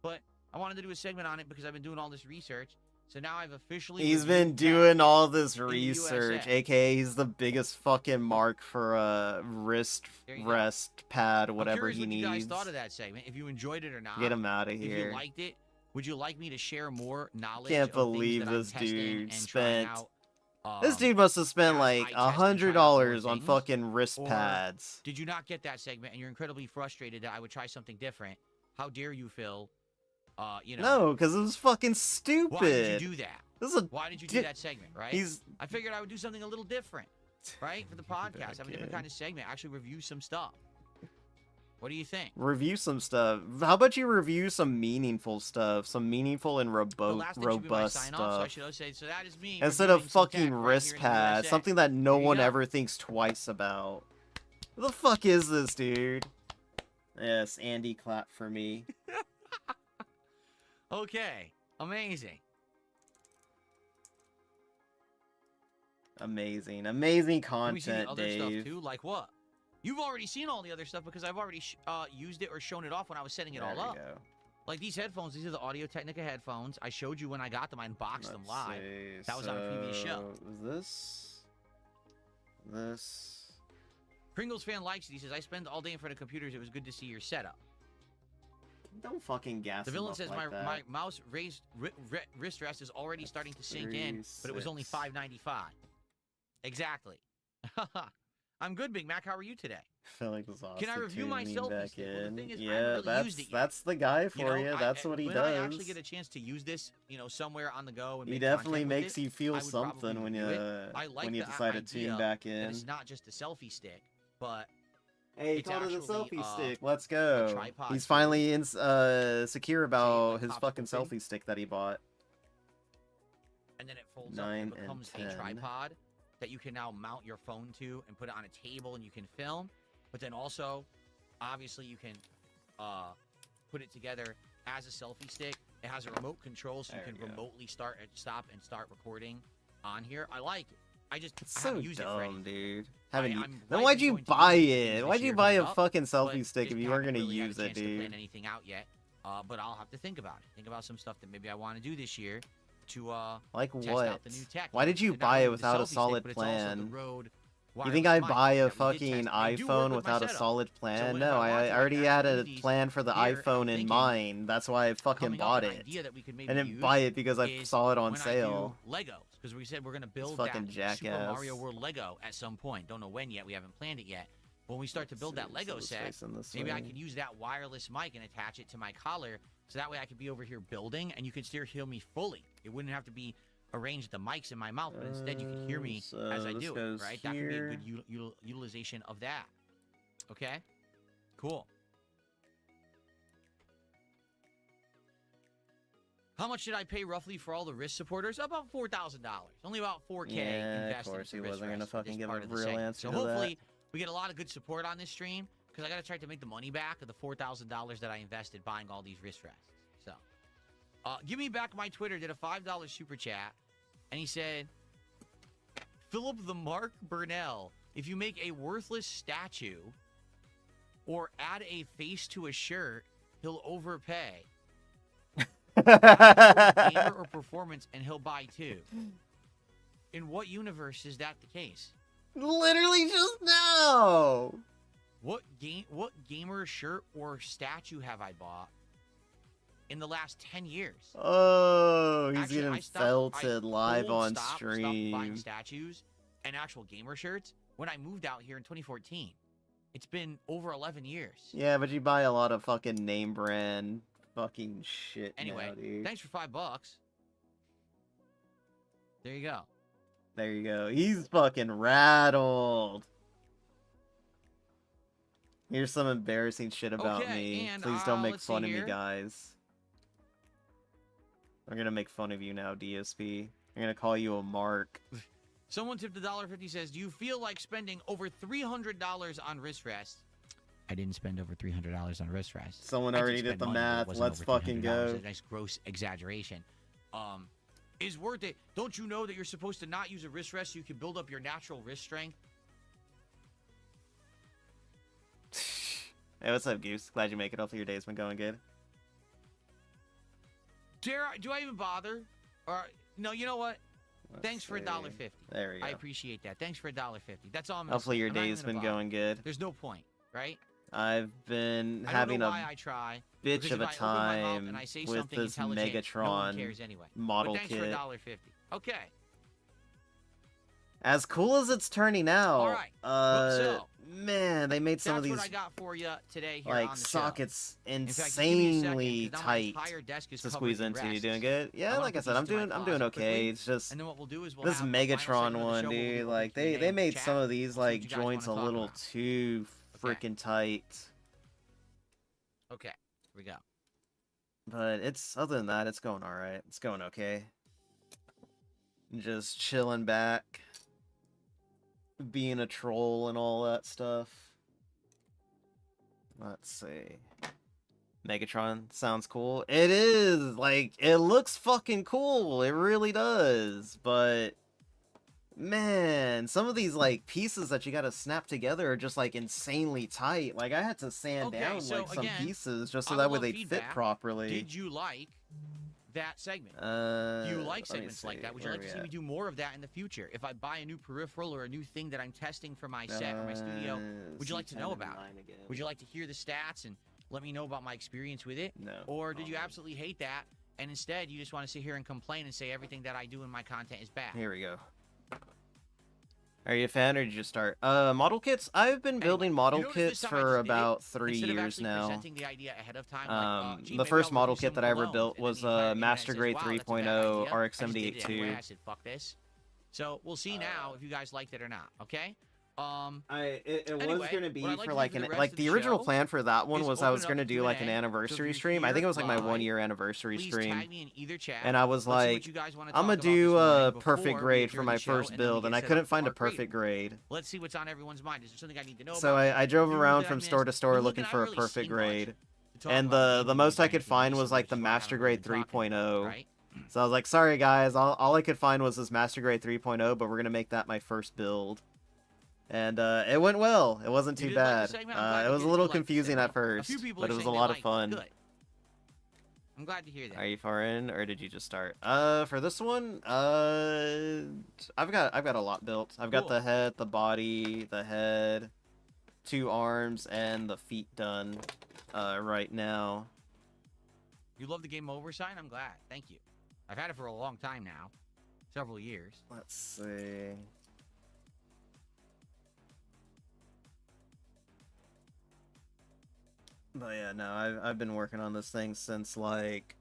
But I wanted to do a segment on it because I've been doing all this research. So now I've officially. He's reviewed been that. doing all this the research, USA. aka he's the biggest fucking mark for a wrist There you go. rest pad, I'm whatever curious he what needs. you guys thought of that segment. If you enjoyed it or not. Get him out of If here. you liked it, would you like me to share more knowledge? Can't of things believe that I'm this testing dude and spent trying out This dude must have spent as like eye test and try out more $100 on things, fucking wrist or pads. Did you not get that segment and you're incredibly frustrated that I would try something different? How dare you, Phil? You know. No, because it was fucking Why stupid. did you do that? This is a Why did you do that segment, right? He's I figured I would do something a little different, right? For the podcast, have a different kind of segment. Actually review some stuff. What do you think? review some stuff. How about you review some meaningful stuff? Some meaningful and The last thing should be my robust sign off, so I stuff. should say, so that is me. Instead of reviewing some fucking tech right wrist here in the pads, USA. something that no There you one go. ever thinks twice about. What the fuck is this, dude? Yes, Andy clap for me. Okay, amazing. Amazing Can we see the content, other Dave. stuff too? Like what? You've already seen all the other stuff because I've already used it or shown it off when I was setting it There all we up. go. Like these headphones, these are the Audio Technica headphones. I showed you when I got them. I unboxed them Let's live. see. That was on a previous show. Is this? Pringles fan likes it. He says, I spend all day in front of computers. It was good to see your setup. Don't fucking gas The him villain up says like that. my mouse wrist rest is already starting to sink in, but it was only 3, 6. $5.95. Exactly. I'm good, Big Mac. How are you today? I feel like this Can I review my tuning selfie back stick? Well, the in. thing is, I Yeah, haven't really used it yet. that's the guy for you. know, That's what he when does. I actually get a chance to use this, somewhere on the go and He make definitely content with makes it, you feel I would something probably when review you it. I like when you the decide to idea tune back that in. it's not just a selfie stick, but Hey, he it's called it a actually, selfie stick. Let's go. tripod He's too. finally secure about like his popsicle fucking thing. selfie stick that he bought. and then it folds up 9 and and becomes 10. a tripod that you can now mount your phone to and put it on a table and you can film. But then also, obviously, you can put it together as a selfie stick. It has a remote control, so There you can we go. remotely stop and start recording on here. I like it. It's I so haven't used it for dumb, anything. dude. Haven't you? I'm Then likely why'd you going to buy use these it? this Why'd you year buy a coming up, fucking but selfie stick if just you weren't haven't gonna really had a use it, chance to plan dude? anything out yet. But I'll have to think about it. Think about some stuff that maybe I want to do this year to Like test what? out the new tech. Why did you And not buy only it the without a selfie stick, solid but it's also the plan? Rode You think I'd wireless buy mic a that we did fucking test. They do work iPhone with my without a setup. solid So plan? when No, if I want I to, I already can had actually a use these plan for the here, and I'm iPhone in thinking mind. That's why I fucking coming up, bought an it. idea that we could maybe I didn't use buy it because I is saw it on when sale. I do Legos, because we said we're gonna build fucking that jackass. Super Mario World Lego at some point. Don't know when yet. We haven't planned it yet. When we start to build that Lego set, maybe I can use that wireless mic and attach it to my collar, so that way I could be over here building, and you could still hear me fully. It wouldn't have to be arranged the mics in my mouth, but instead you could hear me So as I this do it. goes Right? That could be a here. good utilization of that. Okay. Cool. How much did I pay roughly for all the wrist supporters? About $4,000. Only about $4K Yeah, of invested course, into he wrist wasn't gonna rests for fucking this give part a of the real segment. answer So to that. hopefully we get a lot of good support on this stream, because I got to try to make the money back of the $4,000 that I invested buying all these wrist rests. So, give me back my Twitter. Did a $5 super chat, and he said, Philip the Mark Burnell, if you make a worthless statue or add a face to a shirt, he'll overpay. Gamer or performance, and he'll buy two. In what universe is that the case? Literally just now. What gamer shirt or statue have I bought in the last 10 years? Oh, he's Actually, getting I felted live cold on stopped buying stream. statues and actual gamer shirts when I moved out here in 2014. It's been over 11 years. Yeah, but you buy a lot of fucking name brand fucking shit Anyway, now, dude. thanks for $5. There you go. There you go. He's fucking rattled. Here's some embarrassing shit about Okay, me. and, Please don't make let's fun see of me, here. guys. I'm gonna make fun of you now, DSP. I'm gonna call you a mark. Someone tipped $1.50, says, do you feel like spending over $300 on wrist rests? I didn't spend over $300 on wrist rests. Someone I already spend did the money, but it math. wasn't Let's over fucking $300. go. A nice gross exaggeration. Is worth it. Don't you know that you're supposed to not use a wrist rest so you can build up your natural wrist strength? Hey, what's up, Goose? Glad you make it. Hopefully your day's been going good. Do I even bother? Or no, you know what? Thanks for see. $1.50. There we go. I appreciate that. Thanks for $1.50. That's all I'm gonna Hopefully say. your I'm not even day's gonna been bother. going good. There's no point, right? I've been I having don't know a why I try. bitch because of if a I open my mouth time and I say with something this intelligent, no one Megatron cares anyway. model But thanks kit. for $1.50. Okay. As cool as it's turning out, Alright, so, man, they made some of that's these what I got for you today here like on the sockets show. In fact, just give me a second, insanely 'cause now my tight entire desk is to covered squeeze in into. You rests. doing good? I Yeah, wanna like I put said, these I'm into my doing closet okay. quickly, It's just and then what we'll do is we'll this have the final Megatron segment of the one, show where we'll dude. do Like open Q&A they with the made chat. some of these We'll see what like you guys joints a wanna talk little about. too Okay. freaking tight. Okay, here we go. But it's other than that, it's going all right. It's going okay. Just chilling back, being a troll and all that stuff. Let's see. Megatron sounds cool. It is like it looks fucking cool. It really does. But man, some of these like pieces that you gotta snap together are just like insanely tight. Like I had to sand Okay, down so like some again, pieces just so I that would way love they'd fit feedback. properly. Did you like that segment? Do you like let me segments like see. that? Would you Where like are to we see me at? do more of that in the future? If I buy a new peripheral or a new thing that I'm testing for my set or my studio, would you like to know about it? Would you like to hear the stats and let me know about my experience with it? No. Or did you absolutely hate that and instead you just want to sit here and complain and say everything that I do in my content is bad? Here we go. Are you a fan or did you just start? Model kits? I've been building model you notice this kits time I for just did it? about 3 Instead of years actually now. presenting the idea ahead of time, gee, The maybe first I'll model review kit some that I ever colognes, built and then was the entire internet Master says, Grade wow, that's a bad 3.0 idea. I just did it RX-78 anyway. 2. I said, fuck this. So we'll see now if you guys liked it or not. Okay. It Anyway, was gonna be what I'd like for to do like for an the rest like of the the original show plan for that one is was I open was it up gonna to do like an Q&A. So if anniversary you're stream. I here think it was like my live, 1-year anniversary please stream. tag me in either chat. And I was Let's see what like, you guys wanna I'm talk gonna about do this a morning perfect before we grade for adjourn my the show, first and then we build, get and I set couldn't up for find a our grade. perfect grade. Let's see what's on everyone's mind. Is there something I need to know So about? I drove News around that I from missed? store to store But look, looking I for a haven't really perfect seen much grade. to talk And about the gaming most news or I could anything find was recently, like the which is why I Master haven't really Grade been talking about it, 3.0. right? So I was like, sorry guys, all I could find was this Master Grade 3.0, but we're gonna make that my first build. And it went well. It wasn't You too did like the bad. segment? I'm glad It to was hear a that little you liked the confusing at segment. A first, few people but are it was a saying they lot of liked it. fun. Good. I'm glad to hear that. Are you far in, or did you just start? For this one, I've got a lot built. I've got Cool. the head, the body, the head, 2 arms, and the feet done, right now. You love the game over sign? I'm glad. Thank you. I've had it for a long time now. Several years. Let's see. But yeah, no, I've been working on this thing since like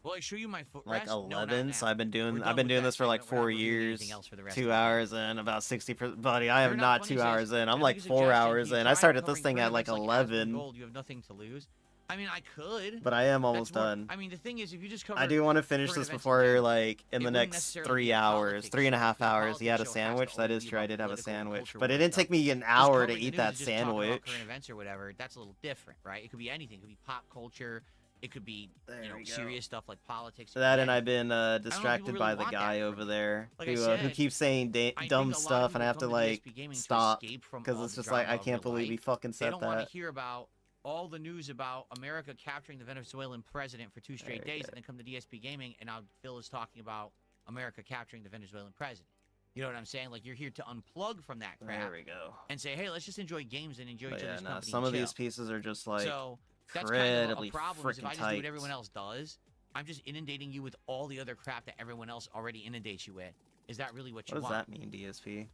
Will I show you my footrest? like No, not 11. now. So I've been We're doing done with that this for like segment. We're not 4 reviewing years. anything else for the rest 2 of the hours in, about 60%. Buddy, I am Fair not enough, 2 Bunny hours says, in. I'm "Make like a 4 suggestion. hours Can you in. try I started this covering thing at like tournaments like Aspen 11. Gold? You have nothing to lose. I mean, I could. But I am That's almost more- done. I mean, the thing is, if you just cover. I do want to finish current this events in before general, like in it the wouldn't next necessarily 3 be hours, politics, 3.5 because hours. He had a politics show has to sandwich. That only is be true. I about did have a political and sandwich, culture but it war didn't stuff. take me an Just hour to covering the eat news that and just talking about sandwich. current events or whatever, that's a little different, right? It could be anything. It could be pop culture. It could be There we go. serious stuff like politics. It could That be and I've anything. been people distracted really by the want that guy from over me. there Like I who said, keeps saying I think dumb a lot of stuff, and I people have to come like DSP Gaming to stop escape from because all it's the just like drama I of can't real believe he life. fucking They said don't want that. to hear about all the news about America capturing the Venezuelan president for 2 straight There you days, go. and then come to DSP Gaming, and now Phil is talking about America capturing the Venezuelan president. You know what I'm saying? Like, you're here to unplug from that crap There we go. and say, hey, let's just enjoy games and enjoy But each yeah, other's no, company. some and of these chill. pieces are just like So that's kind of a incredibly problem. Is if I freaking just do tight. what everyone else does, I'm just inundating you with all the other crap that everyone else already inundates you with. Is that really what you What does want? that mean, DSP?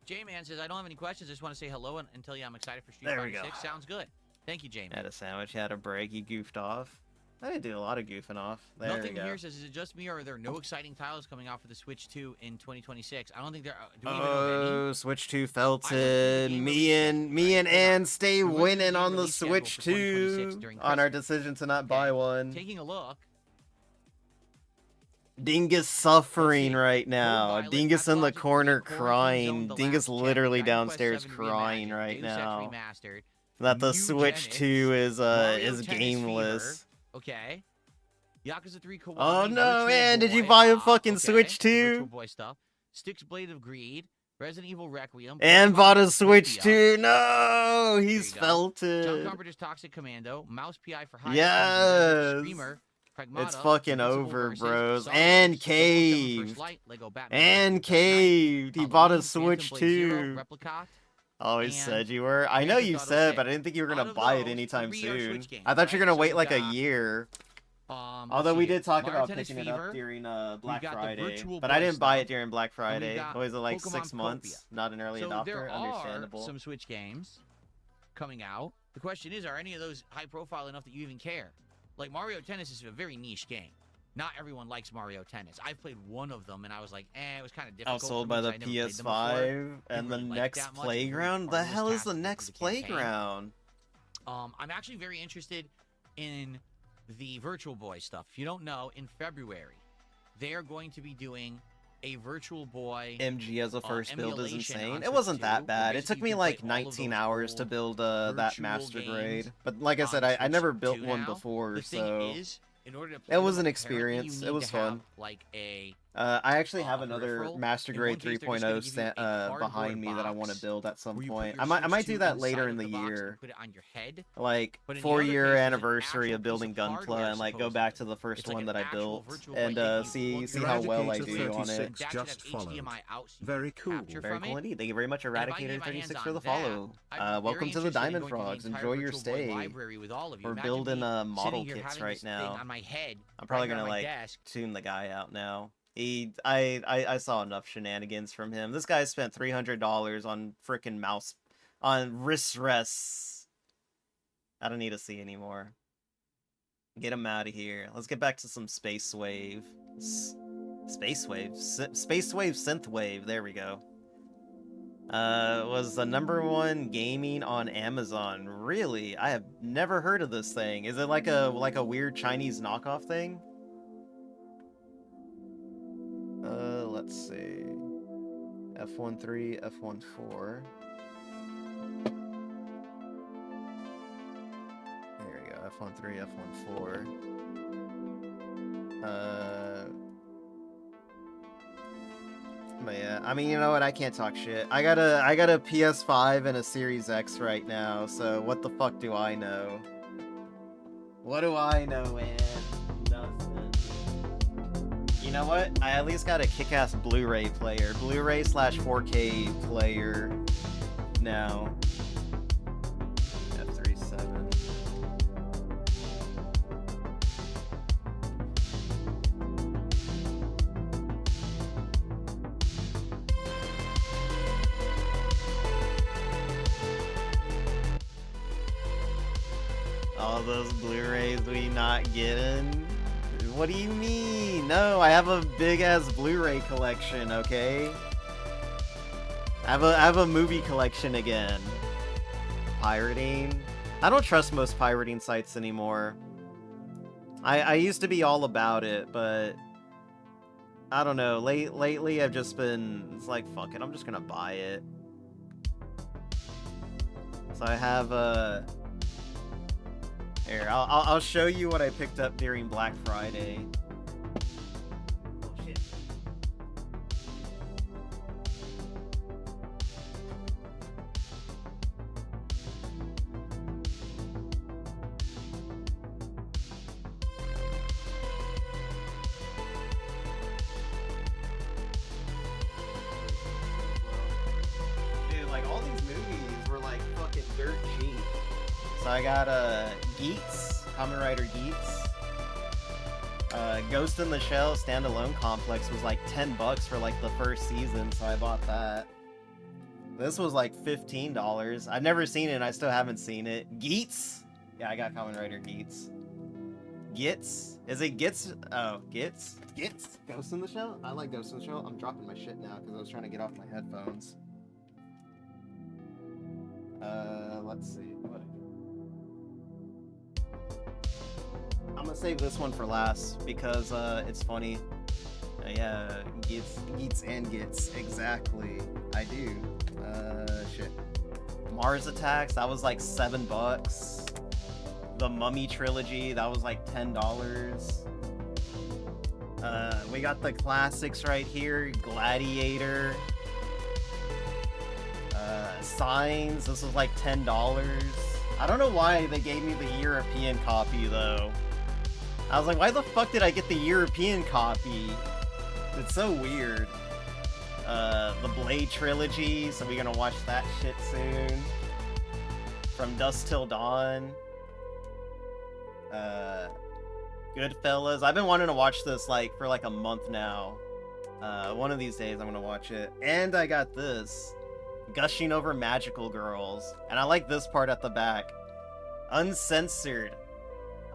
J-Man says, I don't have any questions. I just want to say hello and tell you I'm excited for Street There Fighter we go. 6. Sounds good. Thank you, J-Man. Had a sandwich, had a break, you goofed off. I didn't do a lot of goofing off. There Nothing we go. here says, is it just me or are there no exciting titles coming out for the Switch 2 in 2026? I don't think there are. Do we even know of any? Oh, Switch 2 felt I looked at the it. game Me release and schedule, me right? and Hold on. Ann stay We went through the winning game on the release schedule Switch for 2026 2 during on our Christmas. decision to not Okay, buy one. Taking a look. Dingus suffering see. right Code now. Violet, Dingus in the Pathologic 3, corner Quarantine Zone, crying. The Dingus Last literally Check, Dragon Quest downstairs 7 crying Reimagined, right Deus Ex now. Remastered, That the New Switch Genesis, 2 is Mario is Tennis gameless. Fever, okay. Yakuza 3 Kiwami, Oh no, Virtual man! Did you Boy, buy a fucking okay. Switch Virtual 2? Boy stuff. Styx Blade of Greed, Resident Evil Requiem, And Pokemon bought a Switch Utopia, 2? No, he's you go. felt John it. Carpenter's Toxic Commando, Mouse PI for High Yes. Screamer, Pragmata, It's fucking Invincible over, Versus, bros. Solo, And Solo 7 caved. First Light, Lego Batman And vs. Dark Knight, caved. He bought a Halloween, Switch Phantom Blade Zero, 2. Replicat, Always and said you were. I know Grand you Theft Auto said, 6. but I didn't think you were Out gonna of buy it those, anytime 3 are soon. Switch games, I thought you were right? gonna So wait we've like a got year. Although we did talk Mario about Tennis picking it Fever. up during Black got the Friday, Virtual but I Boy didn't buy stuff, it during Black and we've Friday. got Always like Pokemon 6 months. Copia. Not an early So adopter. there Understandable. are some Switch games coming out. The question is, are any of those high profile enough that you even care? Like Mario Tennis is a very niche game. Not everyone likes Mario Tennis. I've played one of them and I was like, it was kind of difficult. Outsold for by me, the 'cause I never played them before. PS5 and the Didn't really like it next that much. It was playground. The arduous hell is task the to do next the campaign. playground? I'm actually very interested in the Virtual Boy stuff. If you don't know, in February, they're going to be doing a Virtual Boy MG as a first build is emulation on insane. It Switch wasn't 2, that where bad. It basically took me you can like play all of 19 those hours to old build that virtual master games grade. But like I said, on I never Switch built 2 one now. before, The thing so is, in order to play it was them, an apparently you experience. It need was to have, fun. like a I actually have a another peripheral. Master In Grade one case, they're just 3.0 gonna give you a cardboard behind me that I want to box build at some where you put point. your I might Switch do 2 that later inside in of the box and year. put it on your head. Like But in the other 4-year case, there's an anniversary actual of building piece of Gunpla hardware, and like go back to the first It's like one an that I actual built virtual boy and that you see plug see your how well I Eradicator do on it. 36 and that should just have followed. HDMI out so you Very can cool. capture Very from cool it. indeed. Thank you very much, And if I can get my Eradicator36 hands for on the that, follow. I'd be very Welcome to the interested in Diamond going through the Frogs. entire Enjoy your Virtual Boy stay. library with all of you. We're Imagine building me model sitting here kits having right this thing now. on my head, I'm probably right here gonna on my like desk. tune the guy out now. I saw enough shenanigans from him. This guy spent $300 on frickin' mouse on wrist rests. I don't need to see anymore. Get him out of here. Let's get back to some Space Wave. Space Wave? Space Wave Synthwave. There we go. Was the #1 gaming on Amazon. Really? I have never heard of this thing. Is it like a weird Chinese knockoff thing? Let's see. F13, F14. There we go. F13, F14. But yeah, I mean, you know what? I can't talk shit. I got a PS5 and a Series X right now, so what the fuck do I know? What do I know, man? Nothing. You know what? I at least got a kick-ass Blu-ray player. Blu-ray/4K player now. F37. All those Blu-rays we not getting? What do you mean? No, I have a big-ass Blu-ray collection, okay? I have a movie collection again. Pirating? I don't trust most pirating sites anymore. I used to be all about it, but I don't know. Lately, I've just been... It's like, fuck it, I'm just gonna buy it. So I have a... Here, I'll show you what I picked up during Black Friday. Oh shit. Dude, like all these movies were like fucking dirt cheap. So I got Geats, Kamen Rider Geats. Ghost in the Shell standalone complex was like $10 for like the first season, so I bought that. This was like $15. I've never seen it and I still haven't seen it. Geats? Yeah, I got Kamen Rider Geats. Gits? Is it Gits? Oh, Gits? Gits? Ghost in the Shell? I like Ghost in the Shell. I'm dropping my shit now because I was trying to get off my headphones. Let's see. What? I'm gonna save this one for last because it's funny. Yeah, Geats and Gits. Exactly. I do. Shit. Mars Attacks, that was like $7. The Mummy Trilogy, that was like $10. We got the classics right here. Gladiator. Signs, this was like $10. I don't know why they gave me the European copy though. I was like, why the fuck did I get the European copy? It's so weird. The Blade Trilogy, so we're gonna watch that shit soon. From Dusk Till Dawn. Goodfellas. I've been wanting to watch this like for like a month now. One of these days I'm gonna watch it. And I got this. Gushing Over Magical Girls. And I like this part at the back. Uncensored.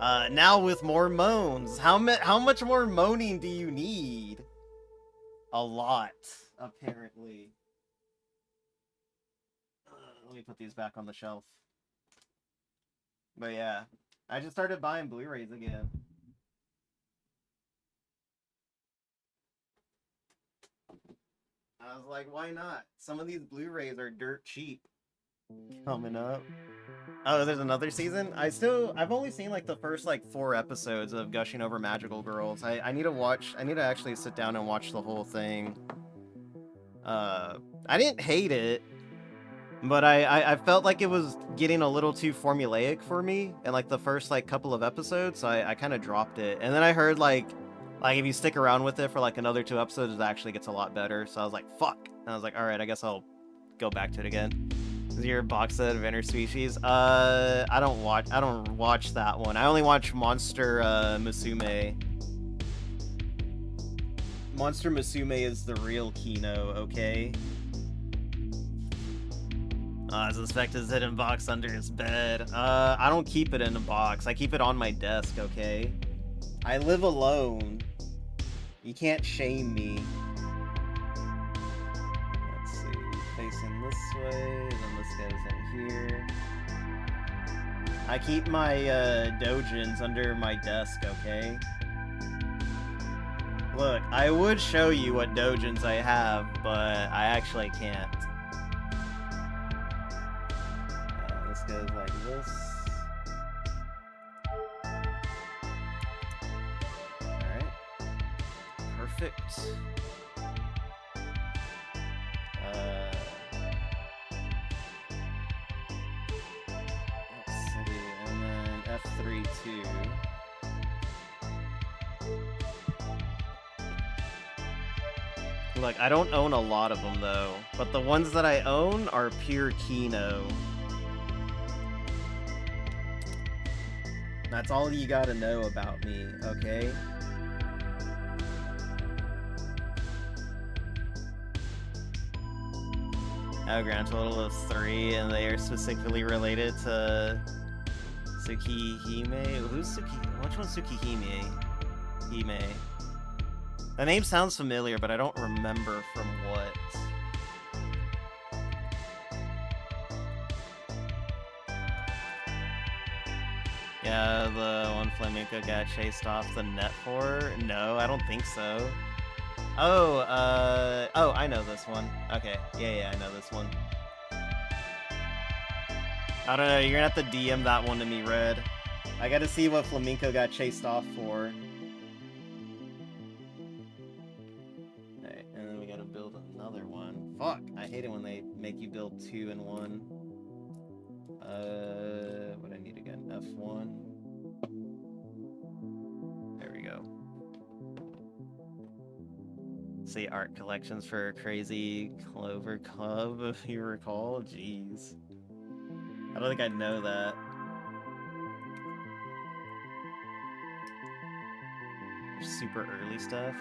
Now with more moans. How much more moaning do you need? A lot, apparently. Let me put these back on the shelf. But yeah, I just started buying Blu-rays again. I was like, why not? Some of these Blu-rays are dirt cheap. Coming up. Oh, there's another season? I've only seen like the first like 4 episodes of Gushing Over Magical Girls. I need to actually sit down and watch the whole thing. I didn't hate it, but I felt like it was getting a little too formulaic for me in like the first like couple of episodes, so I kind of dropped it. And then I heard like if you stick around with it for like another 2 episodes, it actually gets a lot better. So I was like, fuck. And I was like, all right, I guess I'll go back to it again. Is your box set of Interspecies? I don't watch that one. I only watch Monster Musume. Monster Musume is the real Kino, okay? I suspect it's hidden box under his bed. I don't keep it in a box. I keep it on my desk, okay? I live alone. You can't shame me. Let's see. Facing this way, then this goes in here. I keep my dojins under my desk, okay? Look, I would show you what dojins I have, but I actually can't. This goes like this. Alright. Perfect. Let's see, and then F3 2. Look, I don't own a lot of them though, but the ones that I own are pure Kino. That's all you gotta know about me, okay? Oh, grand total of 3, and they are specifically related to Tsukihime. Who's Tsukihime? Which one's Tsukihime? Hime. The name sounds familiar, but I don't remember from what. Yeah, the one Flamenco got chased off the net for? No, I don't think so. Oh, I know this one. Okay, yeah, I know this one. I don't know, you're gonna have to DM that one to me, Red. I gotta see what Flamenco got chased off for. Alright, and then we gotta build another one. Fuck, I hate it when they make you build 2 in 1. What do I need again? F1. There we go. See art collections for Crazy Clover Club, if you recall. Jeez. I don't think I know that. Super early stuff?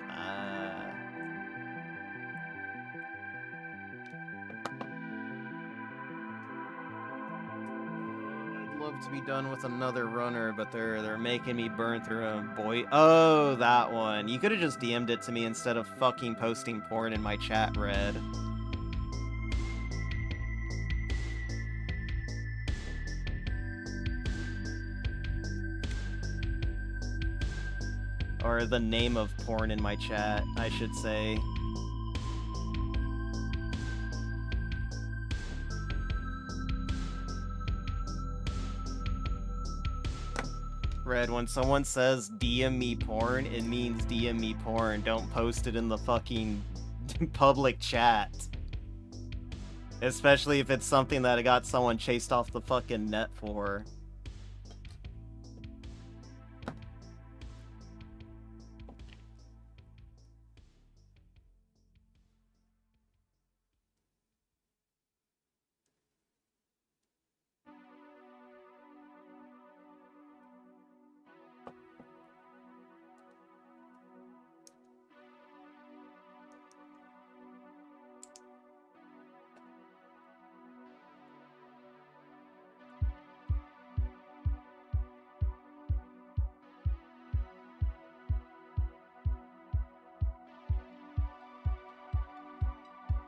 I'd love to be done with another runner, but they're making me burn through a boy. Oh, that one. You could have just DM'd it to me instead of fucking posting porn in my chat, Red. Or the name of porn in my chat, I should say. Red, when someone says DM me porn, it means DM me porn. Don't post it in the fucking public chat. Especially if it's something that got someone chased off the fucking net for.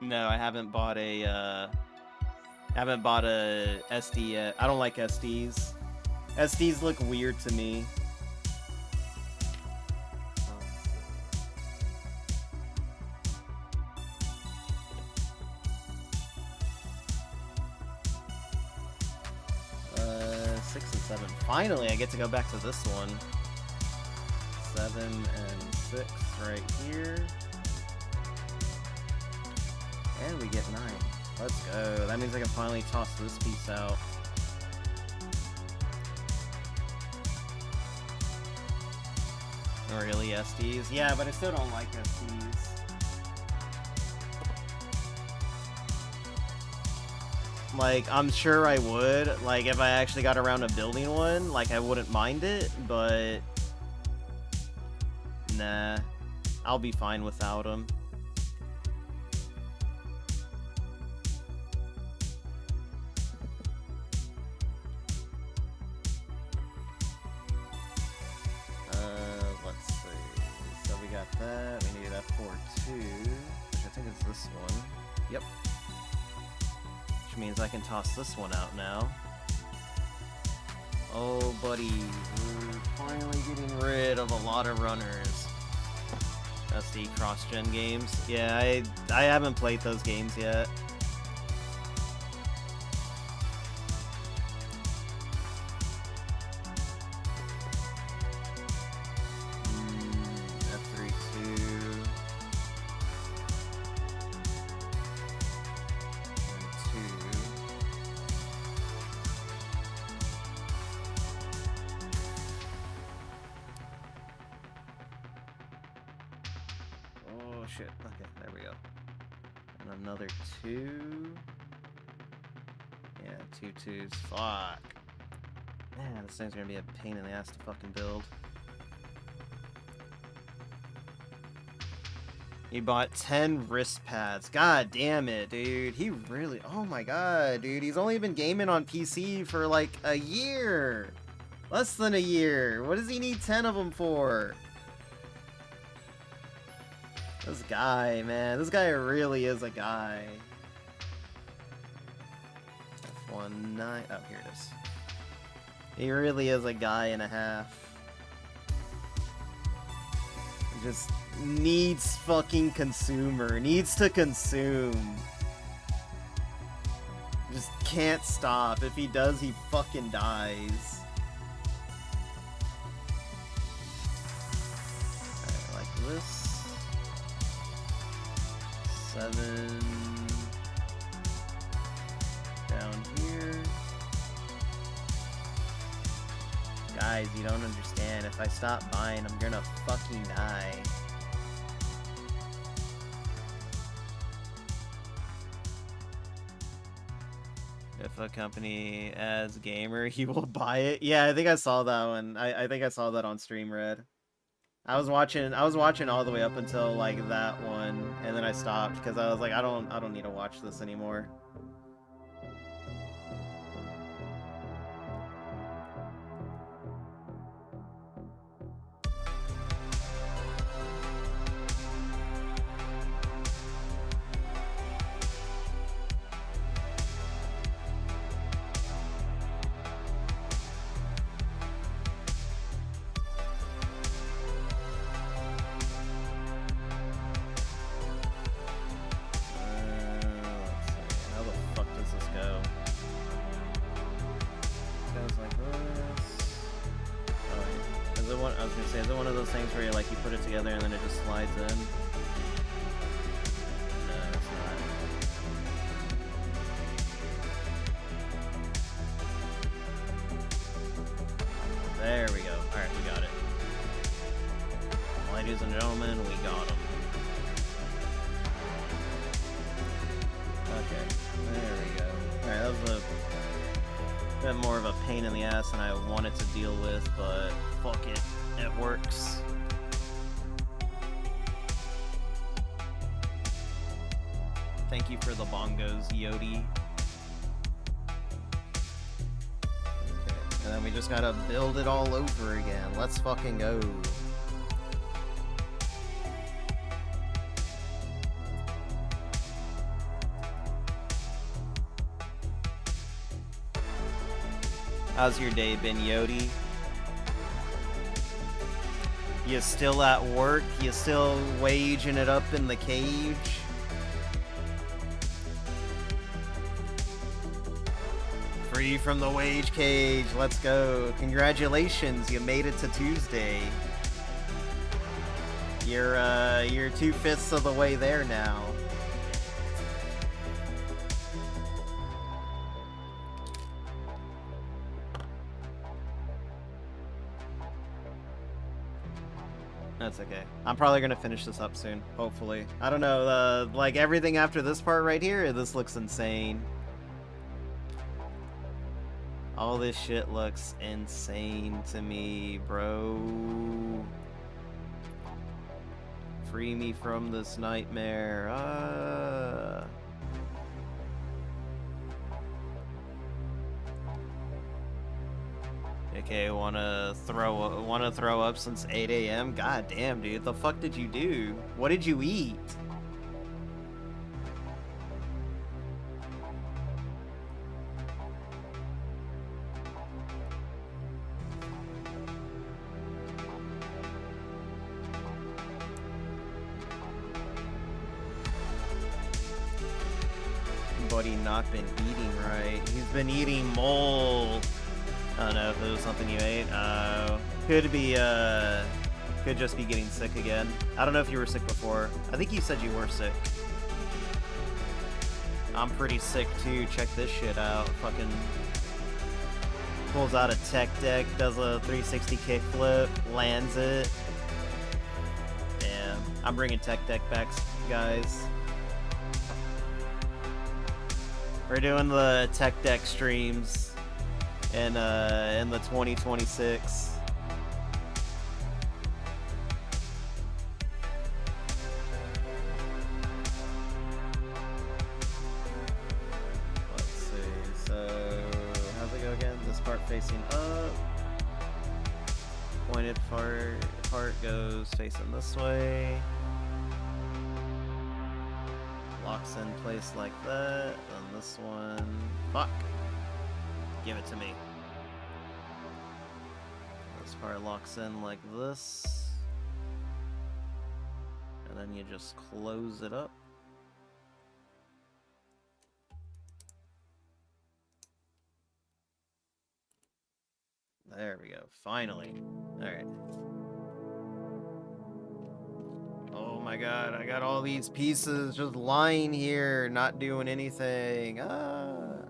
No, I haven't bought a SD yet. I don't like SDs. SDs look weird to me. 6 and 7. Finally, I get to go back to this one. 7 and 6 right here. And we get 9. Let's go. That means I can finally toss this piece out. Really, SDs? Yeah, but I still don't like SDs. Like, I'm sure I would. Like, if I actually got around to building one, like, I wouldn't mind it, but... Nah. I'll be fine without them. Let's see. So we got that. We need F4-2, which I think is this one. Yep. Which means I can toss this one out now. Oh, buddy. We're finally getting rid of a lot of runners. That's the cross-gen games. Yeah, I haven't played those games yet. Shit. Okay, there we go. And another 2. Yeah, 2 2s. Fuck. Man, this thing's gonna be a pain in the ass to fucking build. He bought 10 wrist pads. God damn it, dude. He really... Oh my god, dude. He's only been gaming on PC for like a year. Less than a year. What does he need 10 of them for? This guy, man. This guy really is a guy. F19. Oh, here it is. He really is a guy and a half. He just needs fucking consumer. Needs to consume. Just can't stop. If he does, he fucking dies. Alright, like this. 7 down here. Guys, you don't understand. If I stop buying, I'm gonna fucking die. If a company adds gamer, he will buy it. Yeah, I think I saw that one. I think I saw that on Stream Red. I was watching all the way up until like that one, and then I stopped because I was like, I don't need to watch this anymore. Is it one of those things where you like you put it together and then it just slides in? No, it's not. There we go. Alright, we got it. Ladies and gentlemen, we got him. Okay, there we go. Alright, that was a bit more of a pain in the ass than I wanted to deal with, but fuck it. It works. Thank you for the bongos, Yodi. Okay, and then we just gotta build it all over again. Let's fucking go. How's your day been, Yodi? You still at work? You still waging it up in the cage? Free from the wage cage. Let's go. Congratulations, you made it to Tuesday. You're 2/5 of the way there now. That's okay. I'm probably gonna finish this up soon, hopefully. I don't know, like everything after this part right here, this looks insane. All this shit looks insane to me, bro. Free me from this nightmare. Okay, wanna throw up since 8 a.m.? God damn, dude. The fuck did you do? What did you eat? Buddy not been eating right. He's been eating mold. I don't know if it was something you ate. Could just be getting sick again. I don't know if you were sick before. I think you said you were sick. I'm pretty sick too. Check this shit out. Fucking pulls out a tech deck, does a 360 kickflip, lands it. Damn. I'm bringing tech deck back, guys. We're doing the tech deck streams in the 2026. Let's see. So how's it go again? This part facing up. Pointed part goes facing this way. Locks in place like that. Then this one. Fuck. Give it to me. This part locks in like this. And then you just close it up. There we go. Finally. Alright. Oh my god, I got all these pieces just lying here, not doing anything. I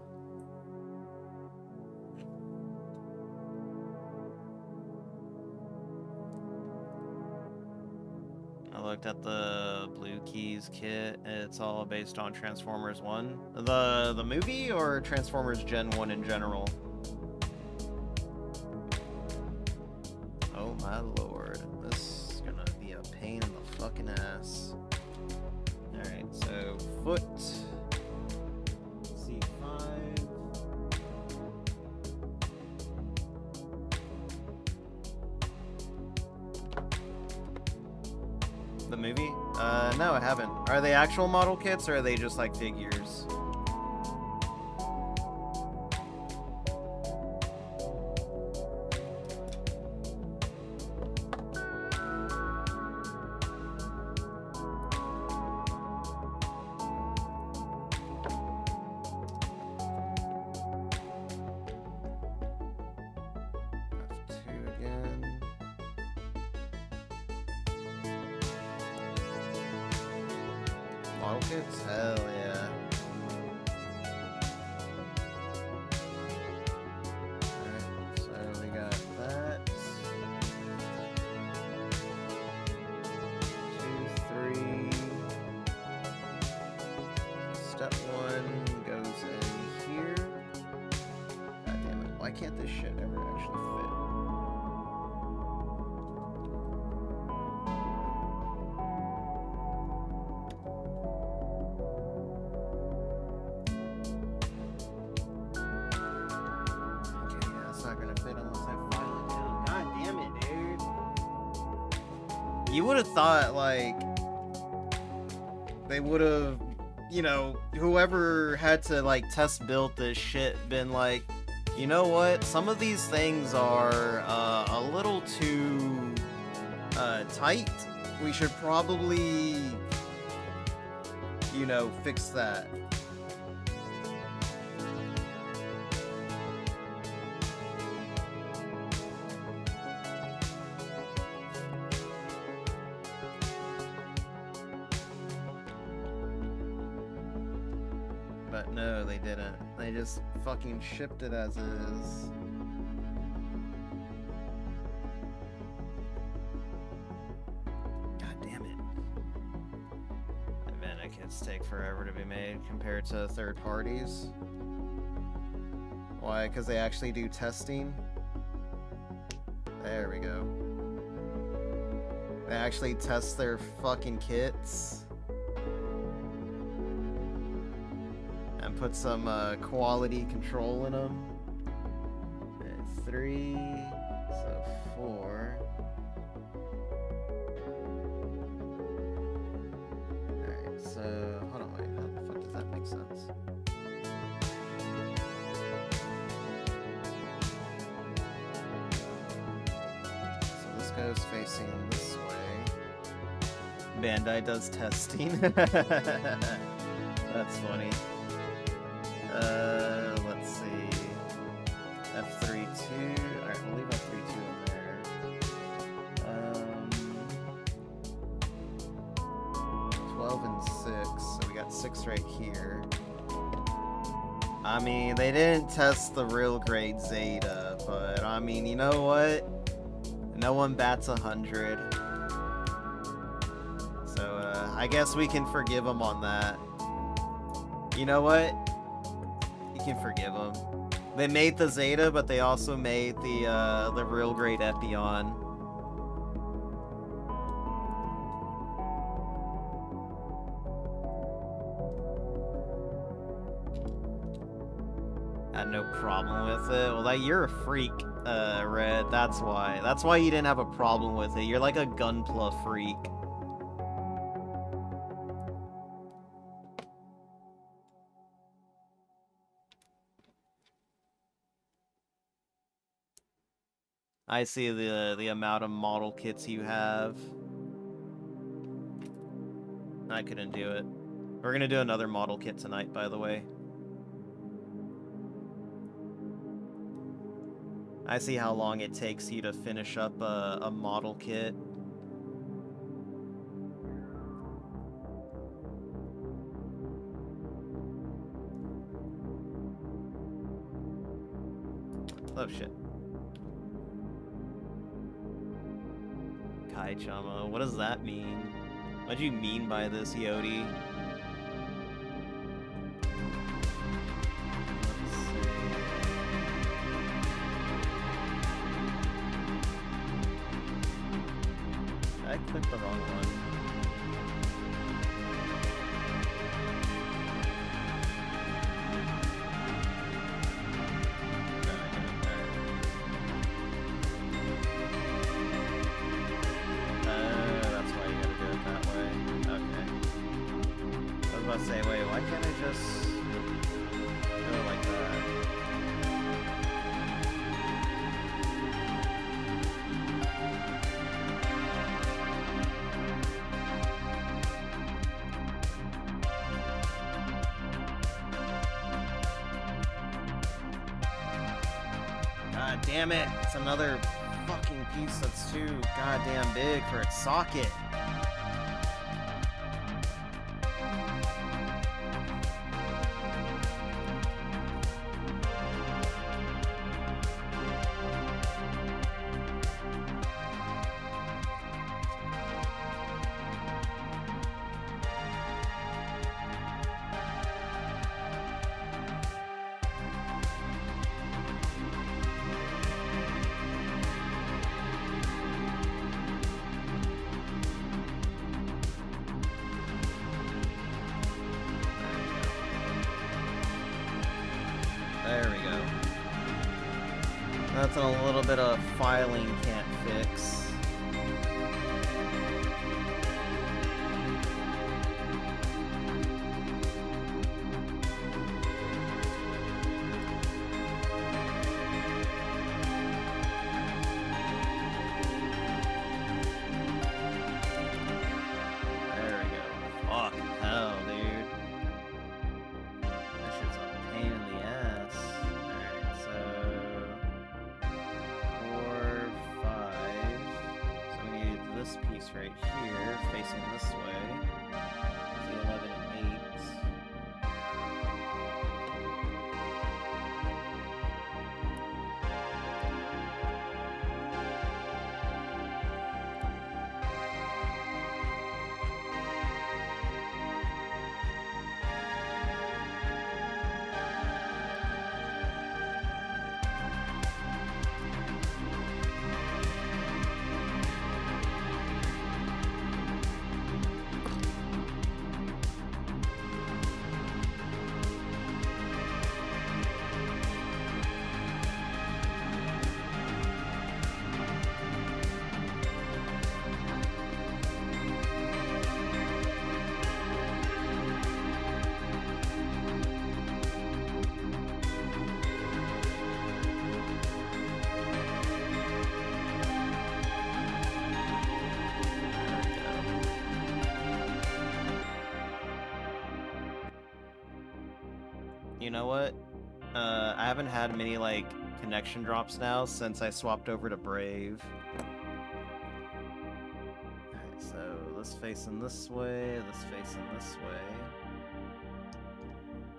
looked at the Blue Keys kit. It's all based on Transformers 1. The movie or Transformers Gen 1 in general? Oh my lord. This is gonna be a pain in the fucking ass. Alright, so foot. C5. The movie? No, I haven't. Are they actual model kits or are they just like figures? F2 again. Model kits? Hell yeah. Alright, so we got that. 2, 3. Step 1 goes in here. God damn it. Why can't this shit ever actually fit? Okay, yeah, it's not gonna fit unless I file it down. God damn it, dude. You would have thought, like, they would have, you know, whoever had to, like, test build this shit been like, You know what? Some of these things are a little too tight. We should probably, you know, fix that. But no, they didn't. They just fucking shipped it as is. God damn it. Event kits take forever to be made compared to third parties. Why? Because they actually do testing? There we go. They actually test their fucking kits. And put some quality control in them. 3, so 4. Alright, so hold on, wait, how the fuck does that make sense? So this goes facing this way. Bandai does testing. That's funny. Let's see. F3 2. Alright, we'll leave F3 2 in there. 12 and 6. So we got 6 right here. I mean, they didn't test the real grade Zeta, but I mean, you know what? No one bats 100. So, I guess we can forgive them on that. You know what? You can forgive them. They made the Zeta, but they also made the real grade Epion. Had no problem with it. Well, you're a freak, Red. That's why. That's why you didn't have a problem with it. You're like a gunpla freak. I see the amount of model kits you have. I couldn't do it. We're gonna do another model kit tonight, by the way. I see how long it takes you to finish up a model kit. Oh shit. Kai-chama, what does that mean? What do you mean by this, Yodi? Let's see. I clicked the wrong one. Say, wait, why can't I just go like that? God damn it, it's another fucking piece that's too goddamn big for its socket. There we go. That's a little bit of filing can't fix. fucking hell, dude. That shit's a pain in the ass. Alright, so 4, 5. So we need this piece right here, facing this way. The 11 and 8. You know what? I haven't had many, like, connection drops now since I swapped over to Brave. Alright, so this facing this way, this facing this way.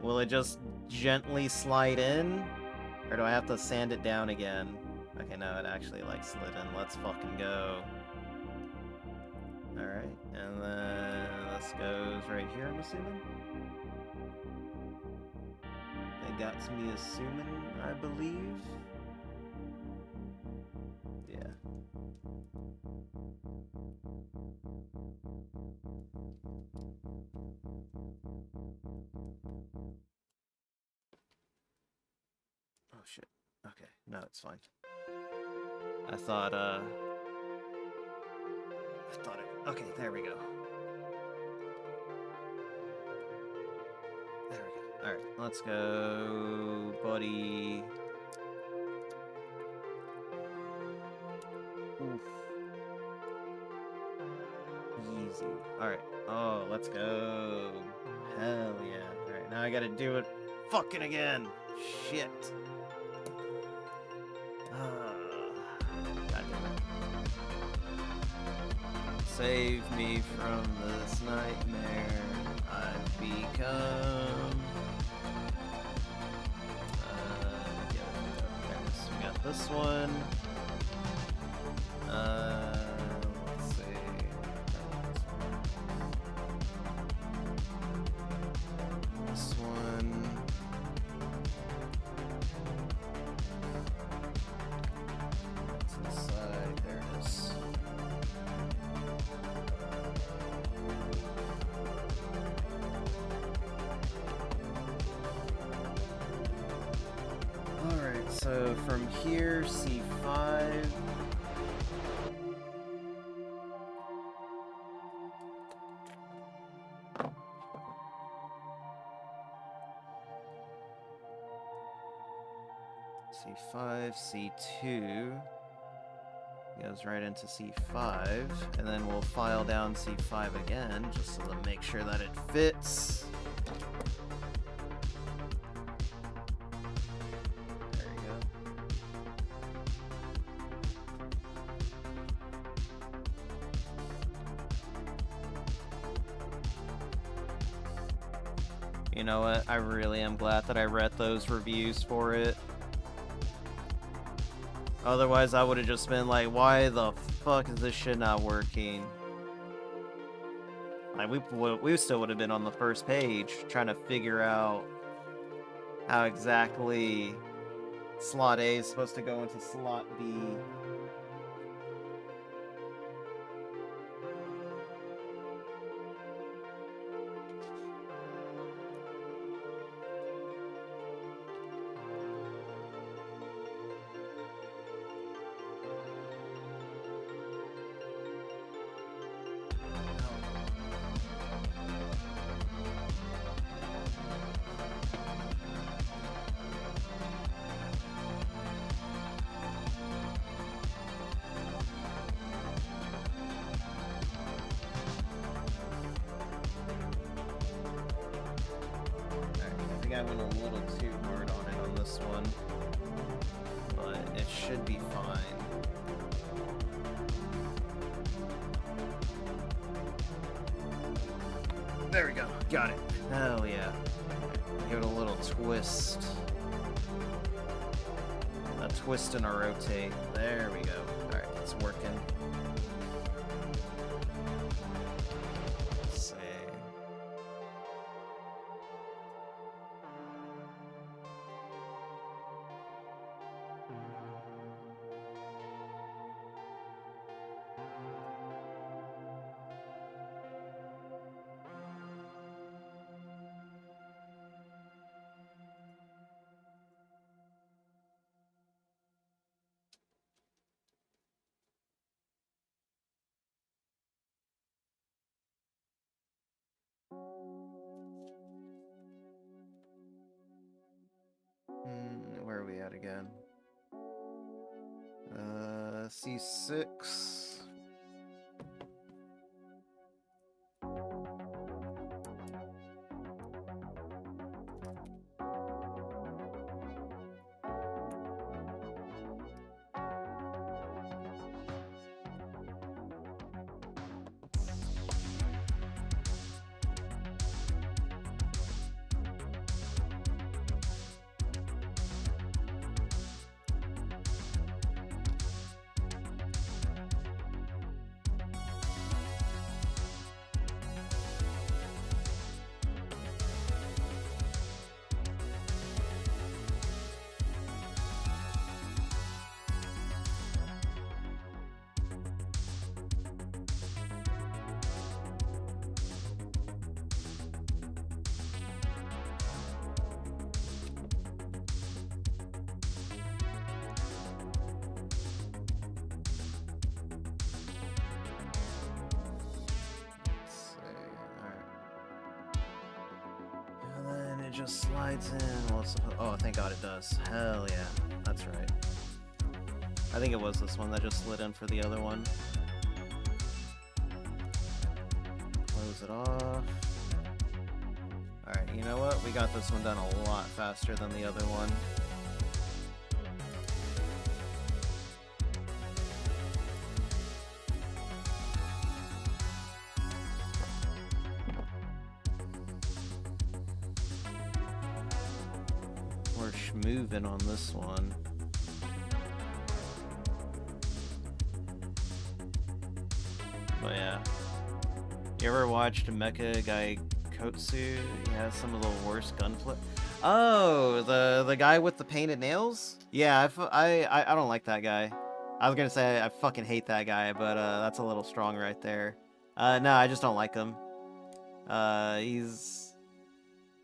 Will it just gently slide in? Or do I have to sand it down again? Okay, no, it actually, like, slid in. Let's fucking go. Alright, and then this goes right here, I'm assuming? Got me assuming, I believe. Yeah. Oh shit. Okay, no, it's fine. I thought it. Okay, there we go. There we go. Alright, let's go, buddy. Oof. Easy. Alright. Oh, let's go. Hell yeah. Alright, now I gotta do it fucking again. Shit. God damn it. Save me from this nightmare I've become. We got this one. Let's see. This one. To the side. There it is. Alright, so from here, C5. C5, C2 goes right into C5, and then we'll file down C5 again, just to make sure that it fits. There you go. You know what? I really am glad that I read those reviews for it. Otherwise, I would have just been like, why the fuck is this shit not working? Like, we still would have been on the first page trying to figure out how exactly slot A is supposed to go into slot B. I went a little too hard on it on this one. But it should be fine. There we go. Got it. Hell yeah. Give it a little twist. A twist and a rotate. There we go. Alright, it's working. Let's see. Where are we at again? C6. Just slides in. Well, oh, thank God it does. Hell yeah. That's right. I think it was this one that just slid in for the other one. Close it off. Alright, you know what? We got this one done a lot faster than the other one. Moving on this one. But yeah. You ever watched Mecha Guy Kotsu? He has some of the worst gunplay. Oh, the guy with the painted nails? Yeah, I don't like that guy. I was gonna say I fucking hate that guy, but that's a little strong right there. No, I just don't like him. He's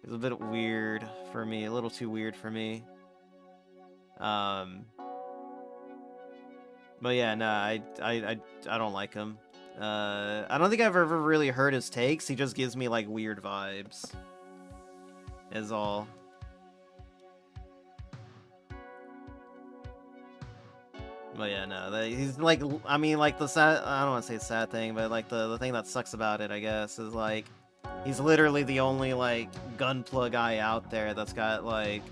a bit weird for me, a little too weird for me. But yeah, no, I don't like him. I don't think I've ever really heard his takes. He just gives me like weird vibes. Is all. But yeah, no, he's like, I mean, like the sad, I don't want to say sad thing, but like the thing that sucks about it, I guess, is like, he's literally the only like gunpla guy out there that's got like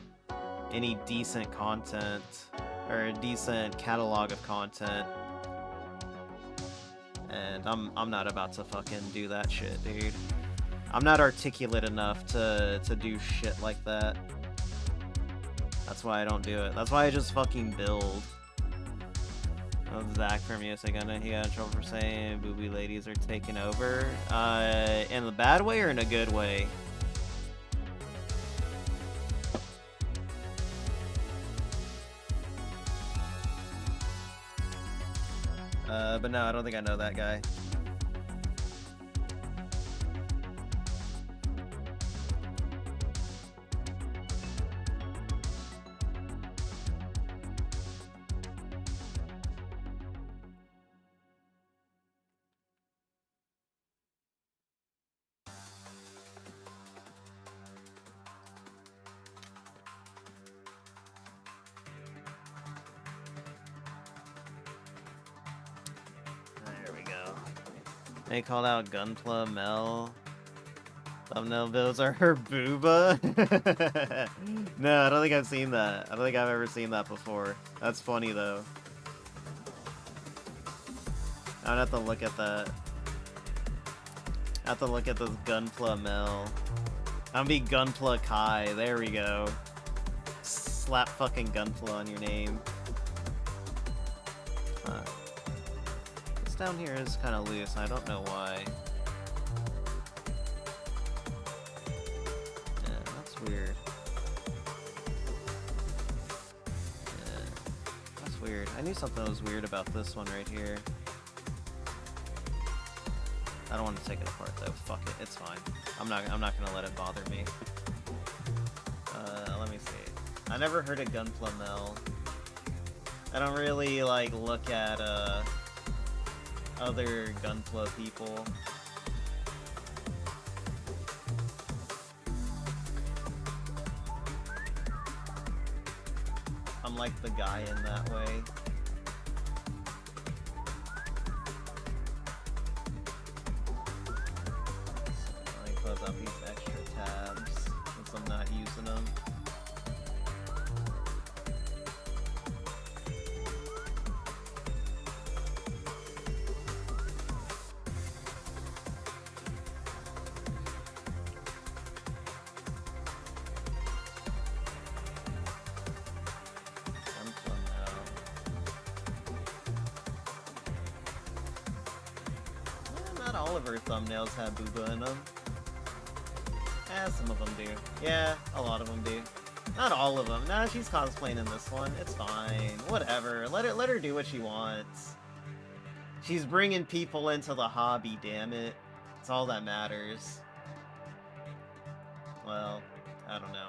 any decent content or a decent catalog of content, and I'm not about to fucking do that shit, dude. I'm not articulate enough to do shit like that. That's why I don't do it. That's why I just fucking build. Zach from Music, I know he got in trouble for saying booby ladies are taking over. In the bad way or in a good way? But no, I don't think I know that guy. There we go. They called out Gunpla Mel. Thumbnail builds are her booba? No, I don't think I've seen that. I don't think I've ever seen that before. That's funny, though. I would have to look at that. I have to look at this Gunpla Mel. I'm gonna be Gunpla Kai. There we go. Slap fucking Gunpla on your name. Huh. This down here is kind of loose. I don't know why. Yeah, that's weird. Yeah, that's weird. I knew something was weird about this one right here. I don't want to take it apart though. Fuck it, it's fine. I'm not gonna let it bother me. Let me see. I never heard of Gunpla Mel. I don't really like look at other Gunpla people. I'm like the guy in that way. Close out these extra tabs since I'm not using them. Not all of her thumbnails have booba in them. Some of them do. Yeah, a lot of them do. Not all of them. Nah, she's cosplaying in this one. It's fine. Whatever. Let her do what she wants. She's bringing people into the hobby, damn it. It's all that matters. Well, I don't know.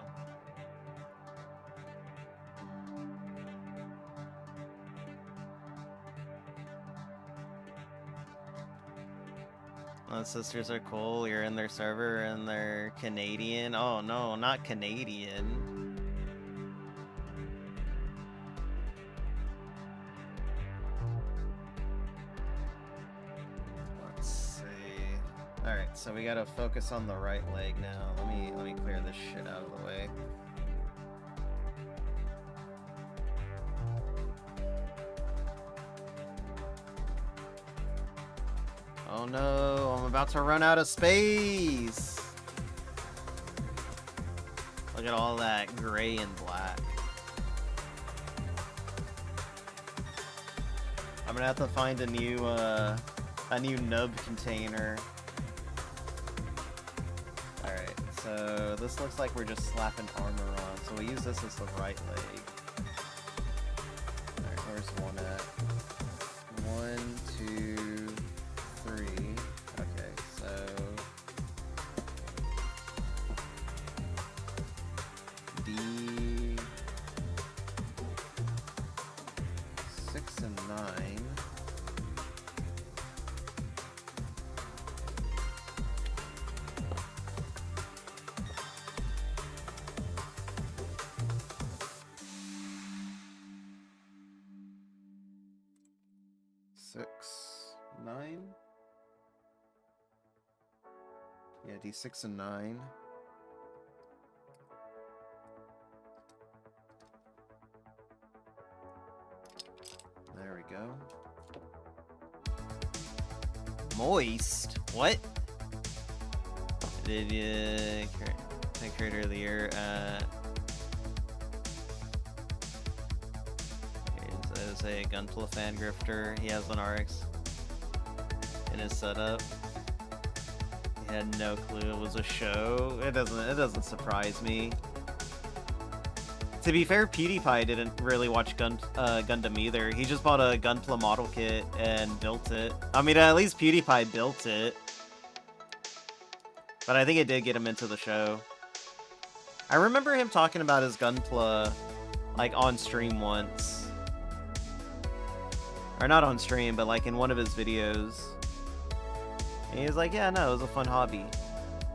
My sisters are cool. You're in their server and they're Canadian. Oh no, not Canadian. Let's see. All right, so we gotta focus on the right leg now. Let me clear this shit out of the way. Oh no, I'm about to run out of space! Look at all that gray and black. I'm gonna have to find a new nub container. Alright, so this looks like we're just slapping armor on, so we'll use this as the right leg. Alright, where's one at? 1, 2, 3. Okay, so D 6 and 9. Yeah, D6 and 9. There we go. Moist? What? Did you... Creator of the Year, is a Gunpla fan grifter. He has an RX in his setup. He had no clue it was a show. It doesn't surprise me. To be fair, PewDiePie didn't really watch Gundam either. He just bought a Gunpla model kit and built it. I mean, at least PewDiePie built it. But I think it did get him into the show. I remember him talking about his Gunpla, like, on stream once. Or not on stream, but like in one of his videos. And he was like, yeah, no, it was a fun hobby.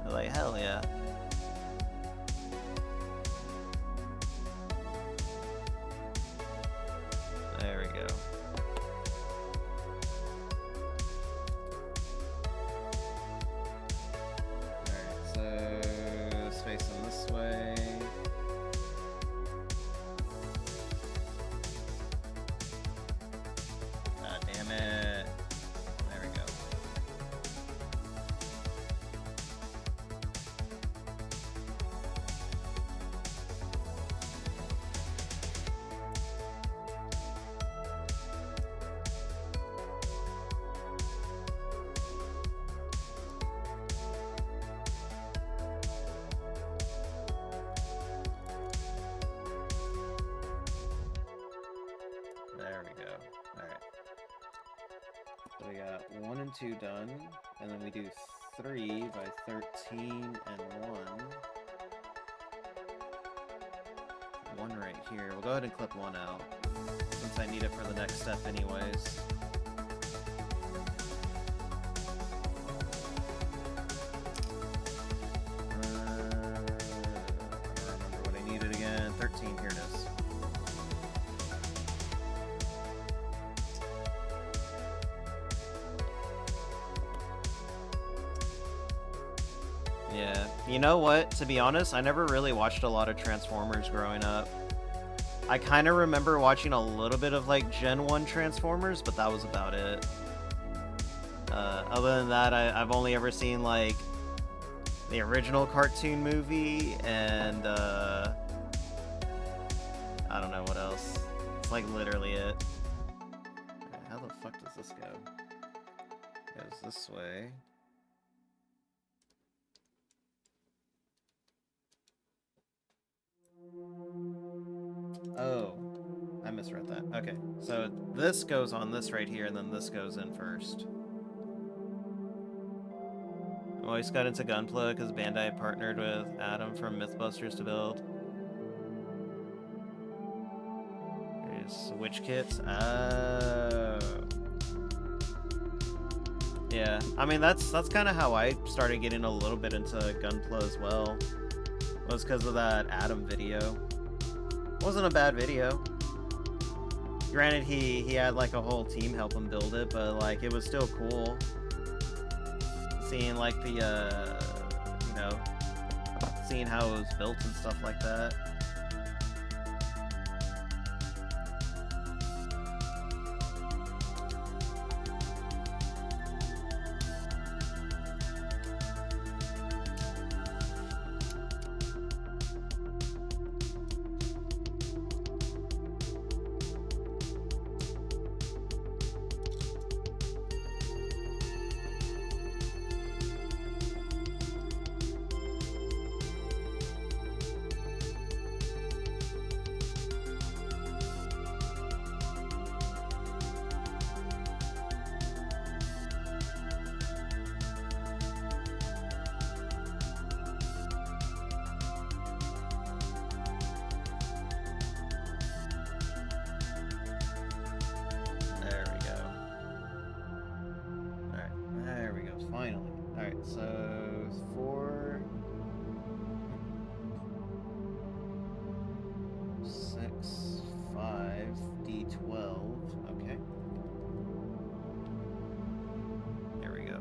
I was like, hell yeah. There we go. Alright, so So we got 1 and 2 done, and then we do 3 by 13 and 1. 1 right here. We'll go ahead and clip 1 out, since I need it for the next step anyways. Again, 13, here it is. Yeah, you know what? To be honest, I never really watched a lot of Transformers growing up. I kind of remember watching a little bit of like Gen 1 Transformers, but that was about it. Other than that, I've only ever seen like the original cartoon movie and I don't know what else. It's like literally it. How the fuck does this go? It goes this way. Oh, I misread that. Okay, so this goes on this right here, and then this goes in first. I always got into Gunpla because Bandai partnered with Adam from Mythbusters to build. Switch kits? Oh. Yeah, I mean that's kind of how I started getting a little bit into Gunpla as well. Was because of that Adam video. Wasn't a bad video. Granted, he had like a whole team help him build it, but like it was still cool seeing like the you know, seeing how it was built and stuff like that. Finally. Alright, so 4, 6, 5, D12. Okay. There we go.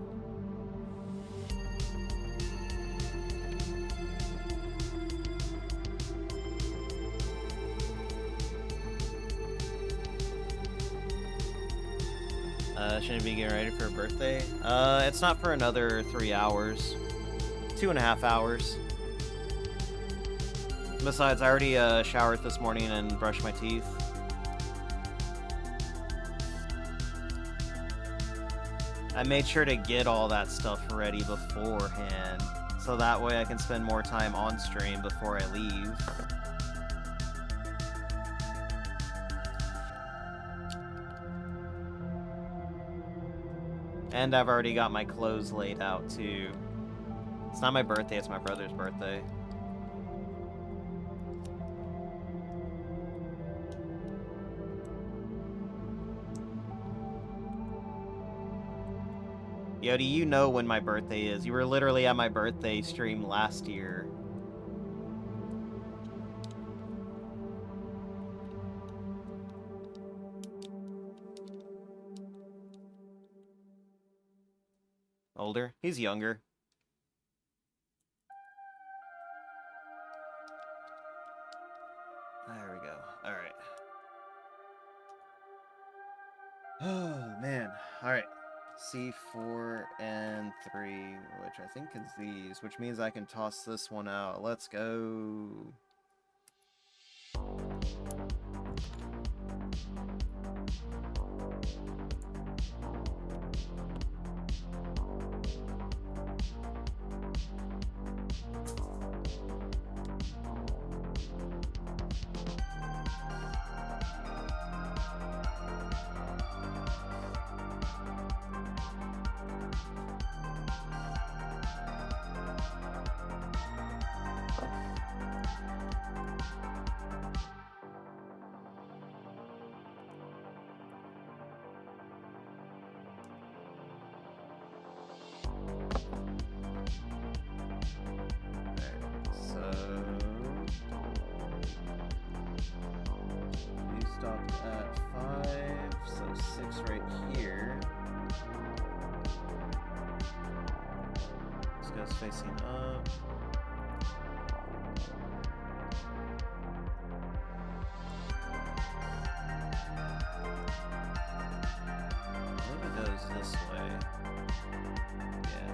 Shouldn't be getting ready for a birthday. It's not for another 3 hours. 2.5 hours. Besides, I already showered this morning and brushed my teeth. I made sure to get all that stuff ready beforehand, so that way I can spend more time on stream before I leave. And I've already got my clothes laid out, too. It's not my birthday, it's my brother's birthday. Yo, do you know when my birthday is? You were literally at my birthday stream last year. Older? He's younger. There we go. Alright. Oh, man. Alright. C4 and 3, which I think is these, which means I can toss this one out. Let's go. goes facing up. Maybe it goes this way. Yeah.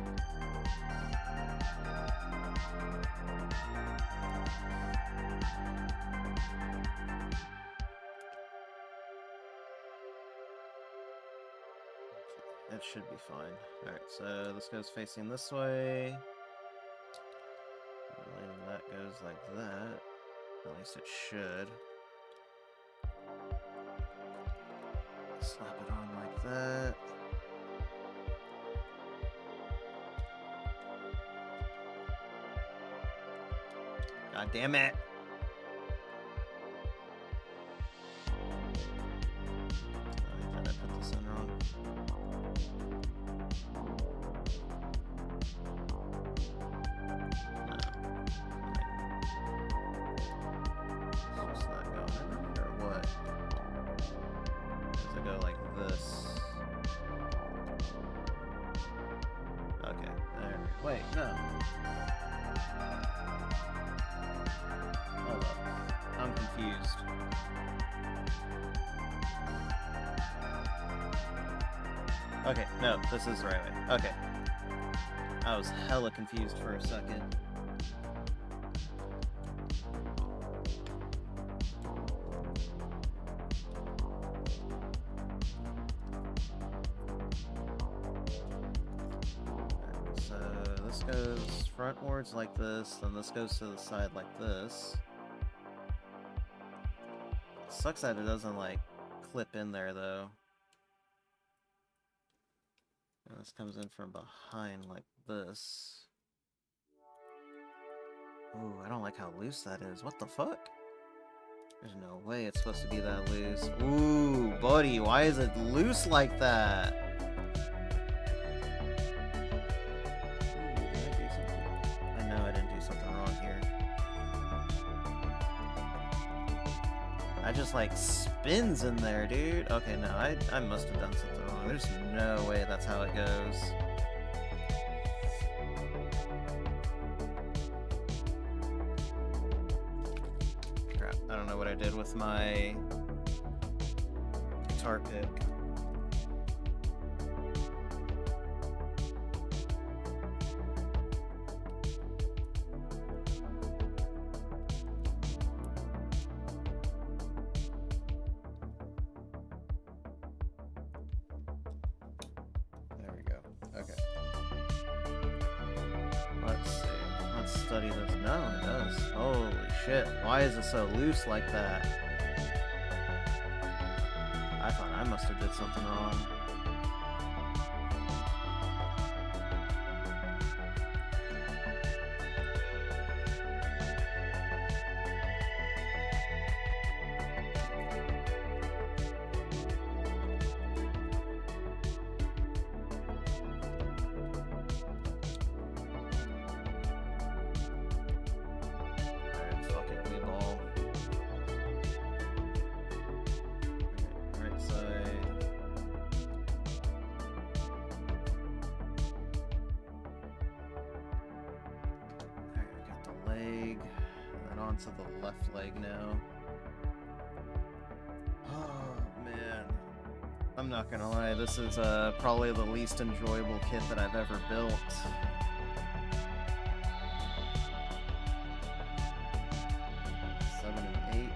That should be fine. Alright, so this goes facing this way. And that goes like that. At least it should. Slap it on like that. God damn it! I thought I put this in wrong. It's not going in there, or what? Does it go like this? Okay, there. Wait, no. Hold up. I'm confused. Okay, no, this is the right way. Okay. I was hella confused for a second. So this goes frontwards like this, then this goes to the side like this. Sucks that it doesn't like clip in there though. And this comes in from behind like this. Ooh, I don't like how loose that is. What the fuck? There's no way it's supposed to be that loose. Ooh, buddy, why is it loose like that? Ooh, did I do something? I know I didn't do something wrong here. I just like spins in there, dude. Okay, no, I must have done something wrong. There's no way that's how it goes. Crap, I don't know what I did with my guitar pick. There we go. Okay. Let's see. Let's study this. No, it does. Holy shit. Why is it so loose like that? I thought I must have did something wrong. Alright, fuck it, we ball. Alright, right side. Alright, I got the leg. And then onto the left leg now. Oh man. I'm not gonna lie, this is probably the least enjoyable kit that I've ever built. Seven and eight.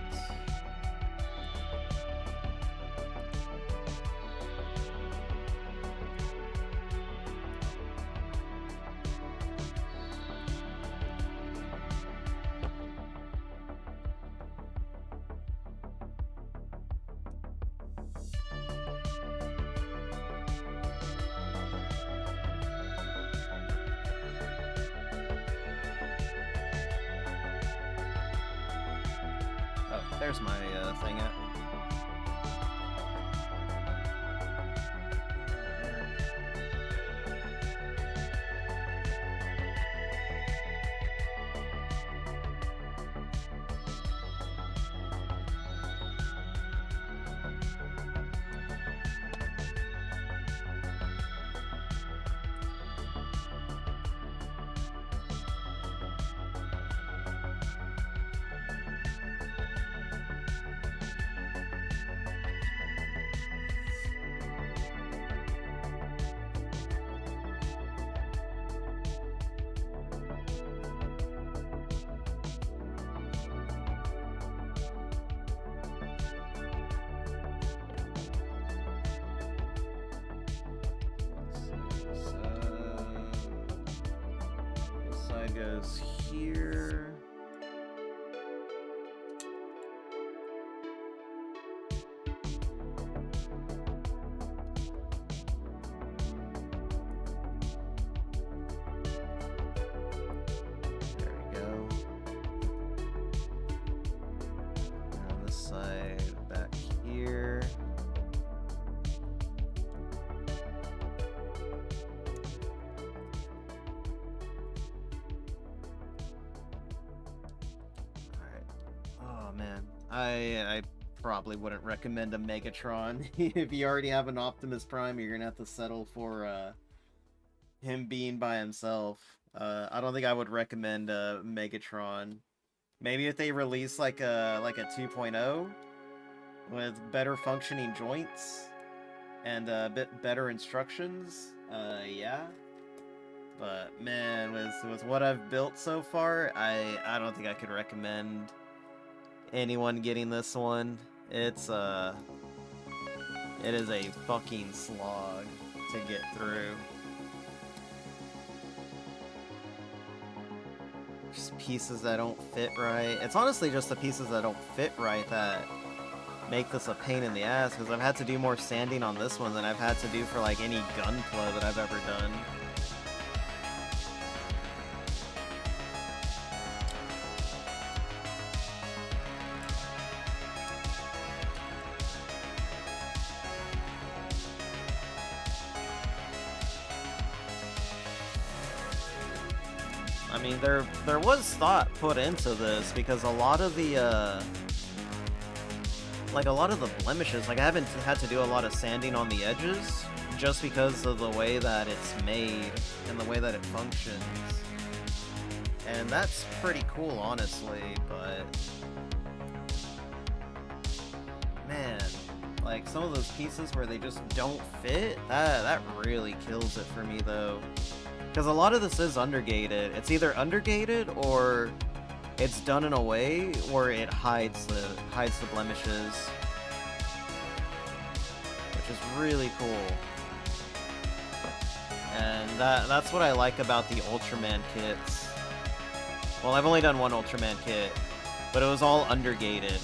Oh, there's my thing at. goes here. There we go. And on this side, back here. Oh man, I probably wouldn't recommend a Megatron. If you already have an Optimus Prime, you're gonna have to settle for him being by himself. I don't think I would recommend Megatron. Maybe if they release like a 2.0 with better functioning joints and a bit better instructions, yeah. But man, with what I've built so far, I don't think I could recommend anyone getting this one. It is a fucking slog to get through. Just pieces that don't fit right. It's honestly just the pieces that don't fit right that make this a pain in the ass, because I've had to do more sanding on this one than I've had to do for like any gunpla that I've ever done. I mean, there was thought put into this, because a lot of the blemishes, like I haven't had to do a lot of sanding on the edges just because of the way that it's made and the way that it functions. And that's pretty cool, honestly, but man, like some of those pieces where they just don't fit, that really kills it for me though. Because a lot of this is undergated. It's either undergated or it's done in a way where it hides the blemishes, which is really cool. And that's what I like about the Ultraman kits. Well, I've only done one Ultraman kit, but it was all undergated,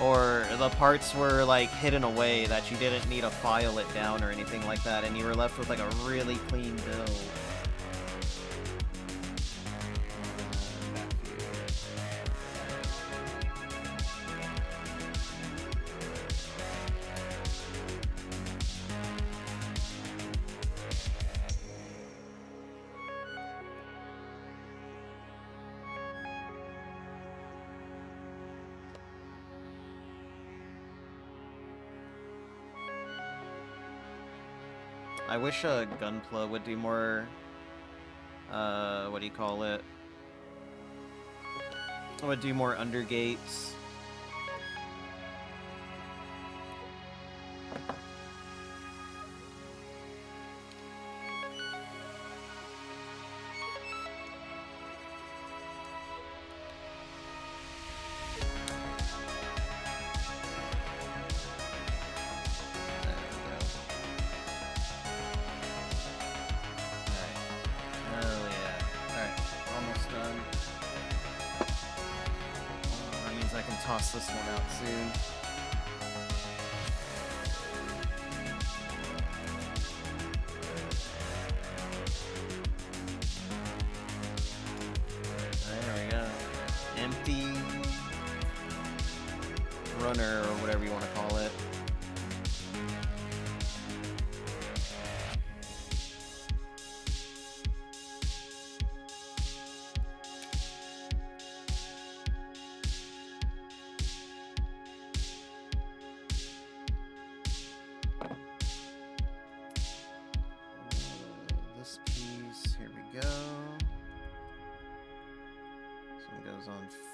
or the parts were like hidden away that you didn't need to file it down or anything like that, and you were left with like a really clean build. I wish Gunpla would do more, what do you call it? Would do more undergates. Toss this one out soon. There we go. Empty runner, or whatever you want to call it.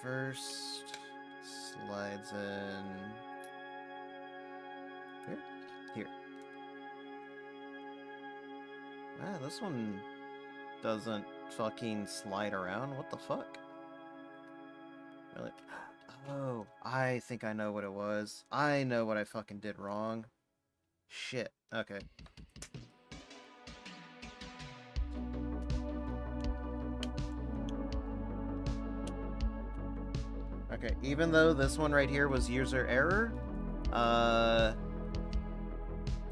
First, slides in here. Ah, this one doesn't fucking slide around. What the fuck? Really? Oh, I think I know what it was. I know what I fucking did wrong. Shit. Okay. Okay, even though this one right here was user error,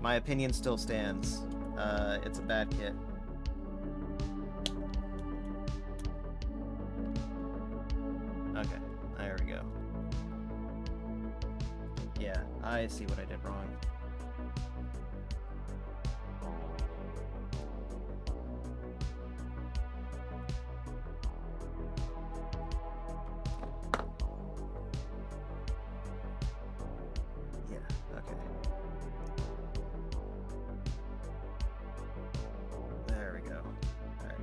my opinion still stands. It's a bad kit. Okay, there we go. Yeah, I see what I did wrong. Yeah, okay. There we go. Alright.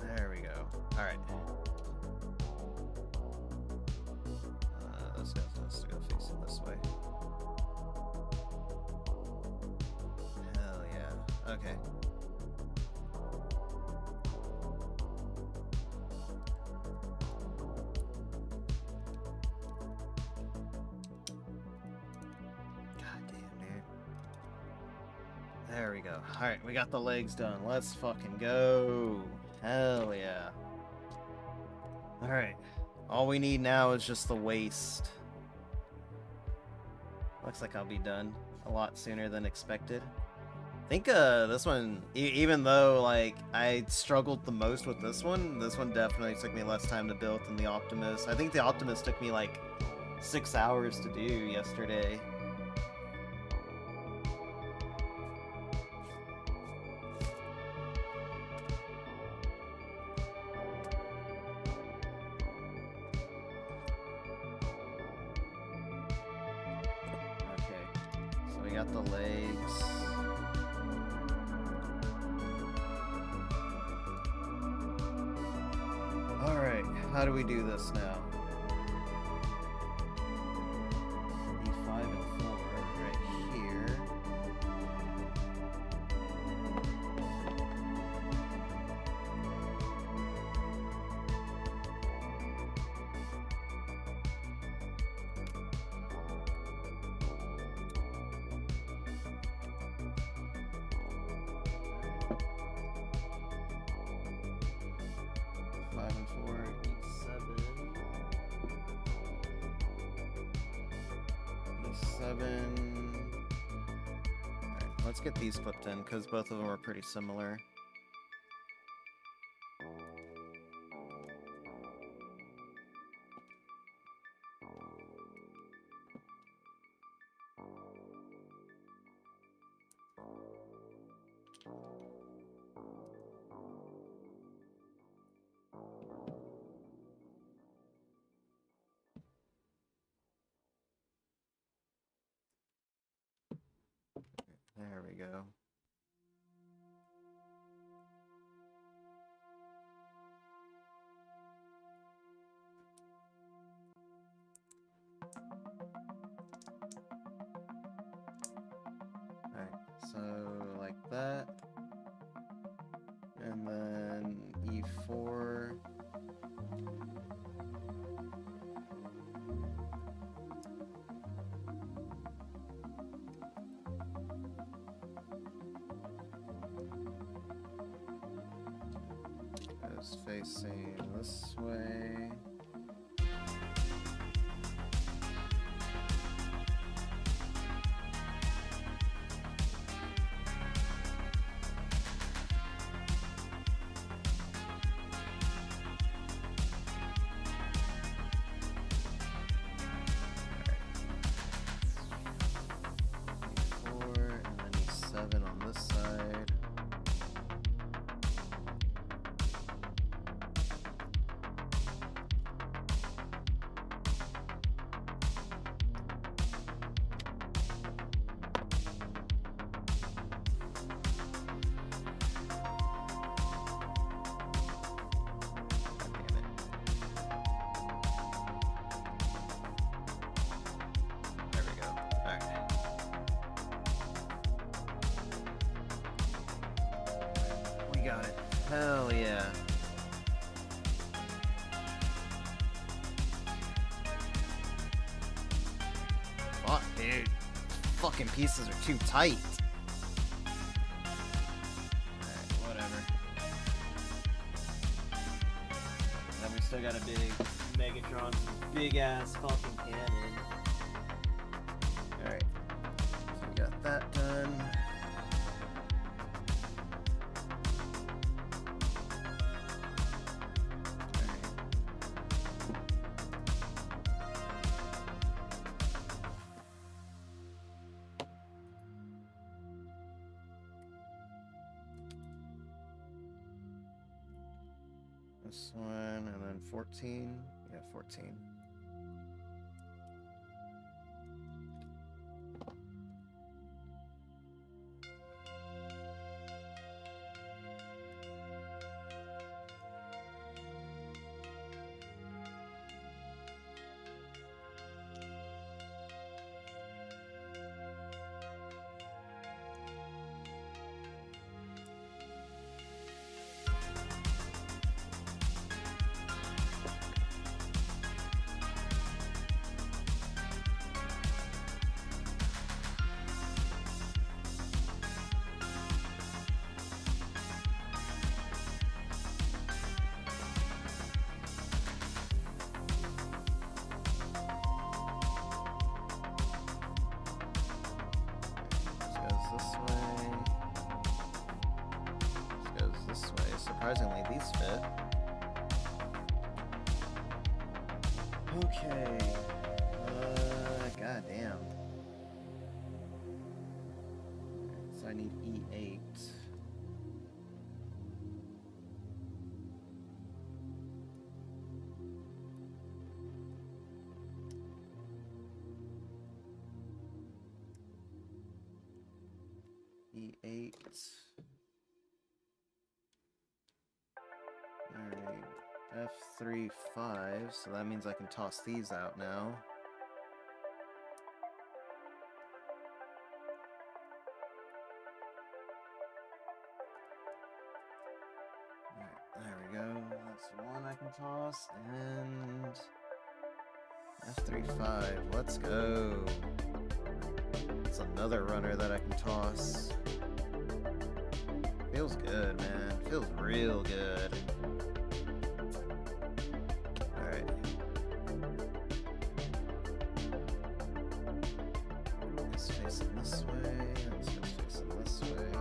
There we go. Alright. This guy has to go facing this way. Hell yeah. Okay. God damn, dude. There we go. Alright, we got the legs done. Let's fucking go. Hell yeah. Alright. All we need now is just the waist. Looks like I'll be done a lot sooner than expected. I think this one, even though like I struggled the most with this one definitely took me less time to build than the Optimus. I think the Optimus took me like 6 hours to do yesterday. Okay, so we got the legs. Alright, how do we do this now? E5 and 4 right here. Five and 4, E7. E7. Alright, let's get these flipped in because both of them are pretty similar. There we go. Alright, so like that. And then E4. Goes facing this way. E4 and then E7 on this side. Hell yeah. Fuck, dude. Fucking pieces are too tight. Alright, whatever. Then we still got a big Megatron, big ass fucking cannon. Alright. So we got that done. This one, and then 14. Yeah, 14. Surprisingly, these fit. Okay. Goddamn. So I need E8. E8. Alright, F3, 5, so that means I can toss these out now. Alright, there we go. That's one I can toss, and F3, 5, let's go. It's another runner that I can toss. Feels good, man. Feels real good. Alright. This facing this way, and this one's facing this way.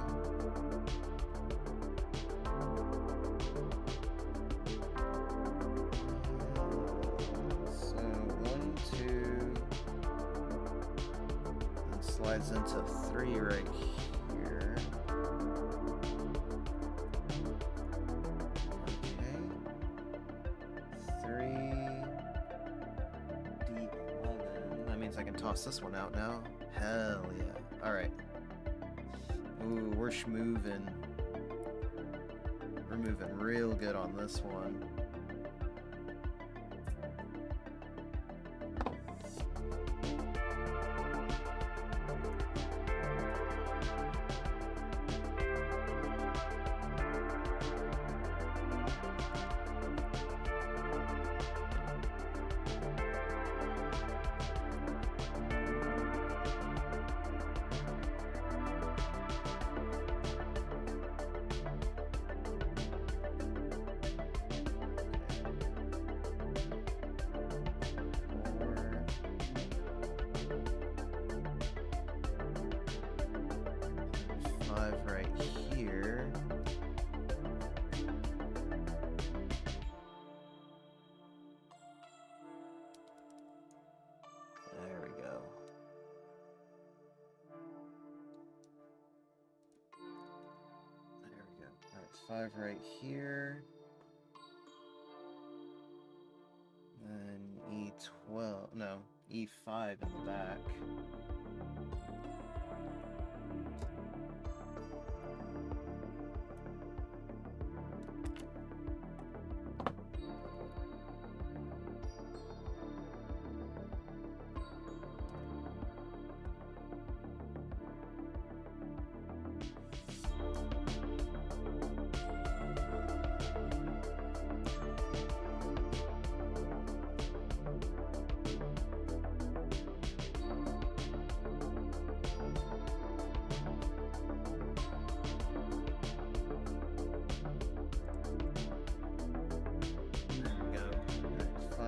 So, 1, 2, and slides into 3 right here. I can toss this one out now. Hell yeah. Alright. Ooh, we're schmoving. We're moving real good on this one. Right here. There we go. There we go. Alright, 5 right here. And E12, no, E5 in the back.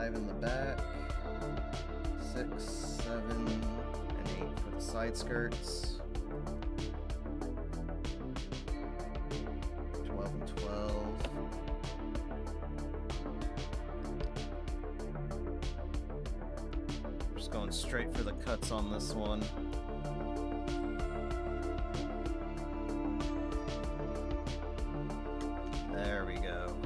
5 in the back, 6, 7, and 8 for the side skirts. 12 and 12. Just going straight for the cuts on this one. There we go.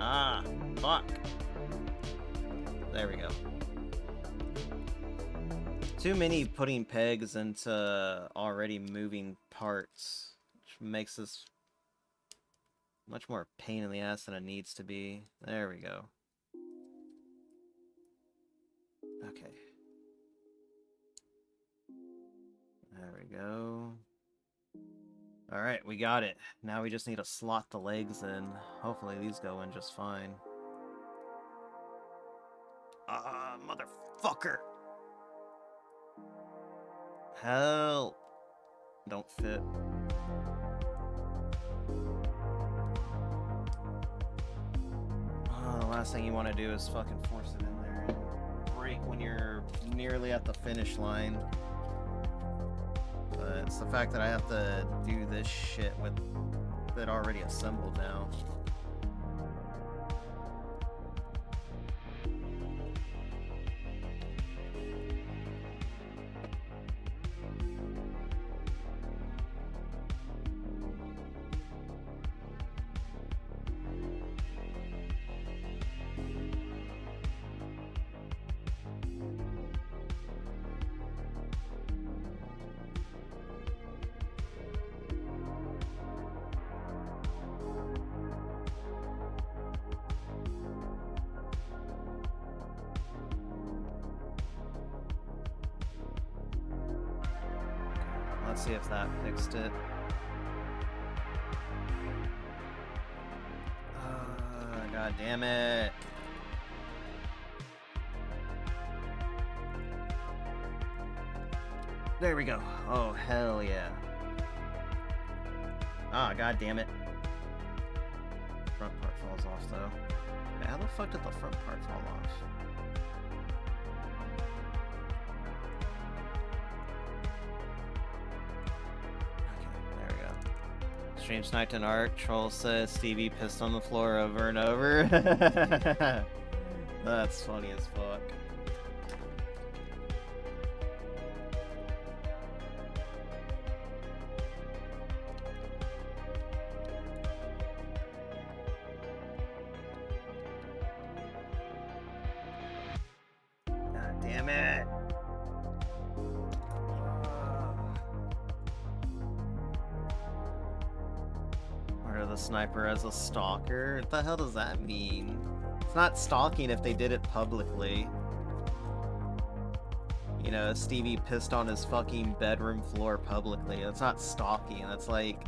Ah, fuck. There we go. Too many putting pegs into already moving parts, which makes this much more pain in the ass than it needs to be. There we go. Okay. There we go. Alright, we got it. Now we just need to slot the legs in. Hopefully these go in just fine. Ah, motherfucker! Hell! Don't fit. Oh, the last thing you want to do is fucking force it in there and break when you're nearly at the finish line. But it's the fact that I have to do this shit with it already assembled now. Let's see if that fixed it. God damn it. There we go. Oh, hell yeah. Ah, god damn it. Front part falls off, though. Wait, how the fuck did the front part fall off? Stream sniped an arc. Troll says Stevie pissed on the floor over and over. That's funny as fuck. God damn it. The sniper as a stalker? What the hell does that mean? It's not stalking if they did it publicly. You know, Stevie pissed on his fucking bedroom floor publicly. That's not stalking. That's like...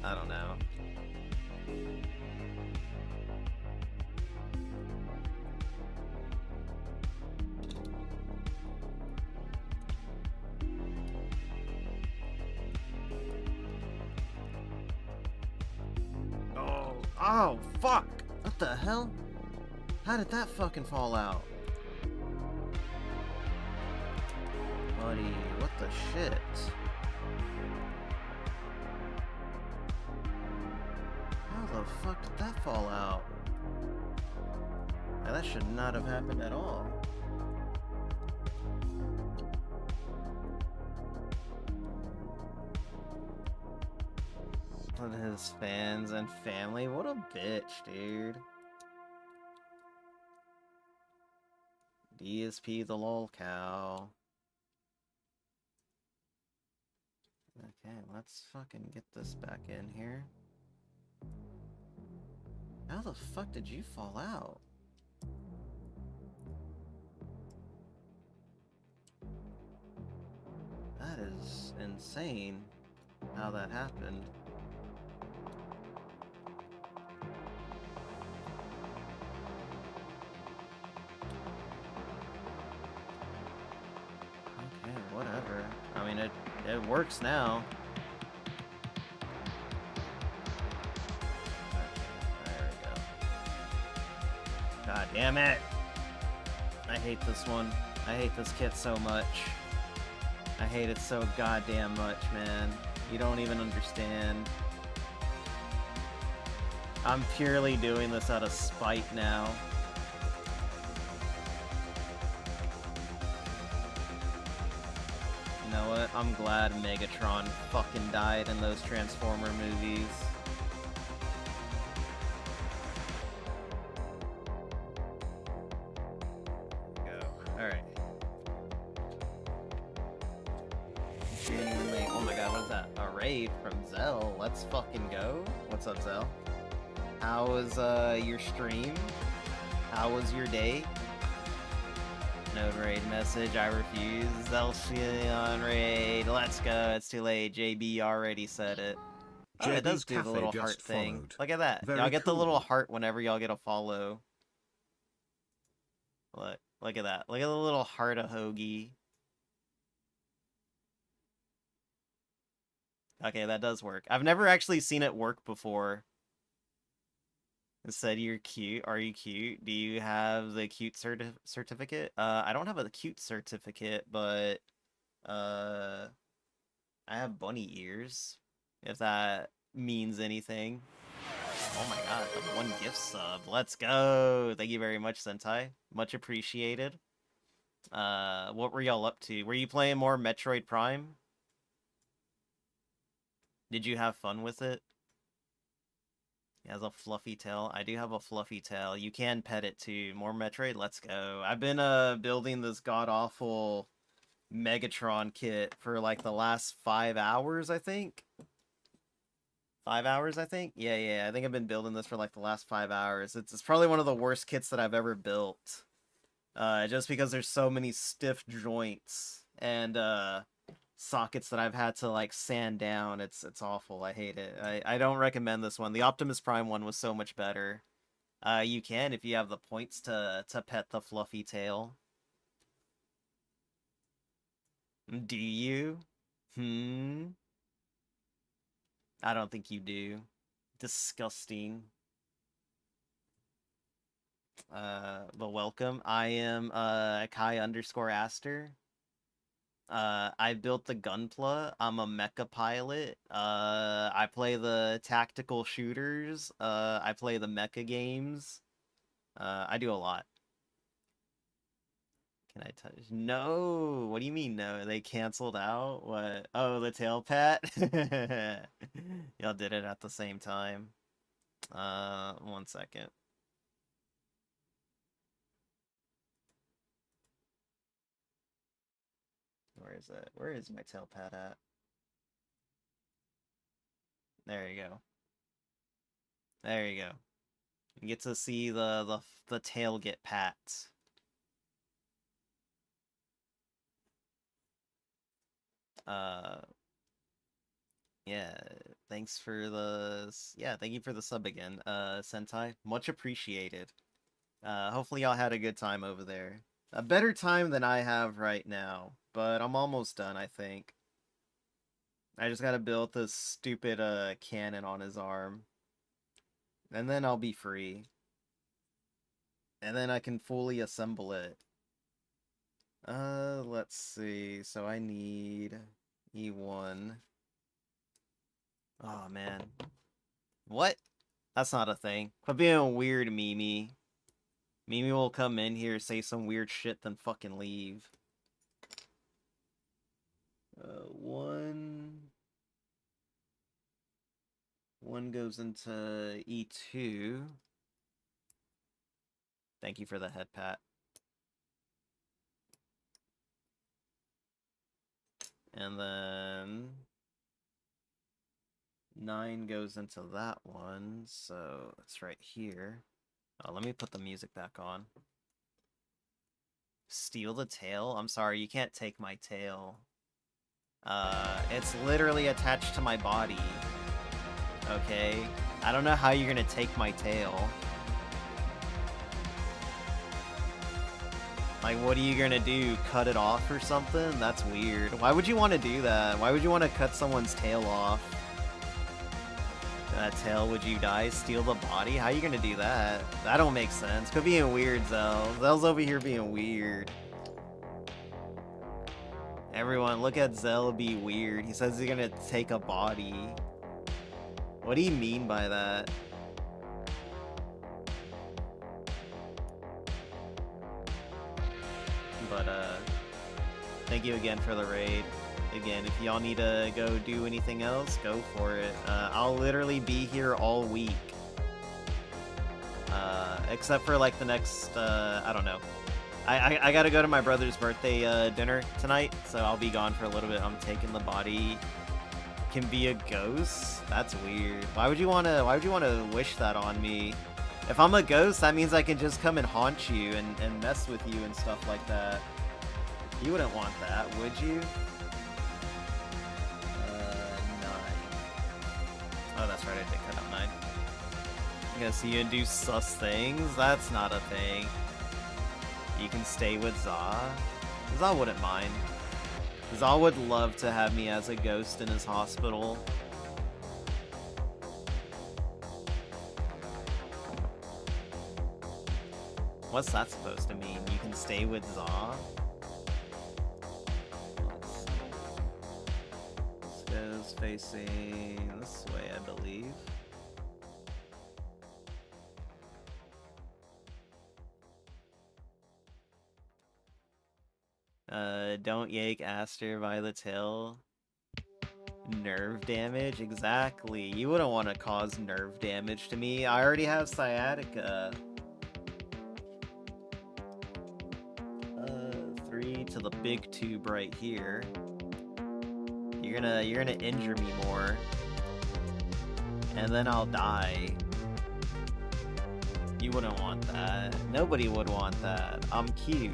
I don't know. Oh, fuck! What the hell? How did that fucking fall out? Buddy, what the shit? How the fuck did that fall out? Now, that should not have happened at all. His fans and family. What a bitch, dude. DSP the lol cow. Okay, let's fucking get this back in here. How the fuck did you fall out? That is insane how that happened. Okay, whatever. I mean, it works now. There we go. God damn it! I hate this one. I hate this kit so much. I hate it so goddamn much, man. You don't even understand. I'm purely doing this out of spite now. You know what? I'm glad Megatron fucking died in those Transformer movies. Alright. Genuinely, oh my god, what is that? A raid from Zell. Let's fucking go. What's up, Zell? How was your stream? How was your day? No raid message, I refuse. Zell on raid. Let's go. It's too late. JB already said it. Oh, it does JB's do the Cafe little just heart thing. followed. Look at that. Very Y'all get the little cool. heart whenever y'all get a follow. Look at that. Look at the little heart of Hoagie. Okay, that does work. I've never actually seen it work before. It said you're cute. Are you cute? Do you have the cute certificate? I don't have a cute certificate, but I have bunny ears. If that means anything. Oh my god, the 1 gift sub. Let's go. Thank you very much, Sentai. Much appreciated. What were y'all up to? Were you playing more Metroid Prime? Did you have fun with it? He has a fluffy tail. I do have a fluffy tail. You can pet it too. More Metroid? Let's go. I've been building this god-awful Megatron kit for like the last 5 hours, I think. 5 hours, I think? Yeah. I think I've been building this for like the last 5 hours. It's probably one of the worst kits that I've ever built. Just because there's so many stiff joints and sockets that I've had to like sand down. It's awful. I hate it. I don't recommend this one. The Optimus Prime one was so much better. You can if you have the points to pet the fluffy tail. Do you? I don't think you do. Disgusting. But welcome. I am Kai_Aster. I built the gunpla. I'm a mecha pilot. I play the tactical shooters. I play the mecha games. I do a lot. Can I touch? No! What do you mean no? They canceled out? What? Oh, the tail pat? Y'all did it at the same time. 1 second. Where is it? Where is my tail pad at? There you go. There you go. You get to see the tail get pat. Yeah, thanks for the thank you for the sub again, Sentai. Much appreciated. Hopefully y'all had a good time over there. A better time than I have right now, but I'm almost done, I think. I just gotta build this stupid cannon on his arm. And then I'll be free. And then I can fully assemble it. Let's see. So I need E1. Oh, man. What? That's not a thing. Quit being weird, Mimi. Mimi will come in here, say some weird shit, then fucking leave. 1 goes into E2. Thank you for the head pat. And then 9 goes into that one, so it's right here. Oh, let me put the music back on. Steal the tail? I'm sorry, you can't take my tail. It's literally attached to my body. Okay? I don't know how you're gonna take my tail. Like, what are you gonna do? Cut it off or something? That's weird. Why would you want to do that? Why would you want to cut someone's tail off? That tail, would you die? Steal the body? How are you gonna do that? That don't make sense. Quit being weird, Zell. Zell's over here being weird. Everyone, look at Zell be weird. He says he's gonna take a body. What do you mean by that? But, thank you again for the raid. Again, if y'all need to go do anything else, go for it. I'll literally be here all week. Except for, like, the next, I don't know. I gotta go to my brother's birthday, dinner tonight, so I'll be gone for a little bit. I'm taking the body. Can be a ghost? That's weird. Why would you wanna wish that on me? If I'm a ghost, that means I can just come and haunt you and mess with you and stuff like that. You wouldn't want that, would you? 9. Oh, that's right, I did cut out 9. I'm gonna see you and do sus things? That's not a thing. You can stay with Za. Za wouldn't mind. Za would love to have me as a ghost in his hospital. What's that supposed to mean? You can stay with Za? Let's see. This goes facing this way, I believe. Don't yank Aster by the tail. Nerve damage? Exactly. You wouldn't want to cause nerve damage to me. I already have sciatica. 3 to the big tube right here. You're gonna injure me more. And then I'll die. You wouldn't want that. Nobody would want that. I'm cute.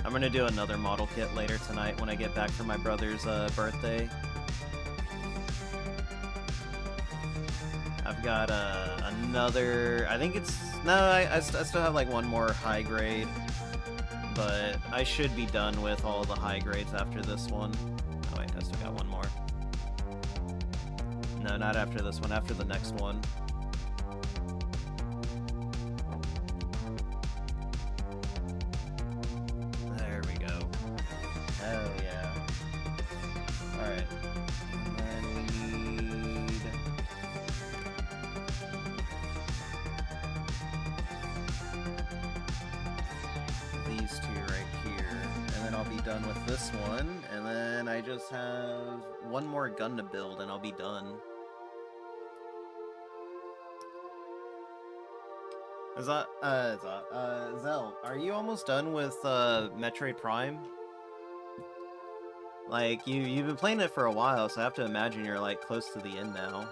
I'm gonna do another model kit later tonight when I get back from my brother's birthday. I've got another, I think it's, no, I still have like one more high grade, but I should be done with all the high grades after this one. Oh wait, I still got one more. No, not after this one, after the next one. There we go. Hell yeah. Alright. And then we need... these two right here. And then I'll be done with this one. And then I just have one more gun to build and I'll be done. Zell, are you almost done with Metroid Prime? Like, you've been playing it for a while, so I have to imagine you're like close to the end now.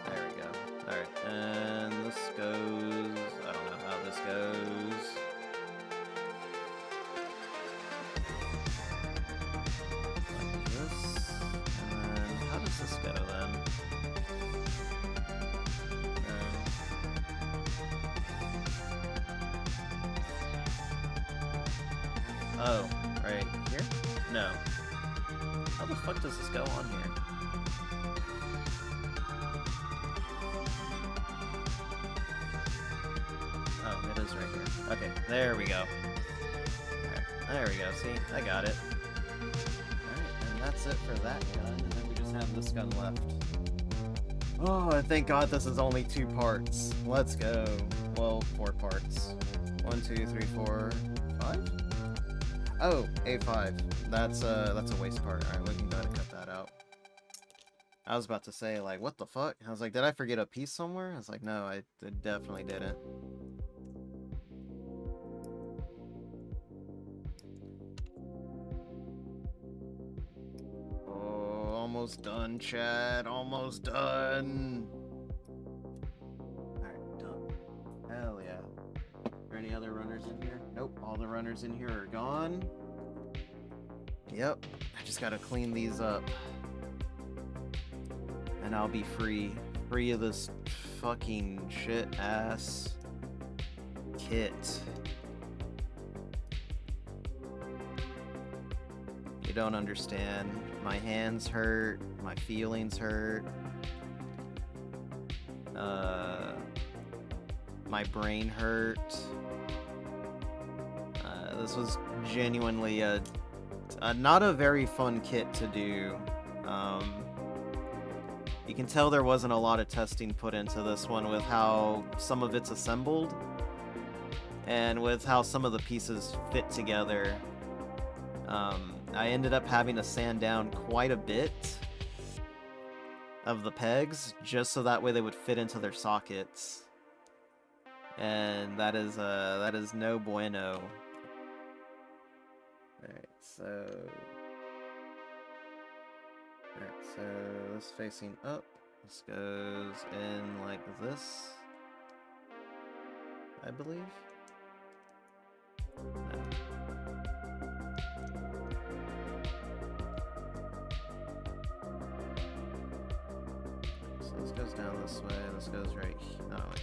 There we go. Alright, and this goes... I don't know how this goes. Like this. And then, how does this go then? Oh, right here? No. How the fuck does this go on here? Oh, it is right here. Okay, there we go. Alright, there we go, see? I got it. Alright, and that's it for that gun, and then we just have this gun left. Oh, and thank God this is only 2 parts. Let's go. Well, 4 parts. 1, 2, 3, 4, 5? Oh, A5. That's a waste part. Alright, we can go ahead and cut that out. I was about to say, like, what the fuck? I was like, did I forget a piece somewhere? I was like, no, I definitely didn't. Oh, almost done, Chad. Almost done. Alright, done. Hell yeah. Are there any other runners in here? Nope, all the runners in here are gone. Yep, I just gotta clean these up. And I'll be free. Free of this fucking shit-ass kit. You don't understand. My hands hurt. My feelings hurt. My brain hurt. This was genuinely not a very fun kit to do. You can tell there wasn't a lot of testing put into this one with how some of it's assembled and with how some of the pieces fit together. I ended up having to sand down quite a bit of the pegs just so that way they would fit into their sockets. And that is no bueno. Alright, so this facing up. This goes in like this, I believe. No. So this goes down this way. This goes right here. No, wait.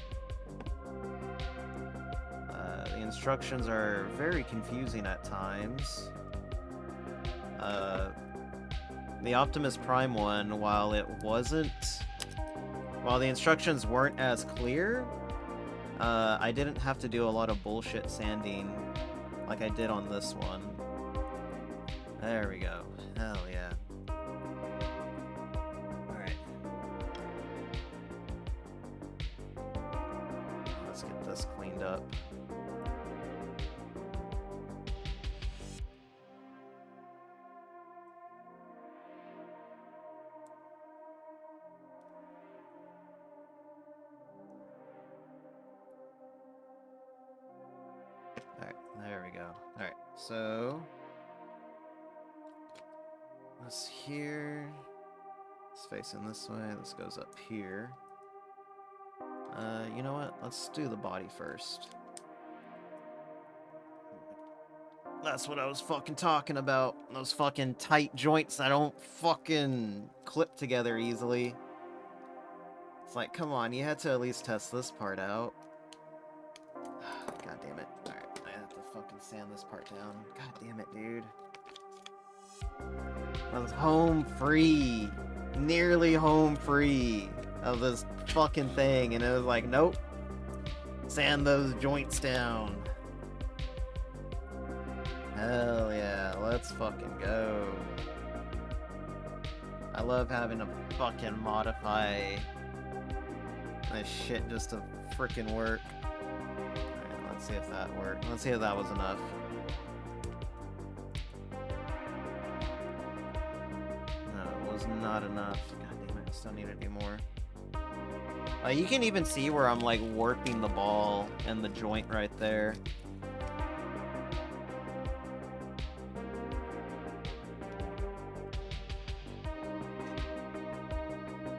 The instructions are very confusing at times. The Optimus Prime one, while the instructions weren't as clear, I didn't have to do a lot of bullshit sanding like I did on this one. There we go. Hell yeah. Alright. Let's get this cleaned up. Alright, there we go. Alright, so this here is facing this way, this goes up here. You know what? Let's do the body first. That's what I was fucking talking about. Those fucking tight joints that don't fucking clip together easily. It's like, come on, you had to at least test this part out. God damn it. Alright, I have to fucking sand this part down. God damn it, dude. I was home free. Nearly home free of this fucking thing, and it was like, nope. Sand those joints down. Hell yeah, let's fucking go. I love having to fucking modify this shit just to freaking work. Alright, let's see if that worked. Let's see if that was enough. No, it was not enough. God damn it, I still need to do more. You can even see where I'm like warping the ball and the joint right there.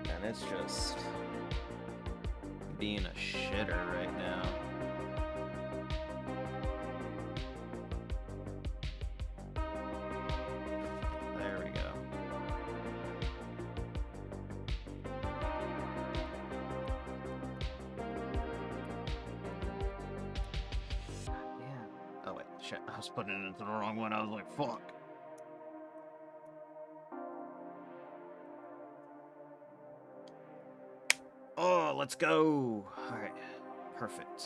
And it's just being a shitter right now. There we go. Yeah. Oh wait, shit, I was putting it into the wrong one. I was like, fuck. Oh, let's go. Alright, perfect.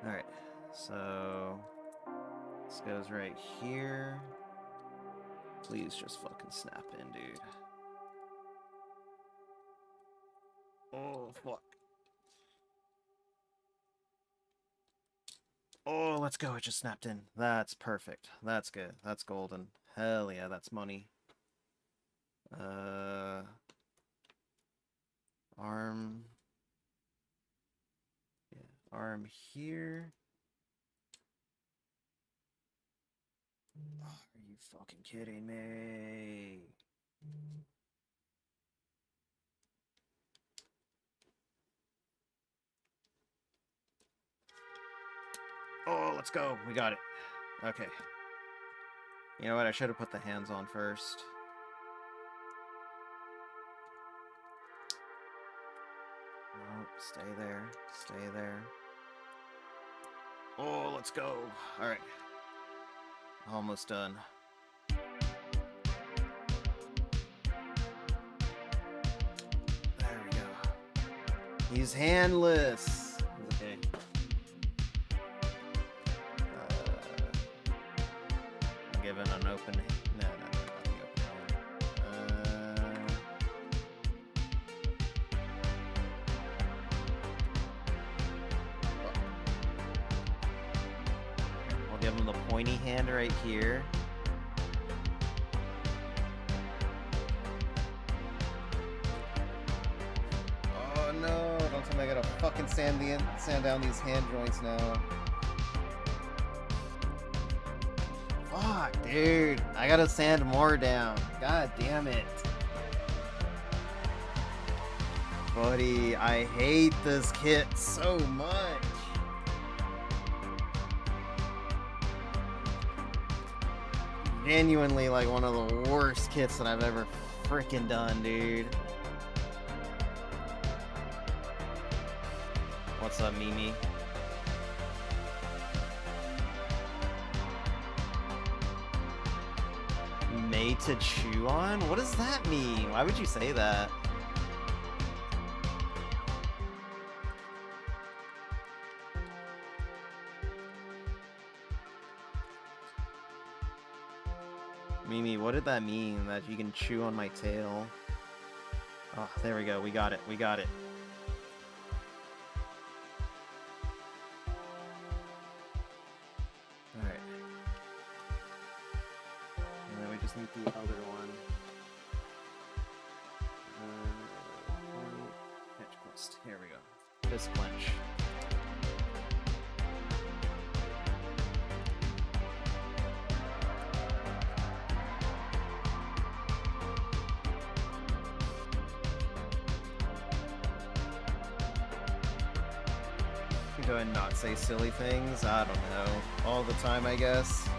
Alright, so this goes right here. Please just fucking snap in, dude. Oh, fuck. Oh, let's go. It just snapped in. That's perfect. That's good. That's golden. Hell yeah, that's money. Arm. Yeah, arm here. Oh, are you fucking kidding me? Oh, let's go. We got it. Okay. You know what? I should have put the hands on first. No, stay there. Stay there. Oh, let's go. All right. Almost done. There we go. He's handless. Okay. I'm giving an open. No, not the open hand. I'll give him the pointy hand right here. Oh no! Don't tell me I gotta fucking sand down these hand joints now. Fuck, dude! I gotta sand more down. God damn it, buddy! I hate this kit so much. Genuinely like one of the worst kits that I've ever freaking done, dude. What's up, Mimi? Made to chew on? What does that mean? Why would you say that? Mimi, what did that mean? That you can chew on my tail? Oh, there we go. We got it. We got it. Alright. And then we just need the other one. Catch quest. Here we go. Fist clench. Go ahead and not say silly things. I don't know. All the time, I guess.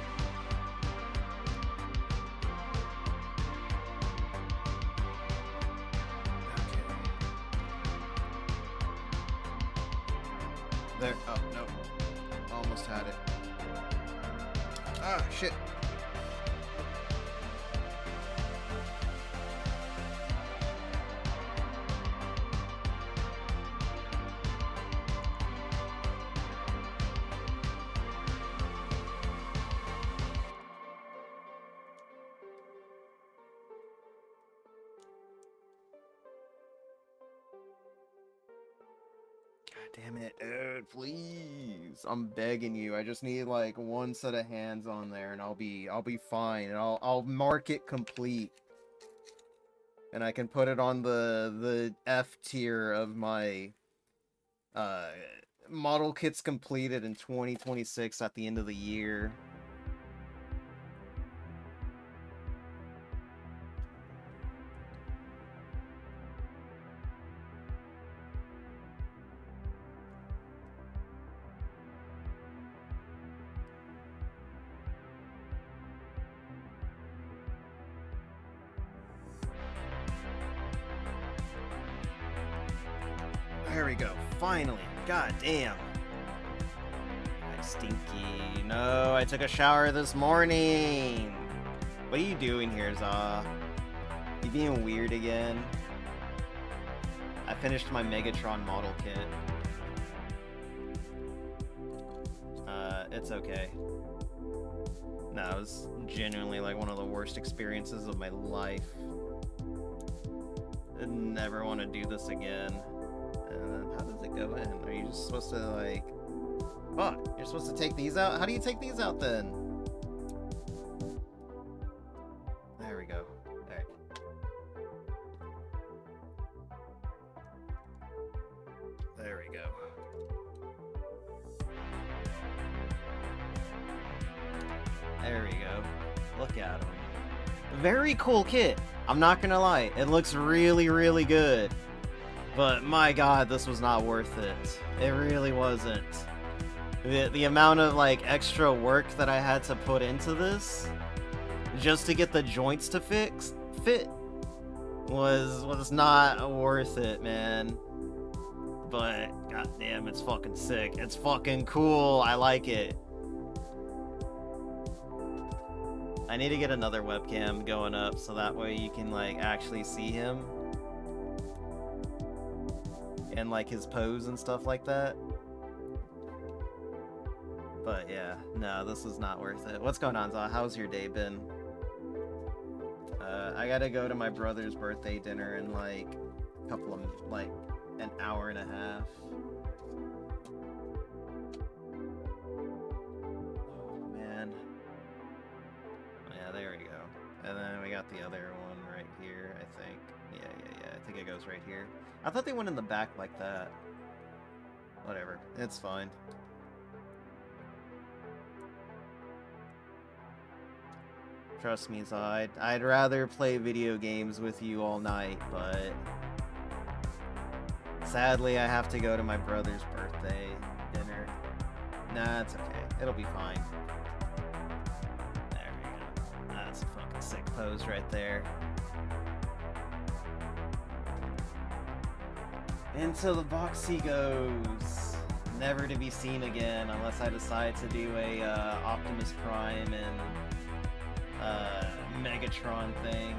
Okay. There. Oh, no. Almost had it. Ah, shit. Damn it, dude, please. I'm begging you. I just need like one set of hands on there and I'll be fine. And I'll mark it complete. And I can put it on the F tier of my model kits completed in 2026 at the end of the year. There we go. Finally. God damn. I stinky. No, I took a shower this morning. What are you doing here, Za? You being weird again? I finished my Megatron model kit. It's okay. No, it was genuinely like one of the worst experiences of my life. I never want to do this again. How does it go in? Are you just supposed to like... Fuck, you're supposed to take these out? How do you take these out then? There we go. Alright. we go. There we go. Look at him. Very cool kit. I'm not gonna lie. It looks really, really good. But my god, this was not worth it. It really wasn't. The amount of, like, extra work that I had to put into this just to get the joints to fit was not worth it, man. But goddamn, it's fucking sick. It's fucking cool. I like it. I need to get another webcam going up so that way you can, like, actually see him and, like, his pose and stuff like that. But yeah, no, this was not worth it. What's going on, Zaw? How's your day been? I gotta go to my brother's birthday dinner in, like, a couple of, like, an hour and a half. Oh, man. Yeah, there we go. And then we got the other one right here, I think. Yeah. I think it goes right here. I thought they went in the back like that. Whatever. It's fine. Trust me, Zod. I'd rather play video games with you all night, but sadly I have to go to my brother's birthday dinner. Nah, it's okay. It'll be fine. There we go. That's a fucking sick pose right there. Into the box he goes. Never to be seen again unless I decide to do a Optimus Prime and Megatron thing.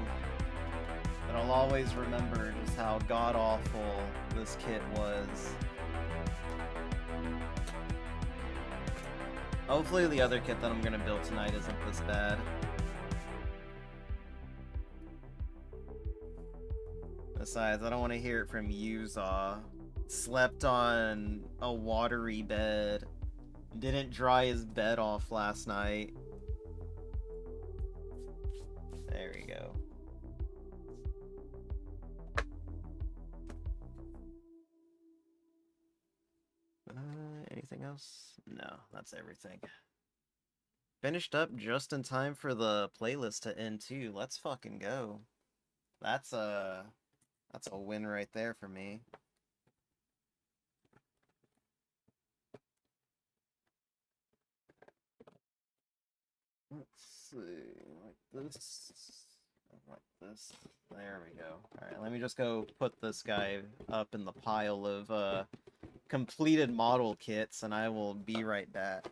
But I'll always remember just how god-awful this kit was. Hopefully the other kit that I'm gonna build tonight isn't this bad. Besides, I don't want to hear it from you, Zaw. Slept on a watery bed. Didn't dry his bed off last night. There we go. Anything else? No, that's everything. Finished up just in time for the playlist to end too. Let's fucking go. That's a win right there for me. Let's see, like this. There we go. Alright, let me just go put this guy up in the pile of completed model kits, and I will be right back.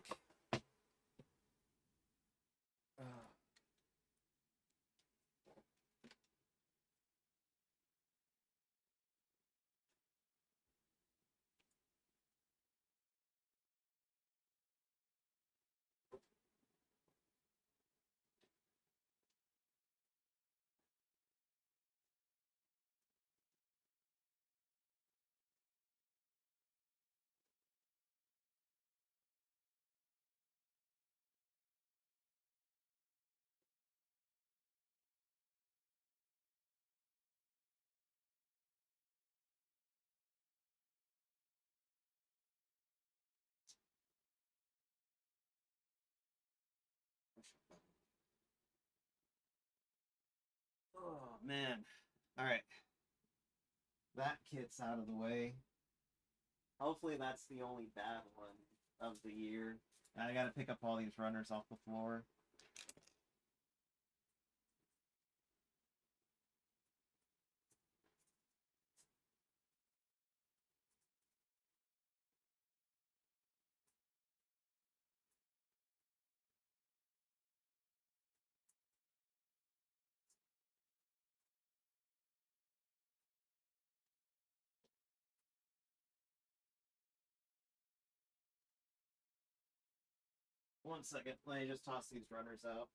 Oh, man. Alright. That kit's out of the way. Hopefully that's the only bad one of the year. I gotta pick up all these runners off the floor. One second, let me just toss these runners out.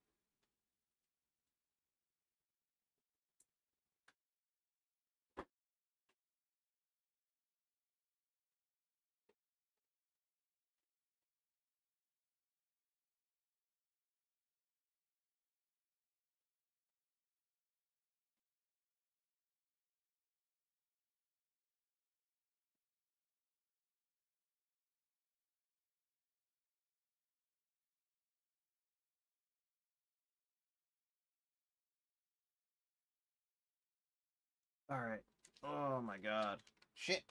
Alright. Oh my god. Shit.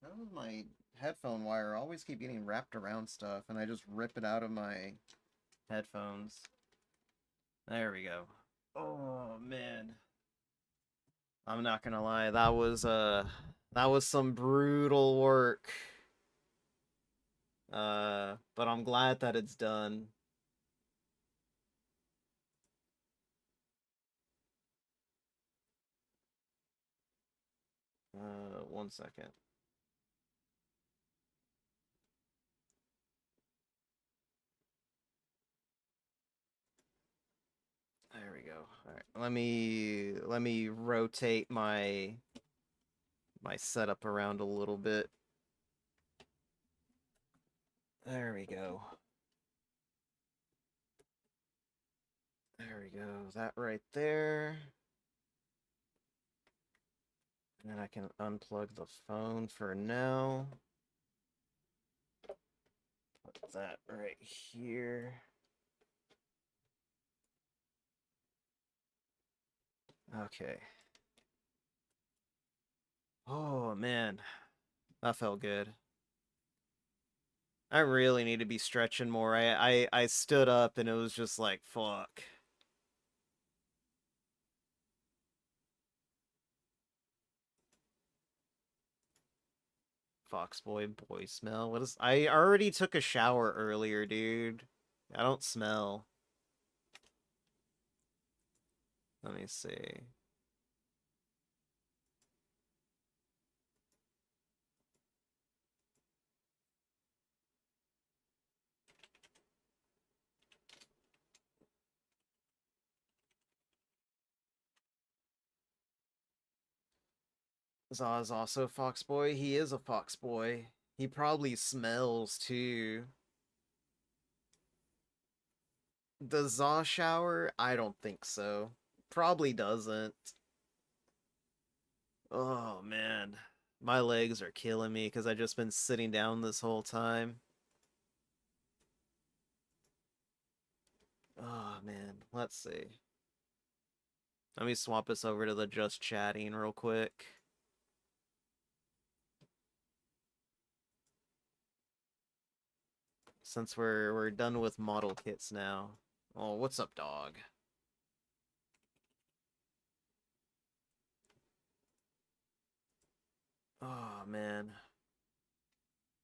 How does my headphone wire always keep getting wrapped around stuff and I just rip it out of my headphones? There we go. Oh man. I'm not gonna lie, that was some brutal work. But I'm glad that it's done. One second. There we go. All right. Let me rotate my setup around a little bit. There we go. There we go. That right there. And then I can unplug the phone for now. Put that right here. Okay. Oh man, that felt good. I really need to be stretching more. I stood up and it was just like, fuck. Foxboy boy smell? What is... I already took a shower earlier, dude. I don't smell. Let me see. Zaw's also a foxboy. He is a foxboy. He probably smells too. The Zaw shower? I don't think so. Probably doesn't. Oh man. My legs are killing me because I've just been sitting down this whole time. Oh man. Let's see. Let me swap this over to the just chatting real quick. Since we're done with model kits now. Oh, what's up, dog? Oh man.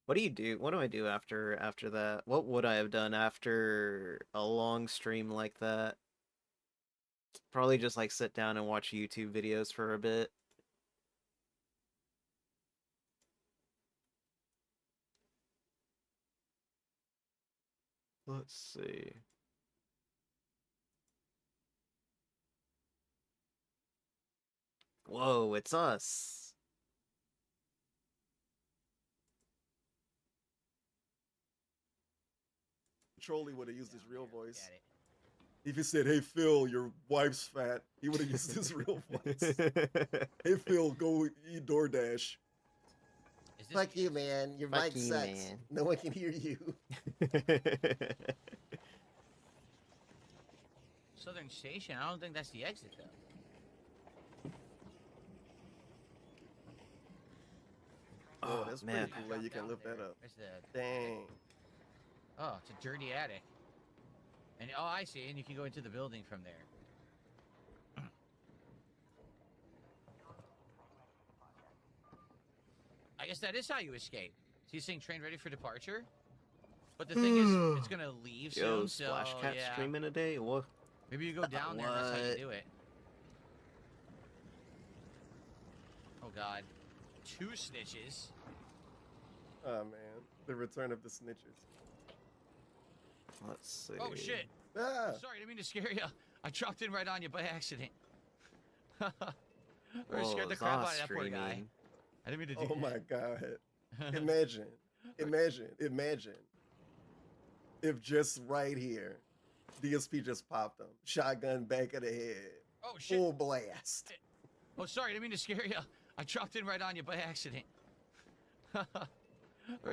What do you do? What do I do after that? What would I have done after a long stream like that? Probably just like sit down and watch YouTube videos for a bit. Let's see. Whoa, it's us. Trolley would have used his real voice. Get it. If he said, "Hey Phil, your wife's fat," he would have used his real voice. "Hey Phil, go eat DoorDash." Is this Fuck you, man. Your Fuck mic you, sucks. man. No one can hear you. Southern Station? I don't think that's the exit though. Oh, that's man. pretty cool that you can lift that up. Where's the... Dang. Oh, it's a dirty attic. And oh, I see. And you can go into the building from there. I guess that is how you escape. So you're saying train ready for departure? But the thing is, it's gonna leave soon. Yo, So Splash Cat yeah. streaming a day? What? Maybe you go down there and that's how you What? do it. Oh god. 2 snitches. Oh man, the return of the snitches. Let's see. Oh shit. Ah, Sorry, I didn't mean to scare you. I dropped in right on you by accident. I Whoa, scared the crap Zaw out of that poor guy. streaming. I didn't mean to do oh that. my god. Imagine if just right here, DSP just popped him, shotgun back of the head, Oh shit. full blast. Oh, sorry, I didn't mean to scare you. I dropped in right on you by accident. I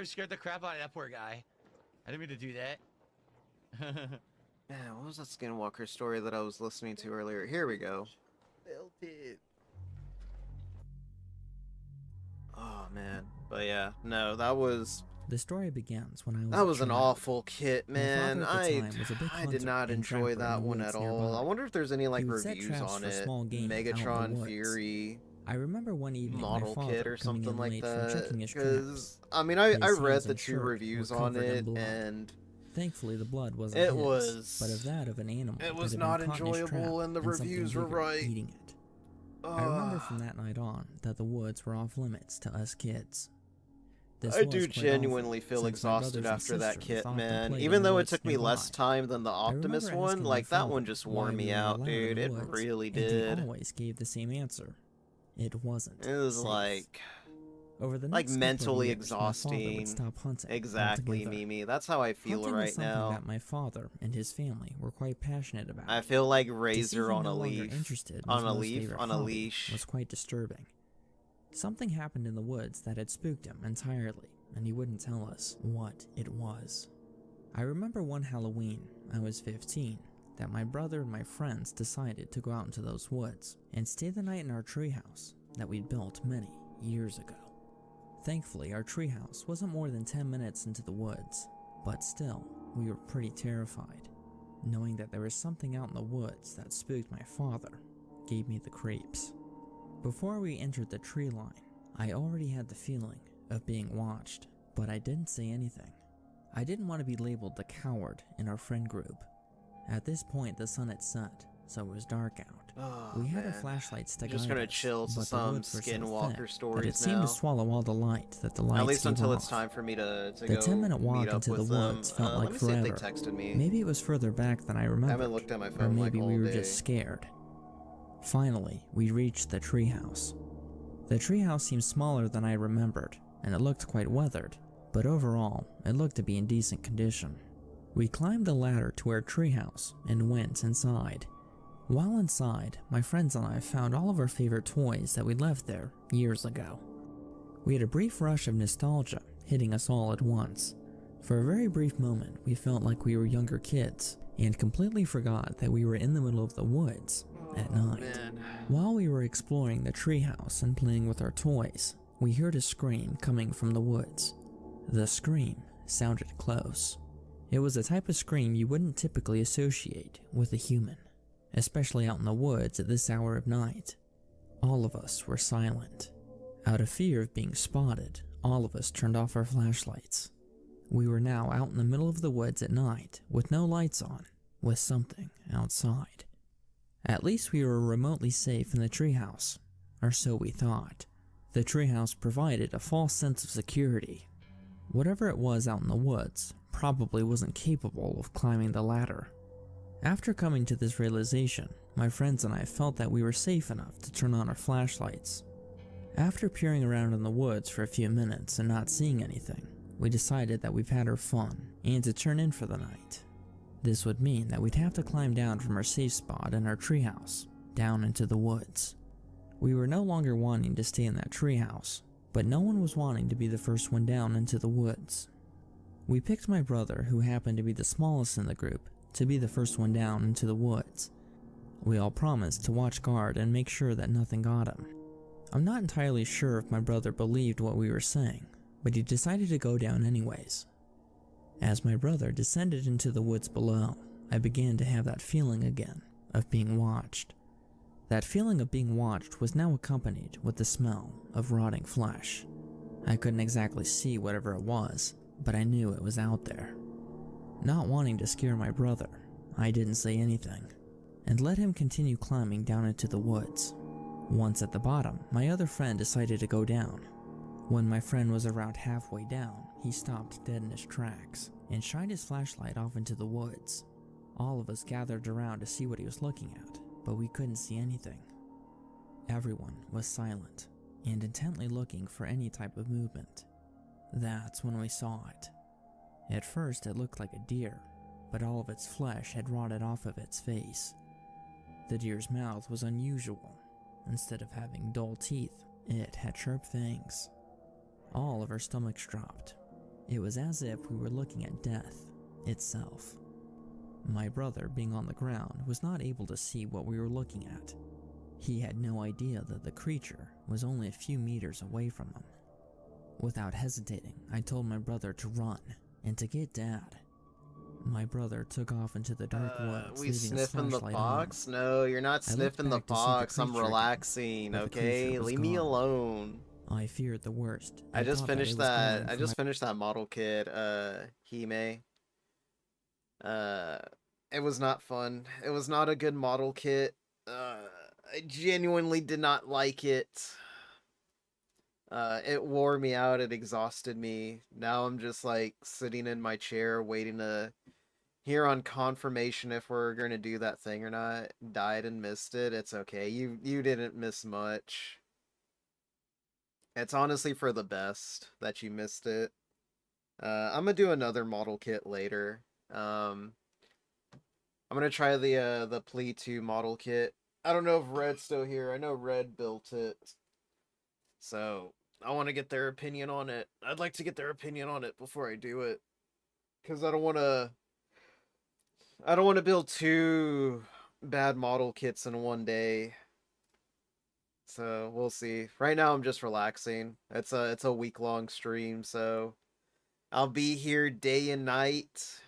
scared the crap out of that poor guy. I didn't mean to do that. Man, what was that Skinwalker story that I was listening to earlier? Here we go. Built it. Oh man, but yeah, no, that was The story begins when I was that a was an child. awful kit, My man. father at the time was a big I did hunter not and enjoy trapper in that the one woods at all. nearby. I wonder if there's any like He would set reviews traps on for it. small game out in the Megatron woods. Fury I remember one evening my model father kit or coming something in like late from that. checking his traps. Because I mean, His I read hands the and 2 shirt reviews were on covered in it, blood. and Thankfully, the blood wasn't it his, was but of that of an animal. it was that had been not caught in his enjoyable, trap and the something reviews were bigger right. eating it. I remember from that night on that the woods were off limits to us kids. This I was do quite genuinely awful, feel since my exhausted brothers and after that sisters kit, often man. played Even in the though it woods took me less nearby. time than the I remember Optimus asking one, my like that father one just why wore we me were out, allowed in dude. the It woods, really and he did. always gave the same answer. It wasn't. It was safe. like Over the like next couple of mentally years, my father exhausting. would stop hunting Exactly, altogether. Mimi. That's how I feel Hunting right was something now. that my father and his family were quite passionate about. I feel like To see Razor him on a no longer leaf. interested in On his a most leaf, favorite on a hobby leash. was quite disturbing. Something happened in the woods that had spooked him entirely, and he wouldn't tell us what it was. I remember one Halloween, I was 15, that my brother and my friends decided to go out into those woods and stay the night in our treehouse that we'd built many years ago. Thankfully, our treehouse wasn't more than 10 minutes into the woods, but still, we were pretty terrified. Knowing that there was something out in the woods that spooked my father gave me the creeps. Before we entered the tree line, I already had the feeling of being watched, but I didn't say anything. I didn't want to be labeled the coward in our friend group. At this point, the sun had set, so it was dark out. Oh, We had our man. flashlights to Just guide gonna us, chill to but the some woods were so Skinwalker thick stories that it seemed now. to swallow all the light that the lights At least gave until off. it's time for me to The go 10-minute walk meet up into the with them. woods felt Let like me see if forever. they texted me. Maybe it was further back than I I remembered, haven't looked at my or phone like maybe all we were day. just scared. Finally, we reached the treehouse. The treehouse seemed smaller than I remembered, and it looked quite weathered, but overall, it looked to be in decent condition. We climbed the ladder to our treehouse and went inside. While inside, my friends and I found all of our favorite toys that we left there years ago. We had a brief rush of nostalgia hitting us all at once. For a very brief moment, we felt like we were younger kids and completely forgot that we were in the middle of the woods at night. Man. While we were exploring the treehouse and playing with our toys, we heard a scream coming from the woods. The scream sounded close. It was a type of scream you wouldn't typically associate with a human, especially out in the woods at this hour of night. All of us were silent. Out of fear of being spotted, all of us turned off our flashlights. We were now out in the middle of the woods at night, with no lights on, with something outside. At least we were remotely safe in the treehouse, or so we thought. The treehouse provided a false sense of security. Whatever it was out in the woods probably wasn't capable of climbing the ladder. After coming to this realization, my friends and I felt that we were safe enough to turn on our flashlights. After peering around in the woods for a few minutes and not seeing anything, we decided that we've had our fun and to turn in for the night. This would mean that we'd have to climb down from our safe spot in our treehouse, down into the woods. We were no longer wanting to stay in that treehouse, but no one was wanting to be the first one down into the woods. We picked my brother, who happened to be the smallest in the group, to be the first one down into the woods. We all promised to watch guard and make sure that nothing got him. I'm not entirely sure if my brother believed what we were saying, but he decided to go down anyways. As my brother descended into the woods below, I began to have that feeling again of being watched. That feeling of being watched was now accompanied with the smell of rotting flesh. I couldn't exactly see whatever it was, but I knew it was out there. Not wanting to scare my brother, I didn't say anything, and let him continue climbing down into the woods. Once at the bottom, my other friend decided to go down. When my friend was around halfway down, he stopped dead in his tracks and shined his flashlight off into the woods. All of us gathered around to see what he was looking at, but we couldn't see anything. Everyone was silent and intently looking for any type of movement. That's when we saw it. At first it looked like a deer, but all of its flesh had rotted off of its face. The deer's mouth was unusual. Instead of having dull teeth, it had sharp fangs. All of our stomachs dropped. It was as if we were looking at death itself. My brother, being on the ground, was not able to see what we were looking at. He had no idea that the creature was only a few meters away from him. Without hesitating, I told my brother to run and to get Dad. My brother took off into the dark woods, We leaving his sniffing the flashlight box? No, you're not I looked sniffing the back to see the box. I'm creature again, relaxing, but the okay? creature was Leave me gone. alone. on. I feared the worst. I and just thought that it finished was that. coming I for just my- finished that model kit, Hime. It was not fun. It was not a good model kit. I genuinely did not like it. It wore me out. It exhausted me. Now I'm just like sitting in my chair waiting to hear on confirmation if we're gonna do that thing or not. Died and missed it. It's okay. You didn't miss much. It's honestly for the best that you missed it. I'm gonna do another model kit later. I'm gonna try the Plea 2 model kit. I don't know if Red's still here. I know Red built it. So, I want to get their opinion on it. I'd like to get their opinion on it before I do it. Because I don't want to build 2 bad model kits in one day. So, we'll see. Right now, I'm just relaxing. It's a week-long stream, so I'll be here day and night.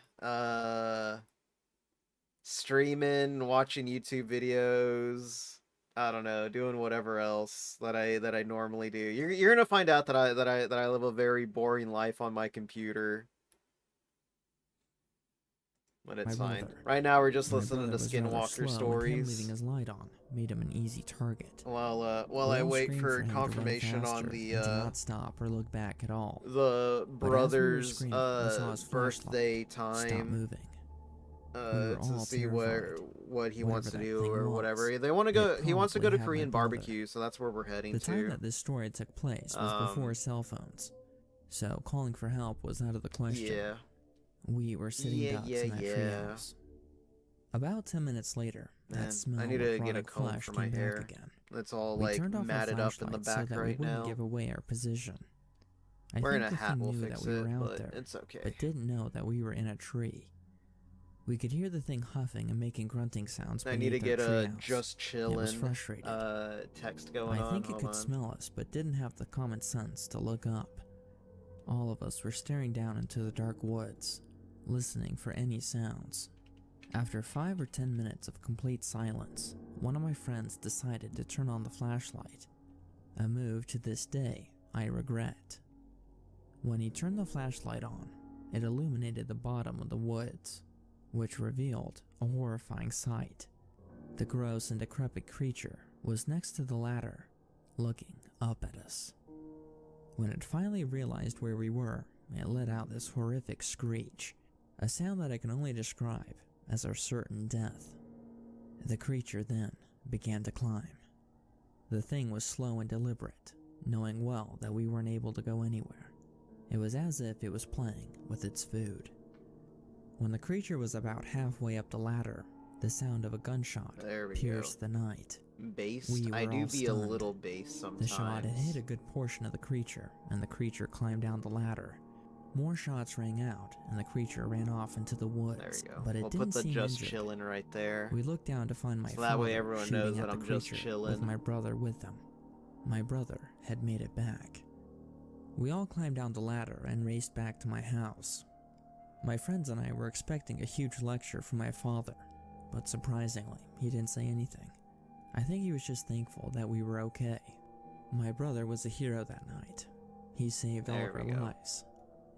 Streaming, watching YouTube videos, I don't know, doing whatever else that I normally do. You're gonna find out that I live a very boring life on my computer. But it's My fine. brother. Right now we're just My listening to brother was rather Skinwalker slow, and him stories. leaving his light on made him an easy target. While We I all wait screamed for him to run confirmation on faster the and to not stop or look back at all. the But as we were brother's screaming, we saw his birthday Stop time. moving. We were To all see terrified. what he Whatever wants to that do thing or was, whatever. They want to it go. He wants to go to probably had my Korean brother. barbecue, so that's where we're heading The time to. that this story took place was before cell phones, so calling for help was out of the question. Yeah. We were sitting ducks in that treehouse. About 10 minutes later, Man, that smell I need of to get a rotted comb flesh for my came hair. back again. It's all We like turned off our matted up in the flashlights so back that we right wouldn't now. give away our position. I Wearing think a the hat thing will knew fix that we were it, out but there, it's okay. but didn't know that we were in a tree. We could hear the thing huffing and making grunting sounds. I need to beneath get our a treehouse. just It was chillin' frustrated. text going on. I think it Hold could on. smell us, but didn't have the common sense to look up. All of us were staring down into the dark woods, listening for any sounds. After 5 or 10 minutes of complete silence, one of my friends decided to turn on the flashlight, a move to this day I regret. When he turned the flashlight on, it illuminated the bottom of the woods, which revealed a horrifying sight. The gross and decrepit creature was next to the ladder, looking up at us. When it finally realized where we were, it let out this horrific screech, a sound that I can only describe as our certain death. The creature then began to climb. The thing was slow and deliberate, knowing well that we weren't able to go anywhere. It was as if it was playing with its food. When the creature was about halfway up the ladder, the sound of a gunshot There we pierced the night. Based? We I were do all be a stunned. little based The sometimes. shot had hit a good portion of the creature, and the creature climbed down the ladder. More shots rang out, and the creature ran off into the woods. There we go. But it We'll didn't put the seem just injured. chillin' right there. We looked down to find my So father that way everyone shooting knows at that the I'm just creature chilling. with my brother with him. My brother had made it back. We all climbed down the ladder and raced back to my house. My friends and I were expecting a huge lecture from my father, but surprisingly, he didn't say anything. I think he was just thankful that we were okay. My brother was a hero that night. He saved all There of our we go. lives.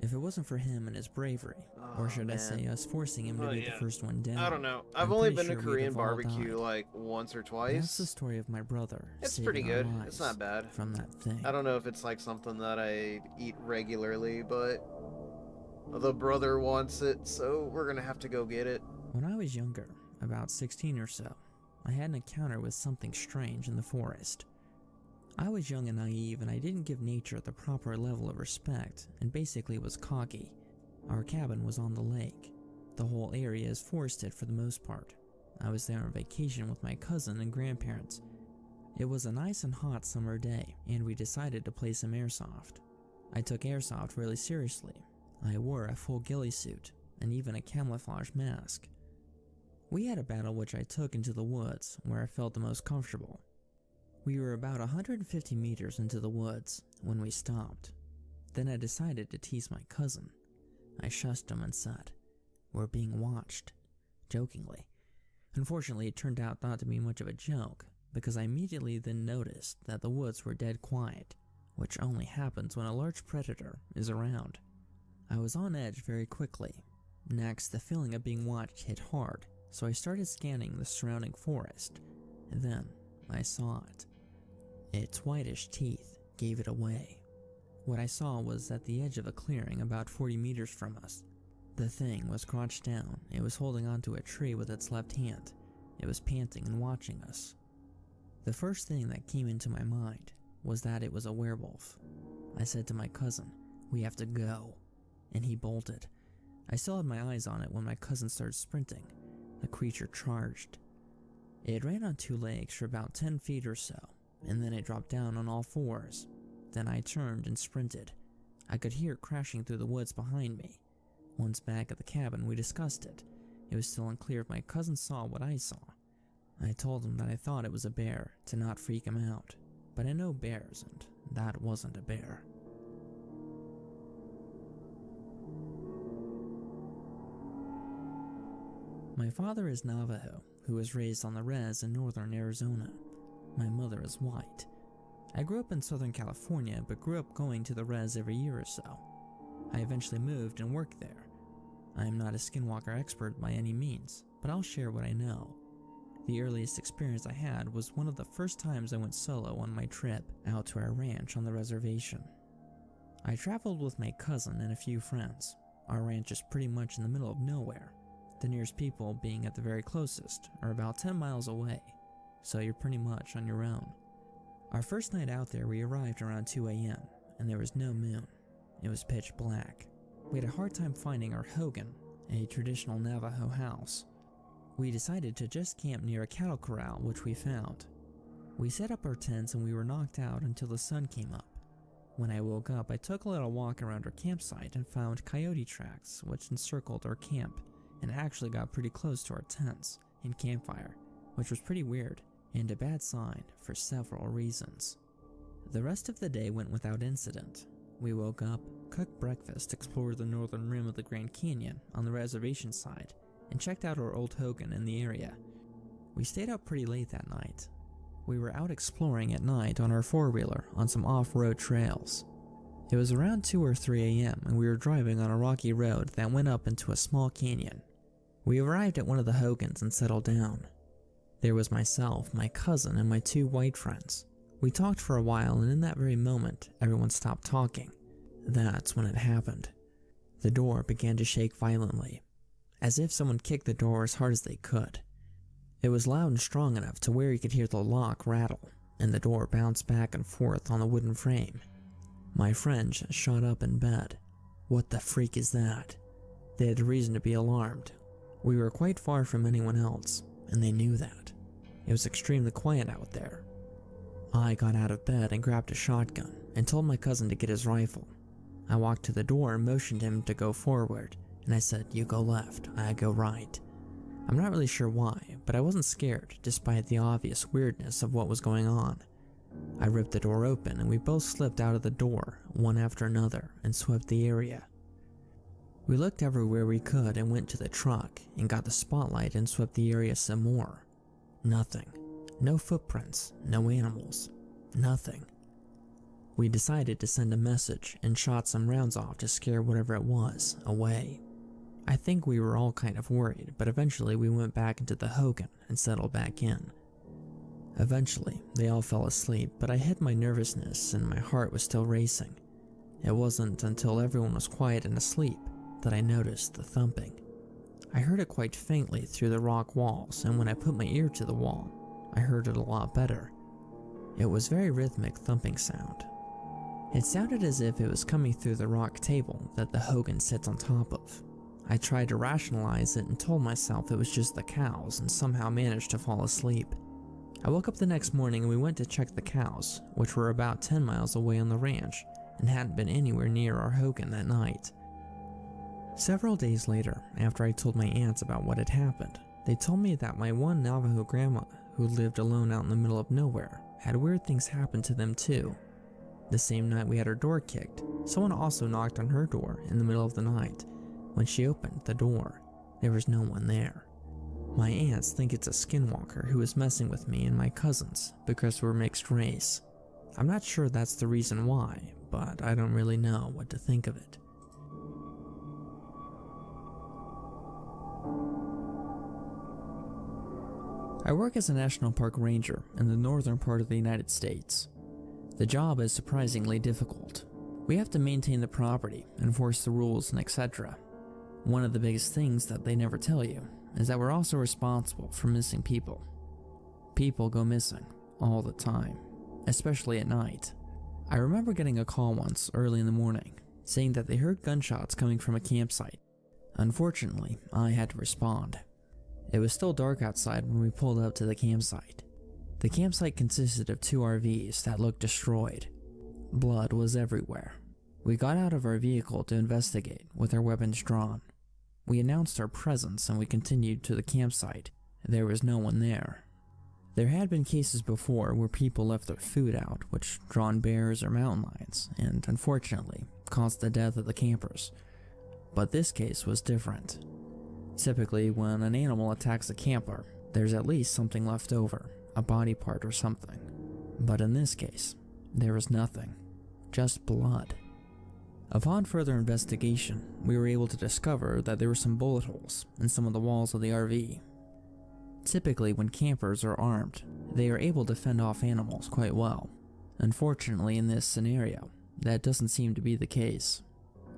If it wasn't for him and his bravery, or Oh, should I say man. us forcing him to Oh, be yeah. the first one down. I don't know. I've I'm only pretty been to sure we'd Korean have all barbecue died. like once or That's the twice. story of my brother. It's saving pretty our good. lives It's not bad. from that thing. I don't know if it's like something that I eat regularly, but the brother wants it, so we're gonna have to go get it. When I was younger, about 16 or so, I had an encounter with something strange in the forest. I was young and naive, and I didn't give nature the proper level of respect, and basically was cocky. Our cabin was on the lake. The whole area is forested for the most part. I was there on vacation with my cousin and grandparents. It was a nice and hot summer day, and we decided to play some airsoft. I took airsoft really seriously. I wore a full ghillie suit, and even a camouflage mask. We had a battle which I took into the woods, where I felt the most comfortable. We were about 150 meters into the woods when we stopped. Then I decided to tease my cousin. I shushed him and said, "We're being watched," jokingly. Unfortunately, it turned out not to be much of a joke, because I immediately then noticed that the woods were dead quiet, which only happens when a large predator is around. I was on edge very quickly. Next, the feeling of being watched hit hard, so I started scanning the surrounding forest. Then, I saw it. Its whitish teeth gave it away. What I saw was at the edge of a clearing about 40 meters from us. The thing was crouched down. It was holding onto a tree with its left hand. It was panting and watching us. The first thing that came into my mind was that it was a werewolf. I said to my cousin, "We have to go," and he bolted. I still had my eyes on it when my cousin started sprinting. The creature charged. It ran on two legs for about 10 feet or so, and then it dropped down on all fours. Then I turned and sprinted. I could hear it crashing through the woods behind me. Once back at the cabin, we discussed it. It was still unclear if my cousin saw what I saw. I told him that I thought it was a bear, to not freak him out. But I know bears, and that wasn't a bear. My father is Navajo, who was raised on the res in northern Arizona. My mother is white. I grew up in Southern California, but grew up going to the res every year or so. I eventually moved and worked there. I am not a skinwalker expert by any means, but I'll share what I know. The earliest experience I had was one of the first times I went solo on my trip out to our ranch on the reservation. I traveled with my cousin and a few friends. Our ranch is pretty much in the middle of nowhere. The nearest people, being at the very closest, are about 10 miles away, so you're pretty much on your own. Our first night out there, we arrived around 2 a.m., and there was no moon. It was pitch black. We had a hard time finding our hogan, a traditional Navajo house. We decided to just camp near a cattle corral, which we found. We set up our tents and we were knocked out until the sun came up. When I woke up, I took a little walk around our campsite and found coyote tracks, which encircled our camp, and actually got pretty close to our tents and campfire, which was pretty weird, and a bad sign for several reasons. The rest of the day went without incident. We woke up, cooked breakfast, explored the northern rim of the Grand Canyon on the reservation side, and checked out our old hogan in the area. We stayed up pretty late that night. We were out exploring at night on our four-wheeler on some off-road trails. It was around 2 or 3 a.m. and we were driving on a rocky road that went up into a small canyon. We arrived at one of the hogans and settled down. There was myself, my cousin, and my 2 white friends. We talked for a while, and in that very moment, everyone stopped talking. That's when it happened. The door began to shake violently, as if someone kicked the door as hard as they could. It was loud and strong enough to where you could hear the lock rattle, and the door bounced back and forth on the wooden frame. My friends shot up in bed. What the freak is that? They had reason to be alarmed. We were quite far from anyone else, and they knew that. It was extremely quiet out there. I got out of bed and grabbed a shotgun and told my cousin to get his rifle. I walked to the door and motioned him to go forward, and I said, "You go left, I go right." I'm not really sure why, but I wasn't scared despite the obvious weirdness of what was going on. I ripped the door open and we both slipped out of the door, one after another, and swept the area. We looked everywhere we could and went to the truck and got the spotlight and swept the area some more. Nothing. No footprints, no animals, nothing. We decided to send a message and shot some rounds off to scare whatever it was away. I think we were all kind of worried, but eventually we went back into the hogan and settled back in. Eventually, they all fell asleep, but I hid my nervousness and my heart was still racing. It wasn't until everyone was quiet and asleep that I noticed the thumping. I heard it quite faintly through the rock walls, and when I put my ear to the wall, I heard it a lot better. It was very rhythmic thumping sound. It sounded as if it was coming through the rock table that the hogan sits on top of. I tried to rationalize it and told myself it was just the cows and somehow managed to fall asleep. I woke up the next morning and we went to check the cows, which were about 10 miles away on the ranch and hadn't been anywhere near our hogan that night. Several days later, after I told my aunts about what had happened, They told me that my one Navajo grandma, who lived alone out in the middle of nowhere, had weird things happen to them too. The same night we had her door kicked, someone also knocked on her door in the middle of the night. When she opened the door, there was no one there. My aunts think it's a skinwalker who is messing with me and my cousins because we're mixed race. I'm not sure that's the reason why, but I don't really know what to think of it. I work as a national park ranger in the northern part of the United States. The job is surprisingly difficult. We have to maintain the property, enforce the rules, and etc. One of the biggest things that they never tell you is that we're also responsible for missing people. People go missing all the time, especially at night. I remember getting a call once early in the morning saying that they heard gunshots coming from a campsite. Unfortunately, I had to respond. It was still dark outside when we pulled up to the campsite. The campsite consisted of 2 RVs that looked destroyed. Blood was everywhere. We got out of our vehicle to investigate with our weapons drawn. We announced our presence and we continued to the campsite. There was no one there. There had been cases before where people left their food out, which drawn bears or mountain lions, and unfortunately caused the death of the campers. But this case was different. Typically, when an animal attacks a camper, there's at least something left over, a body part or something. But in this case, there was nothing, just blood. Upon further investigation, we were able to discover that there were some bullet holes in some of the walls of the RV. Typically, when campers are armed, they are able to fend off animals quite well. Unfortunately, in this scenario, that doesn't seem to be the case.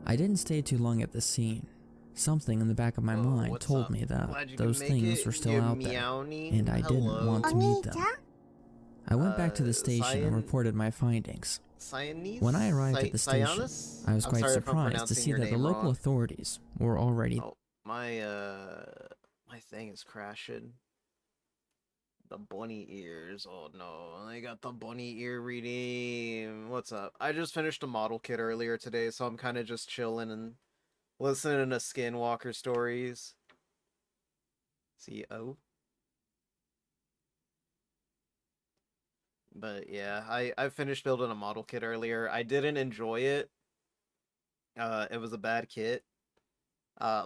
I didn't stay too long at the scene. Something in the back of my mind told me that those things were still out there, and I didn't want to meet them. I went back to the station and reported my findings. When I arrived at the station, I was quite surprised to see that the local authorities were already... Oh, my thing is crashing. The bunny ears. Oh no, I got the bunny ear reading. What's up? I just finished a model kit earlier today, so I'm kind of just chilling and listening to Skinwalker stories. CO. But yeah, I finished building a model kit earlier. I didn't enjoy it. It was a bad kit.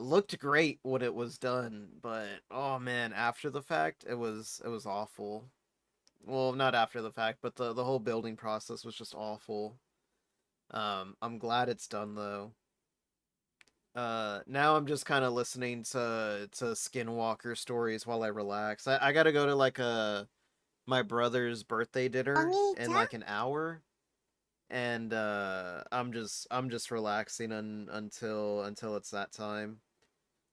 Looked great when it was done, but oh man, after the fact, it was awful. Well, not after the fact, but the whole building process was just awful. I'm glad it's done though. Now I'm just kind of listening to Skinwalker stories while I relax. I gotta go to like my brother's birthday dinner in like an hour, and I'm just relaxing until it's that time.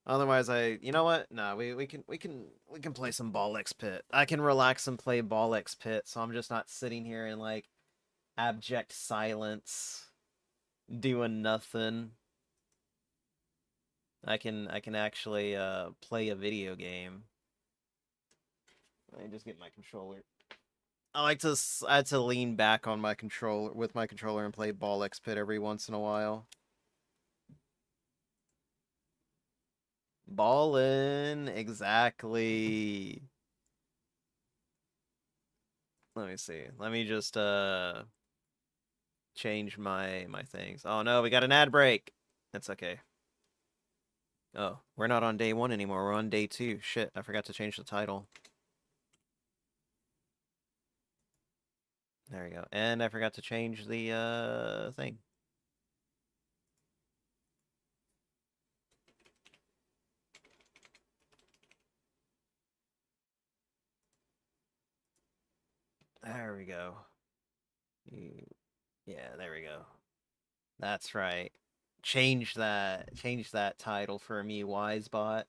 Otherwise, you know what? No, we can play some Ball X Pit. I can relax and play Ball X Pit, so I'm just not sitting here in like abject silence, doing nothing. I can actually play a video game. Let me just get my controller. I had to lean back on my controller and play Ball X Pit every once in a while. Ballin', exactly. Let me see. Let me just change my things. Oh no, we got an ad break. That's okay. Oh, we're not on day 1 anymore. We're on day 2. Shit, I forgot to change the title. There we go. And I forgot to change the thing. There we go. Yeah, there we go. That's right. Change that title for me, Wisebot.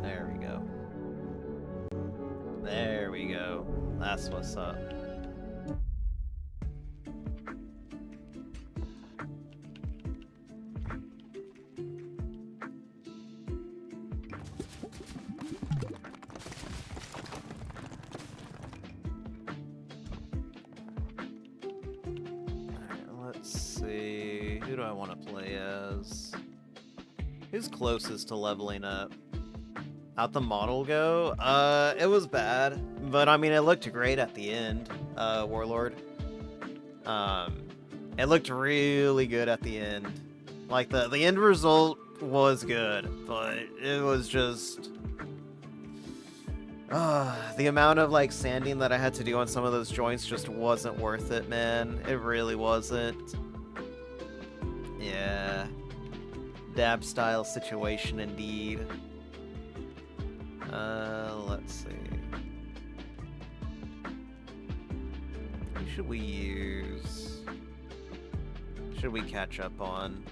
There we go. There we go. That's what's up. I want to play as? Who's closest to leveling up? How'd the model go? It was bad, but I mean, it looked great at the end, Warlord. It looked really good at the end. Like, the end result was good, but it was just... the amount of, like, sanding that I had to do on some of those joints just wasn't worth it, man. It really wasn't. Yeah. Dab style situation indeed. Let's see. Who should we use? Should we catch up on?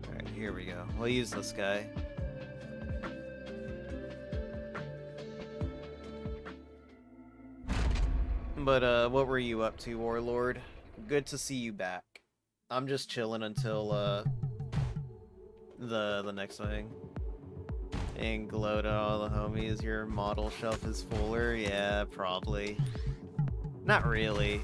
Alright, here we go. We'll use this guy. But, what were you up to, Warlord? Good to see you back. I'm just chilling until, the next thing. And glow to all the homies, your model shelf is fuller? Yeah, probably. Not really.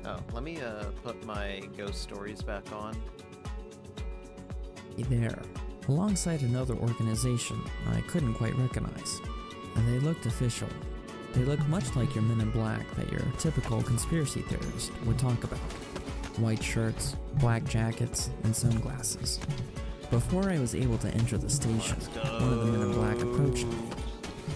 Oh, let me, put my ghost stories back on. There, alongside another organization I couldn't quite recognize, and they looked official. They looked much like your Men in Black that your typical conspiracy theorist would talk about. White shirts, black jackets, and sunglasses. Before I was able to enter the station, one of the Men in Black approached me.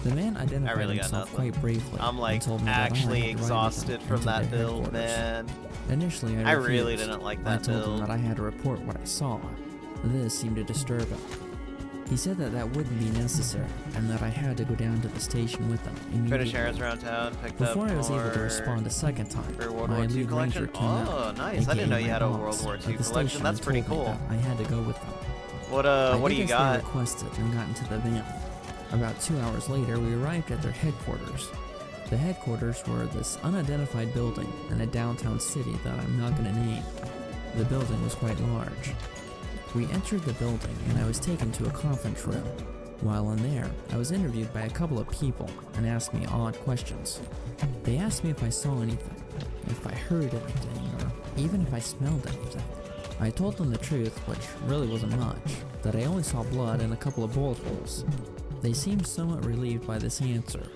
The man identified really got himself nothing. quite bravely. I'm like and told me that I actually had to ride with him exhausted from into that their build, headquarters. man. Initially, I refused. really didn't like that I told him build. that I had to report what I saw. This seemed to disturb him. He said that that wouldn't be necessary, and that I had to go down to the station with him immediately. Finish errands around town, picked up Before I was able to more respond a second time, for World my War II lead collection. ranger came out, Oh, nice! I aka didn't know you my had a boss, World War at II the collection. station That's and pretty told me cool. that I had to go with them. What I what do did you as they got? requested and got into the van. About 2 hours later, we arrived at their headquarters. The headquarters were this unidentified building in a downtown city that I'm not going to name. The building was quite large. We entered the building and I was taken to a conference room. While in there, I was interviewed by a couple of people and asked me odd questions. They asked me if I saw anything, if I heard anything, or even if I smelled anything. I told them the truth, which really wasn't much, that I only saw blood and a couple of bullet holes. They seemed somewhat relieved by this answer.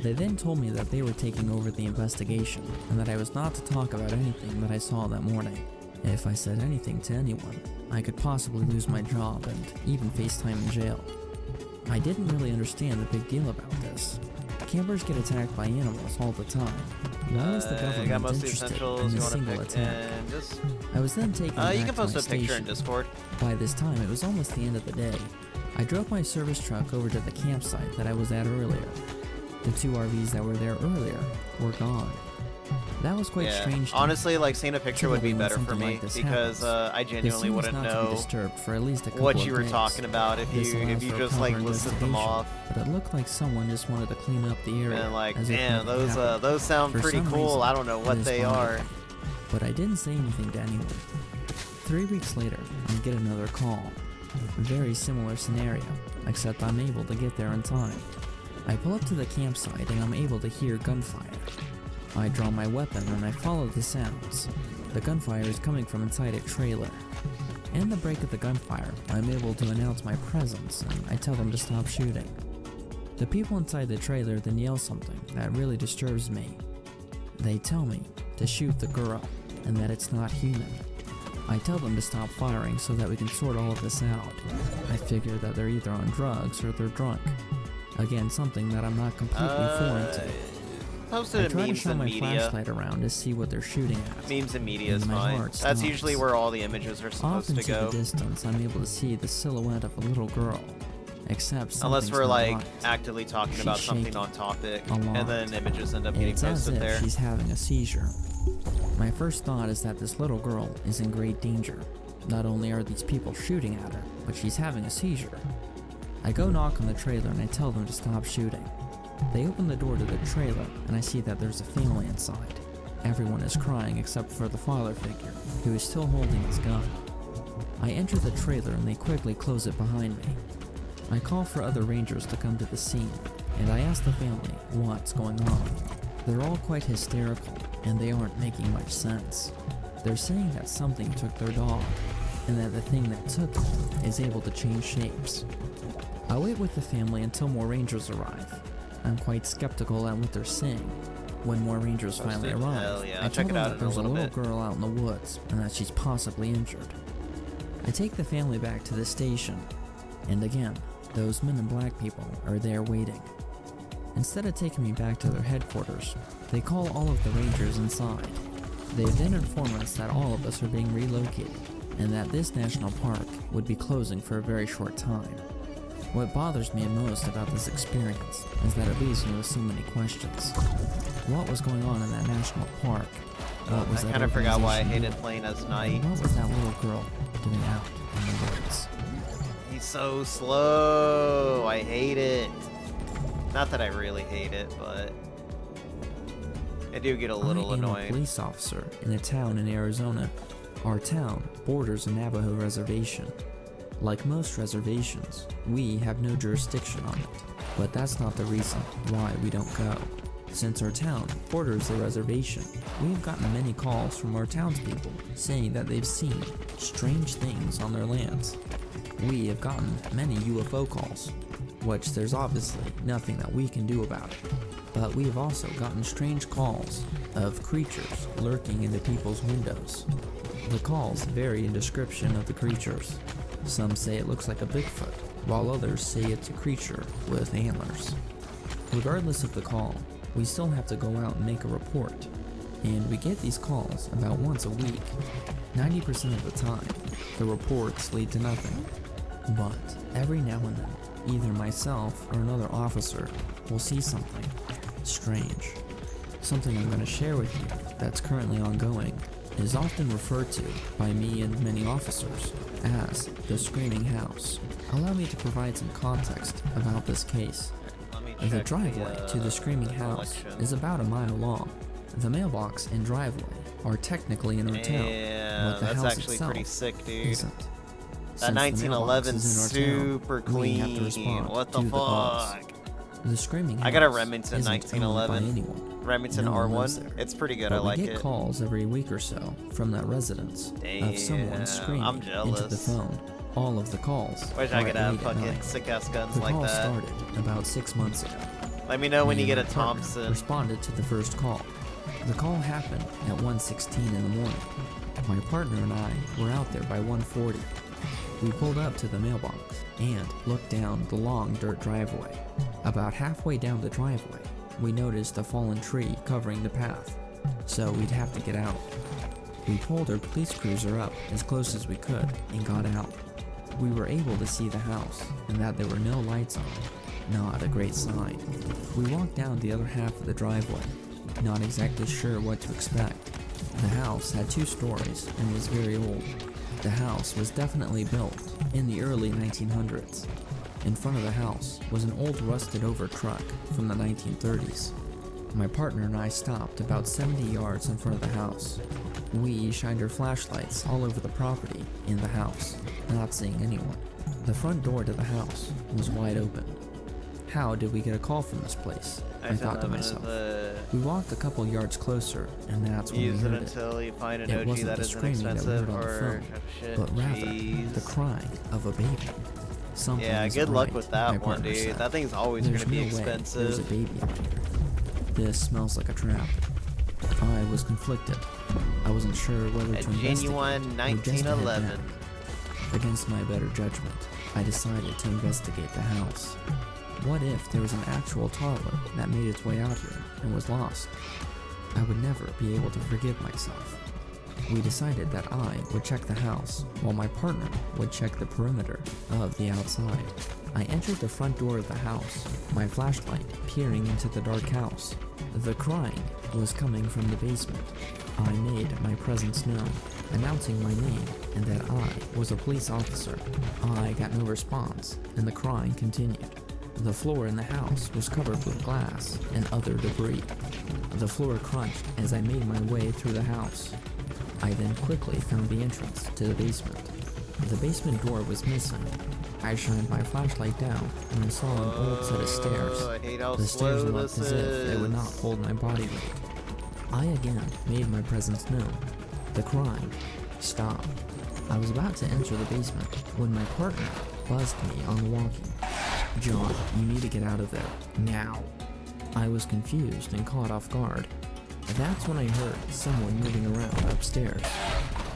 They then told me that they were taking over the investigation, and that I was not to talk about anything that I saw that morning. If I said anything to anyone, I could possibly lose my job and even face time in jail. I didn't really understand the big deal about this. Campers get attacked by animals all the time. Why is the I got government most of the interested essentials. in You a want to single pick attack? and just. I was then taken You back can to post my a picture in station. Discord. By this time, it was almost the end of the day. I drove my service truck over to the campsite that I was at earlier. The two RVs that were there earlier were gone. That was quite Yeah. strange. to me. Honestly, like seeing a picture would be Typically, when better for something me like this because happens, I They genuinely seemed wouldn't not to be know disturbed for at least a couple what of you were days. talking about if This you allows for a just like proper listed them investigation, off. But it looked like someone just wanted to clean up the area. And like, as if damn, nothing happened. those sound For pretty some cool. reason, I don't know what this they bothered are. me. But I didn't say anything to anyone. 3 weeks later, I get another call. Very similar scenario, except I'm able to get there in time. I pull up to the campsite and I'm able to hear gunfire. I draw my weapon and I follow the sounds. The gunfire is coming from inside a trailer. In the break of the gunfire, I'm able to announce my presence and I tell them to stop shooting. The people inside the trailer then yell something that really disturbs me. They tell me to shoot the girl and that it's not human. I tell them to stop firing so that we can sort all of this out. I figure that they're either on drugs or they're drunk. Again, something that I'm not completely foreign to. I Posted try to memes shine and my media. flashlight around to see what they're shooting at. Memes and media And is my fine. heart That's stops. usually where all the images are Off supposed to into go. the distance, I'm able to see the silhouette of a little girl. Except Unless something's we're not like right. actively talking She's about something shaking on topic, a lot. and then images end up getting It's as posted if there. she's having a seizure. My first thought is that this little girl is in great danger. Not only are these people shooting at her, but she's having a seizure. I go knock on the trailer and I tell them to stop shooting. They open the door to the trailer and I see that there's a family inside. Everyone is crying except for the father figure, who is still holding his gun. I enter the trailer and they quickly close it behind me. I call for other rangers to come to the scene, and I ask the family what's going on. They're all quite hysterical, and they aren't making much sense. They're saying that something took their dog, and that the thing that took it is able to change shapes. I wait with the family until more rangers arrive. I'm quite skeptical at what they're saying. When more rangers finally Hell arrive, yeah, I I'll check tell it them out that in a there's a little little bit. girl out in the woods and that she's possibly injured. I take the family back to the station, and again, those men in black people are there waiting. Instead of taking me back to their headquarters, they call all of the rangers inside. They then inform us that all of us are being relocated, and that this national park would be closing for a very short time. What bothers me most about this experience is that it leaves me with so many questions. What was going on in that national park? What was I that kind of forgot why I organization hated doing? playing as And Knight. what was that little girl doing out in the woods? He's so slow. I hate it. Not that I really hate it, but I do get a little I am a annoyed. police officer in a town in Arizona. Our town borders a Navajo reservation. Like most reservations, we have no jurisdiction on it, but that's not the reason why we don't go. Since our town borders the reservation, we have gotten many calls from our townspeople saying that they've seen strange things on their lands. We have gotten many UFO calls, which there's obviously nothing that we can do about it. But we have also gotten strange calls of creatures lurking into people's windows. The calls vary in description of the creatures. Some say it looks like a Bigfoot, while others say it's a creature with antlers. Regardless of the call, we still have to go out and make a report, and we get these calls about once a week. 90% of the time, the reports lead to nothing. But every now and then, either myself or another officer will see something strange. Something I'm going to share with you that's currently ongoing is often referred to by me and many officers as the Screaming House. Allow me to provide some context about this case. Let me The check driveway to the Screaming House election. is about a mile long. The mailbox and driveway are technically in our town, Yeah, but the that's house actually itself pretty sick, dude. isn't. That Since the mailbox 1911 is in our town, super we have to clean. respond What the to calls. fuck? The Screaming House I got a Remington isn't owned by 1911. anyone. Remington No one lives R1. there. It's pretty good. But I like we get it. calls every week or so from that residence of someone Damn, screaming I'm into the jealous. phone. All of the calls Wish are I at could have late at fucking night. sick ass guns The like call that. started about 6 months ago. Let me know when Me you and get a my partner Thompson. responded to the first call. The call happened at 1:16 in the morning. My partner and I were out there by 1:40. We pulled up to the mailbox and looked down the long dirt driveway. About halfway down the driveway, we noticed a fallen tree covering the path, so we'd have to get out. We pulled our police cruiser up as close as we could and got out. We were able to see the house and that there were no lights on it. Not a great sign. We walked down the other half of the driveway, not exactly sure what to expect. The house had 2 stories and was very old. The house was definitely built in the early 1900s. In front of the house was an old rusted over truck from the 1930s. My partner and I stopped about 70 yards in front of the house. We shined our flashlights all over the property in the house, not seeing anyone. The front door to the house was wide open. How did we get a call from this place? I thought to myself. We walked a couple yards closer, and that's when we Use it heard it. until you find an It OG wasn't that the isn't screaming that we expensive heard on the or phone, shit. but rather Jeez. the crying of a baby. Something Yeah, isn't good luck right, with my that one, partner dude. said. That thing's always There's gonna be no way there's a expensive. baby out here. This smells like a trap. I was conflicted. I wasn't sure whether A to investigate genuine or just to head 1911. back. Against my better judgment, I decided to investigate the house. What if there was an actual toddler that made its way out here and was lost? I would never be able to forgive myself. We decided that I would check the house, while my partner would check the perimeter of the outside. I entered the front door of the house, my flashlight peering into the dark house. The crying was coming from the basement. I made my presence known, announcing my name and that I was a police officer. I got no response, and the crying continued. The floor in the house was covered with glass and other debris. The floor crunched as I made my way through the house. I then quickly found the entrance to the basement. The basement door was missing. I shined my flashlight down and I saw an old set of stairs. I hate how The stairs slow looked this as if they would not is. hold my body weight. I again made my presence known. The crying stopped. I was about to enter the basement when my partner buzzed me on the walkie. "John, you need to get out of there, now." I was confused and caught off guard. That's when I heard someone moving around upstairs.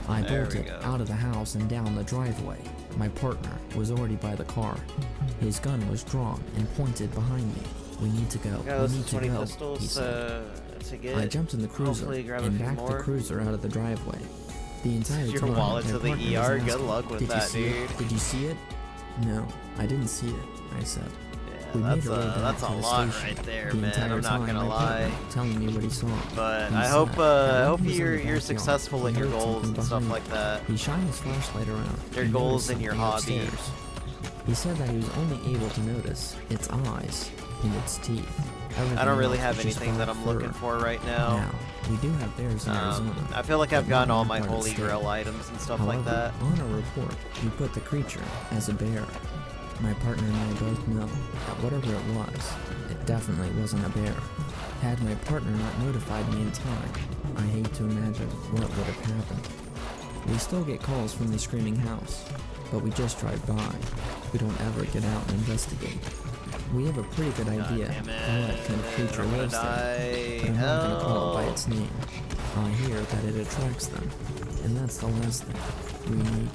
I There we bolted go. out of the house and down the driveway. My partner was already by the car. His gun was drawn and pointed behind me. "We need to go. Got We us need to 20 go," pistols he said. to get. I jumped in the cruiser Hopefully grab a and few backed the more. cruiser out of the driveway. The entire Your time, wallet my to the partner was ER, good asking, luck with "Did you that, see it? dude." Did you see it?" "No, I didn't see it," I said. We Yeah, made that's our way back that's to a the lot station. right there, The man. entire I'm not time, gonna my partner lie. telling me what he saw. But He I said hope that hope when he was in you're the backyard, successful in he your heard goals something and stuff behind like him. that. He shined his flashlight around. Your and goals noticed in your something hobby. upstairs. He said that he was only able to notice its eyes and its teeth. I don't really Everything have else was just anything that black I'm looking fur. for right now. Now, we do have bears in Arizona. I feel like but I've gotten not all in my our part of holy the state. grail items and stuff However, like that. on our report, we put the creature as a bear. My partner and I both know that whatever it was, it definitely wasn't a bear. Had my partner not notified me in time, I hate to imagine what would have happened. We still get calls from the screaming house, but we just drive by. We don't ever get out and investigate. We have a pretty good God idea damn what kind of it, creature I'm gonna lives there, but I'm not gonna call it by its name. I hear that it attracts them, and that's the last thing we need.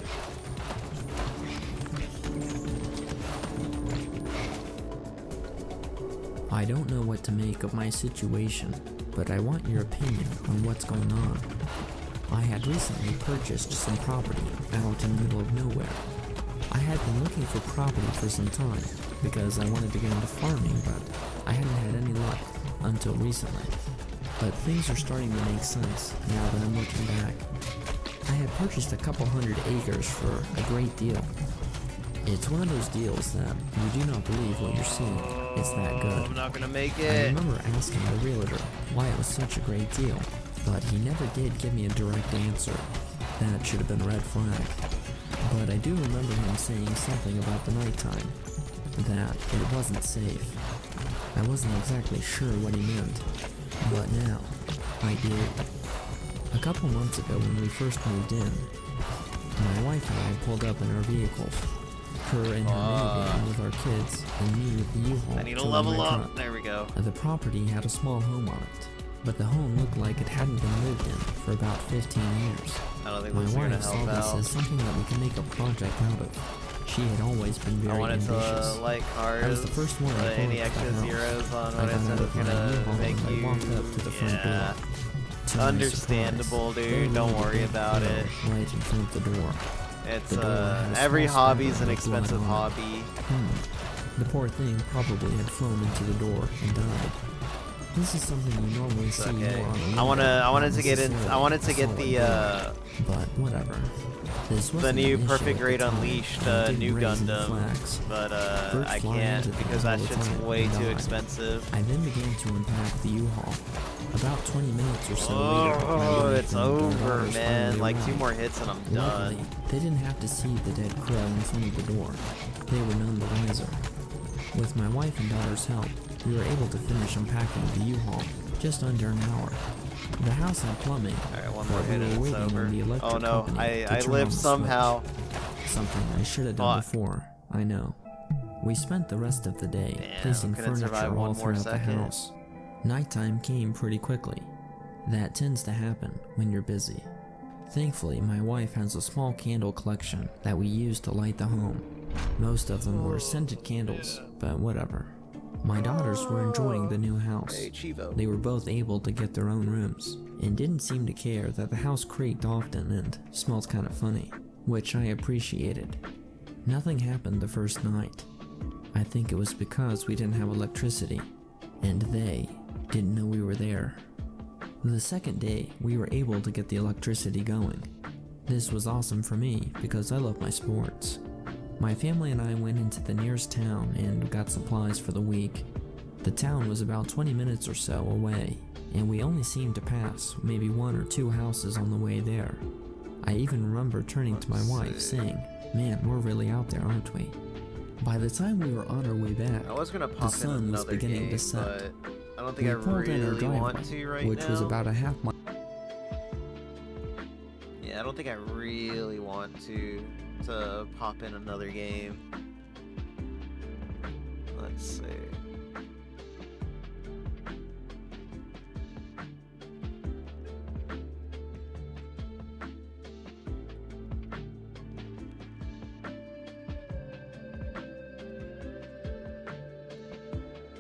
I don't know what to make of my situation, but I want your opinion on what's going on. I had recently purchased some property out in the middle of nowhere. I had been looking for property for some time because I wanted to get into farming, but I hadn't had any luck until recently. But things are starting to make sense now that I'm looking back. I had purchased a couple hundred acres for a great deal. It's one of those deals that you do not believe what you're seeing. It's that good. I'm not gonna make I it. remember asking the realtor why it was such a great deal, but he never did give me a direct answer. That should have been a red flag. But I do remember him saying something about the nighttime, that it wasn't safe. I wasn't exactly sure what he meant, but now I do. A couple months ago when we first moved in, my wife and I pulled up in our vehicles. Her in her minivan with our kids, and me with the U-Haul. I need to towing level my up. truck. There we go. The property had a small home on it, but the home looked like it hadn't been lived in for about 15 years. I don't think My this is gonna wife saw help this out. as something that we can make a project out of. She had always been I very wanted ambitious. to like cars. I was the first one to but pull any up to the extra house. zeros on I what I got said out was of my gonna U-Haul make and I you. walked up to the front Yeah. door. To my Understandable, surprise, dude. there Don't laid a worry big about bill it. Right in front of the door. It's The door had a every small hobby's spatter an of blood expensive on it. hobby. The poor thing probably had flown into the door and died. This is something you normally It's see okay. more on the I internet, wanted not to get in. I necessarily wanted to a get solid the bill. But whatever. This the wasn't new an issue Perfect at Grade the time, Unleashed and it didn't new raise any Gundam, flags. but Birds I fly can't into them because that all the shit's time way and too die. expensive. I then began to unpack the U-Haul. About 20 minutes or so later, my Oh, wife it's and our over, daughters man. finally Like 2 arrived. more hits and I'm Luckily, done. they didn't have to see the dead crow in front of the door. They were none the wiser. With my wife and daughter's help, we were able to finish unpacking the U-Haul just under an hour. The house had plumbing, Alright, one more but we hit were and it's waiting over. on the electric Oh no, company to I turn on lived the switch. somehow. Something I should have done Fuck. before, I know. We spent the rest of the day Damn, placing couldn't survive furniture all one more throughout the second. house. Nighttime came pretty quickly. That tends to happen when you're busy. Thankfully, my wife has a small candle collection that we use to light the home. Most of them were scented candles, but whatever. My daughters were enjoying the new house. Hey, Chivo. They were both able to get their own rooms, and didn't seem to care that the house creaked often and smelled kind of funny, which I appreciated. Nothing happened the first night. I think it was because we didn't have electricity, and they didn't know we were there. The second day, we were able to get the electricity going. This was awesome for me because I love my sports. My family and I went into the nearest town and got supplies for the week. The town was about 20 minutes or so away, and we only seemed to pass maybe 1 or 2 houses on the way there. I even remember turning to my wife saying, "Man, we're really out there, aren't we?" By the time we were on our way back, I was gonna the pop in sun was another beginning game, to set. but I don't think We I pulled in our really want driveway, to right which now. was about a half mile. Yeah, I don't think I really want to pop in another game. Let's see.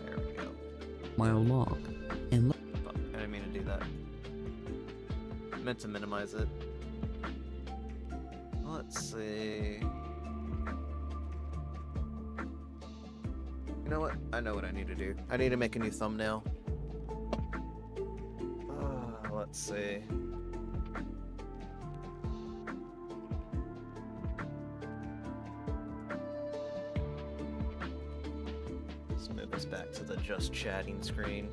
There we go. Mile long, and Fuck, I didn't mean to do that. I meant to minimize it. Let's see. You know what? I know what I need to do. I need to make a new thumbnail. Let's see. Let's move us back to the just chatting screen.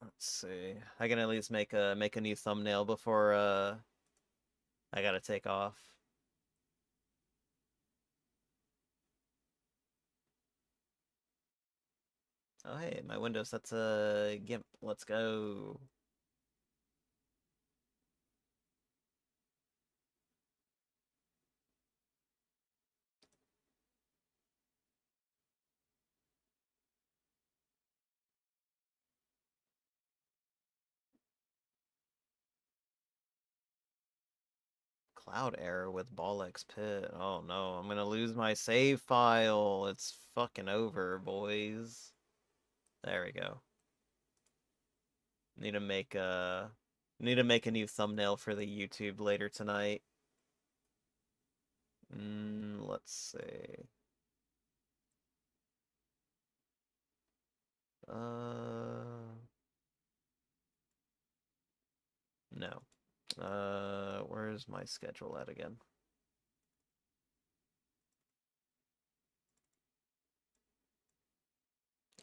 Let's see. I can at least make a new thumbnail before I gotta take off. Oh hey, my window set's a GIMP. Let's go. Cloud error with Bollix Pit. Oh no, I'm gonna lose my save file. It's fucking over, boys. There we go. Need to make a new thumbnail for the YouTube later tonight. Let's see. No. Where's my schedule at again?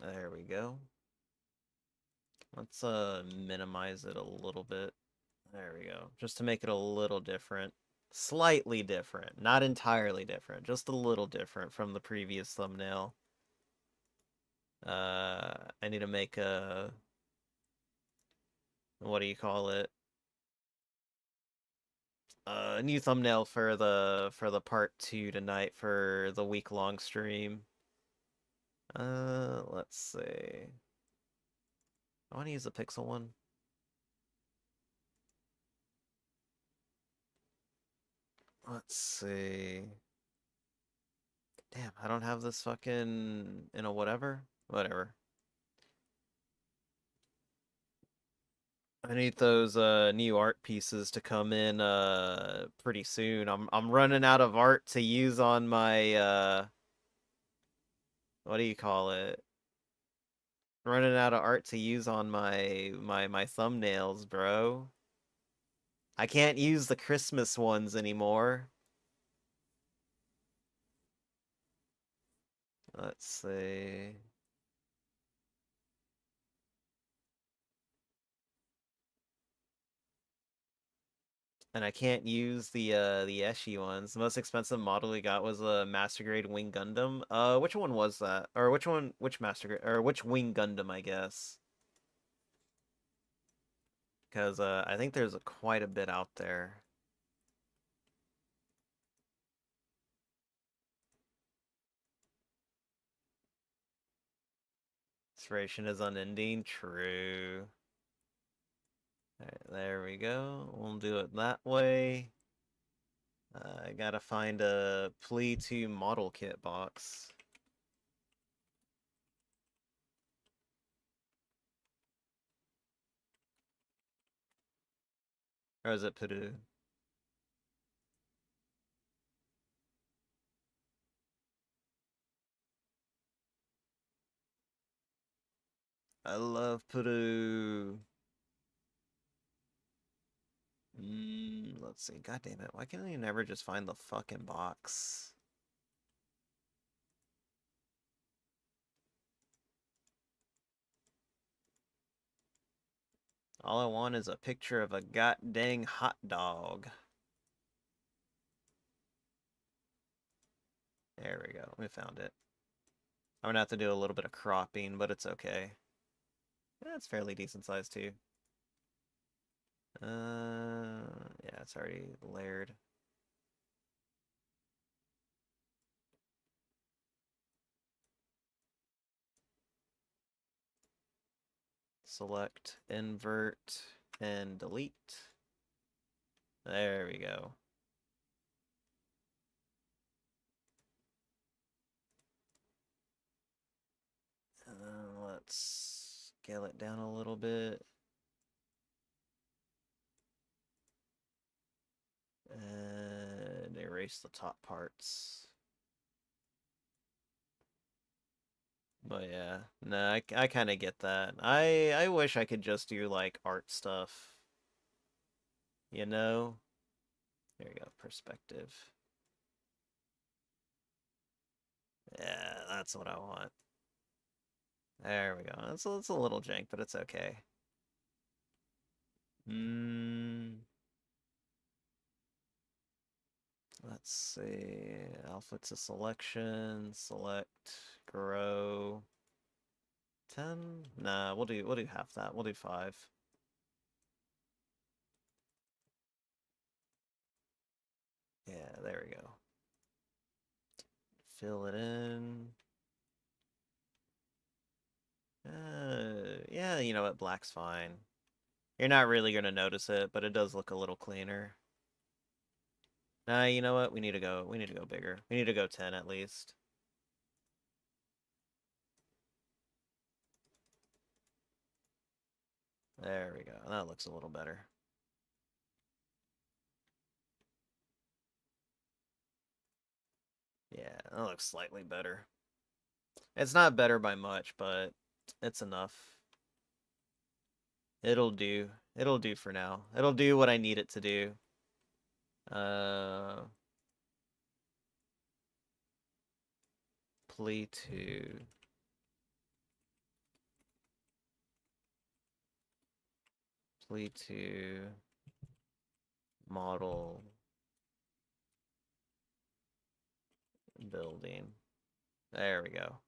There we go. Let's minimize it a little bit. There we go. Just to make it a little different. Slightly different. Not entirely different. Just a little different from the previous thumbnail. I need to make a... What do you call it? A new thumbnail for the part 2 tonight for the week-long stream. Let's see. I want to use the pixel one. Let's see. Damn, I don't have this fucking, whatever. Whatever. I need those new art pieces to come in pretty soon. I'm running out of art to use on my what do you call it? Running out of art to use on my thumbnails, bro. I can't use the Christmas ones anymore. Let's see. And I can't use the Eshi ones. The most expensive model we got was a Master Grade Wing Gundam. Which one was that? Or which Master Grade, or which Wing Gundam, I guess. Because I think there's quite a bit out there. Inspiration is unending. True. Alright, there we go. We'll do it that way. I gotta find a Plea 2 model kit box. Or is it Puru? I love Peru. Let's see. God damn it. Why can't you never just find the fucking box? All I want is a picture of a god dang hot dog. There we go. We found it. I'm gonna have to do a little bit of cropping, but it's okay. That's fairly decent size too. Yeah, it's already layered. Select, invert, and delete. There we go. And then let's scale it down a little bit. And erase the top parts. But yeah, no, I kind of get that. I wish I could just do like art stuff. You know? There you go, perspective. Yeah, that's what I want. There we go. It's a little jank, but it's okay. Let's see. Alpha to selection. Select. Grow. 10? Nah, we'll do half that. We'll do 5. Yeah, there we go. Fill it in. Yeah, you know what? Black's fine. You're not really gonna notice it, but it does look a little cleaner. Nah, you know what? We need to go bigger. We need to go 10 at least. There we go. That looks a little better. Yeah, that looks slightly better. It's not better by much, but it's enough. It'll do. It'll do for now. It'll do what I need it to do. Plea to model building. There we go.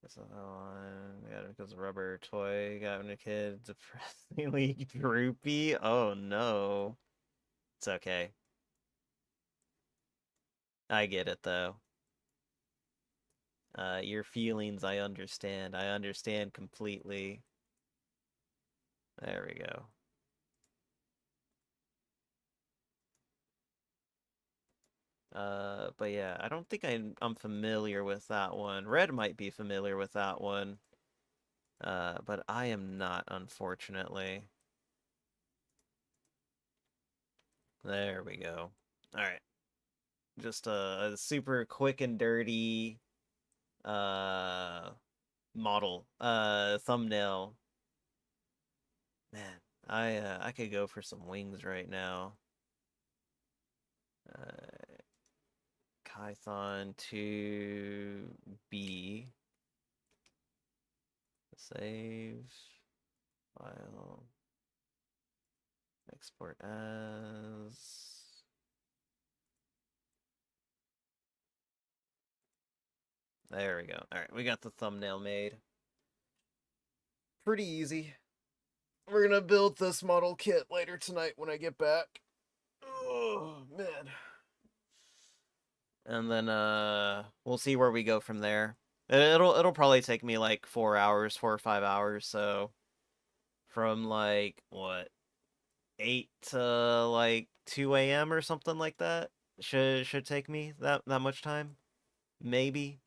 That's another one. Got it because of rubber toy. Got a kid depressingly droopy. Oh no. It's okay. I get it though. Your feelings, I understand. I understand completely. There we go. But yeah, I don't think I'm familiar with that one. Red might be familiar with that one. But I am not, unfortunately. There we go. Alright. Just a super quick and dirty model thumbnail. Man, I could go for some wings right now. Python to B. Save file. Export as. There we go. Alright, we got the thumbnail made. Pretty easy. We're gonna build this model kit later tonight when I get back. Oh, man. And then, we'll see where we go from there. It'll probably take me like 4 hours, 4 or 5 hours, so from like, what, 8 to like 2 a.m. or something like that should take me that much time. Maybe.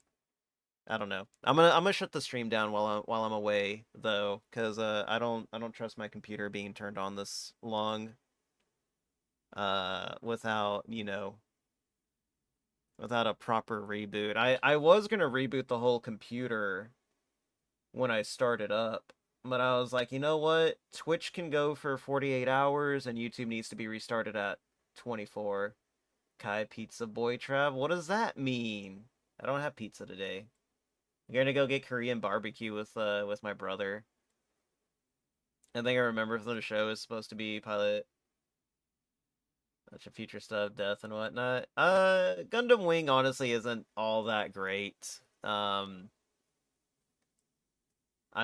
I don't know. I'm gonna shut the stream down while I'm away though, cause I don't trust my computer being turned on this long. Without, you know, without a proper reboot. I was gonna reboot the whole computer when I started up, but I was like, you know what? Twitch can go for 48 hours, and YouTube needs to be restarted at 24. Kai Pizza Boy Trav, what does that mean? I don't have pizza today. I'm gonna go get Korean barbecue with my brother. I think I remember from the show is supposed to be pilot. Bunch of future stuff, death and whatnot. Gundam Wing honestly isn't all that great. I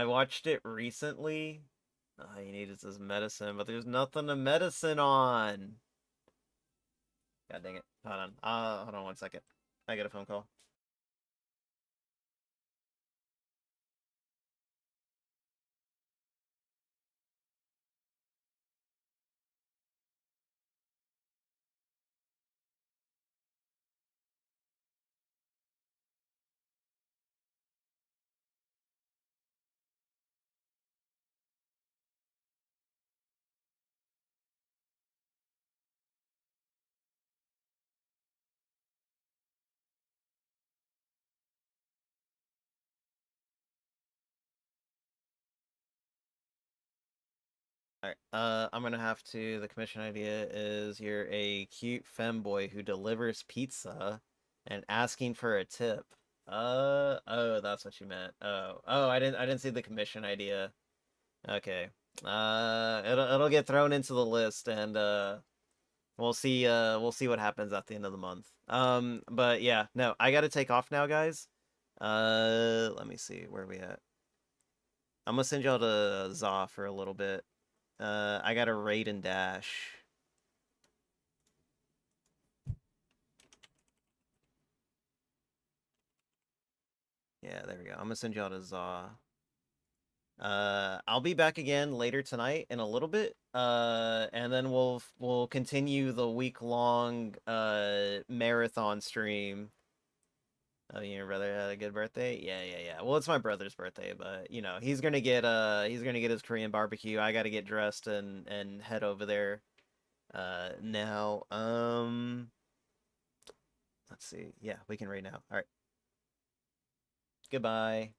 watched it recently. All you need is this medicine, but there's nothing to medicine on. God dang it. Hold on. Hold on 1 second. I get a phone call. Alright, I'm gonna have to. The commission idea is you're a cute femboy who delivers pizza and asking for a tip. Oh, that's what you meant. I didn't see the commission idea. Okay. It'll get thrown into the list, and we'll see what happens at the end of the month. But yeah, no, I gotta take off now, guys. Let me see where we at. I'm gonna send y'all to Za for a little bit. I got a raid and dash. Yeah, there we go. I'm gonna send y'all to Za. I'll be back again later tonight in a little bit. And then we'll continue the week-long marathon stream. Oh, your brother had a good birthday? Yeah. Well, it's my brother's birthday, but you know, he's gonna get his Korean barbecue. I gotta get dressed and head over there. Now, let's see. Yeah, we can raid now. All right. Goodbye.